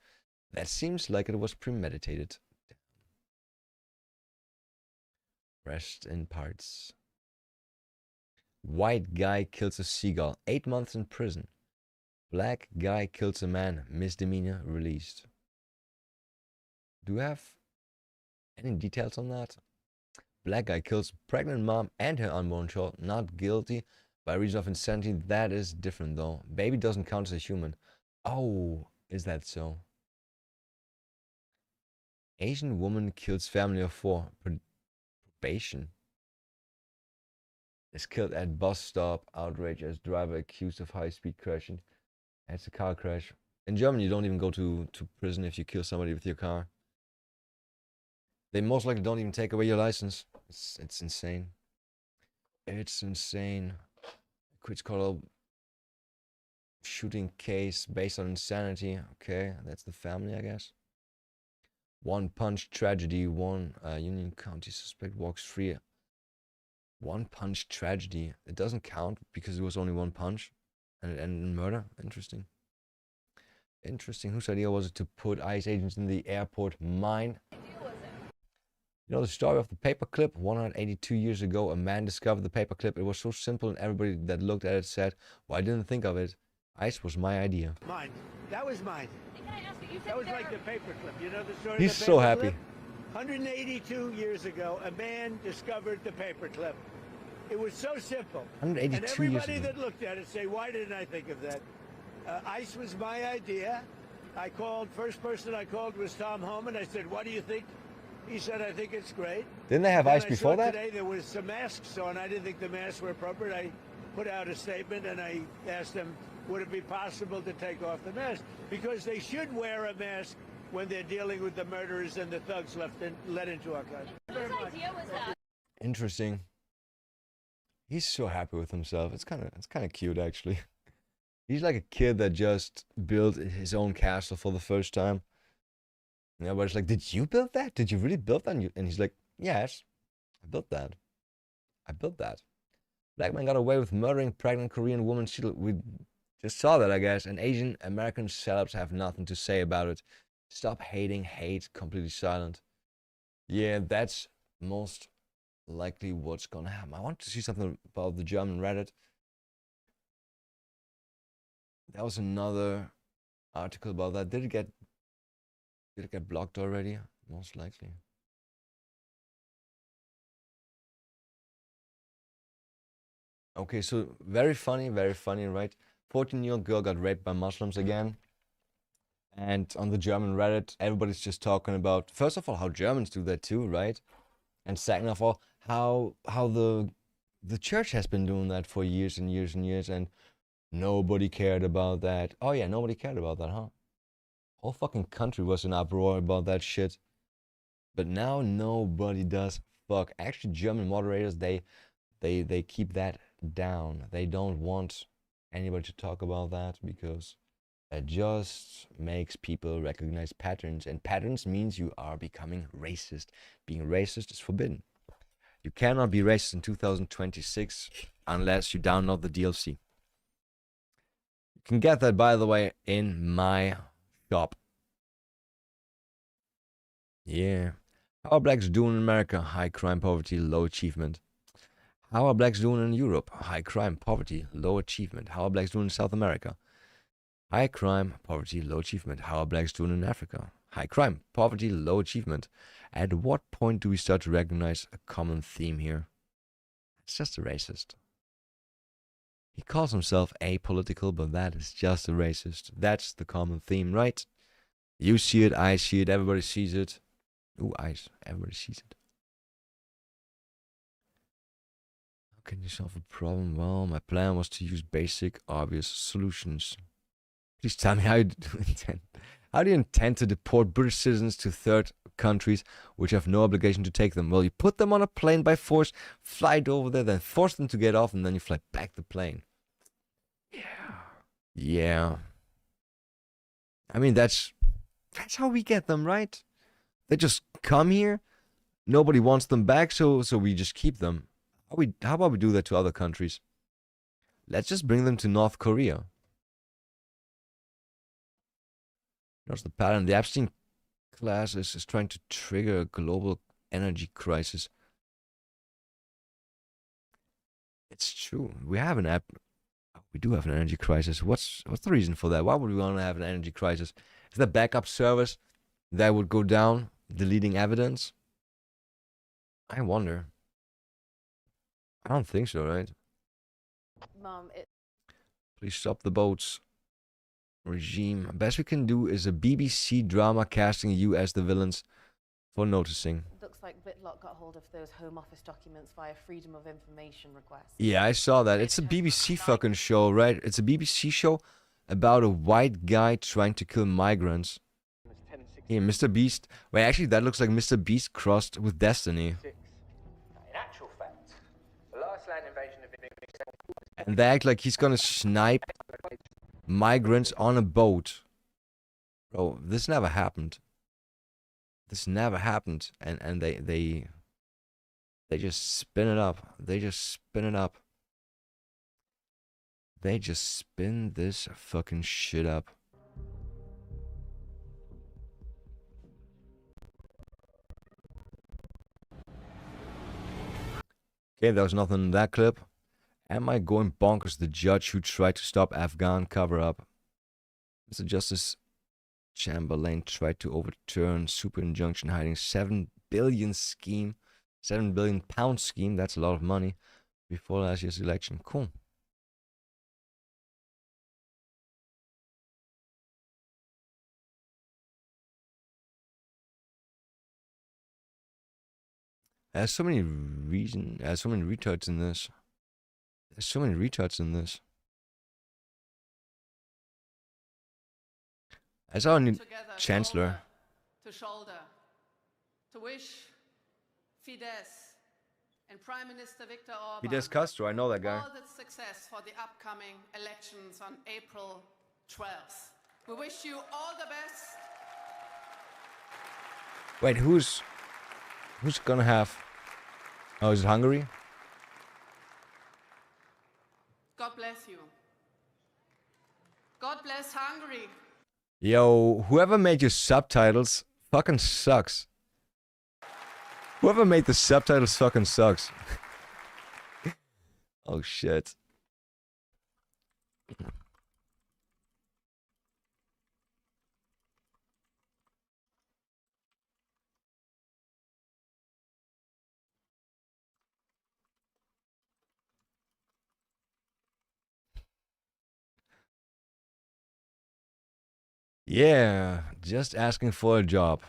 That seems like it was premeditated. Rest in parts. White guy kills a seagull. 8 months in prison. Black guy kills a man. Misdemeanor released. Do you have any details on that? Black guy kills pregnant mom and her unborn child. Not guilty by reason of insanity. That is different though. Baby doesn't count as a human. Oh, is that so? Asian woman kills family of 4. Probation. Is killed at bus stop. Outrage as driver accused of high-speed crashing. It's a car crash. In Germany, you don't even go to prison if you kill somebody with your car. They most likely don't even take away your license. It's insane. It's insane. It's called a shooting case based on insanity. Okay, that's the family, I guess. One punch tragedy. One Union County suspect walks free. One punch tragedy. It doesn't count because it was only one punch. And it ended in murder. Interesting. Interesting. Whose idea was it to put ICE agents in the airport mine? You know the story of the paperclip? 182 years ago, a man discovered the paperclip. It was so simple and everybody that looked at it said, well, I didn't think of it. ICE was my idea. Mine. That was mine. That was like the paperclip. You know the story He's of the so paperclip? happy. 182 years ago, a man discovered the paperclip. It was so simple. 182 and years everybody ago. that looked at it say, why didn't I think of that? ICE was my idea. I called, first person I called was Tom Homan. I said, what do you think? He said, I think it's great. Didn't they have Then ICE before that? Today there was some masks on. I didn't think the masks were appropriate. I put out a statement and I asked them, would it be possible to take off the mask? Because they should wear a mask when they're dealing with the murderers and the thugs let into our country. Whose idea was that? Interesting. He's so happy with himself. It's kind of cute actually. He's like a kid that just built his own castle for the first time. And everybody's like, did you build that? Did you really build that? And he's like, yes, I built that. I built that. Black man got away with murdering pregnant Korean woman. We just saw that, I guess. And Asian American celebs have nothing to say about it. Stop hating, hate, completely silent. Yeah, that's most likely what's gonna happen. I want to see something about the German Reddit. That was another article about that. Did it get blocked already? Most likely. Okay, so very funny, right? 14-year-old girl got raped by Muslims again. And on the German Reddit, everybody's just talking about, first of all, how Germans do that too, right? And second of all, how the church has been doing that for years and years and years, and nobody cared about that. Oh yeah, nobody cared about that, huh? Whole fucking country was in uproar about that shit. But now nobody does fuck. Actually, German moderators, they keep that down. They don't want anybody to talk about that because it just makes people recognize patterns. And patterns means you are becoming racist. Being racist is forbidden. You cannot be racist in 2026 unless you download the DLC. You can get that, by the way, in my shop. Yeah. How are blacks doing in America? High crime, poverty, low achievement. How are blacks doing in Europe? High crime, poverty, low achievement. How are blacks doing in South America? High crime, poverty, low achievement. How are blacks doing in Africa? High crime, poverty, low achievement. At what point do we start to recognize a common theme here? It's just a racist. He calls himself apolitical, but that is just a racist. That's the common theme, right? You see it, I see it, everybody sees it. Ooh, eyes, everybody sees it. How can you solve a problem? Well, my plan was to use basic, obvious solutions. Please tell me how you intend. How do you intend to deport British citizens to third countries which have no obligation to take them? Well, you put them on a plane by force, fly it over there, then force them to get off, and then you fly back the plane. Yeah. I mean, that's how we get them, right? They just come here. Nobody wants them back, so we just keep them. How about we do that to other countries? Let's just bring them to North Korea. Notice the pattern. The Epstein class is trying to trigger a global energy crisis. It's true. We do have an energy crisis. What's the reason for that? Why would we want to have an energy crisis? Is there backup servers that would go down, deleting evidence? I wonder. I don't think so, right? Mom, Please stop the boats. Regime. Best we can do is a BBC drama casting you as the villains for noticing. looks like Whitlock got hold of those Home Office documents via Freedom of Information request. Yeah, I saw that. It's a BBC fucking show, right? It's a BBC show about a white guy trying to kill migrants. Here, Mr. Beast. Wait, actually, that looks like Mr. Beast crossed with Destiny. In actual fact, the last land invasion of And they act like he's gonna snipe migrants on a boat. Bro, this never happened. This never happened. And they just spin it up. They just spin it up. They just spin this fucking shit up. Okay, there was nothing in that clip. Am I going bonkers? The judge who tried to stop Afghan cover-up. Mr. Justice Chamberlain tried to overturn super injunction hiding £7 billion scheme. £7 billion scheme, that's a lot of money, before last year's election. Cool. There's so many there's so many retards in this. There's so many retards in this. I saw a new chancellor. To shoulder, to wish Fidesz and Prime Minister Viktor Orban Fidesz Castro, I know that guy. all the success for the upcoming elections on April 12th. We wish you all the best. Wait, who's gonna have? Oh, is it Hungary? God bless you. God bless Hungary. Yo, whoever made your subtitles fucking sucks. Whoever made the subtitles fucking sucks. Oh shit. Yeah, just asking for a job.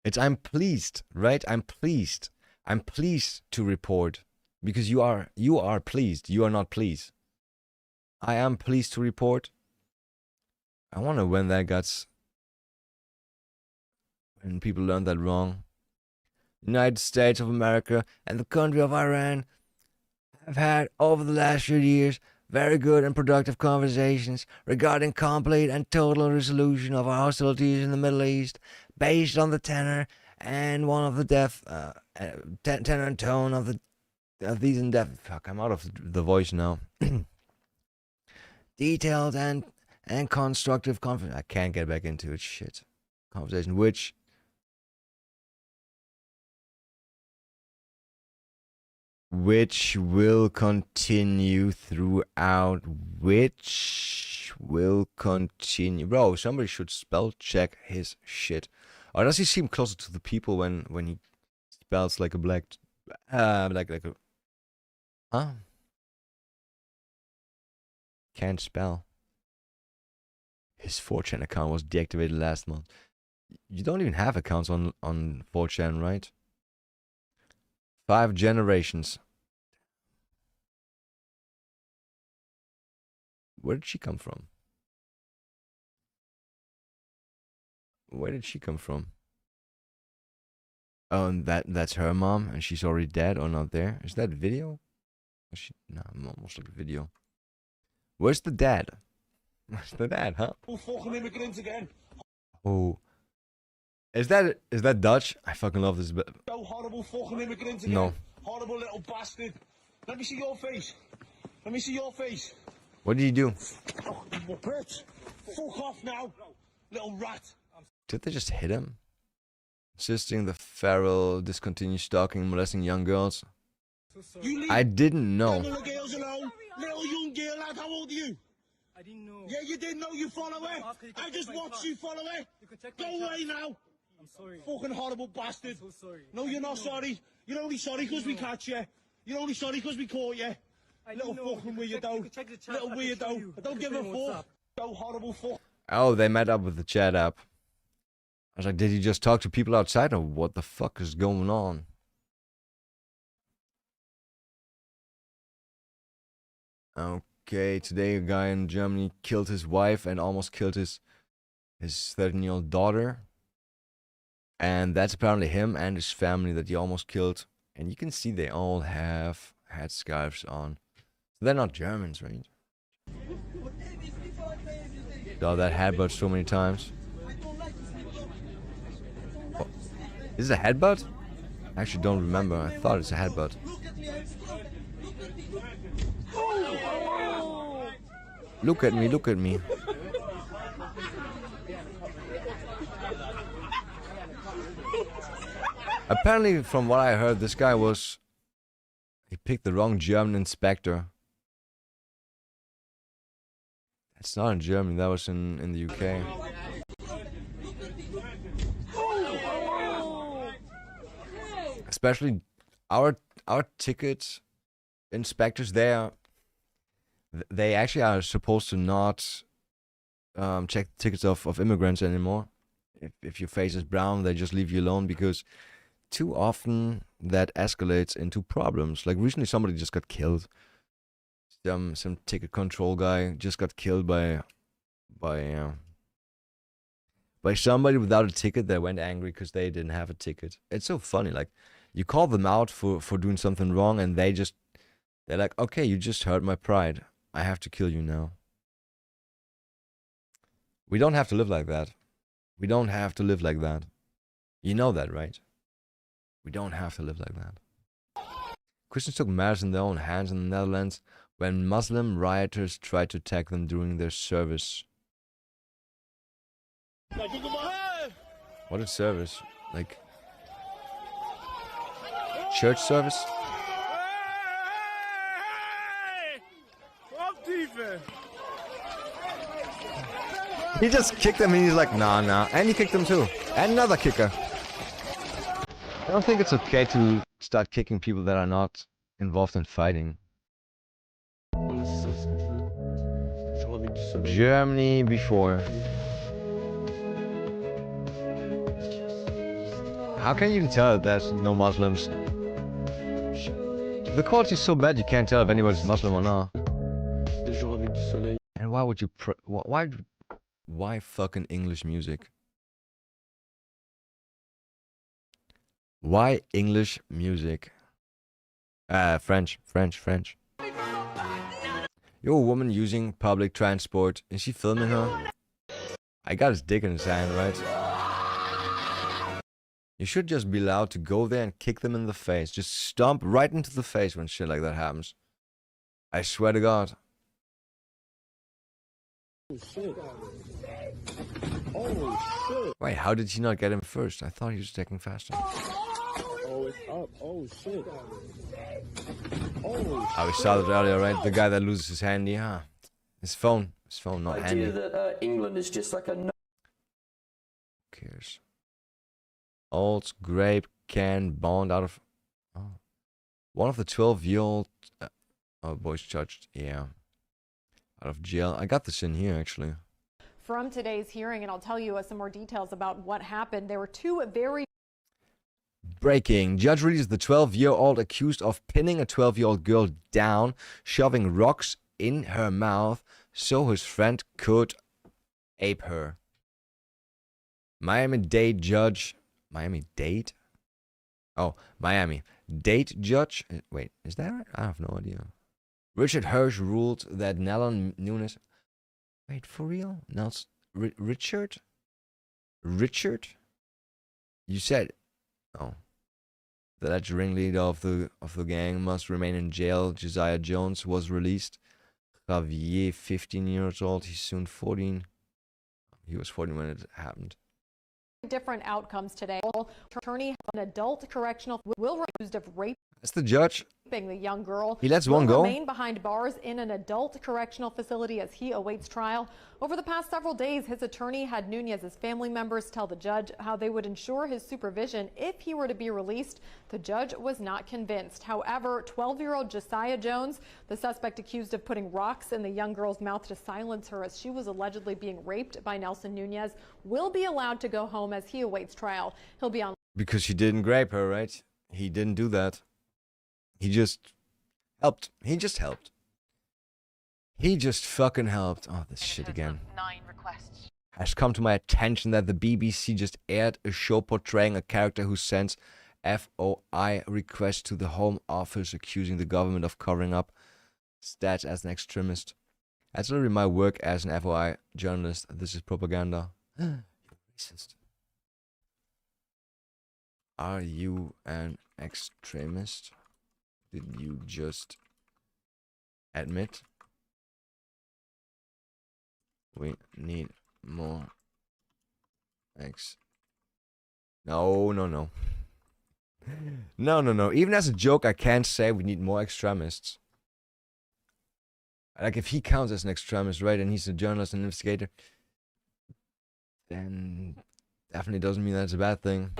It's I'm pleased, right? I'm pleased. I'm pleased to report because you are pleased. You are not pleased. I am pleased to report. I wonder when that got when people learned that wrong. United States of America and the country of Iran have had over the last few years very good and productive conversations regarding complete and total resolution of our hostilities in the Middle East, based on the tenor and one of the tenor and tone of these in depth. Fuck, I'm out of the voice now. Detailed and constructive I can't get back into it. Shit. Conversation which which will continue throughout. Which will continue. Bro, somebody should spell check his shit. Or does he seem closer to the people when he spells like a black, like a, huh? Can't spell. His 4chan account was deactivated last month. You don't even have accounts on 4chan, right? 5 generations. Where did she come from? Where did she come from? Oh, and that's her mom, and she's already dead or not there. Is that video? No, almost like a video. Where's the dad? Where's the dad, huh? Fucking immigrants again. Oh. Is that Dutch? I fucking love this. So horrible fucking immigrants again. No. Horrible little bastard. Let me see your face. Let me see your face. What did he do? Oh, bitch. Fuck off now, little rat. Did they just hit him? Insisting the feral discontinue stalking, molesting young girls. I didn't know. Little girls alone. Little young girl, lad. How old are you? I didn't know. Yeah, you didn't know you follow her. I just watched you follow her. Go away now. I'm sorry. Fucking horrible bastard. I'm so sorry. No, you're not sorry. You're only sorry because we catch you. You're only sorry because we caught you. Little fucking weirdo. Little weirdo. I don't give a fuck. So horrible fuck. Oh, they met up with the chat app. I was like, did he just talk to people outside or what the fuck is going on? Okay, today a guy in Germany killed his wife and almost killed his 13-year-old daughter. And that's apparently him and his family that he almost killed. And you can see they all have headscarves on. So they're not Germans, right? Saw that headbutt so many times. Oh, is it a headbutt? I actually don't remember. I thought it's a headbutt. Look at me, look at me. Apparently, from what I heard, this guy he picked the wrong German inspector. That's not in Germany, that was in the UK. Especially our ticket inspectors there, they actually are supposed to not check the tickets of immigrants anymore. If your face is brown, they just leave you alone because too often that escalates into problems. Like recently somebody just got killed. Some ticket control guy just got killed by somebody without a ticket that went angry because they didn't have a ticket. It's so funny. Like you call them out for doing something wrong and they're like, okay, you just hurt my pride. I have to kill you now. We don't have to live like that. We don't have to live like that. You know that, right? We don't have to live like that. Christians took matters in their own hands in the Netherlands when Muslim rioters tried to attack them during their service. What is service? Like church service? He just kicked him and he's like, nah. And he kicked him too. And another kicker. I don't think it's okay to start kicking people that are not involved in fighting. Germany before. How can you even tell that there's no Muslims? The quality is so bad you can't tell if anybody's Muslim or not. And why would you why fucking English music? Why English music? French. You're a woman using public transport. Is she filming her? I got his dick in his hand, right? You should just be allowed to go there and kick them in the face. Just stomp right into the face when shit like that happens. I swear to God. Oh shit. Oh shit. Wait, how did he not get him first? I thought he was attacking faster. Oh Oh, it's up. Oh, shit. Oh, we saw that earlier, right? The guy that loses his handy, huh? His phone, not handy. Idea that England is just like a. Who cares? Old grape can bond out of. Oh. One of the 12-year-old boys charged, yeah, out of jail. I got this in here actually. From today's hearing, and I'll tell you some more details about what happened. There were two very Breaking. Judge releases the 12-year-old accused of pinning a 12-year-old girl down, shoving rocks in her mouth so his friend could ape her. Miami-Dade judge. Miami-Dade? Oh, Miami-Dade judge. Wait, is that right? I have no idea. Richard Hirsch ruled that Nellon Nunes. Wait, for real? Nelson, Richard? Richard? You said. Oh. The alleged ringleader of the gang must remain in jail. Josiah Jones was released. Javier, 15 years old. He's soon 14. He was 14 when it happened. different outcomes today. Attorney, an adult correctional, will be accused of rape. That's the judge. The young girl. He lets one go. Remain behind bars in an adult correctional facility as he awaits trial. Over the past several days, his attorney had Nunez's family members tell the judge how they would ensure his supervision if he were to be released. The judge was not convinced. However, 12-year-old Josiah Jones, the suspect accused of putting rocks in the young girl's mouth to silence her as she was allegedly being raped by Nelson Nunez, will be allowed to go home as he awaits trial. He'll be on. Because she didn't rape her, right? He didn't do that. He just helped. He just helped. He just fucking helped. Oh, this shit again. 9 requests. Has come to my attention that the BBC just aired a show portraying a character who sends FOI requests to the Home Office accusing the government of covering up stats as an extremist. That's literally my work as an FOI journalist. This is propaganda. You're racist. Are you an extremist? Did you just admit? We need more No. No. Even as a joke, I can't say we need more extremists. Like, if he counts as an extremist, right, and he's a journalist and investigator, then definitely doesn't mean that's a bad thing.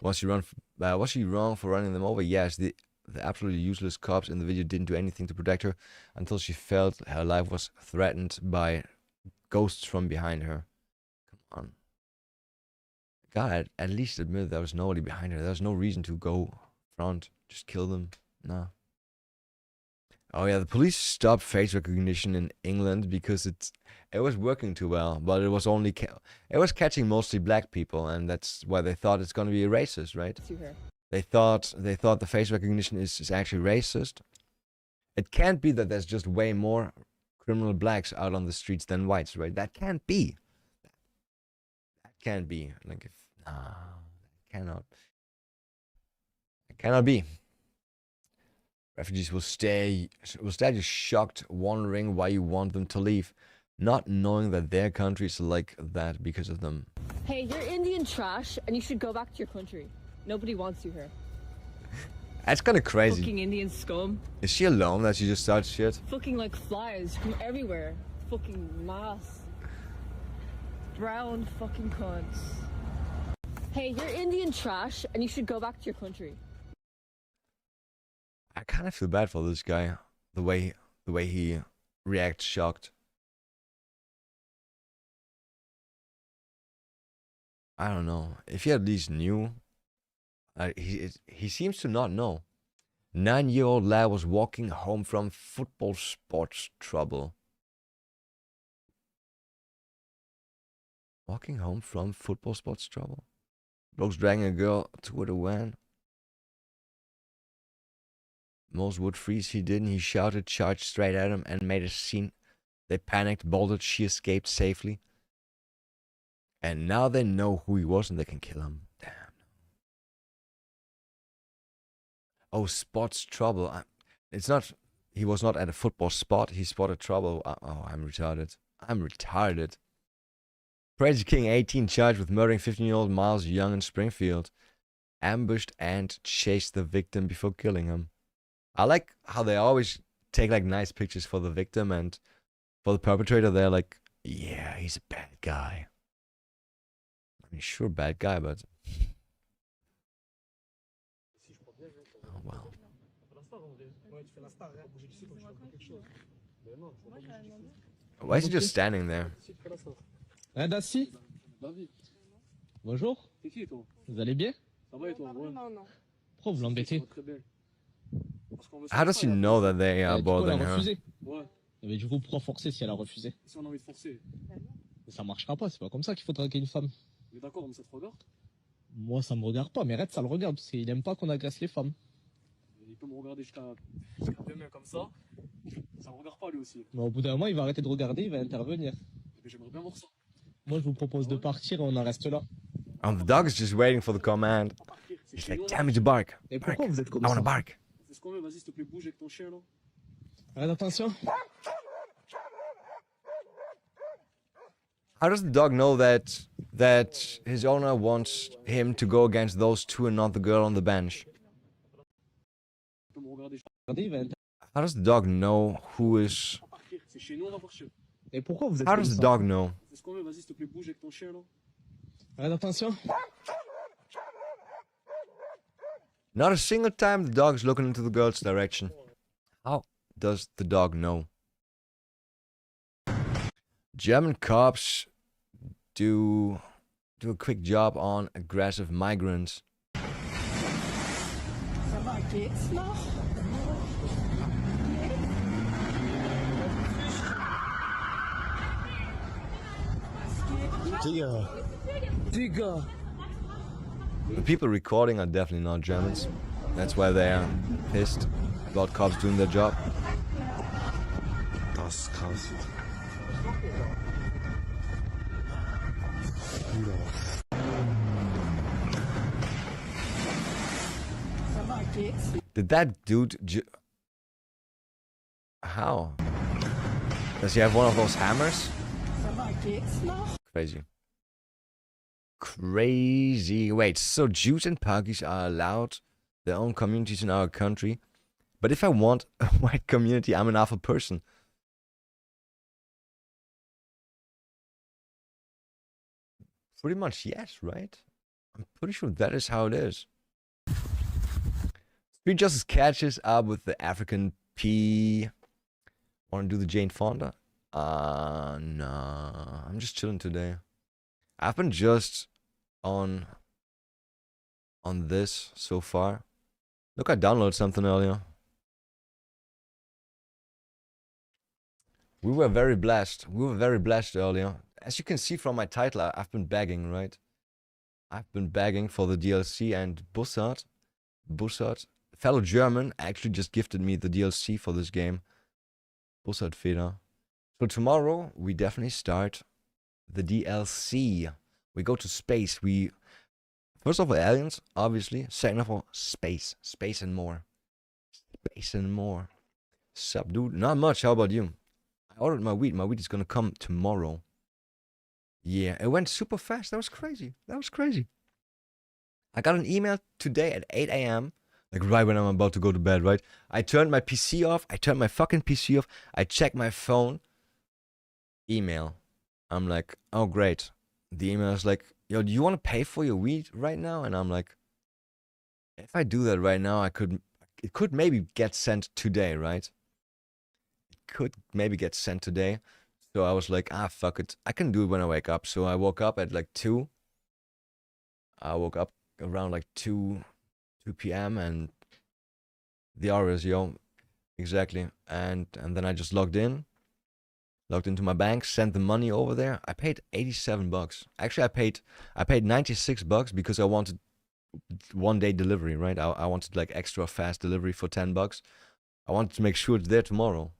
Was she wrong for running them over? Yes, the absolutely useless cops in the video didn't do anything to protect her until she felt her life was threatened by ghosts from behind her. Come on. God, at least admit there was nobody behind her. There was no reason to go front. Just kill them. No. Oh yeah, the police stopped face recognition in England because it was working too well, but it was only it was catching mostly black people, and that's why they thought it's going to be racist, right? They thought the face recognition is actually racist. It can't be that there's just way more criminal blacks out on the streets than whites, right? That can't be. That can't be. Like, if cannot. It cannot be. Refugees will stay just shocked, wondering why you want them to leave, not knowing that their country is like that because of them. Hey, you're Indian trash, and you should go back to your country. Nobody wants you here. That's kind of crazy. Fucking Indian scum. Is she alone that she just starts shit? Fucking like flies from everywhere. Fucking mass. Brown fucking cunts. Hey, you're Indian trash, and you should go back to your country. I kind of feel bad for this guy, the way he reacts shocked. I don't know if he at least knew. He seems to not know. 9-year-old lad was walking home from football sports trouble. Walking home from football sports trouble. Blokes dragging a girl toward a van. Most would freeze, he didn't. He shouted, charged straight at him, and made a scene. They panicked, bolted, she escaped safely. And now they know who he was and they can kill him. Damn. Oh, spots trouble. It's not, he was not at a football spot. He spotted trouble. Oh, I'm retarded. I'm retarded. Crazy King 18 charged with murdering 15-year-old Miles Young in Springfield. ambushed and chased the victim before killing him. I like how they always take like nice pictures for the victim, and for the perpetrator they're like, yeah, he's a bad guy. I mean, sure, bad guy, but oh well. Why is he just standing there? Hein, Dassi? Bonjour. Vous allez bien? Pourquoi vous l'embêtez? How does he know that they are bothering her? Mais du coup, pourquoi forcer si elle a refusé? Si on a envie de forcer. Mais ça marchera pas, c'est pas comme ça qu'il faut draguer une femme. Mais d'accord, mais ça te regarde? Moi, ça me regarde pas, mais Red, ça le regarde, parce qu'il aime pas qu'on agresse les femmes. Il peut me regarder jusqu'à demain comme ça. Ça me regarde pas lui aussi. Mais au bout d'un moment, il va arrêter de regarder, il va intervenir. Mais j'aimerais bien voir ça. Moi, je vous propose de partir et on en reste là. And the dog is just waiting for the command. He's like, tell me to bark. Et pourquoi vous êtes comme I ça? wanna bark. C'est ce qu'on veut, vas-y, s'il te plaît, bouge avec ton chien là. Arrête, attention. How does the dog know that his owner wants him to go against those two and not the girl on the bench? How does the dog know who is... C'est chez nous, on va voir chez. Et pourquoi vous êtes How comme does the ça? dog know? C'est ce qu'on veut, vas-y, s'il te plaît, bouge avec ton chien là. Arrête, attention. Not a single time the dog's looking into the girl's direction. How does the dog know? German cops do a quick job on aggressive migrants. Ça va, geht's noch? Digga. The people recording are definitely not Germans. That's why they are pissed about cops doing their job. Das ist krass. Ça va, geht's? Did that dude how? Does he have one of those hammers? Ça va, geht's noch? Crazy. Crazy. Wait, so Jews and Pakis are allowed their own communities in our country, but if I want a white community, I'm an alpha person. Pretty much yes, right? I'm pretty sure that is how it is. Street Justice catches up with the African P. Want to do the Jane Fonda? Nah. I'm just chilling today. I've been just on this so far. Look, I downloaded something earlier. We were very blessed. We were very blessed earlier. As you can see from my title, I've been begging, right? I've been begging for the DLC, and Bussard, fellow German, actually just gifted me the DLC for this game. Bussard Feder. So tomorrow, we definitely start the DLC. We go to space. First of all, aliens, obviously. Second of all, space. Space and more. Space and more. Sup, dude? Not much. How about you? I ordered my weed. My weed is gonna come tomorrow. Yeah, it went super fast. That was crazy. That was crazy. I got an email today at 8 a.m. Like right when I'm about to go to bed, right? I turned my PC off. I turned my fucking PC off. I checked my phone. Email. I'm like, oh great. The email is like, yo, do you want to pay for your weed right now? And I'm like, if I do that right now, it could maybe get sent today, right? It could maybe get sent today. So I was like, fuck it. I can do it when I wake up. So I woke up at like 2. I woke up around like 2 p.m. and the hours, yo. Exactly. And then I just logged into my bank, sent the money over there. I paid $87. Actually, I paid $96 because I wanted 1 day delivery, right? I wanted like extra fast delivery for $10. I wanted to make sure it's there tomorrow.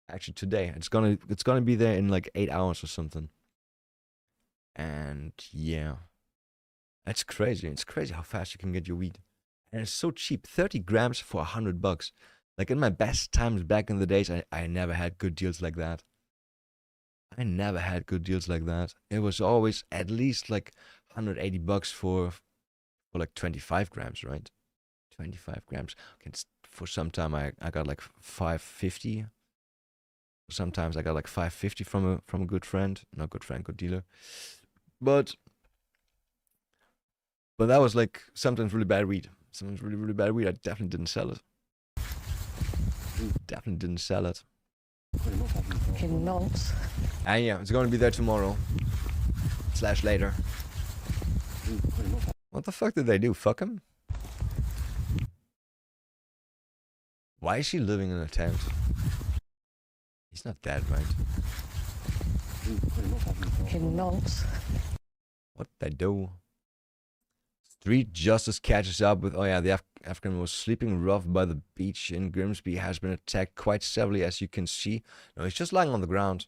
Actually, today. It's gonna be there in like 8 hours or something. And yeah, that's crazy. It's crazy how fast you can get your weed, and it's so cheap. 30 grams for $100. Like in my best times back in the days, I never had good deals like that. I never had good deals like that. It was always at least like $180 for for like 25 grams, right? 25 grams. Okay, for some time I got like 550. Sometimes I got like 550 from a good friend, not good friend, good dealer. But that was like sometimes really bad weed. Sometimes really bad weed. I definitely didn't sell it. Definitely didn't sell it. Fucking nonce. And yeah, it's gonna be there tomorrow. / later. What the fuck did they do? Fuck him? Why is she living in a tent? He's not dead, right? Fucking nonce. What they do? Street justice catches up with, oh yeah, the African was sleeping rough by the beach in Grimsby, has been attacked quite severely, as you can see. No, he's just lying on the ground.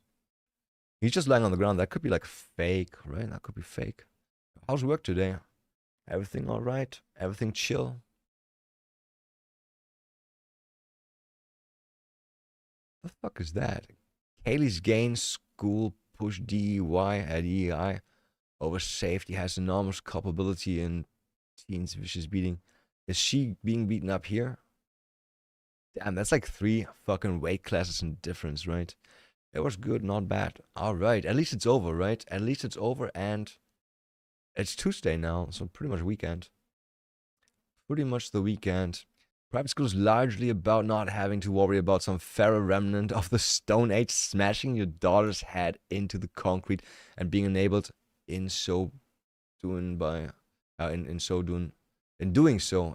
He's just lying on the ground. That could be like fake, right? That could be fake. How's work today? Everything all right? Everything chill? What the fuck is that? Haley's Gaines school push DUI at EI over safety, has enormous culpability in teens vicious beating. Is she being beaten up here? Damn, that's like 3 fucking weight classes in difference, right? It was good, not bad. Alright, at least it's over, right? At least it's over, and it's Tuesday now, so pretty much weekend. Pretty much the weekend. Private school is largely about not having to worry about some feral remnant of the Stone Age smashing your daughter's head into the concrete and being enabled in doing so,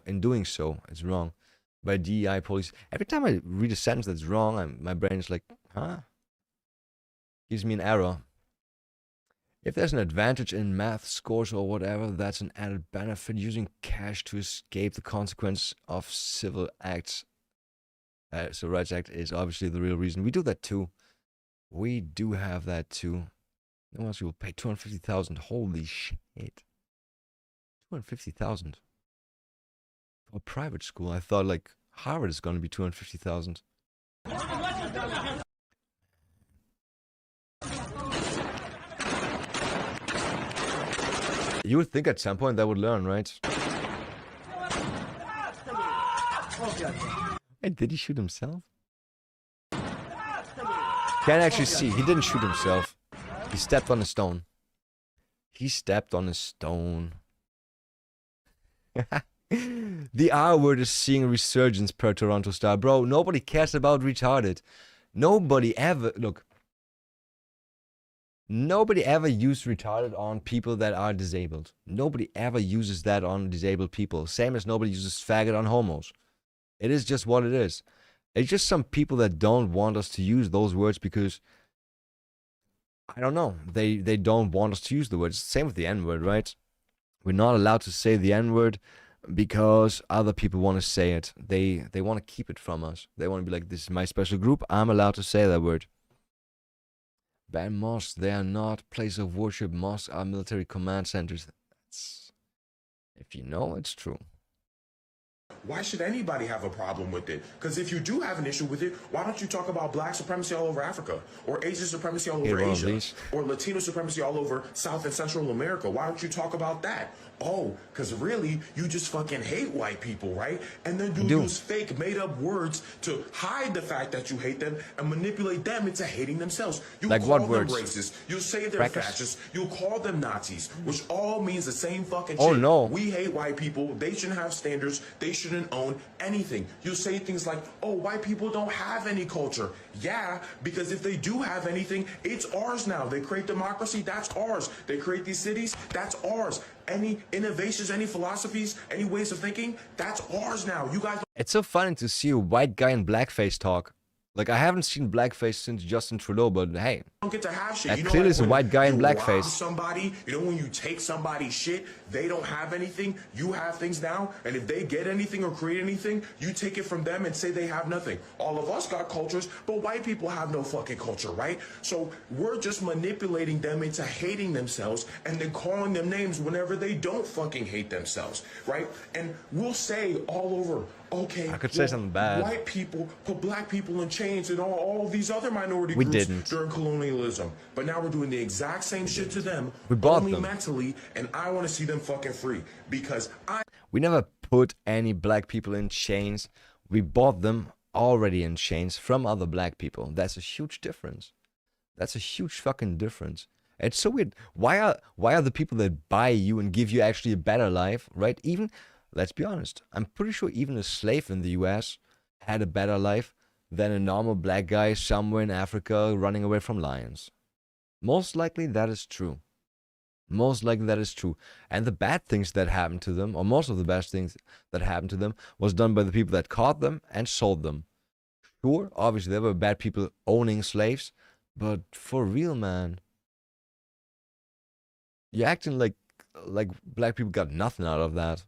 it's wrong, by DEI police. Every time I read a sentence that's wrong, my brain is like, huh? Gives me an error. If there's an advantage in math scores or whatever, that's an added benefit. Using cash to escape the consequence of civil acts. So Rights Act is obviously the real reason. We do that too. We do have that too. No one else will pay 250,000. Holy shit. 250,000 for a private school. I thought like Harvard is going to be 250,000. You would think at some point they would learn, right? Hey, did he shoot himself? Can't actually see. He didn't shoot himself. He stepped on a stone. He stepped on a stone. The R word is seeing a resurgence per Toronto Star. Bro, nobody cares about retarded. Nobody ever... Look. Nobody ever used retarded on people that are disabled. Nobody ever uses that on disabled people. Same as nobody uses faggot on homos. It is just what it is. It's just some people that don't want us to use those words because... I don't know. They don't want us to use the words. Same with the N-word, right? We're not allowed to say the N-word because other people want to say it. They want to keep it from us. They want to be like, this is my special group. I'm allowed to say that word. Ban mosques. They are not places of worship. Mosques are military command centers. That's, if you know, it's true. Why should anybody have a problem with it? Because if you do have an issue with it, why don't you talk about black supremacy all over Africa? Or Asian supremacy all over Asia? Or Latino supremacy all over South and Central America? Why don't you talk about that? Oh, because really, you just fucking hate white people, right? And then you use fake, made-up words to hide the fact that you hate them and manipulate them into hating themselves. You like call what them words? racist. You say they're fascists. You call them Nazis, which all means the same fucking shit. Oh, no. We hate white people. They shouldn't have standards. They shouldn't own anything. You say things like, oh, white people don't have any culture. Yeah, because if they do have anything, it's ours now. They create democracy, that's ours. They create these cities, that's ours. Any innovations, any philosophies, any ways of thinking, that's ours now. You guys... It's so funny to see a white guy in blackface talk. Like, I haven't seen blackface since Justin Trudeau, but hey, don't get to have shit. That you know, clearly like is a white guy in blackface. Rob somebody, you know, when you take somebody's shit, they don't have anything, you have things now, and if they get anything or create anything, you take it from them and say they have nothing. All of us got cultures, but white people have no fucking culture, right? So we're just manipulating them into hating themselves and then calling them names whenever they don't fucking hate themselves, right? And we'll say all over, okay, I could say something bad. White people put black people in chains and all these other minority We groups didn't. during colonialism. But now we're doing the exact same shit to them, We bought only them. mentally, and I want to see them fucking free because We never put any black people in chains. We bought them already in chains from other black people. That's a huge difference. That's a huge fucking difference. It's so weird. Why are the people that buy you and give you actually a better life, right? Even, let's be honest, I'm pretty sure even a slave in the US had a better life than a normal black guy somewhere in Africa running away from lions. Most likely that is true. Most likely that is true. And the bad things that happened to them, or most of the bad things that happened to them, was done by the people that caught them and sold them. Sure, obviously there were bad people owning slaves, but for real, man, you're acting like black people got nothing out of that.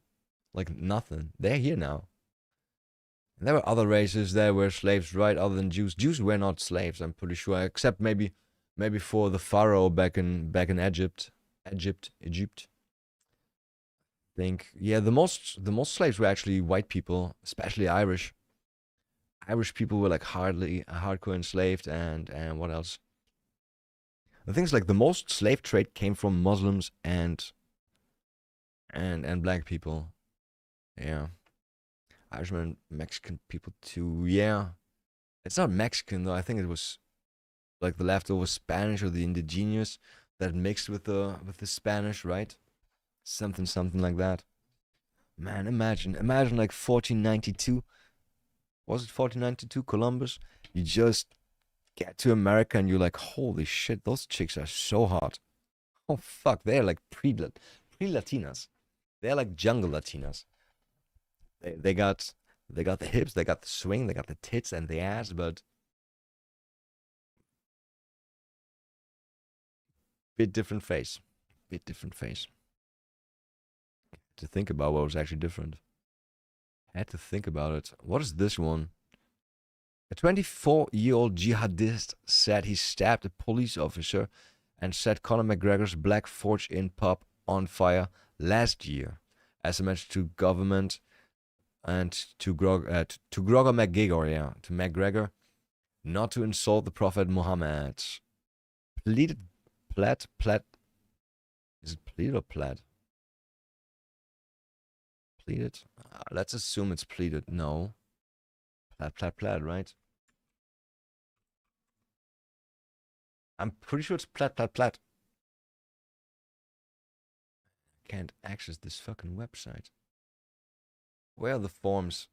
Like nothing. They're here now. And there were other races that were slaves, right? Other than Jews. Jews were not slaves, I'm pretty sure, except maybe for the pharaoh back in Egypt. Egypt. I think, yeah, the most slaves were actually white people, especially Irish. Irish people were like hardcore enslaved, and what else? The things like the most slave trade came from Muslims and black people. Yeah. Irishmen, Mexican people too. Yeah. It's not Mexican though. I think it was like the leftover Spanish or the indigenous that mixed with the Spanish, right? Something like that. Man, imagine like 1492. Was it 1492, Columbus? You just get to America and you're like, holy shit, those chicks are so hot. Oh fuck, they're like pre-Latinas. They're like jungle Latinas. They got the hips, they got the swing, they got the tits and the ass, but bit different face. To think about what was actually different. Had to think about it. What is this one? A 24-year-old jihadist said he stabbed a police officer and set Conor McGregor's Black Forge Inn pub on fire last year as a message to government and to Gregor McGregor, not to insult the Prophet Muhammad. Pleaded. Is it pleaded or plaid? Pleaded? Let's assume it's pleaded. No. Plaid, right? I'm pretty sure it's plaid. Can't access this fucking website. Where are the forms?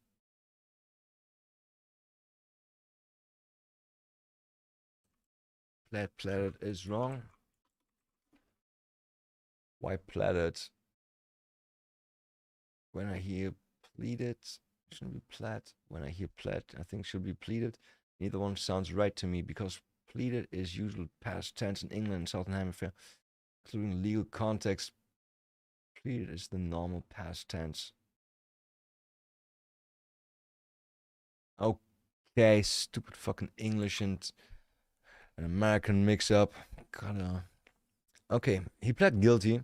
Plaid is wrong. Why plaid? When I hear pleaded, shouldn't be plaid. When I hear plaid, I think should be pleaded. Neither one sounds right to me because pleaded is usually past tense in England and Southern Hemisphere, including legal context. Pleaded is the normal past tense. Okay, stupid fucking English and an American mix-up. Gotta. Okay, he pled guilty.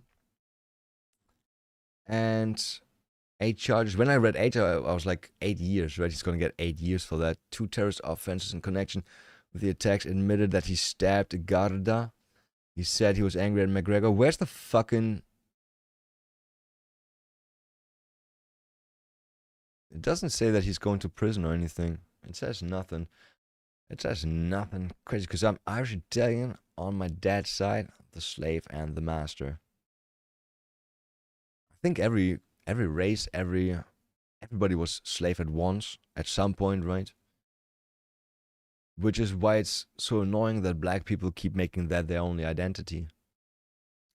And 8 charges. When I read 8, I was like, 8 years, right? He's gonna get 8 years for that. 2 terrorist offenses in connection with the attacks. Admitted that he stabbed Garda. He said he was angry at McGregor. Where's the fucking... It doesn't say that he's going to prison or anything. It says nothing. It says nothing crazy because I'm Irish Italian on my dad's side, the slave and the master. I think every race, everybody was slave at once, at some point, right? Which is why it's so annoying that black people keep making that their only identity.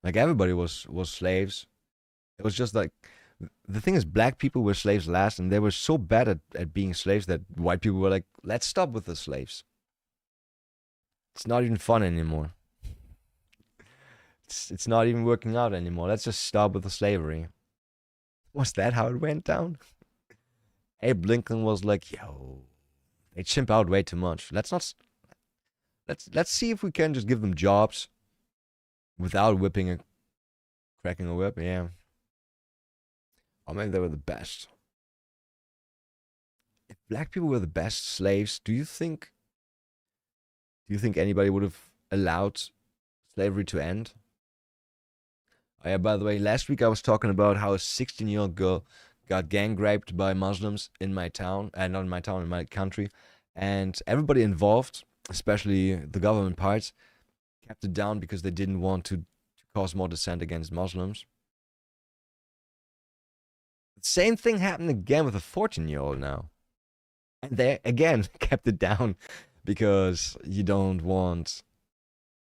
Like everybody was slaves. It was just like, the thing is, black people were slaves last, and they were so bad at being slaves that white people were like, let's stop with the slaves. It's not even fun anymore. It's not even working out anymore. Let's just stop with the slavery. Was that how it went down? Abe Lincoln was like, yo, they chimp out way too much. Let's see if we can just give them jobs without cracking a whip. Yeah. Or maybe they were the best. If black people were the best slaves, do you think anybody would have allowed slavery to end? Oh yeah, by the way, last week I was talking about how a 16-year-old girl got gang raped by Muslims in my town, and not in my town, in my country. And everybody involved, especially the government parts, kept it down because they didn't want to cause more dissent against Muslims. Same thing happened again with a 14-year-old now. And they, again, kept it down because you don't want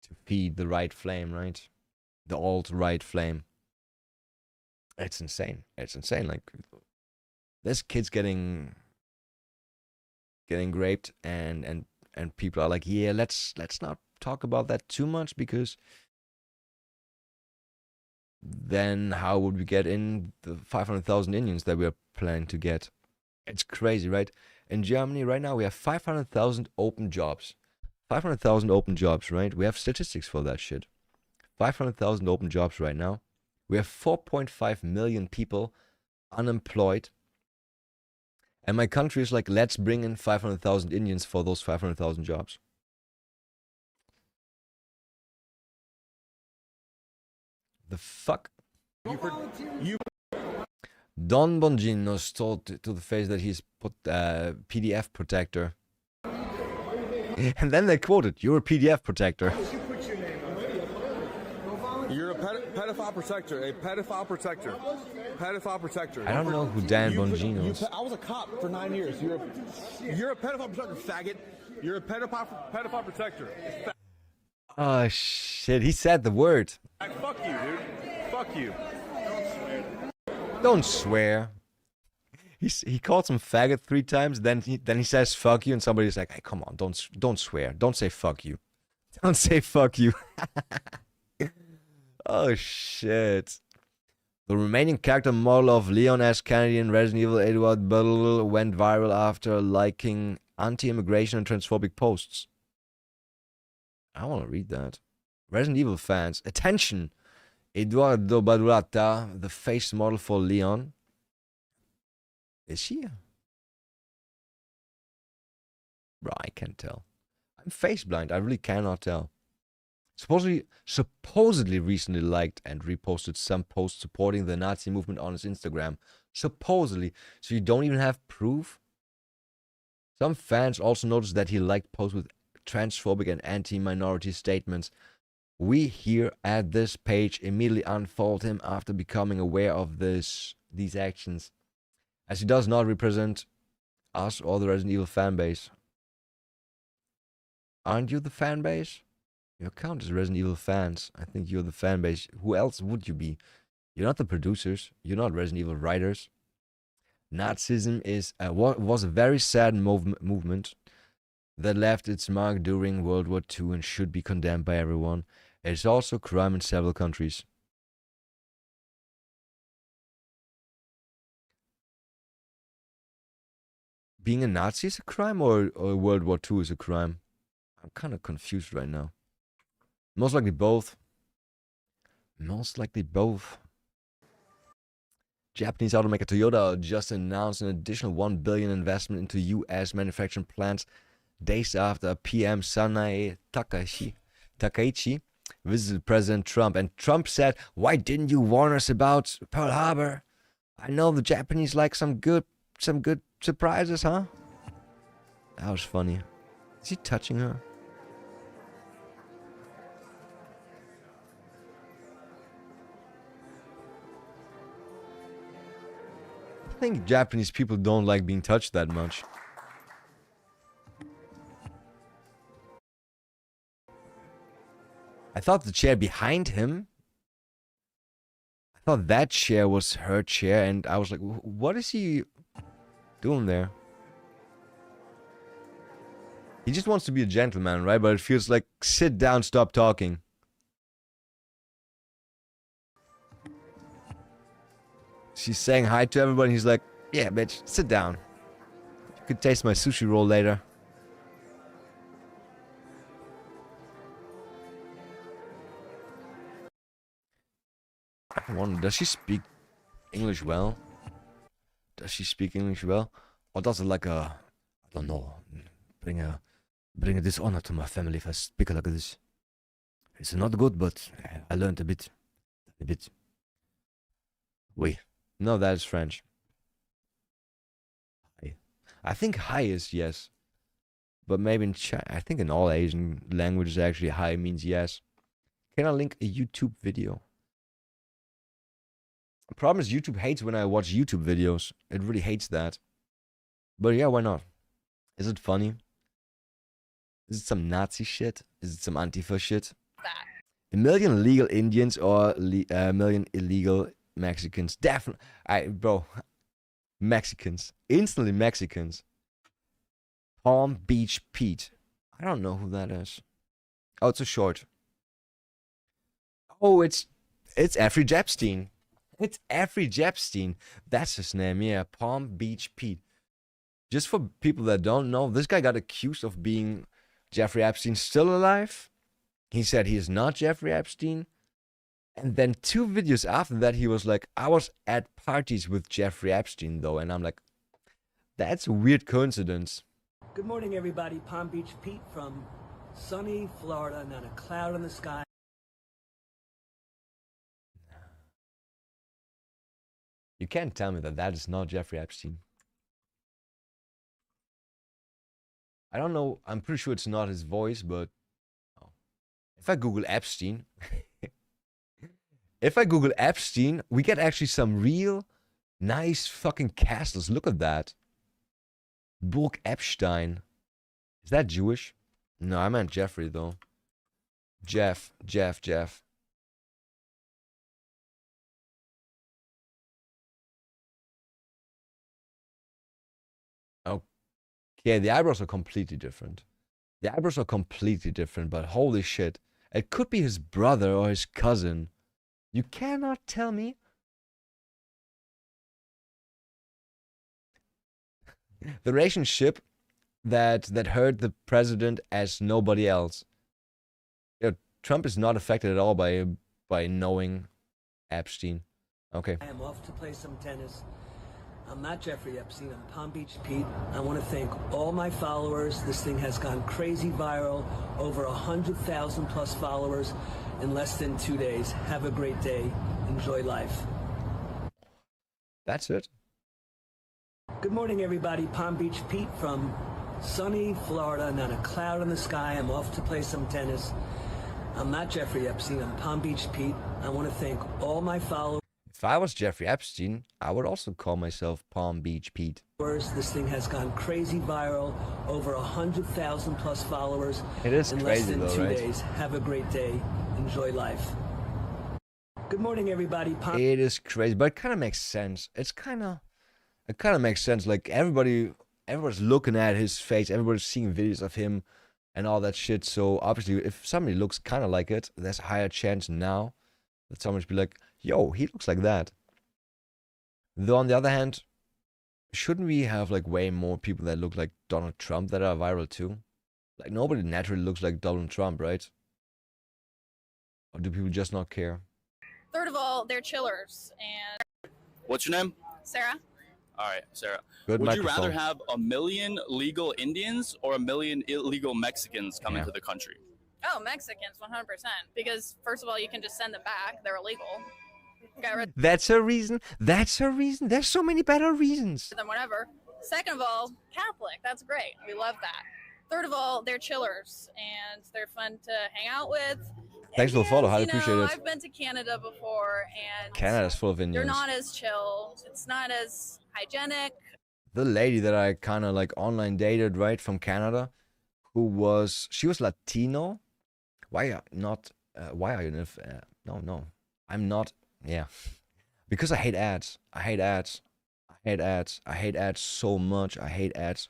to feed the right flame, right? The alt-right flame. It's insane. It's insane. Like, there's kids getting raped, and people are like, yeah, let's not talk about that too much, because then how would we get in the 500,000 Indians that we're planning to get? It's crazy, right? In Germany right now we have 500,000 open jobs. 500,000 open jobs, right? We have statistics for that shit. 500,000 open jobs right now. We have 4.5 million people unemployed. And my country is like, let's bring in 500,000 Indians for those 500,000 jobs. The fuck? Don Bongino's told to the face that he's put PDF protector. And then they quoted, "You're a PDF protector." You're a pedophile protector. A pedophile protector. Pedophile protector. I don't know who Dan Bongino is. I was a cop for 9 years. You're a pedophile protector, faggot. You're a pedophile protector. Oh shit, he said the word. Fuck you, dude. Fuck you. Don't swear. He called some faggot 3 times, then he says fuck you, and somebody's like, hey, come on, don't swear. Don't say fuck you. Don't say fuck you. Oh shit. The remaining character model of Leon S. Kennedy in Resident Evil Edward Buttle went viral after liking anti-immigration and transphobic posts. I want to read that. Resident Evil fans, attention! Eduardo Badurata, the face model for Leon. Is she? Bro, I can't tell. I'm face blind. I really cannot tell. Supposedly recently liked and reposted some posts supporting the Nazi movement on his Instagram. Supposedly. So you don't even have proof? Some fans also noticed that he liked posts with transphobic and anti-minority statements. We here at this page immediately unfold him after becoming aware of these actions, as he does not represent us or the Resident Evil fanbase. Aren't you the fanbase? Your account is Resident Evil fans. I think you're the fanbase. Who else would you be? You're not the producers. You're not Resident Evil writers. Nazism was a very sad movement that left its mark during World War II and should be condemned by everyone. It is also a crime in several countries. Being a Nazi is a crime, or World War II is a crime? I'm kind of confused right now. Most likely both. Most likely both. Japanese automaker Toyota just announced an additional $1 billion investment into U.S. manufacturing plants days after PM Sanae Takaichi visited President Trump. And Trump said, "Why didn't you warn us about Pearl Harbor? I know the Japanese like some good surprises, huh?" That was funny. Is he touching her? I think Japanese people don't like being touched that much. I thought the chair behind him, I thought that chair was her chair, and I was like, what is he doing there? He just wants to be a gentleman, right? But it feels like, sit down, stop talking. She's saying hi to everybody. He's like, yeah, bitch, sit down. You could taste my sushi roll later. I wonder, does she speak English well? Does she speak English well? Or does it like a, I don't know, bring a dishonor to my family if I speak like this? It's not good, but I learned a bit. Oui. No, that is French. Hi. I think hi is yes. But maybe in China, I think in all Asian languages actually hi means yes. Can I link a YouTube video? The problem is YouTube hates when I watch YouTube videos. It really hates that. But yeah, why not? Is it funny? Is it some Nazi shit? Is it some Antifa shit? A million legal Indians or a million illegal Mexicans. Definitely. Bro. Mexicans. Instantly Mexicans. Palm Beach Pete. I don't know who that is. Oh, it's a short. Oh, it's Jeffrey Epstein. It's Jeffrey Epstein. That's his name, yeah. Palm Beach Pete. Just for people that don't know, this guy got accused of being Jeffrey Epstein still alive. He said he is not Jeffrey Epstein. And then 2 videos after that, he was like, I was at parties with Jeffrey Epstein, though. And I'm like, that's a weird coincidence. Good morning, everybody. Palm Beach Pete from sunny Florida, not a cloud in the sky. You can't tell me that that is not Jeffrey Epstein. I don't know. I'm pretty sure it's not his voice, but if I Google Epstein, we get actually some real nice fucking castles. Look at that. Burg Epstein. Is that Jewish? No, I meant Jeffrey, though. Jeff. Okay, the eyebrows are completely different. But holy shit. It could be his brother or his cousin. You cannot tell me. The relationship that hurt the president as nobody else. You know, Trump is not affected at all by knowing Epstein. Okay. I am off to play some tennis. I'm not Jeffrey Epstein. I'm Palm Beach Pete. I want to thank all my followers. This thing has gone crazy viral. Over 100,000 plus followers in less than 2 days. Have a great day. Enjoy life. That's it. Good morning, everybody. Palm Beach Pete from sunny Florida. Not a cloud in the sky. I'm off to play some tennis. I'm not Jeffrey Epstein. I'm Palm Beach Pete. I want to thank all my followers. If I was Jeffrey Epstein, I would also call myself Palm Beach Pete. This thing has gone crazy viral. Over 100,000 plus followers. It is in crazy, less than though, 2 right? days. Have a great day. Enjoy life. Good morning, everybody. It is crazy, but it kind of makes sense. It kind of makes sense. Like everybody's looking at his face. Everybody's seeing videos of him and all that shit. So obviously, if somebody looks kind of like it, there's a higher chance now that someone's be like, yo, he looks like that. Though on the other hand, shouldn't we have like way more people that look like Donald Trump that are viral too? Like nobody naturally looks like Donald Trump, right? Or do people just not care? Third of all, they're chillers. And what's your name? Sarah? All right, Sarah. Good Would you microphone. rather have a million legal Indians or a million illegal Mexicans come Yeah. into the country? Oh, Mexicans, 100%. Because, first of all, you can just send them back. They're illegal. Get rid That's a reason. That's a reason. There's so many better reasons. of them, whatever. Second of all, Catholic. That's great. We love that. Third of all, they're chillers. And they're fun to hang out with. Thanks for the follow. Highly You know, appreciate it. I've been to Canada before, and Canada's full of they're Indians. not as chill. It's not as hygienic. The lady that I kind of like online dated, right, from Canada, she was Latino. Why are you not? No, I'm not. Yeah, because I hate ads. I hate ads so much. I hate AIDS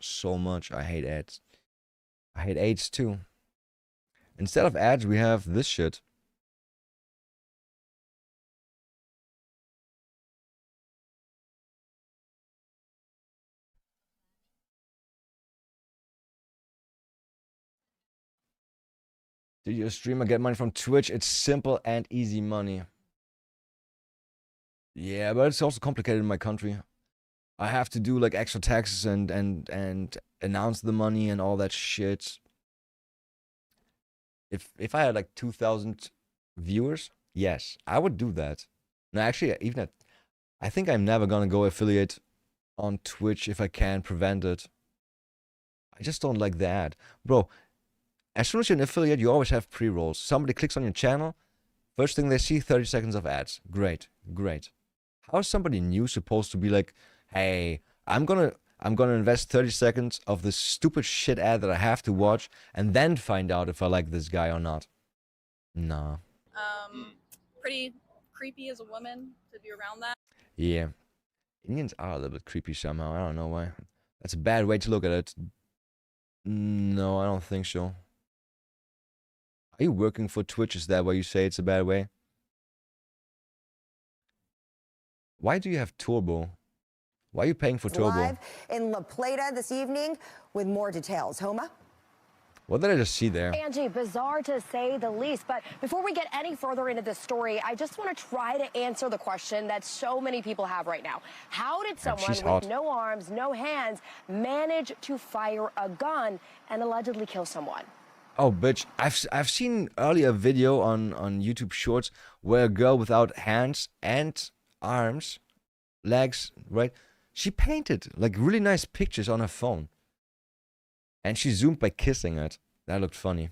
too. Instead of ads, we have this shit. Did you stream or get money from Twitch? It's simple and easy money. Yeah, but it's also complicated in my country. I have to do like extra taxes and announce the money and all that shit. If I had like 2,000 viewers, yes, I would do that. No, actually, I think I'm never gonna go affiliate on Twitch if I can prevent it. I just don't like that. Bro, as soon as you're an affiliate, you always have pre-rolls. Somebody clicks on your channel, first thing they see, 30 seconds of ads. Great, great. How is somebody new supposed to be like, hey, I'm gonna invest 30 seconds of this stupid shit ad that I have to watch and then find out if I like this guy or not? Nah. Pretty creepy as a woman to be around that. Yeah. Indians are a little bit creepy somehow. I don't know why. That's a bad way to look at it. No, I don't think so. Are you working for Twitch? Is that why you say it's a bad way? Why do you have Turbo? Why are you paying for Turbo? Live in La Plata this evening with more details. Homa? What did I just see there? Angie, bizarre to say the least. But before we get any further into this story, I just want to try to answer the question that so many people have right now. How did someone with no arms, no hands, manage to fire a gun and allegedly kill someone? Oh, bitch. I've seen earlier a video on YouTube Shorts where a girl without hands and arms, legs, right? She painted like really nice pictures on her phone. And she zoomed by kissing it. That looked funny.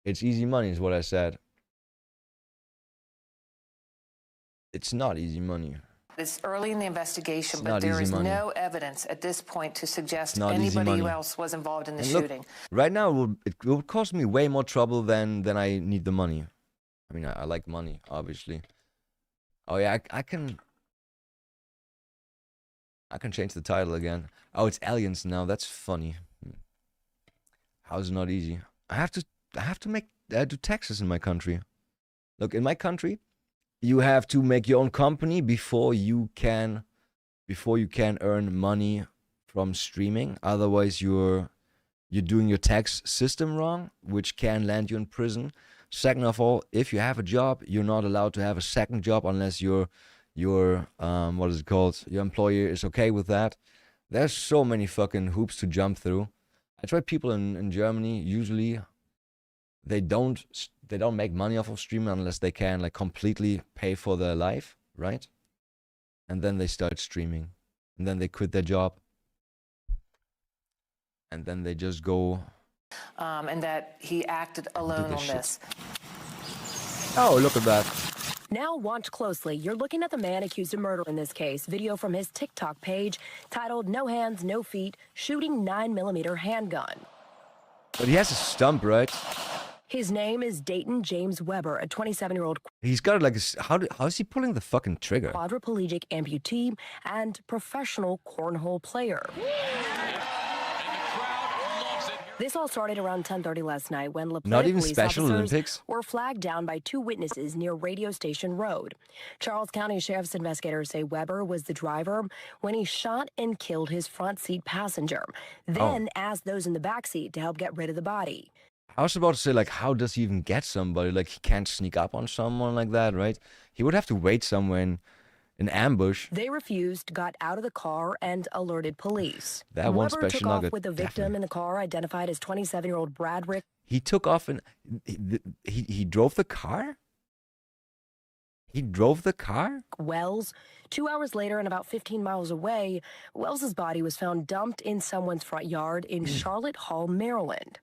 It's easy money is what I said. It's not easy money. It's early in the investigation, but there is no evidence at this point to suggest anybody else was involved in the shooting. Right now, it will cost me way more trouble than I need the money. I mean, I like money, obviously. Oh yeah, I can change the title again. Oh, it's aliens now. That's funny. How's it not easy? I have to make do taxes in my country. Look, in my country, you have to make your own company before you can earn money from streaming. Otherwise, you're doing your tax system wrong, which can land you in prison. Second of all, if you have a job, you're not allowed to have a second job unless your what is it called? Your employer is okay with that. There's so many fucking hoops to jump through. I tried people in Germany. Usually, they don't make money off of streaming unless they can like completely pay for their life, right? And then they start streaming, and then they quit their job, and then they just go. And that he acted alone on this. Oh, look at that. Now watch closely. You're looking at the man accused of murder in this case. Video from his TikTok page titled "No Hands, No Feet, Shooting 9mm Handgun." But he has a stump, right? His name is Dayton James Weber, a 27-year-old He's got like how is he pulling the fucking trigger? quadriplegic amputee and professional cornhole player. This all started around 10:30 last night when La Plata Not even police Special officers Olympics? were flagged down by two witnesses near Radio Station Road. Charles County Sheriff's investigators say Weber was the driver when he shot and killed his front seat passenger, then asked those in the back seat to help get rid of the body. I was about to say, like, how does he even get somebody? Like, he can't sneak up on someone like that, right? He would have to wait somewhere in an ambush. They refused, got out of the car, and alerted police. That one Weber special took off nugget, with the victim in the car, identified as 27-year-old Bradrick. He took off and he drove the car? He drove the car? Wells. 2 hours later and about 15 miles away, Wells's body was found dumped in someone's front yard in Charlotte Hall, Maryland.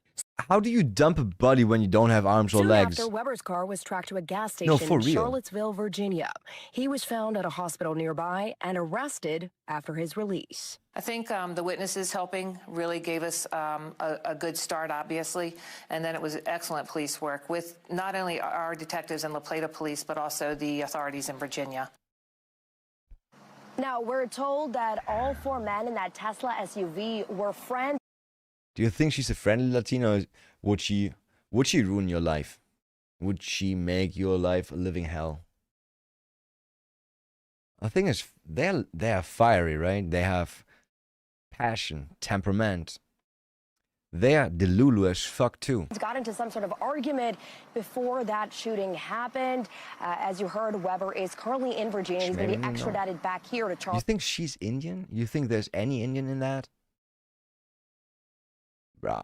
How do you dump a body when you don't have arms or Soon legs? after, Weber's car was tracked to a gas station for in real. Charlottesville, Virginia. He was found at a hospital nearby and arrested after his release. I think the witnesses helping really gave us a good start, obviously, and then it was excellent police work with not only our detectives and La Plata Police, but also the authorities in Virginia. Now, we're told that all four men in that Tesla SUV were friends. Do you think she's a friendly Latina? Or would she ruin your life? Would she make your life a living hell? The thing is, they are fiery, right? They have passion, temperament. They are delulu as fuck too. Got into some sort of argument before that shooting happened. As you heard, Weber is currently in Virginia. He's going to be extradited back here to Charles. You think she's Indian? You think there's any Indian in that? Bruh.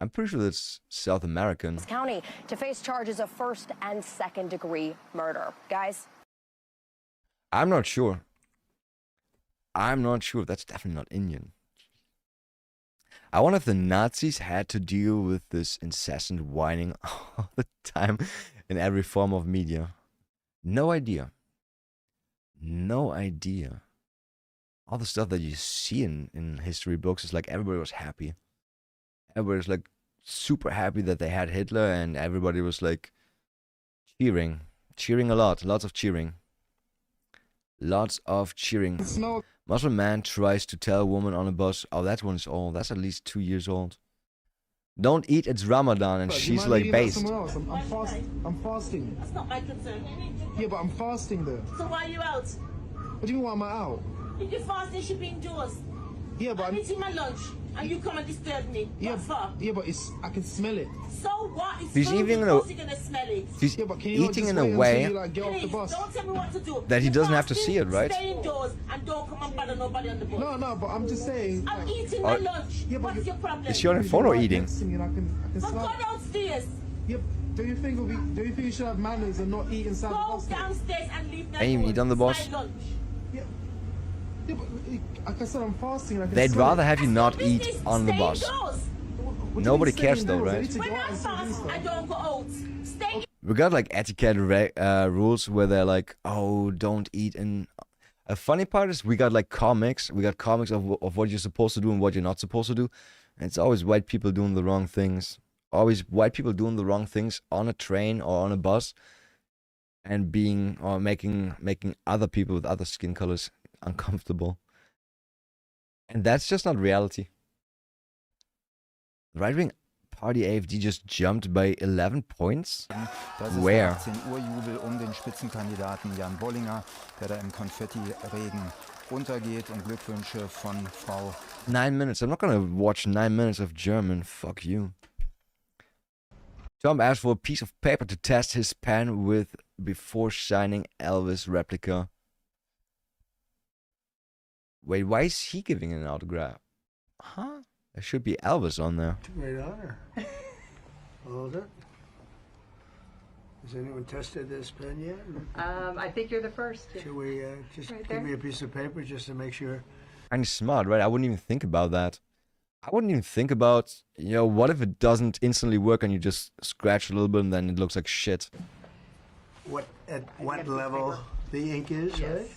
I'm pretty sure that's South American. County to face charges of first and second degree murder. Guys? I'm not sure. I'm not sure. That's definitely not Indian. I wonder if the Nazis had to deal with this incessant whining all the time in every form of media. No idea. No idea. All the stuff that you see in history books is like everybody was happy. Everybody was like super happy that they had Hitler, and everybody was like cheering. Cheering a lot. Lots of cheering. Lots of cheering. Muslim man tries to tell a woman on a bus. Oh, that one's old. That's at least 2 years old. Don't eat, it's Ramadan, and she's like based. I'm fasting. That's not my concern. Yeah, but I'm fasting though. So why are you out? What do you mean why am I out? If you're fasting, you should be indoors. Yeah, but I'm eating my lunch, and you come and disturb me. Yeah, yeah, but I can smell it. So what? It's he's eating in a, he's eating in a way don't tell me what to do. that he doesn't have to see it, right? Stay indoors and don't come and bother nobody on the bus. No, but I'm just saying. I'm eating my lunch. Yeah, what's your problem? Is she on a phone or eating? But go downstairs. Yeah, do you think you should have manners and not eat inside the bus? Go downstairs and leave them. And you eat on the bus? Yeah, but like I said, I'm fasting. They'd rather have you not eat on the bus. Nobody cares though, right? When I fast, I don't go out. Stay. We got like etiquette rules where they're like, oh, don't eat in. A funny part is we got like comics. We got comics of what you're supposed to do and what you're not supposed to do. And it's always white people doing the wrong things. Always white people doing the wrong things on a train or on a bus, and making other people with other skin colors uncomfortable. And that's just not reality. Right-wing party AfD just jumped by 11 points? Where? 18 Uhr Jubel den Spitzenkandidaten Jan Bollinger, der da im Konfetti-Regen untergeht, und Glückwünsche von Frau. 9 minutes. I'm not gonna watch 9 minutes of German. Fuck you. Trump asked for a piece of paper to test his pen with before signing Elvis replica. Wait, why is he giving an autograph? Huh? There should be Elvis on there. Great honor. Hold it. Has anyone tested this pen yet? I think you're the first. Should we just give me a piece of paper just to make sure? Kind of smart, right? I wouldn't even think about that. I wouldn't even think about, what if it doesn't instantly work and you just scratch a little bit and then it looks like shit? At what level the ink is, Yes. right?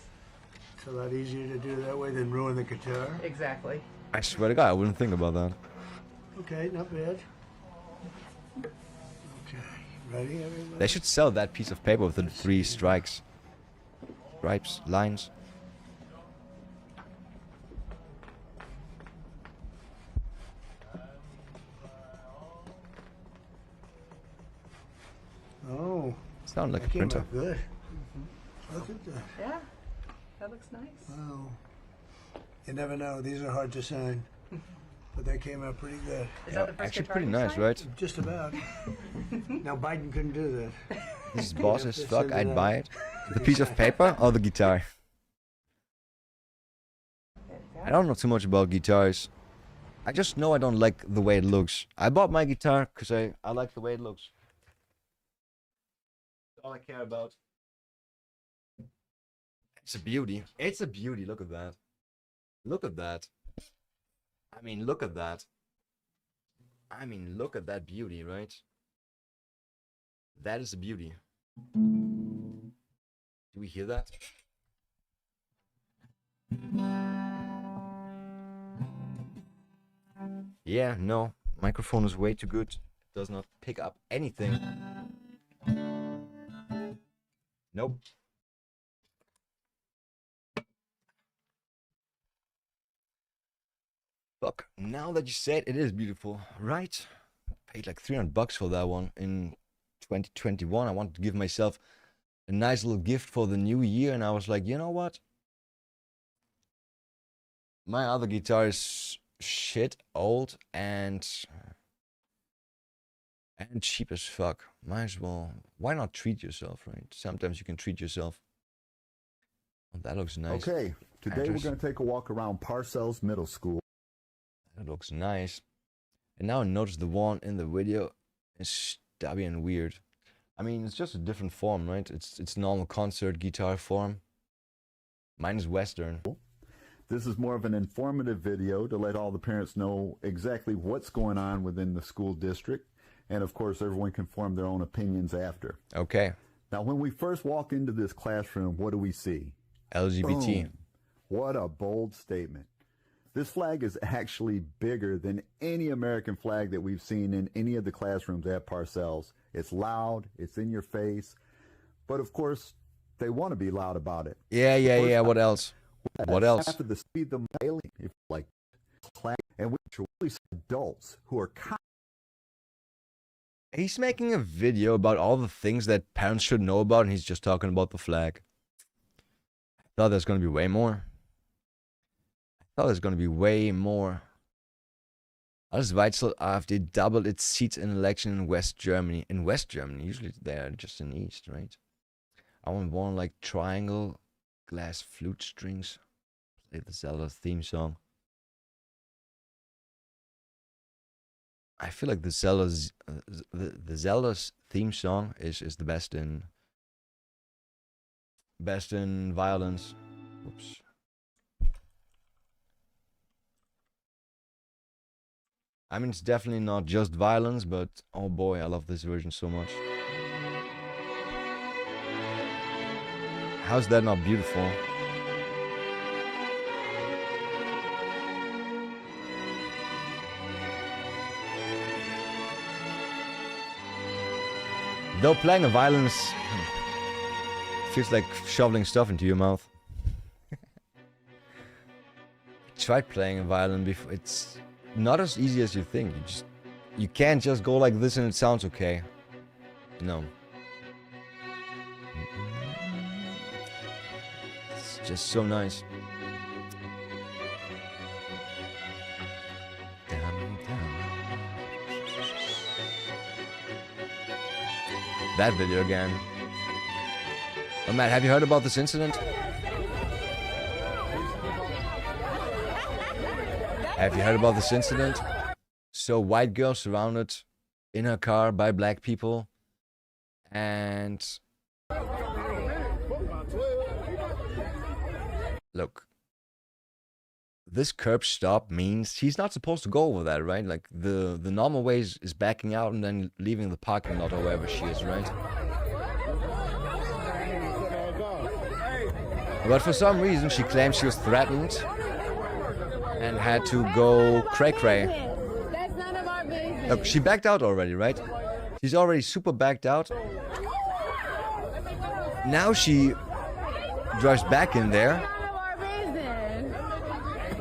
It's a lot easier to do that way than ruin the guitar. Exactly. I swear to God, I wouldn't think about that. Okay, not bad. Okay, ready, everybody? They should sell that piece of paper with the 3 stripes, lines. Oh. Sound like a that came printer. out good. Look at that. Yeah, that looks nice. Wow. You never know. These are hard to sign. But they came out pretty good. Is that the first Actually guitar pretty you nice, signed? right? Just about. Now, Biden couldn't do that. This is boss as Just fuck, send I'd it buy out. it. The piece of paper or the guitar? I don't know too much about guitars. I just know I don't like the way it looks. I bought my guitar because I like the way it looks. That's all I care about. It's a beauty. It's a beauty. Look at that. Look at that. I mean, look at that. I mean, look at that beauty, right? That is a beauty. Do we hear that? Yeah, no. Microphone is way too good. Does not pick up anything. Nope. Look, now that you said it is beautiful, right? Paid like $300 for that one in 2021. I wanted to give myself a nice little gift for the new year, and I was like, you know what? My other guitar is shit, old, and cheap as fuck. Might as well. Why not treat yourself, right? Sometimes you can treat yourself. Oh, that looks nice. Okay, today we're going to take a walk around Parcells Middle School. That looks nice. And now I notice the one in the video is stabby and weird. I mean, it's just a different form, right? It's normal concert guitar form. Mine is Western. This is more of an informative video to let all the parents know exactly what's going on within the school district. And of course, everyone can form their own opinions after. Okay. Now, when we first walk into this classroom, what do we see? LGBT. Boom. What a bold statement. This flag is actually bigger than any American flag that we've seen in any of the classrooms at Parcells. It's loud, it's in your face, but of course, they want to be loud about it. Yeah. What else? What else? After the speed of the if like flag, and we really adults who are. He's making a video about all the things that parents should know about, and he's just talking about the flag. I thought there's going to be way more. Alles Weitzel AfD doubled its seats in election in West Germany. In West Germany, usually they're just in East, right? I want one like triangle, glass flute strings. Play the Zelda theme song. I feel like the Zelda's theme song is the best in violence. Whoops. I mean, it's definitely not just violence, but oh boy, I love this version so much. How's that not beautiful? Though playing a violence feels like shoveling stuff into your mouth. Tried playing a violin before. It's not as easy as you think. You can't just go like this and it sounds okay. No. It's just so nice. That video again. Oh, Matt, have you heard about this incident? Have you heard about this incident? So, white girl surrounded in her car by black people. And look, this curb stop means she's not supposed to go over that, right? Like the normal way is backing out and then leaving the parking lot or wherever she is, right? But for some reason she claims she was threatened and had to go cray-cray. That's none of our business. Look, she backed out already, right? She's already super backed out. Now she drives back in there.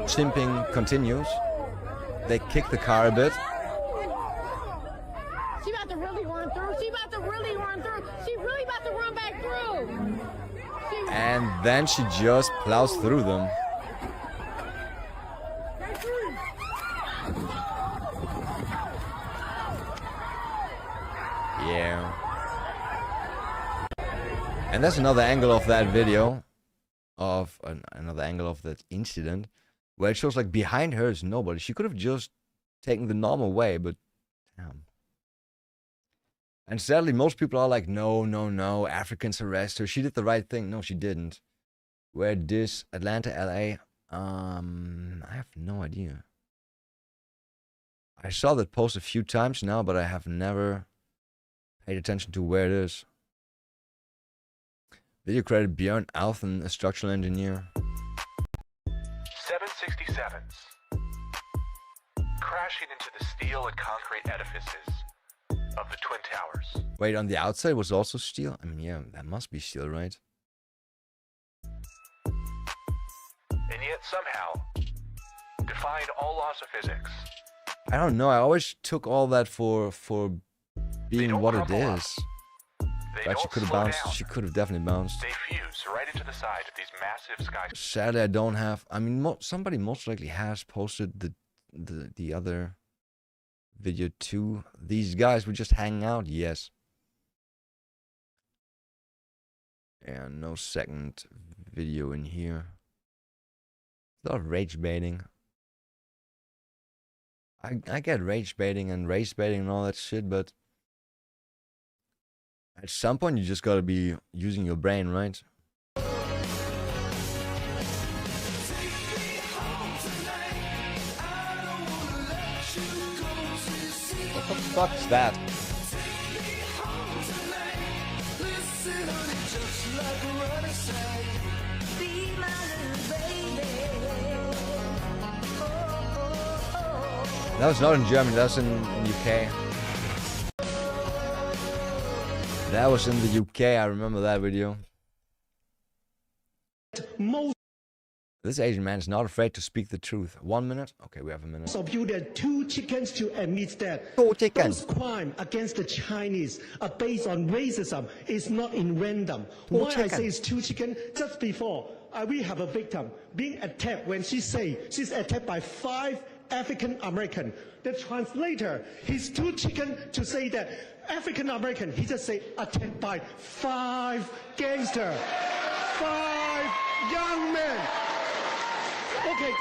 Simping continues. They kick the car a bit. She about to really run through. She about to really run through. She really about to run back through. And then she just plows through them. Yeah. And that's another angle of that video. Another angle of that incident. Where it shows like behind her is nobody. She could have just taken the normal way, but damn. And sadly, most people are like, no, Africans arrest her. She did the right thing. No, she didn't. Where this Atlanta, LA? I have no idea. I saw that post a few times now, but I have never paid attention to where it is. Video credit Björn Althen, a structural engineer. 767s crashing into the steel and concrete edifices of the Twin Towers. Wait, on the outside was also steel? I mean, yeah, that must be steel, right? And yet somehow defying all laws of physics. I don't know. I always took all that for being what it is. But she could have bounced. She could have definitely bounced. They fuse right into the side of these massive skyscrapers. Sadly, I don't have. I mean, somebody most likely has posted the other video too. These guys were just hanging out. Yes. And no second video in here. A lot of rage baiting. I get rage baiting and race baiting and all that shit, but at some point you just gotta be using your brain, right? What the fuck's that? That was not in Germany, that was in UK. That was in the UK, I remember that video. This Asian man is not afraid to speak the truth. 1 minute? Okay, we have a minute. Of you, there are 2 chickens to admit that 2 chickens. Those crimes against the Chinese are based on racism. It's not in random. 2 Why chicken. I say it's 2 chickens? Just before, we have a victim being attacked when she say she's attacked by 5 African American. The translator, he's 2 chicken to say that African American. He just say attacked by 5 gangster, 5 young men. Okay,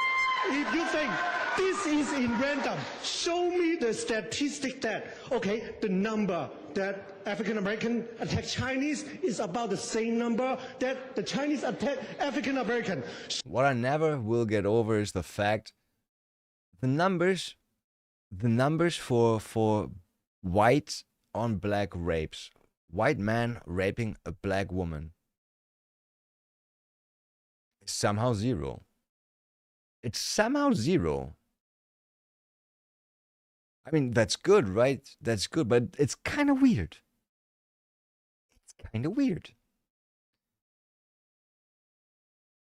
if you think this is in random, show me the statistic that, okay, the number that African American attack Chinese is about the same number that the Chinese attack African American. What I never will get over is the fact the numbers for white on black rapes. White man raping a black woman is somehow 0. It's somehow 0. I mean, that's good, right? That's good, but it's kind of weird. It's kind of weird.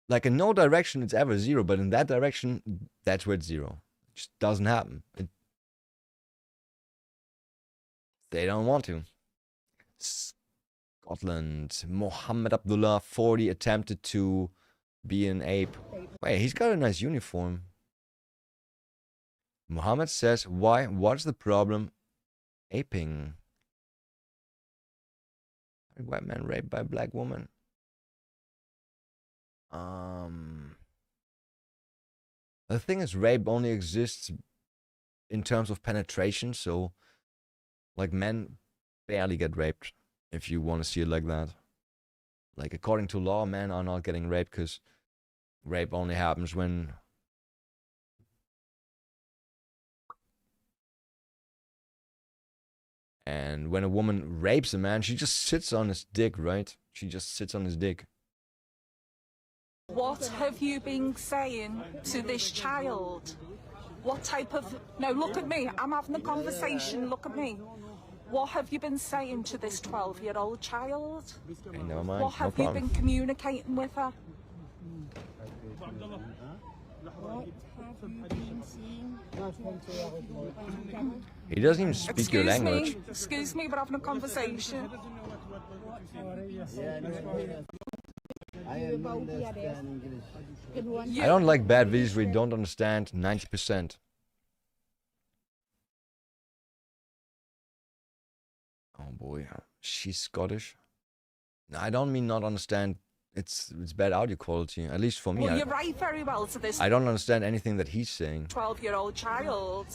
Like in no direction it's ever 0, but in that direction, that's where it's 0. It just doesn't happen. They don't want to. Scotland. Mohammed Abdullah, 40, attempted to be an ape. Wait, he's got a nice uniform. Mohammed says, why? What's the problem? Aping. A white man raped by a black woman. The thing is, rape only exists in terms of penetration, so like men barely get raped, if you want to see it like that. Like according to law, men are not getting raped because rape only happens when and when a woman rapes a man, she just sits on his dick, right? She just sits on his dick. What have you been saying to this child? What type of... No, look at me. I'm having a conversation. Look at me. What have you been saying to this 12-year-old child? Okay, never mind. What have you been communicating with her? He doesn't even speak your language. Excuse me, we're having a conversation. I don't like bad videos where you don't understand 90%. Oh boy, she's Scottish. No, I don't mean not understand. It's bad audio quality, at least for me. Well, you're right very well to this. I don't understand anything that he's saying. 12-year-old child.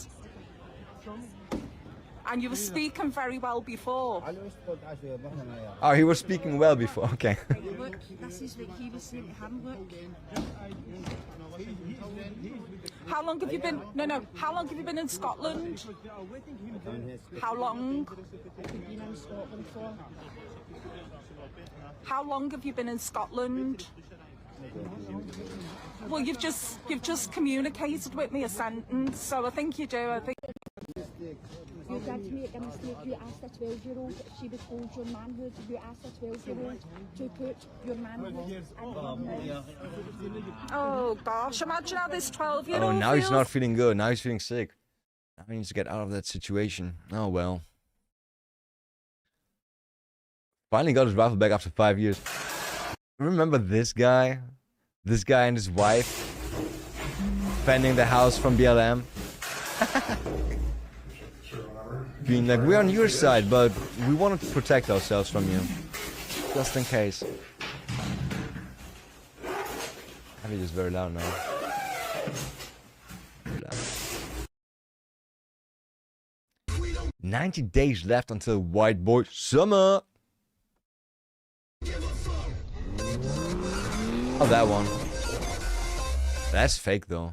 And you were speaking very well before. Oh, he was speaking well before. Okay. Look, this is what he was saying to him, look. How long have you been... No. How long have you been in Scotland? How long? How long have you been in Scotland? Well, you've just communicated with me a sentence, so I think you do. I think... You did make a mistake. You asked a 12-year-old if she would hold your manhood. You asked a 12-year-old to put your manhood in. Oh gosh, imagine how this 12-year-old Oh, now feels. he's not feeling good. Now he's feeling sick. Now he needs to get out of that situation. Oh well. Finally got his rifle back after 5 years. Remember this guy? This guy and his wife defending the house from BLM? Being like, we're on your side, but we wanted to protect ourselves from you. Just in case. I think it's very loud now. 90 days left until White Boy Summer. Oh, that one. That's fake though.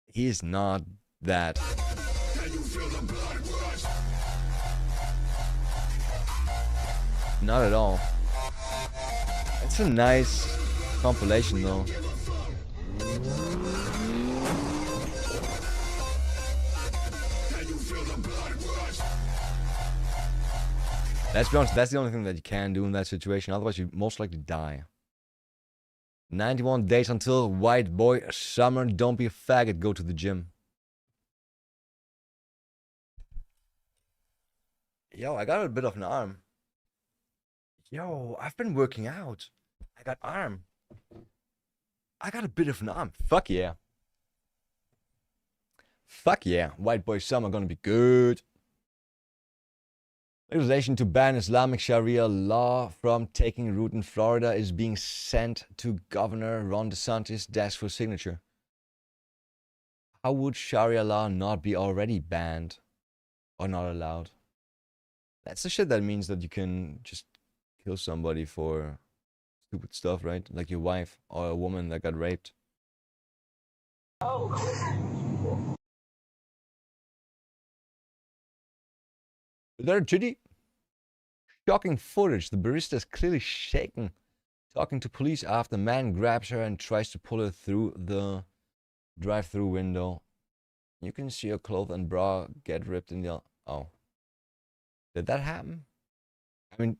He is not that. Not at all. It's a nice compilation though. Let's be honest, that's the only thing that you can do in that situation. Otherwise, you most likely die. 91 days until White Boy Summer. Don't be a faggot. Go to the gym. Yo, I got a bit of an arm. Yo, I've been working out. I got arm. I got a bit of an arm. Fuck yeah. Fuck yeah. White Boy Summer gonna be good. Legislation to ban Islamic Sharia law from taking root in Florida is being sent to Governor Ron DeSantis' desk for signature. How would Sharia law not be already banned or not allowed? That's the shit that means that you can just kill somebody for stupid stuff, right? Like your wife or a woman that got raped. Is there a chitty? Shocking footage. The barista is clearly shaken, talking to police after man grabs her and tries to pull her through the drive-through window. You can see her clothes and bra get ripped in the... Oh. Did that happen? I mean,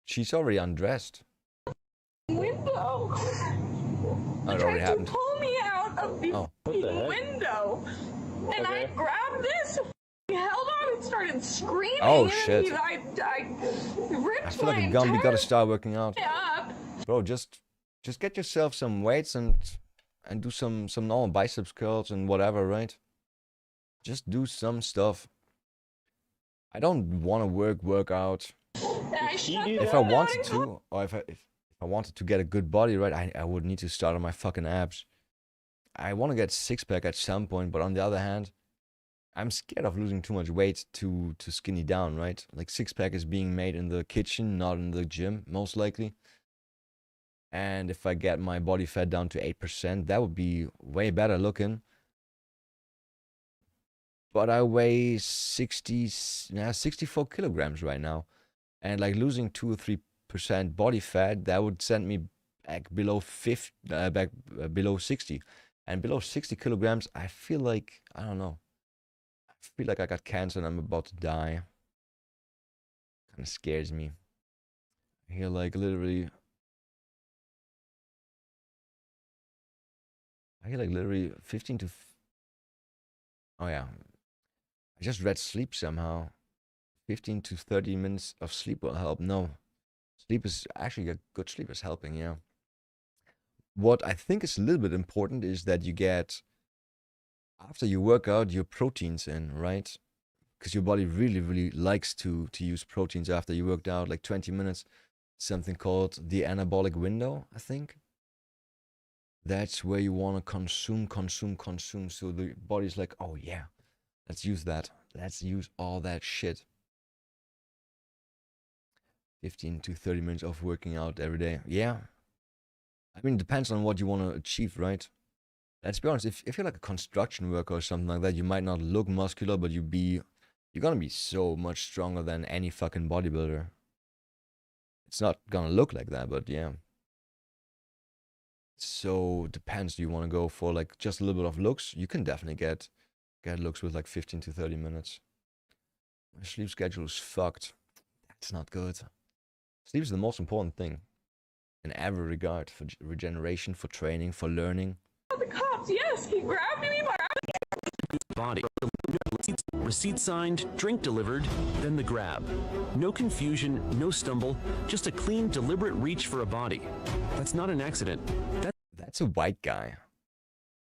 she's already undressed. Window. Oh, it already happened. Pull me out of the window, and I grabbed this. He held on and started screaming. Oh, and shit. I ripped I feel like a Gumby gotta start working out. Bro, just get yourself some weights and do some normal biceps curls and whatever, right? Just do some stuff. I don't want to work out. If I wanted to, or if I wanted to get a good body, right, I would need to start on my fucking abs. I want to get six-pack at some point, but on the other hand, I'm scared of losing too much weight to skinny down, right? Like six-pack is being made in the kitchen, not in the gym, most likely. And if I get my body fat down to 8%, that would be way better looking. But I weigh 64 kilograms right now. And like losing 2 or 3% body fat, that would send me back below 60. And below 60 kilograms, I feel like, I don't know. I feel like I got cancer and I'm about to die. Kind of scares me. I hear like literally 15 to... Oh yeah. I just read sleep somehow. 15 to 30 minutes of sleep will help. No. Sleep is actually a good sleep is helping, yeah. What I think is a little bit important is that you get, after you work out, your proteins in, right? Because your body really, really likes to use proteins after you worked out, like 20 minutes. Something called the anabolic window, I think. That's where you want to consume. So the body's like, oh yeah, let's use that. Let's use all that shit. 15 to 30 minutes of working out every day. Yeah. I mean, it depends on what you want to achieve, right? Let's be honest, if you're like a construction worker or something like that, you might not look muscular, but you're gonna be so much stronger than any fucking bodybuilder. It's not gonna look like that, but yeah. So depends. Do you want to go for like just a little bit of looks? You can definitely get looks with like 15 to 30 minutes. My sleep schedule is fucked. That's not good. Sleep is the most important thing in every regard, for regeneration, for training, for learning. The cops, yes, he grabbed me by body. Receipt signed, drink delivered, then the grab. No confusion, no stumble, just a clean, deliberate reach for a body. That's not an accident. That's a white guy.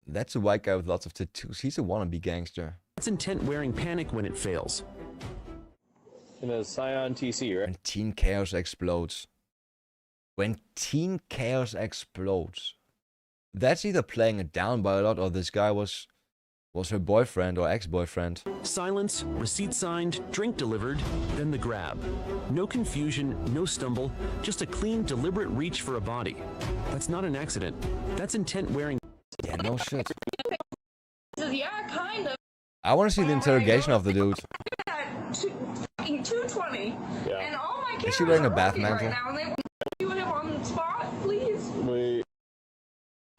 That's a white guy with lots of tattoos. He's a wannabe gangster. That's intent wearing panic when it fails. In a Scion TC, right? When Teen Chaos explodes. When Teen Chaos explodes. That's either playing it down by a lot, or this guy was Was her boyfriend or ex-boyfriend. Silence, receipt signed, drink delivered, then the grab. No confusion, no stumble, just a clean, deliberate reach for a body. That's not an accident. That's intent wearing. Yeah, no shit. Yeah, kind of. I want to see the interrogation of the dude. 220. Yeah. And all my Is she wearing a bath right mantle? now, and they want you him on the spot, please. Wait.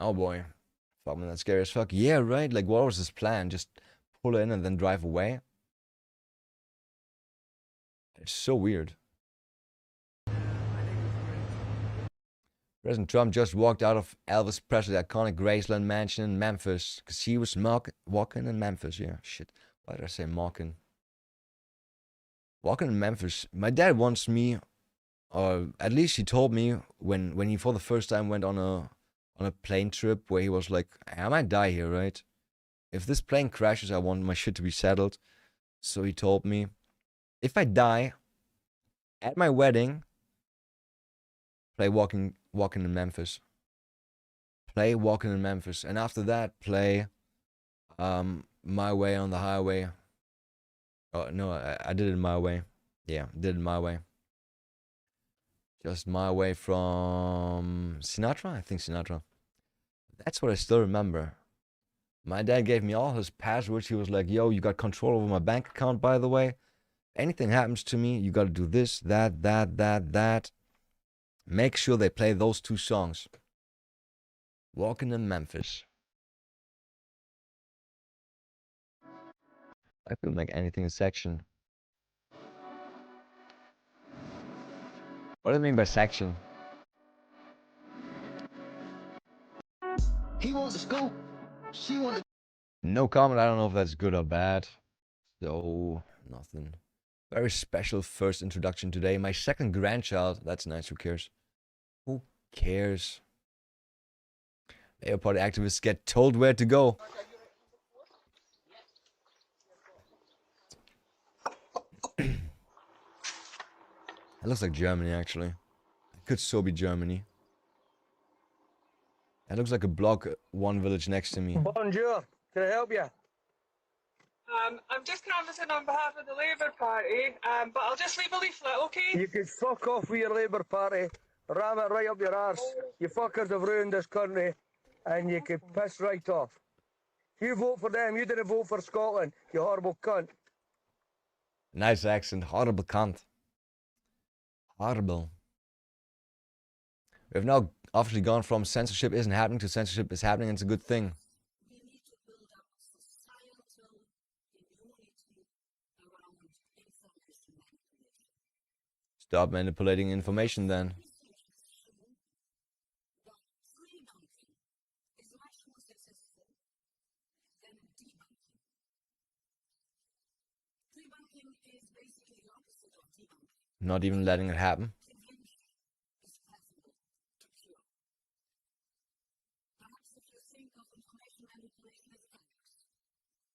Oh boy. Fuck, man, that's scary as fuck. Yeah, right? Like, what was his plan? Just pull in and then drive away? It's so weird. President Trump just walked out of Elvis Presley's iconic Graceland mansion in Memphis. Because he was walking in Memphis. Yeah, shit. Why did I say walking? Walking in Memphis. My dad wants me, or at least he told me when he for the first time went on a plane trip where he was like, I might die here, right? If this plane crashes, I want my shit to be settled. So he told me, if I die at my wedding, play walking in Memphis. Play Walking in Memphis. And after that, play My Way on the Highway. Oh, no, I did it my way. Yeah, did it my way. Just My Way from Sinatra? I think Sinatra. That's what I still remember. My dad gave me all his passwords. He was like, yo, you got control over my bank account, by the way. Anything happens to me, you got to do this, that. Make sure they play those two songs. Walking in Memphis. I could make anything a section. What do you mean by section? He wants to scoop. She wants. No comment. I don't know if that's good or bad. So, nothing. Very special first introduction today. My second grandchild. That's nice. Who cares? Who cares? Labour Party activists get told where to go. It looks like Germany, actually. It could so be Germany. It looks like a block, one village next to me. Bonjour. Can I help you? I'm just canvassing on behalf of the Labour Party, but I'll just leave a leaflet, okay? You could fuck off with your Labour Party, ram it right up your arse. You fuckers have ruined this country, and you could piss right off. You vote for them, you didn't vote for Scotland, you horrible cunt. Nice accent, horrible cunt. Horrible. We have now obviously gone from censorship isn't happening to censorship is happening, and it's a good thing. Stop manipulating information then. Not even letting it happen.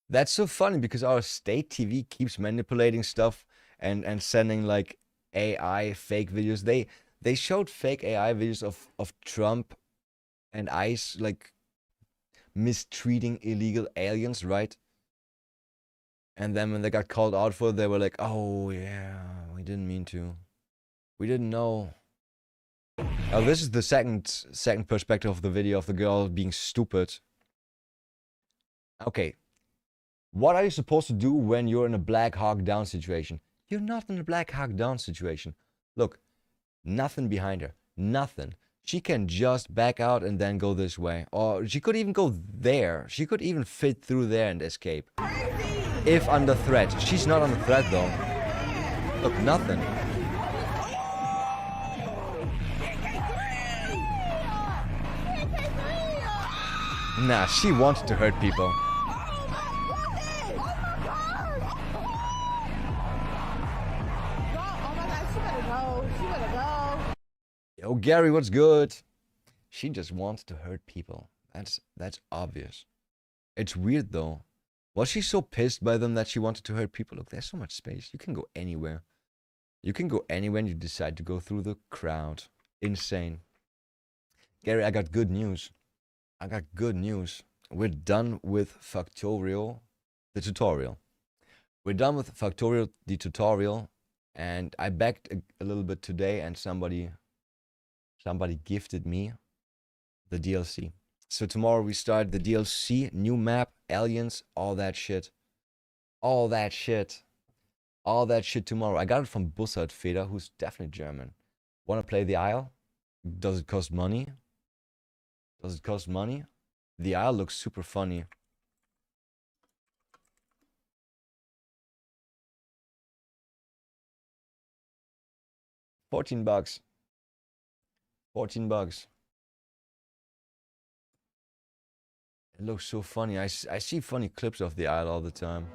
That's so funny because our state TV keeps manipulating stuff and sending like AI fake videos. They showed fake AI videos of Trump and ICE like mistreating illegal aliens, right? And then when they got called out for it, they were like, oh yeah, we didn't mean to. We didn't know. Oh, this is the second perspective of the video of the girl being stupid. Okay. What are you supposed to do when you're in a Black Hawk Down situation? You're not in a Black Hawk Down situation. Look, nothing behind her. Nothing. She can just back out and then go this way. Or she could even go there. She could even fit through there and escape. If under threat. She's not under threat though. Look, nothing. Nah, she wanted to hurt people. Yo, Gary, what's good? She just wants to hurt people. That's obvious. It's weird though. Was she so pissed by them that she wanted to hurt people? Look, there's so much space. You can go anywhere. You can go anywhere and you decide to go through the crowd. Insane. Gary, I got good news. I got good news. we're done with Factorio, the tutorial. We're done with Factorio, the tutorial, and I backed a little bit today, and somebody gifted me the DLC. So tomorrow we start the DLC, new map, aliens, all that shit. All that shit. All that shit tomorrow. I got it from Bussard Feder, who's definitely German. Want to play the Isle? Does it cost money? Does it cost money? The Isle looks super funny. $14. 14 bucks. It looks so funny. I see funny clips of the Isle all the time.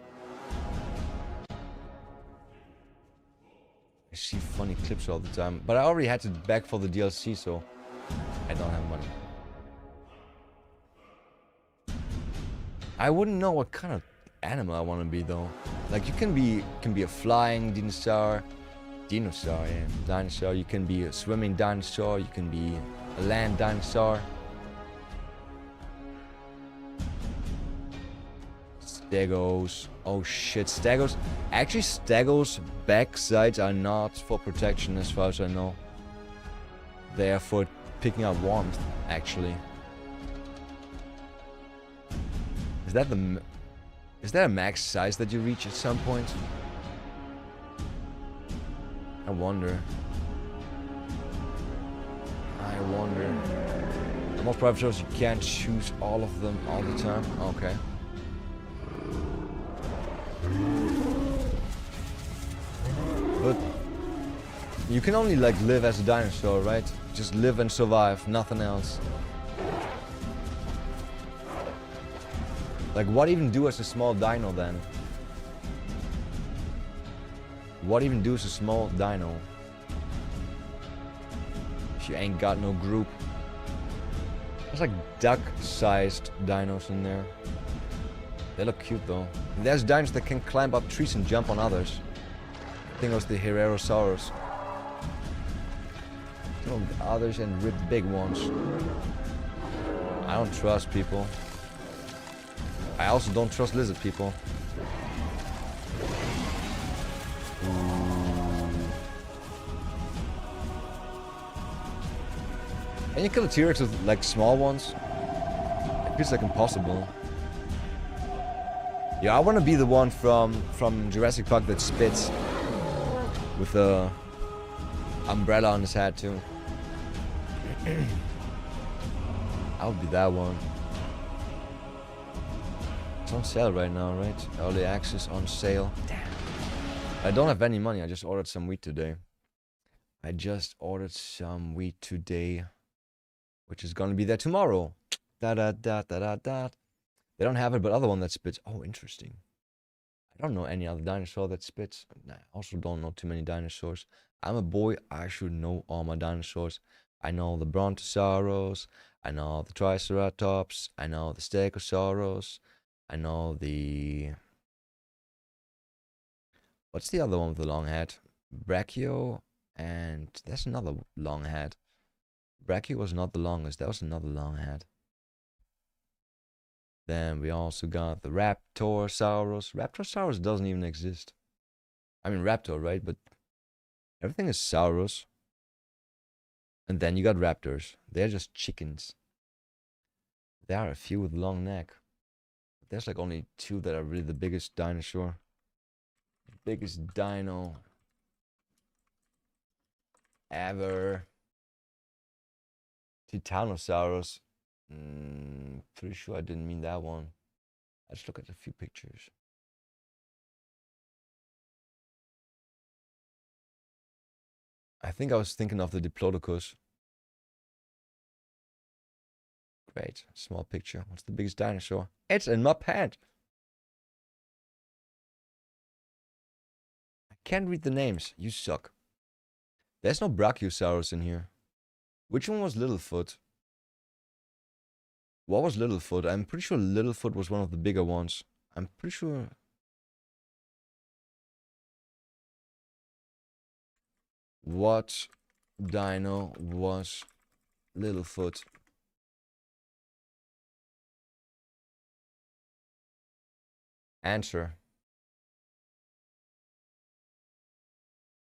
I see funny clips all the time. But I already had to back for the DLC, so I don't have money. I wouldn't know what kind of animal I want to be though. Like you can be a flying dinosaur. Dinosaur, yeah. Dinosaur. You can be a swimming dinosaur. You can be a land dinosaur. Stegos. Oh shit, Stegos. Actually, Stegos' backsides are not for protection as far as I know. They are for picking up warmth, actually. Is that a max size that you reach at some point? I wonder. The most private shows you can't choose all of them all the time. Okay. But you can only like live as a dinosaur, right? Just live and survive, nothing else. Like what even do as a small dino then? What even do as a small dino? If you ain't got no group. There's like duck-sized dinos in there. They look cute though. And there's dinos that can climb up trees and jump on others. I think it was the Hererosaurus. Some of the others and ripped big ones. I don't trust people. I also don't trust lizard people. And you kill a T-Rex with like small ones. It feels like impossible. Yeah, I want to be the one from Jurassic Park that spits with a umbrella on his head too. I would be that one. It's on sale right now, right? Early access on sale. Damn. I don't have any money. I just ordered some wheat today. Which is gonna be there tomorrow. Da da da da da da. They don't have it, but other one that spits. Oh, interesting. I don't know any other dinosaur that spits. I also don't know too many dinosaurs. I'm a boy. I should know all my dinosaurs. I know the Brontosaurus. I know the Triceratops. I know the Stegosaurus. I know the... What's the other one with the long head? Brachio. And there's another long head. Brachio was not the longest. That was another long head. Then we also got the Raptorosaurus. Raptorosaurus doesn't even exist. I mean raptor, right? But everything is saurus. And then you got raptors. They're just chickens. There are a few with long neck. But there's like only two that are really the biggest dinosaur. Biggest dino ever. Titanosaurus. Pretty sure I didn't mean that one. Let's look at a few pictures. I think I was thinking of the Diplodocus. Great, small picture. What's the biggest dinosaur? It's in my pant. I can't read the names. You suck. There's no Brachiosaurus in here. Which one was Littlefoot? What was Littlefoot? I'm pretty sure Littlefoot was one of the bigger ones. I'm pretty sure. What dino was Littlefoot? Answer.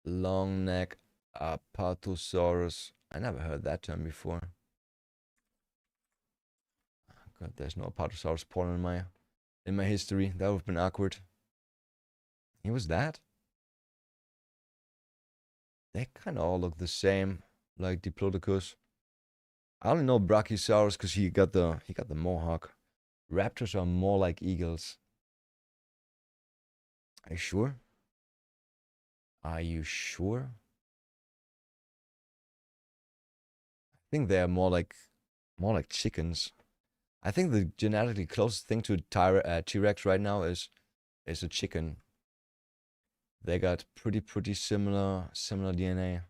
Long neck Apatosaurus. I never heard that term before. God, there's no Apatosaurus porn in my history. That would have been awkward. He was that? They kind of all look the same, like Diplodocus. I only know Brachiosaurus because he got the mohawk. Raptors are more like eagles. Are you sure? Are you sure? I think they are more like chickens. I think the genetically closest thing to T-Rex right now is a chicken. They got pretty similar DNA.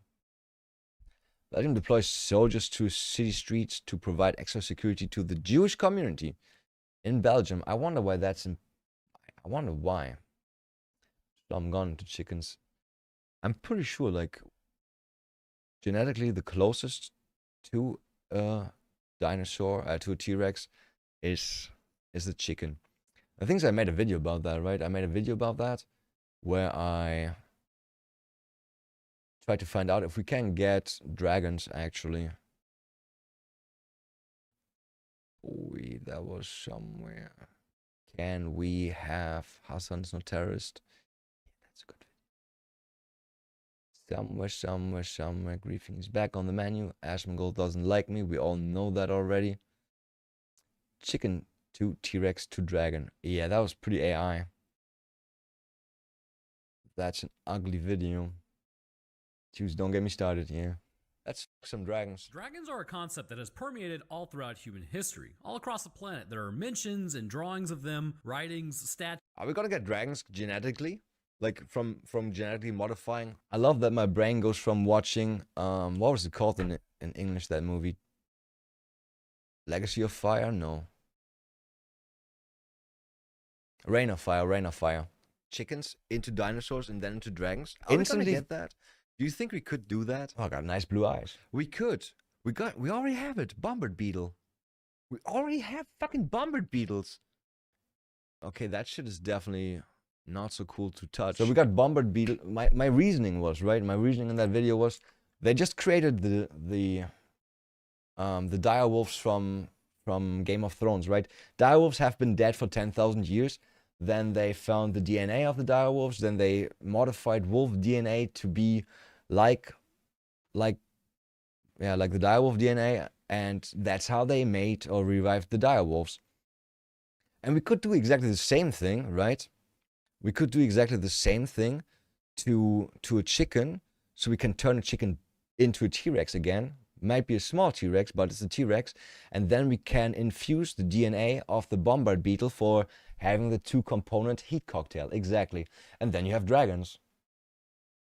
Belgium deploys soldiers to city streets to provide extra security to the Jewish community in Belgium. I wonder why that's I wonder why. So I'm gone to chickens. I'm pretty sure, like, genetically the closest to a dinosaur, to a T-Rex, is the chicken. The things I made a video about that, right? I made a video about that where I tried to find out if we can get dragons, actually. That was somewhere. Can we have Hassan's No Terrorist? That's a good video. Somewhere. Griefing is back on the menu. Ashmangold doesn't like me. We all know that already. Chicken to T-Rex to dragon. Yeah, that was pretty AI. That's an ugly video. Jews, don't get me started, yeah. Let's some dragons. Dragons are a concept that has permeated all throughout human history. All across the planet, there are mentions and drawings of them, writings, statues. Are we gonna get dragons genetically? Like from genetically modifying? I love that my brain goes from watching, what was it called in English, that movie? Legacy of Fire? No. Reign of Fire. Chickens into dinosaurs and then into dragons? Are we gonna get that? Do you think we could do that? Oh, I got nice blue eyes. We could. We already have it. Bombard beetle. We already have fucking bombard beetles. Okay, that shit is definitely not so cool to touch. So we got bombard beetle. My reasoning was, right? My reasoning in that video was they just created the direwolves from Game of Thrones, right? Direwolves have been dead for 10,000 years. Then they found the DNA of the direwolves. Then they modified wolf DNA to be like the direwolf DNA, and that's how they made or revived the direwolves. And we could do exactly the same thing, right? We could do exactly the same thing to a chicken, so we can turn a chicken into a T-Rex again. Might be a small T-Rex, but it's a T-Rex. And then we can infuse the DNA of the bombard beetle for having the 2-component heat cocktail. Exactly. And then you have dragons.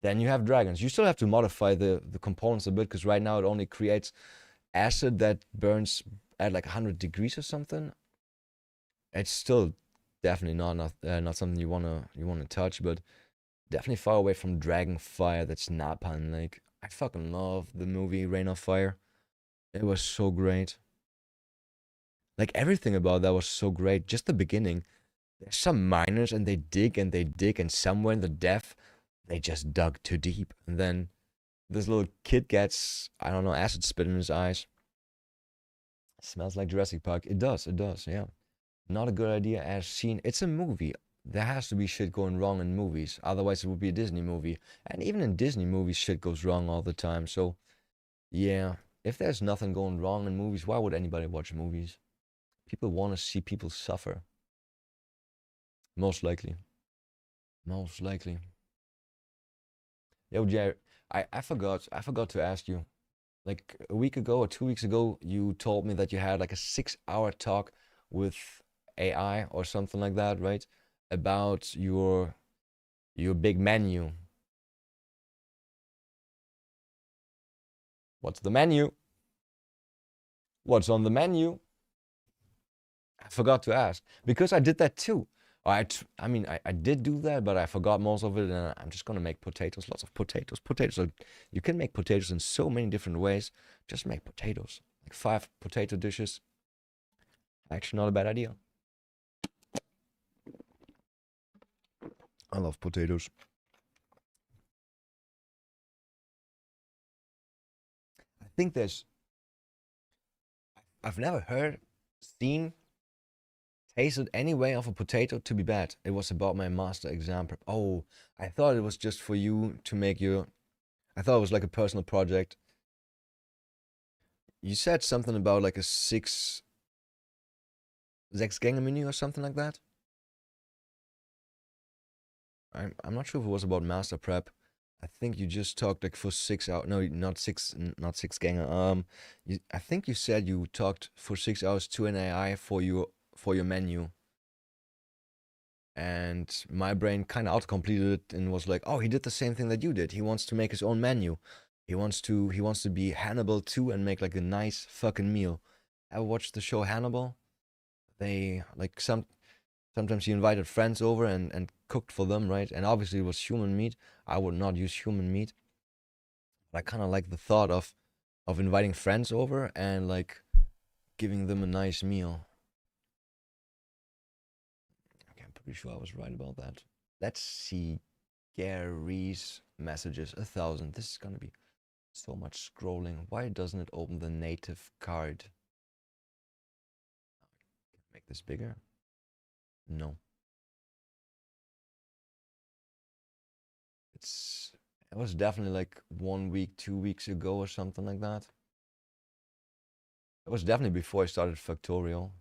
You still have to modify the components a bit, because right now it only creates acid that burns at like 100 degrees or something. It's still definitely not something you wanna touch, but definitely far away from dragon fire. That's napalm. Like, I fucking love the movie Reign of Fire. It was so great. Like, everything about that was so great. Just the beginning. There's some miners and they dig, and somewhere in the depth they just dug too deep. And then this little kid gets, I don't know, acid spit in his eyes. It smells like Jurassic Park. It does, yeah. Not a good idea as seen. It's a movie. There has to be shit going wrong in movies. Otherwise, it would be a Disney movie. And even in Disney movies, shit goes wrong all the time. So, yeah, if there's nothing going wrong in movies, why would anybody watch movies? People want to see people suffer. Most likely. Yo, Jay, I forgot to ask you. Like a week ago or 2 weeks ago, you told me that you had like a 6-hour talk with AI or something like that, right? About your big menu. What's the menu? What's on the menu? I forgot to ask, because I did that too. I did do that, but I forgot most of it, and I'm just gonna make potatoes. Lots of potatoes. So you can make potatoes in so many different ways. Just make potatoes. Like 5 potato dishes. Actually, not a bad idea. I love potatoes. I think I've never heard, seen, tasted any way of a potato to be bad. It was about my master exam prep. Oh, I thought it was just for you to make your... I thought it was like a personal project. You said something about like a six Gänge menu or something like that. I'm not sure if it was about master prep. I think you just talked like for 6 hours. No, not six Gänge. I think you said you talked for 6 hours to an AI for your menu. And my brain kind of autocompleted it and was like, oh, he did the same thing that you did. He wants to make his own menu. He wants to be Hannibal too and make like a nice fucking meal. Ever watched the show Hannibal? They like sometimes he invited friends over and cooked for them, right? And obviously it was human meat. I would not use human meat. But I kind of like the thought of inviting friends over and like giving them a nice meal. Okay, I'm pretty sure I was right about that. Let's see Gary's messages. 1,000. This is gonna be so much scrolling. Why doesn't it open the native card? Make this bigger? No. It was definitely like 1 week, 2 weeks ago or something like that. It was definitely before I started Factorio.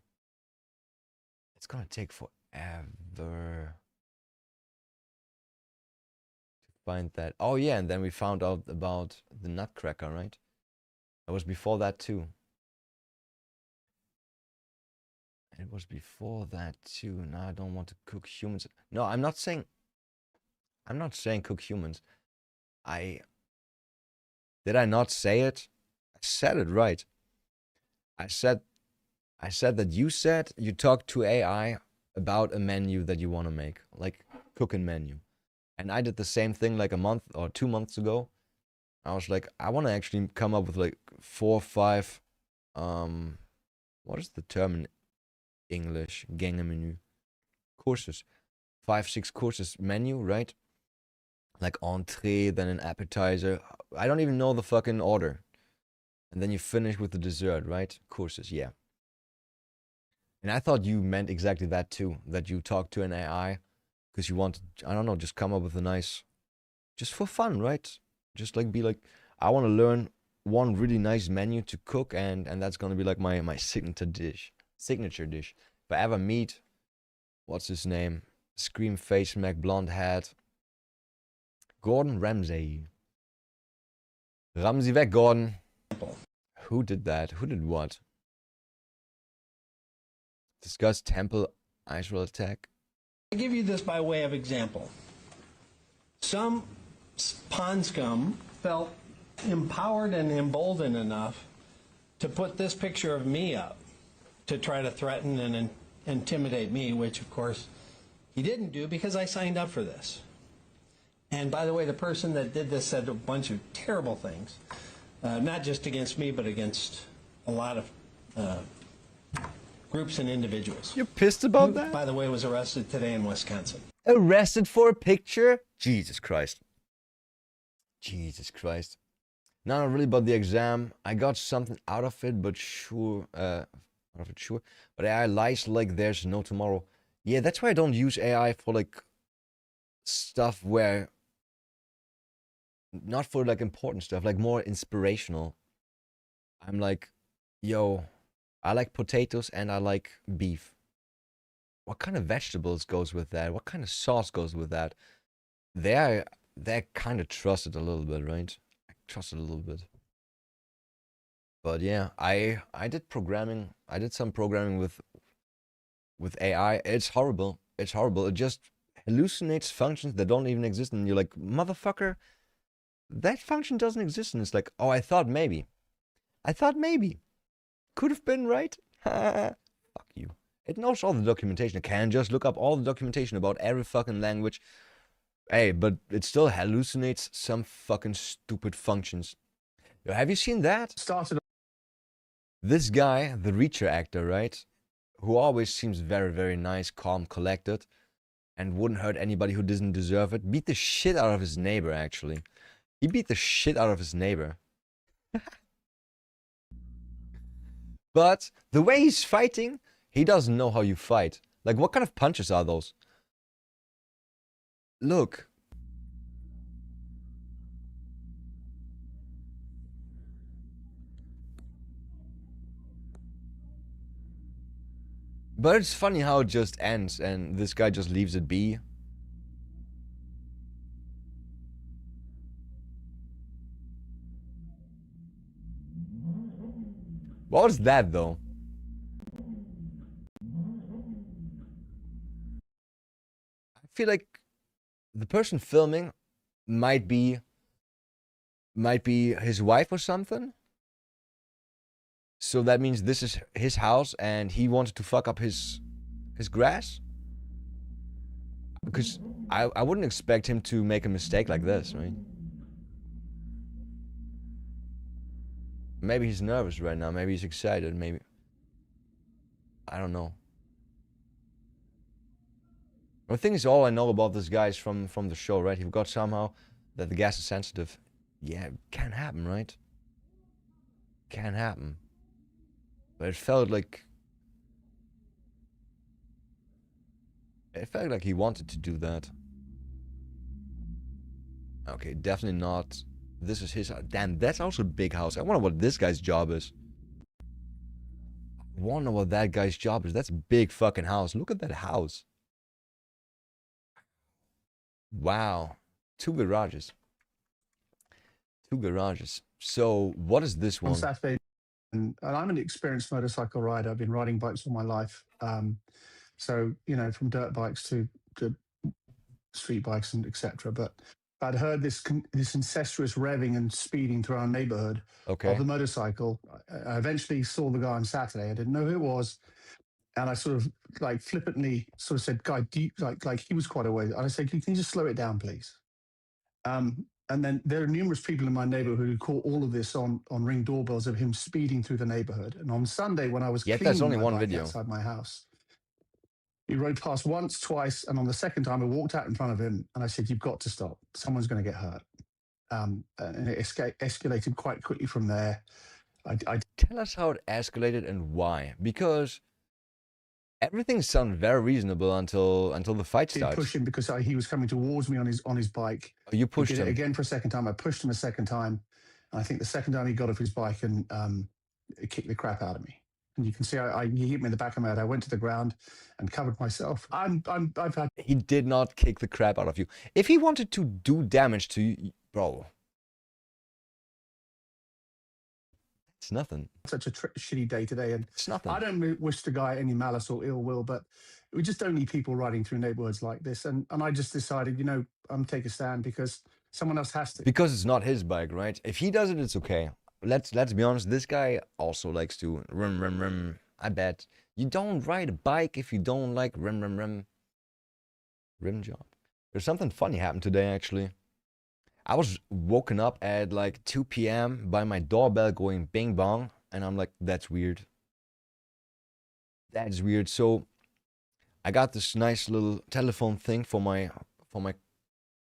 It's gonna take forever to find that. Oh yeah, and then we found out about the Nutcracker, right? It was before that too. It was before that too. Now I don't want to cook humans. No, I'm not saying cook humans. Did I not say it? I said it right. I said that you talked to AI about a menu that you want to make, like cooking menu. And I did the same thing like a month or 2 months ago. I was like, I want to actually come up with like 4 or 5 what is the term in English? Gänge menu. Courses. 5, 6 courses menu, right? Like entree, then an appetizer. I don't even know the fucking order. And then you finish with the dessert, right? Courses, yeah. And I thought you meant exactly that too. That you talk to an AI because you want to, I don't know, just come up with a nice, just for fun, right? Just like be like, I want to learn one really nice menu to cook, and that's gonna be like my signature dish. If I ever meet, what's his name? Scream face, Mac blonde hat. Gordon Ramsay. Ramsay weg, Gordon. Who did that? Who did what? Discuss temple Israel attack. I give you this by way of example. Some pond scum felt empowered and emboldened enough to put this picture of me up to try to threaten and intimidate me, which of course he didn't do because I signed up for this. And by the way, the person that did this said a bunch of terrible things, not just against me, but against a lot of groups and individuals. You're pissed about that? By the way, was arrested today in Wisconsin. Arrested for a picture? Jesus Christ. Jesus Christ. Not really about the exam. I got something out of it, but sure. But AI lies like there's no tomorrow. Yeah, that's why I don't use AI for like stuff where, not for like important stuff, like more inspirational. I'm like, yo, I like potatoes and I like beef. What kind of vegetables goes with that? What kind of sauce goes with that? They're kind of trusted a little bit, right? I trust it a little bit. But yeah, I did programming. I did some programming with AI. It's horrible. It's horrible. It just hallucinates functions that don't even exist, and you're like, motherfucker, that function doesn't exist. And it's like, oh, I thought maybe. Could have been, right? Fuck you. It knows all the documentation. It can just look up all the documentation about every fucking language. Hey, but it still hallucinates some fucking stupid functions. Yo, have you seen that? This guy, the Reacher actor, right? Who always seems very, very nice, calm, collected. and wouldn't hurt anybody who doesn't deserve it. Beat the shit out of his neighbor, actually. He beat the shit out of his neighbor. But the way he's fighting, he doesn't know how you fight. Like, what kind of punches are those? Look. But it's funny how it just ends and this guy just leaves it be. What was that though? I feel like the person filming might be his wife or something. So that means this is his house and he wanted to fuck up his grass? Because I wouldn't expect him to make a mistake like this, right? Maybe he's nervous right now, maybe he's excited, maybe... I don't know. The thing is, all I know about this guy is from the show, right? He forgot somehow that the gas is sensitive. Yeah, it can happen, right? Can happen. But it felt like he wanted to do that. Okay, definitely not. This is his house. Damn, that's also a big house. I wonder what this guy's job is. I wonder what that guy's job is. That's a big fucking house. Look at that house. Wow. 2 garages. 2 garages. So, what is this one? On Saturday, and I'm an experienced motorcycle rider. I've been riding bikes all my life. So, you know, from dirt bikes to street bikes and etc. But I'd heard this incestuous revving and speeding through our neighborhood of the motorcycle. I eventually saw the guy on Saturday. I didn't know who it was. And I sort of like flippantly sort of said, "Guy, do you, like he was quite away." And I said, "Can you just slow it down, please?" And then there are numerous people in my neighborhood who caught all of this on Ring doorbells of him speeding through the neighborhood. And on Sunday, when I was there's only one video outside my house, he rode past once, twice, and on the second time, I walked out in front of him and I said, "You've got to stop. Someone's going to get hurt." And it escalated quite quickly from there. Tell us how it escalated and why, because everything sounded very reasonable until the fight starts. I pushed him because he was coming towards me on his bike. Oh, you pushed him again for a second time. I pushed him a second time, and I think the second time he got off his bike and kicked the crap out of me. And you can see he hit me in the back of my head. I went to the ground and covered myself. I've had. He did not kick the crap out of you. If he wanted to do damage to you, bro, it's nothing. Such a shitty day today, and it's nothing. I don't wish the guy any malice or ill will, but we just don't need people riding through neighborhoods like this. And I just decided, you know, I'm take a stand because someone else has to. Because it's not his bike, right? If he does it, it's okay. Let's be honest. This guy also likes to rim. I bet you don't ride a bike if you don't like rim job. There's something funny happened today, actually. I was woken up at like 2 p.m. by my doorbell going bing bong, and I'm like, that's weird. That's weird. So I got this nice little telephone thing for my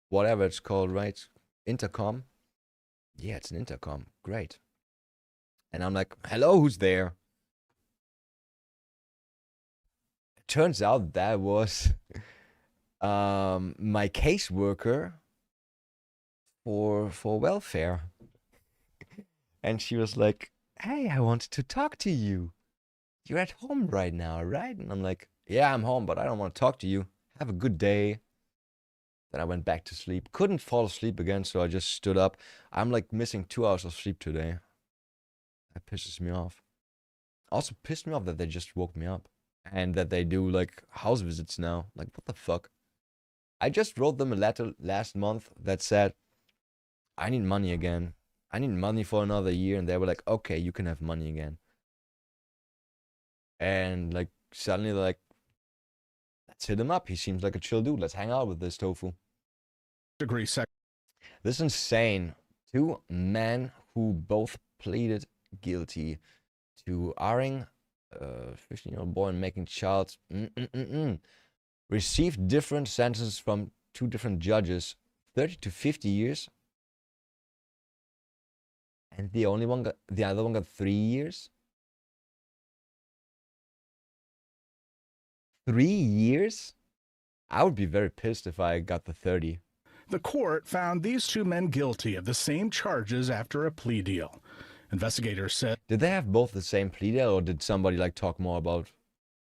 whatever it's called, right? Intercom. Yeah, it's an intercom. Great. And I'm like, hello, who's there? It turns out that was my caseworker for welfare. And she was like, hey, I wanted to talk to you. You're at home right now, right? And I'm like, yeah, I'm home, but I don't want to talk to you. Have a good day. Then I went back to sleep. Couldn't fall asleep again, so I just stood up. I'm like missing 2 hours of sleep today. That pisses me off. Also pissed me off that they just woke me up. And that they do like house visits now. Like, what the fuck? I just wrote them a letter last month that said, I need money again. I need money for another year. And they were like, okay, you can have money again. And like, suddenly they're like, let's hit him up. He seems like a chill dude. Let's hang out with this tofu. Degree sec. This is insane. 2 men who both pleaded guilty to R-ing a 15-year-old boy and making child received different sentences from 2 different judges, 30 to 50 years. And the other one got 3 years. 3 years? I would be very pissed if I got the 30. The court found these 2 men guilty of the same charges after a plea deal. Investigators said Did they have both the same plea deal, or did somebody like talk more about?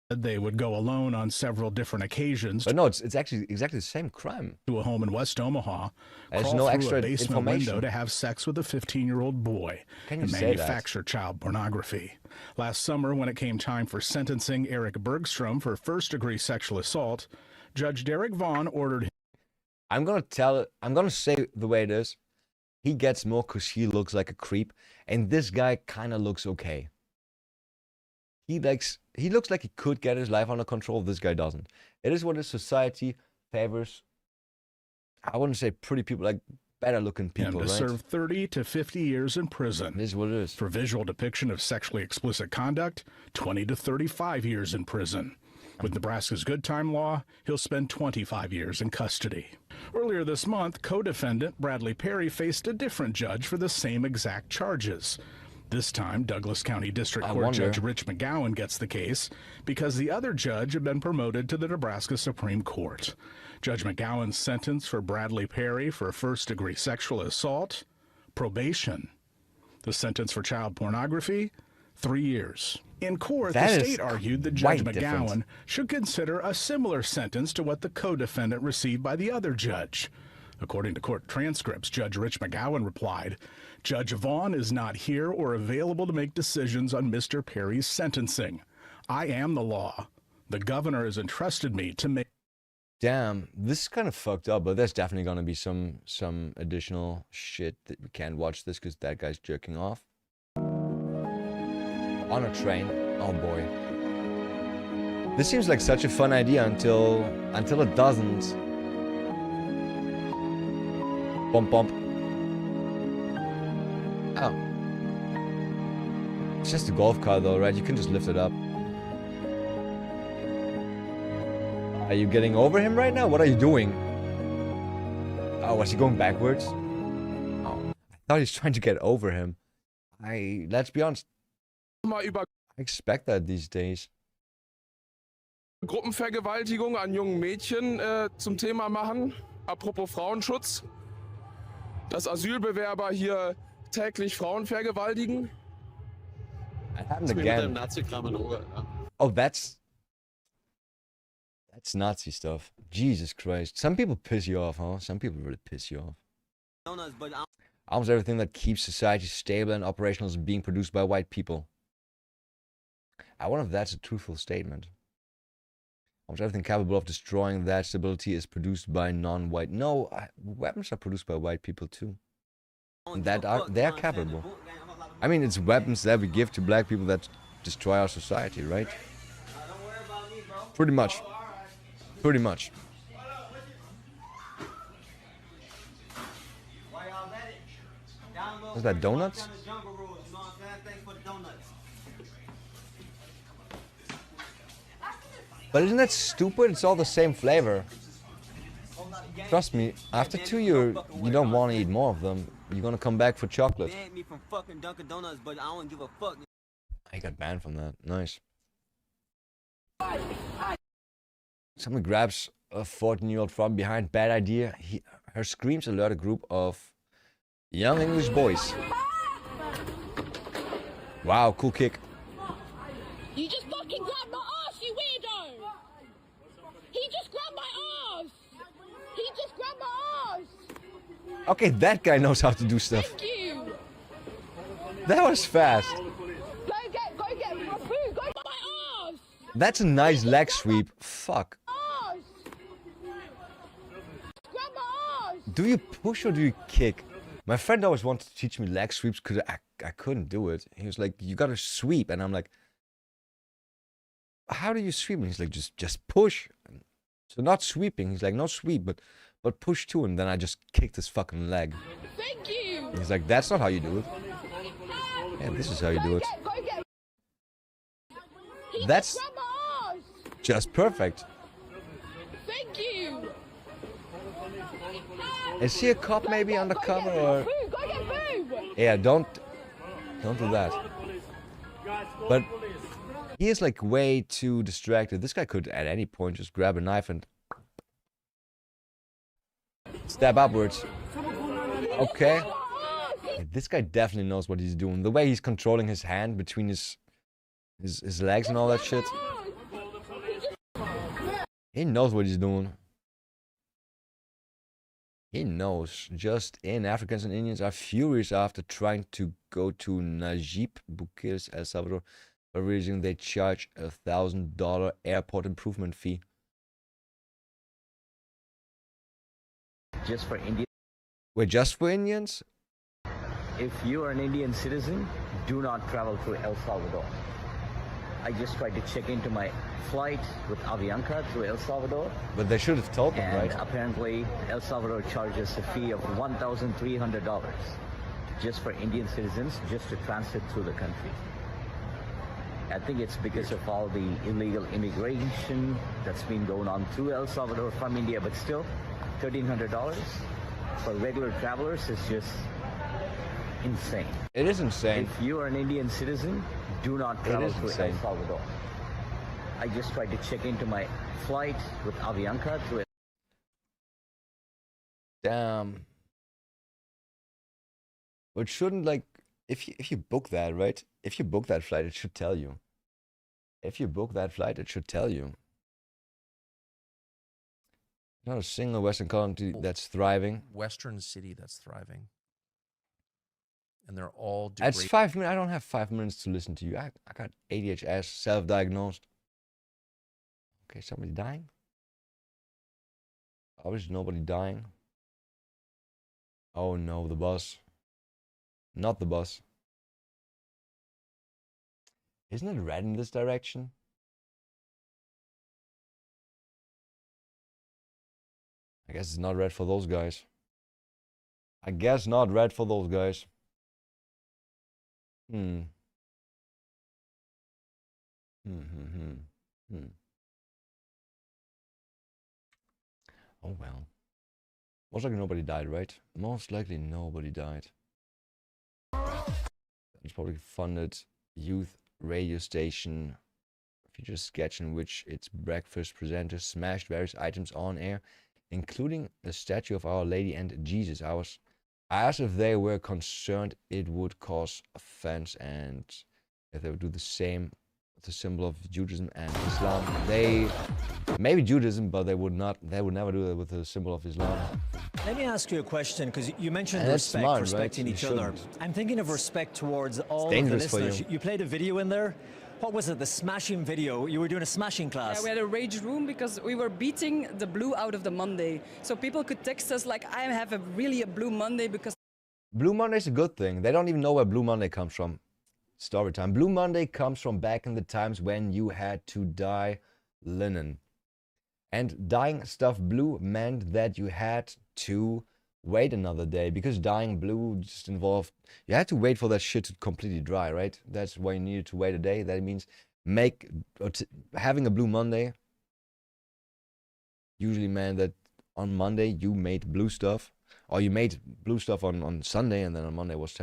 They would go alone on several different occasions. But no, it's actually exactly the same crime. To a home in West Omaha, There's crawl no through extra a basement information. window to have sex with a 15-year-old boy Can you and say that? manufacture child pornography. Last summer, when it came time for sentencing Eric Bergstrom for first-degree sexual assault, Judge Derek Vaughn ordered him. I'm gonna say the way it is. He gets more because he looks like a creep, and this guy kind of looks okay. He looks like he could get his life under control. This guy doesn't. It is what his society favors. I wouldn't say pretty people, like better looking people, him to right? serve 30 to 50 years in prison. This is what it is. For visual depiction of sexually explicit conduct, 20 to 35 years in prison. With Nebraska's good time law, he'll spend 25 years in custody. Earlier this month, co-defendant Bradley Perry faced a different judge for the same exact charges. This time, Douglas County District Court Judge Rich McGowan gets the case because the other judge had been promoted to the Nebraska Supreme Court. Judge McGowan's sentence for Bradley Perry for first-degree sexual assault, probation. The sentence for child pornography, 3 years. In court, the state argued that Judge McGowan should consider a similar sentence to what the co-defendant received by the other judge. According to court transcripts, Judge Rich McGowan replied, "Judge Vaughn is not here or available to make decisions on Mr. Perry's sentencing. I am the law. The governor has entrusted me to make..." Damn, this is kind of fucked up, but there's definitely going to be some additional shit that we can't watch this because that guy's jerking off. On a train. Oh boy. This seems like such a fun idea until it doesn't. Bump bump. Oh. It's just a golf cart though, right? You can just lift it up. Are you getting over him right now? What are you doing? Oh, was he going backwards? Oh, I thought he was trying to get over him. Let's be honest. I expect that these days. Gruppenvergewaltigung an jungen Mädchen zum Thema machen. Apropos Frauenschutz. Dass Asylbewerber hier täglich Frauen vergewaltigen. Again. Oh, that's Nazi stuff. Jesus Christ. Some people piss you off, huh? Some people really piss you off. Almost everything that keeps society stable and operational is being produced by white people. I wonder if that's a truthful statement. Almost everything capable of destroying that stability is produced by non-white. No, weapons are produced by white people too. And they are capable. I mean, it's weapons that we give to black people that destroy our society, right? Pretty much. Pretty much. Is that donuts? But isn't that stupid? It's all the same flavor. Trust me, after 2 you don't want to eat more of them. You're gonna come back for chocolate. I got banned from that. Nice. Someone grabs a 14-year-old from behind. Bad idea. Her screams alert a group of young English boys. Wow, cool kick. You just fucking grabbed my ass, you weirdo! He just grabbed my ass! He just grabbed my ass! Okay, that guy knows how to do stuff. Thank you! That was fast. Go get my food! Go get my ass! That's a nice leg sweep. Fuck. Ass! Grab my ass! Do you push or do you kick? My friend always wanted to teach me leg sweeps because I couldn't do it. He was like, you gotta sweep. And I'm like, how do you sweep? And he's like, just push. So not sweeping. He's like, no sweep, but push too. And then I just kicked his fucking leg. Thank you! He's like, that's not how you do it. Yeah, this is how you do it. That's just perfect. Thank you. Is he a cop maybe undercover or? Food. Go get food. Yeah, don't do that. But he is like way too distracted. This guy could at any point just grab a knife and stab upwards. Okay. Yeah, this guy definitely knows what he's doing. The way he's controlling his hand between his legs and all that shit. He knows what he's doing. He knows. Just in, Africans and Indians are furious after trying to go to Najib Bukit's El Salvador, for reason they charge $1,000 airport improvement fee. Just for Indians? Wait, just for Indians? If you are an Indian citizen, do not travel through El Salvador. I just tried to check into my flight with Avianca through El Salvador. But they should have told them, right? And apparently, El Salvador charges a fee of $1,300 just for Indian citizens, just to transit through the country. I think it's because of all the illegal immigration that's been going on through El Salvador from India, but still, $1,300 for regular travelers is just insane. It is insane. If you are an Indian citizen, do not travel through El Salvador. I just tried to check into my flight with Avianca through. Damn. But shouldn't, like, if you book that, right? If you book that flight, it should tell you. If you book that flight, it should tell you. Not a single Western country that's thriving. Western city that's thriving. And they're all That's 5 minutes. I don't have 5 minutes to listen to you. I got ADHS, self-diagnosed. Okay, somebody dying? Obviously nobody dying. Oh no, the bus. Not the bus. Isn't it red in this direction? I guess it's not red for those guys. I guess not red for those guys. Hmm. Oh well. Most likely nobody died, right? Most likely nobody died. It's probably funded youth radio station feature sketch in which its breakfast presenters smashed various items on air, including the statue of Our Lady and Jesus. I asked if they were concerned it would cause offense and if they would do the same with the symbol of Judaism and Islam. They maybe Judaism, but they would never do it with the symbol of Islam. Let me ask you a question, because you mentioned respect, smart, respecting right? each other. I'm thinking of respect towards all of the dangerous for listeners. you. You played a video in there. What was it? The smashing video? You were doing a smashing class. Yeah, we had a rage room because we were beating the blue out of the Monday. So people could text us like, I have a Blue Monday because... Blue Monday is a good thing. They don't even know where Blue Monday comes from. Story time. Blue Monday comes from back in the times when you had to dye linen. And dyeing stuff blue meant that you had to wait another day, because dyeing blue just involved, you had to wait for that shit to completely dry, right? That's why you needed to wait a day. That means having a Blue Monday usually meant that on Monday you made blue stuff, or you made blue stuff on Sunday, and then on Monday was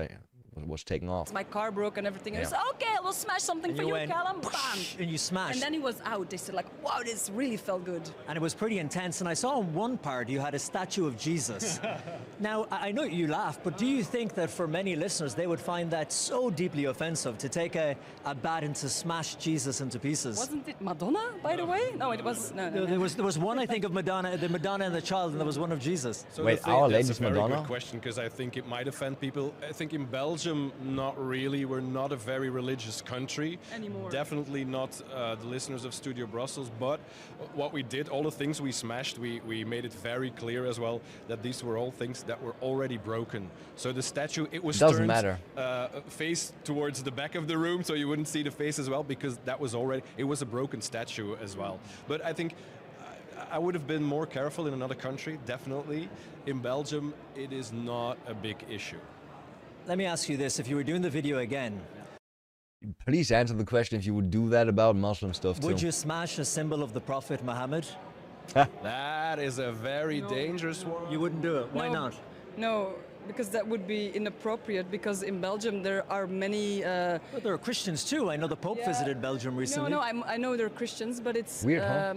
taken off. My car broke and everything. Yeah. I said, okay, we'll smash something for you, Callum. Bam! And you smashed. And then he was out. They said like, wow, this really felt good. And it was pretty intense. And I saw in one part you had a statue of Jesus. Now, I know you laugh, but do you think that for many listeners, they would find that so deeply offensive to take a bat and to smash Jesus into pieces? Wasn't it Madonna, by the way? No, it was... No. There was one, I think, of Madonna, the Madonna and the child, and there was one of Jesus. So wait, Our Lady's Madonna? That's a very good question, because I think it might offend people. I think in Belgium, not really. We're not a very religious country. Anymore. Definitely not the listeners of Studio Brussels, but what we did, all the things we smashed, we made it very clear as well that these were all things that were already broken. So the statue, it was Doesn't turned matter. face towards the back of the room, so you wouldn't see the face as well, because that was already, it was a broken statue as well. But I think I would have been more careful in another country, definitely. In Belgium, it is not a big issue. Let me ask you this, if you were doing the video again, Please answer the question if you would do that about Muslim stuff too. would you smash a symbol of the Prophet Muhammad? That is a very dangerous one. You wouldn't do it. Why not? No, because that would be inappropriate. Because in Belgium there are many. But there are Christians too. I know the Pope visited Belgium recently. No, I know they're Christians, but it's Weird, huh?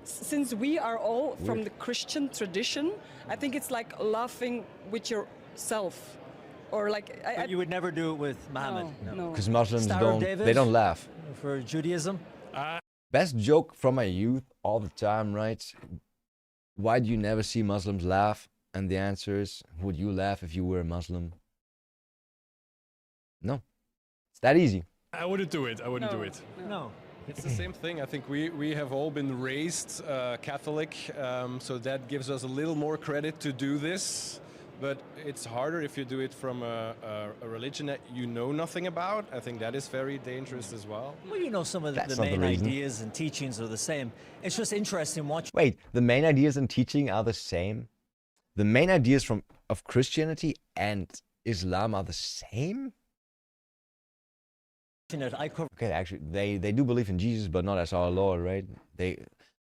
Since we are all from the Christian tradition, I think it's like laughing with yourself, or like. But you would never do it with Muhammad. No. Because Muslims Star of don't. David? They don't laugh. For Judaism. Best joke from my youth all the time, right? Why do you never see Muslims laugh? And the answer is, would you laugh if you were a Muslim? No. It's that easy. I wouldn't do it. I wouldn't do it. No. It's the same thing. I think we have all been raised Catholic, so that gives us a little more credit to do this. But it's harder if you do it from a religion that you know nothing about. I think that is very dangerous as well. Well, you know, some of That's the not the main reason. ideas and teachings are the same. It's just interesting watching. Wait, the main ideas and teaching are the same? The main ideas of Christianity and Islam are the same? Okay, actually, they do believe in Jesus, but not as our Lord, right? They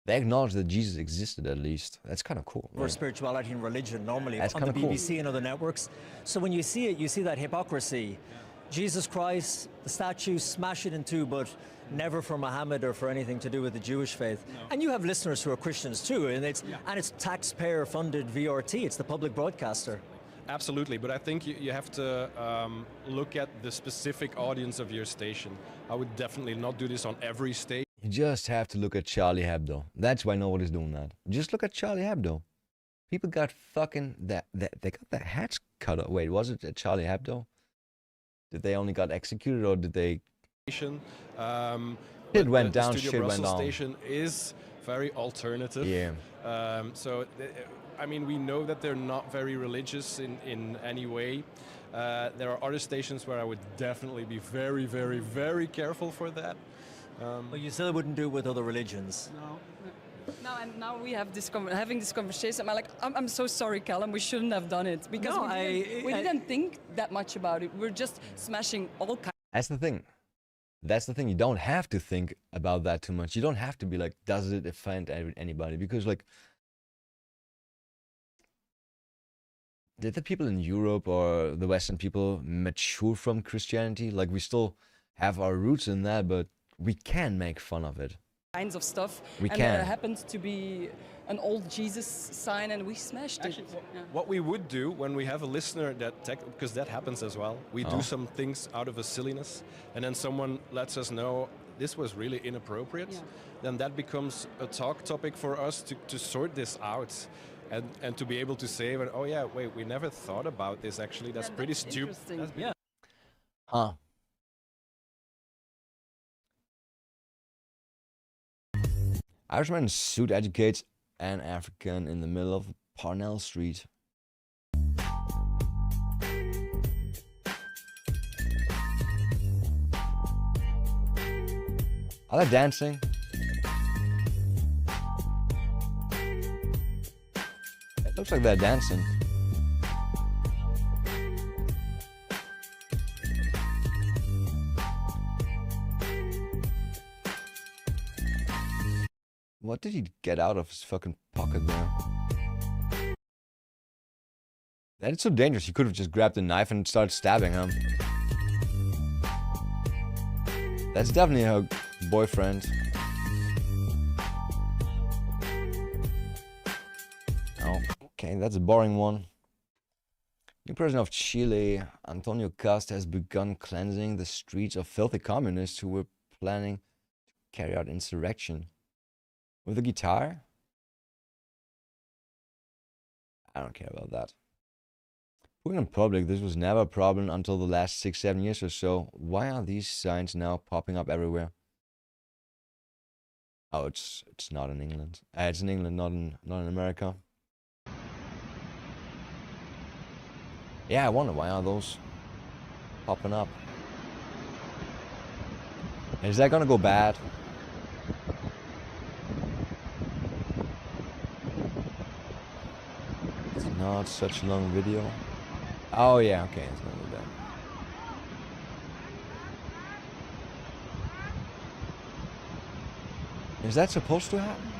acknowledge that Jesus existed, at least. That's kind of cool. For Right? spirituality and religion normally That's on the kinda cool. BBC and other networks. So when you see it, you see that hypocrisy. Jesus Christ, the statue, smash it in two, but never for Muhammad or for anything to do with the Jewish faith. And you have listeners who are Christians too, and it's taxpayer-funded VRT. It's the public broadcaster. Absolutely, but I think you have to look at the specific audience of your station. I would definitely not do this on every station. You just have to look at Charlie Hebdo. That's why nobody's doing that. Just look at Charlie Hebdo. People got fucking they got their heads cut off. Wait, was it at Charlie Hebdo? Did they only got executed, or did they? Shit went the down, Studio shit went Brussels down. station is very alternative. Yeah. I mean, we know that they're not very religious in any way. There are other stations where I would definitely be very, very, very careful for that. But you still wouldn't do it with other religions. No. Now we have having this conversation. I'm so sorry, Callum. We shouldn't have done it because No, we didn't think that much about it. We're just smashing all kinds. That's the thing. That's the thing. You don't have to think about that too much. You don't have to be like, does it offend anybody? Because like, did the people in Europe or the Western people mature from Christianity? Like, we still have our roots in that, but we can make fun of it. Kinds of stuff. We and can. there happened to be an old Jesus sign, and we smashed it. What we would do when we have a listener because that happens as well, we do some things out of a silliness, and then someone lets us know this was really inappropriate, then that becomes a talk topic for us to sort this out. And to be able to say, oh yeah, wait, we never thought about this actually, that's pretty stupid. Yeah. Huh. Irishman in suit educates an African in the middle of Parnell Street. Are they dancing? It looks like they're dancing. What did he get out of his fucking pocket there? That is so dangerous. He could have just grabbed a knife and started stabbing him. That's definitely her boyfriend. Oh, okay, that's a boring one. New president of Chile, Antonio Cast, has begun cleansing the streets of filthy communists who were planning to carry out insurrection. With a guitar? I don't care about that. Putting in public, this was never a problem until the last 6-7 years or so. Why are these signs now popping up everywhere? Oh, it's not in England. It's in England, not in America. Yeah, I wonder why are those popping up? Is that gonna go bad? It's not such a long video. Oh yeah, okay, it's gonna go bad. Is that supposed to happen?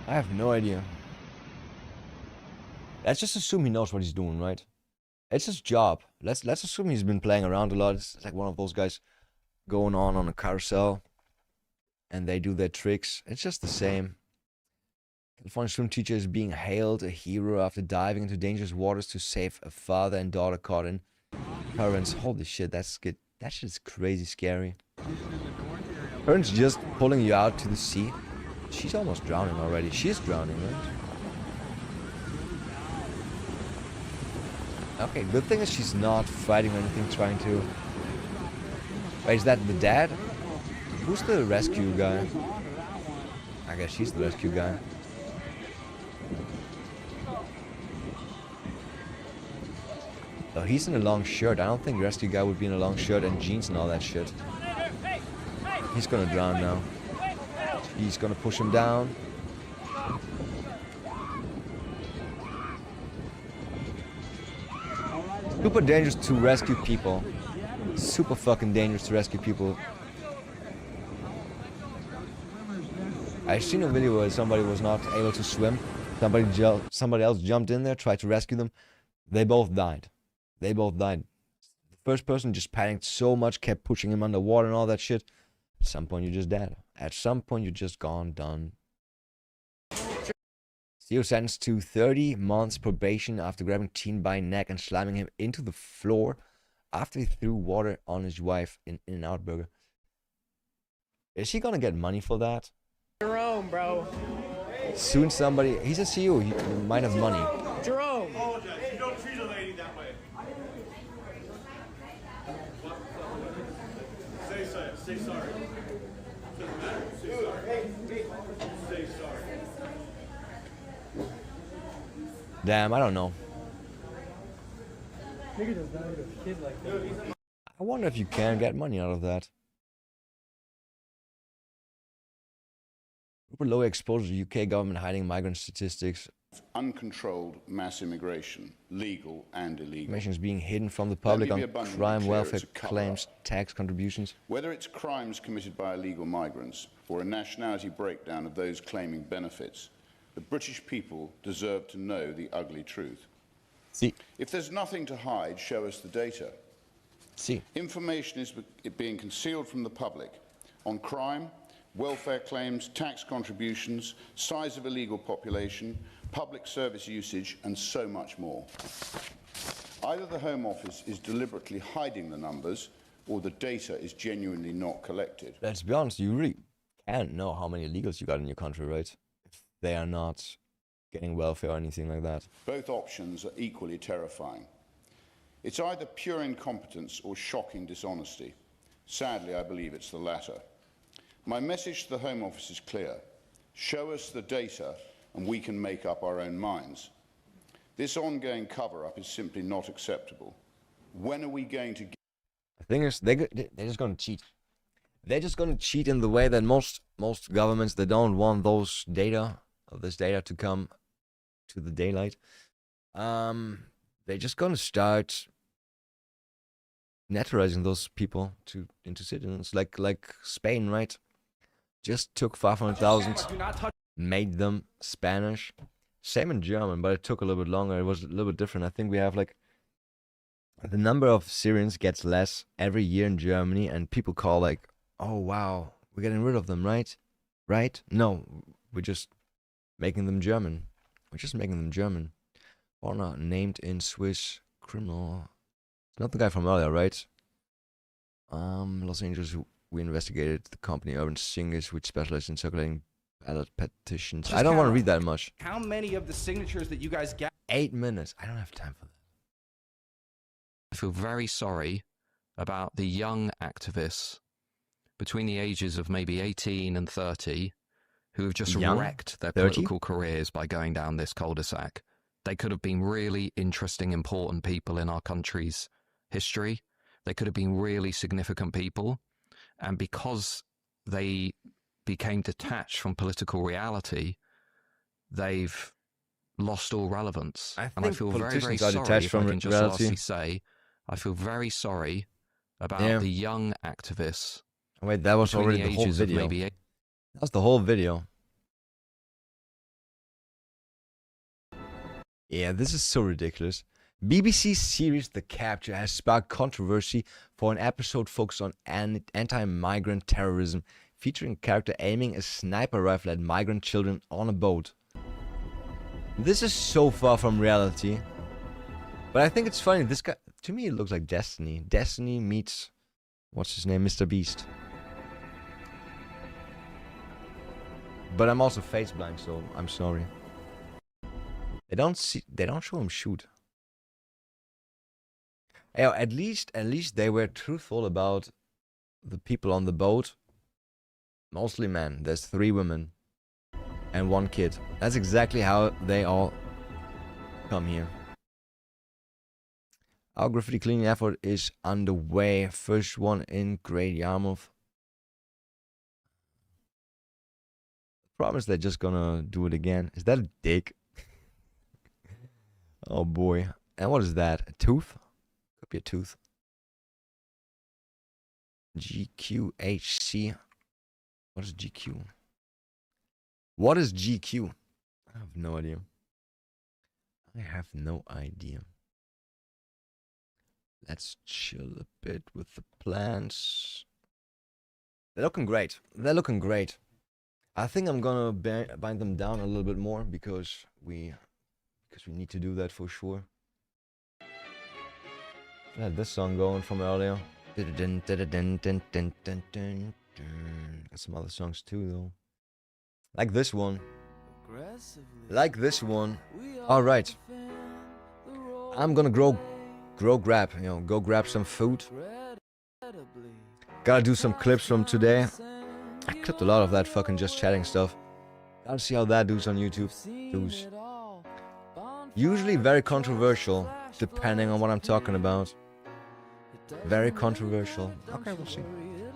I have no idea. Let's just assume he knows what he's doing, right? It's his job. Let's assume he's been playing around a lot. It's like one of those guys going on a carousel, and they do their tricks. It's just the same. California swim teacher is being hailed a hero after diving into dangerous waters to save a father and daughter caught in currents. Holy shit, that's good. That shit's crazy scary. Currents just pulling you out to the sea. She's almost drowning already. She's drowning, right? Okay, good thing is she's not fighting or anything, trying to... Wait, is that the dad? Who's the rescue guy? I guess she's the rescue guy. Oh, he's in a long shirt. I don't think the rescue guy would be in a long shirt and jeans and all that shit. He's gonna drown now. He's gonna push him down. Super dangerous to rescue people. Super fucking dangerous to rescue people. I've seen a video where somebody was not able to swim. Somebody else jumped in there, tried to rescue them. They both died. They both died. The first person just panicked so much, kept pushing him underwater and all that shit. At some point, you're just dead. At some point, you're just gone, done. CEO sentenced to 30 months probation after grabbing teen by neck and slamming him into the floor after he threw water on his wife in In-N-Out Burger. Is he gonna get money for that? Jerome, bro. Soon somebody... He's a CEO. He might have money. Jerome. Apologize. You don't treat a lady that way. Say sorry. Say sorry. Doesn't matter. Say sorry. Say sorry. Damn, I don't know. Nigga does not have a kid like that. I wonder if you can get money out of that. Rupert Lowe exposes UK government hiding migrant statistics. Uncontrolled mass immigration, legal and illegal. Information is being hidden from the public on crime, welfare it's a claims, tax contributions. Whether it's crimes committed by illegal migrants or a nationality breakdown of those claiming benefits, the British people deserve to know the ugly truth. See. If there's nothing to hide, show us the data. See. Information is being concealed from the public on crime, welfare claims, tax contributions, size of illegal population, public service usage, and so much more. Either the Home Office is deliberately hiding the numbers, or the data is genuinely not collected. Let's be honest, you really can't know how many illegals you got in your country, right? If they are not getting welfare or anything like that. Both options are equally terrifying. It's either pure incompetence or shocking dishonesty. Sadly, I believe it's the latter. My message to the Home Office is clear. Show us the data and we can make up our own minds. This ongoing cover-up is simply not acceptable. When are we going to... The thing is, they're just going to cheat. They're just going to cheat in the way that most governments, they don't want this data to come to the daylight. They're just going to start naturalizing those people into citizens, like Spain, right? Just took 500,000, made them Spanish. Same in German, but it took a little bit longer. It was a little bit different. I think we have like the number of Syrians gets less every year in Germany, and people call like, "Oh wow, we're getting rid of them, right? Right? No, we're just making them German. We're just making them German." Or not named in Swiss criminal. It's not the guy from earlier, right? Los Angeles. We investigated the company Urban Singers, which specializes in circulating ballot petitions. I don't want to read that much. How many of the signatures that you guys got? 8 minutes. I don't have time for that. I feel very sorry about the young activists between the ages of maybe 18 and 30 who have just wrecked their political careers by going down this cul-de-sac. They could have been really interesting, important people in our country's history. They could have been really significant people. And because they became detached from political reality, they've lost all relevance. And I feel very, very sorry, if I can just lastly say, I feel very sorry about the young activists. Wait, that was already the whole video. That was the whole video. Yeah, this is so ridiculous. BBC series The Capture has sparked controversy for an episode focused on anti-migrant terrorism, featuring a character aiming a sniper rifle at migrant children on a boat. This is so far from reality. But I think it's funny. This guy, to me, it looks like Destiny. Destiny meets, what's his name, Mr. Beast. But I'm also face blind, so I'm sorry. They don't show him shoot. Yeah, at least they were truthful about the people on the boat. Mostly men. There's 3 women and 1 kid. That's exactly how they all come here. Our graffiti cleaning effort is underway. First one in Great Yarmouth. The problem is they're just gonna do it again. Is that a dick? Oh boy. And what is that? A tooth? Could be a tooth. GQHC. What is GQ? What is GQ? I have no idea. I have no idea. Let's chill a bit with the plants. They're looking great. They're looking great. I think I'm gonna bind them down a little bit more because we need to do that for sure. I had this song going from earlier. Got some other songs too though. Like this one. Like this one. Alright. I'm gonna go grab, go grab some food. Gotta do some clips from today. I clipped a lot of that fucking just chatting stuff. Gotta see how that does on YouTube. Usually very controversial, depending on what I'm talking about. Very controversial. Okay, we'll see.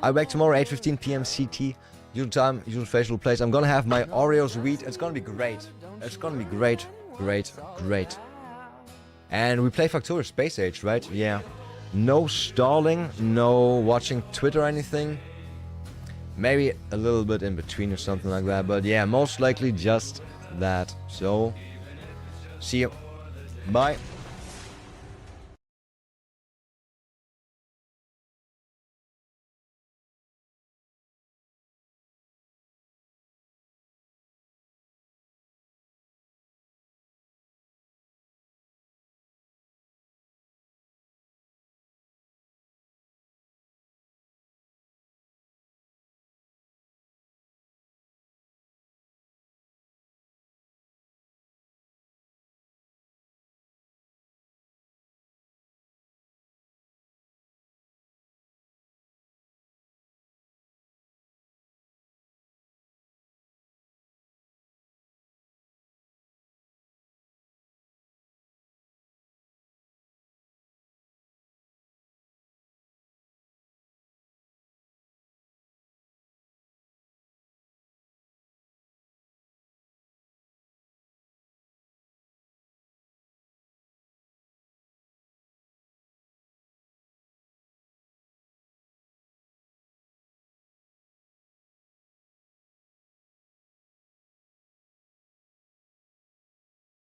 I'll be back tomorrow, 8:15 p.m. CT. Usual time, usual facial place. I'm gonna have my Oreos wheat. It's gonna be great. It's gonna be great. Great. And we play Factorio Space Age, right? Yeah. No stalling, no watching Twitter or anything. Maybe a little bit in between or something like that. But yeah, most likely just that. So, see you. Bye.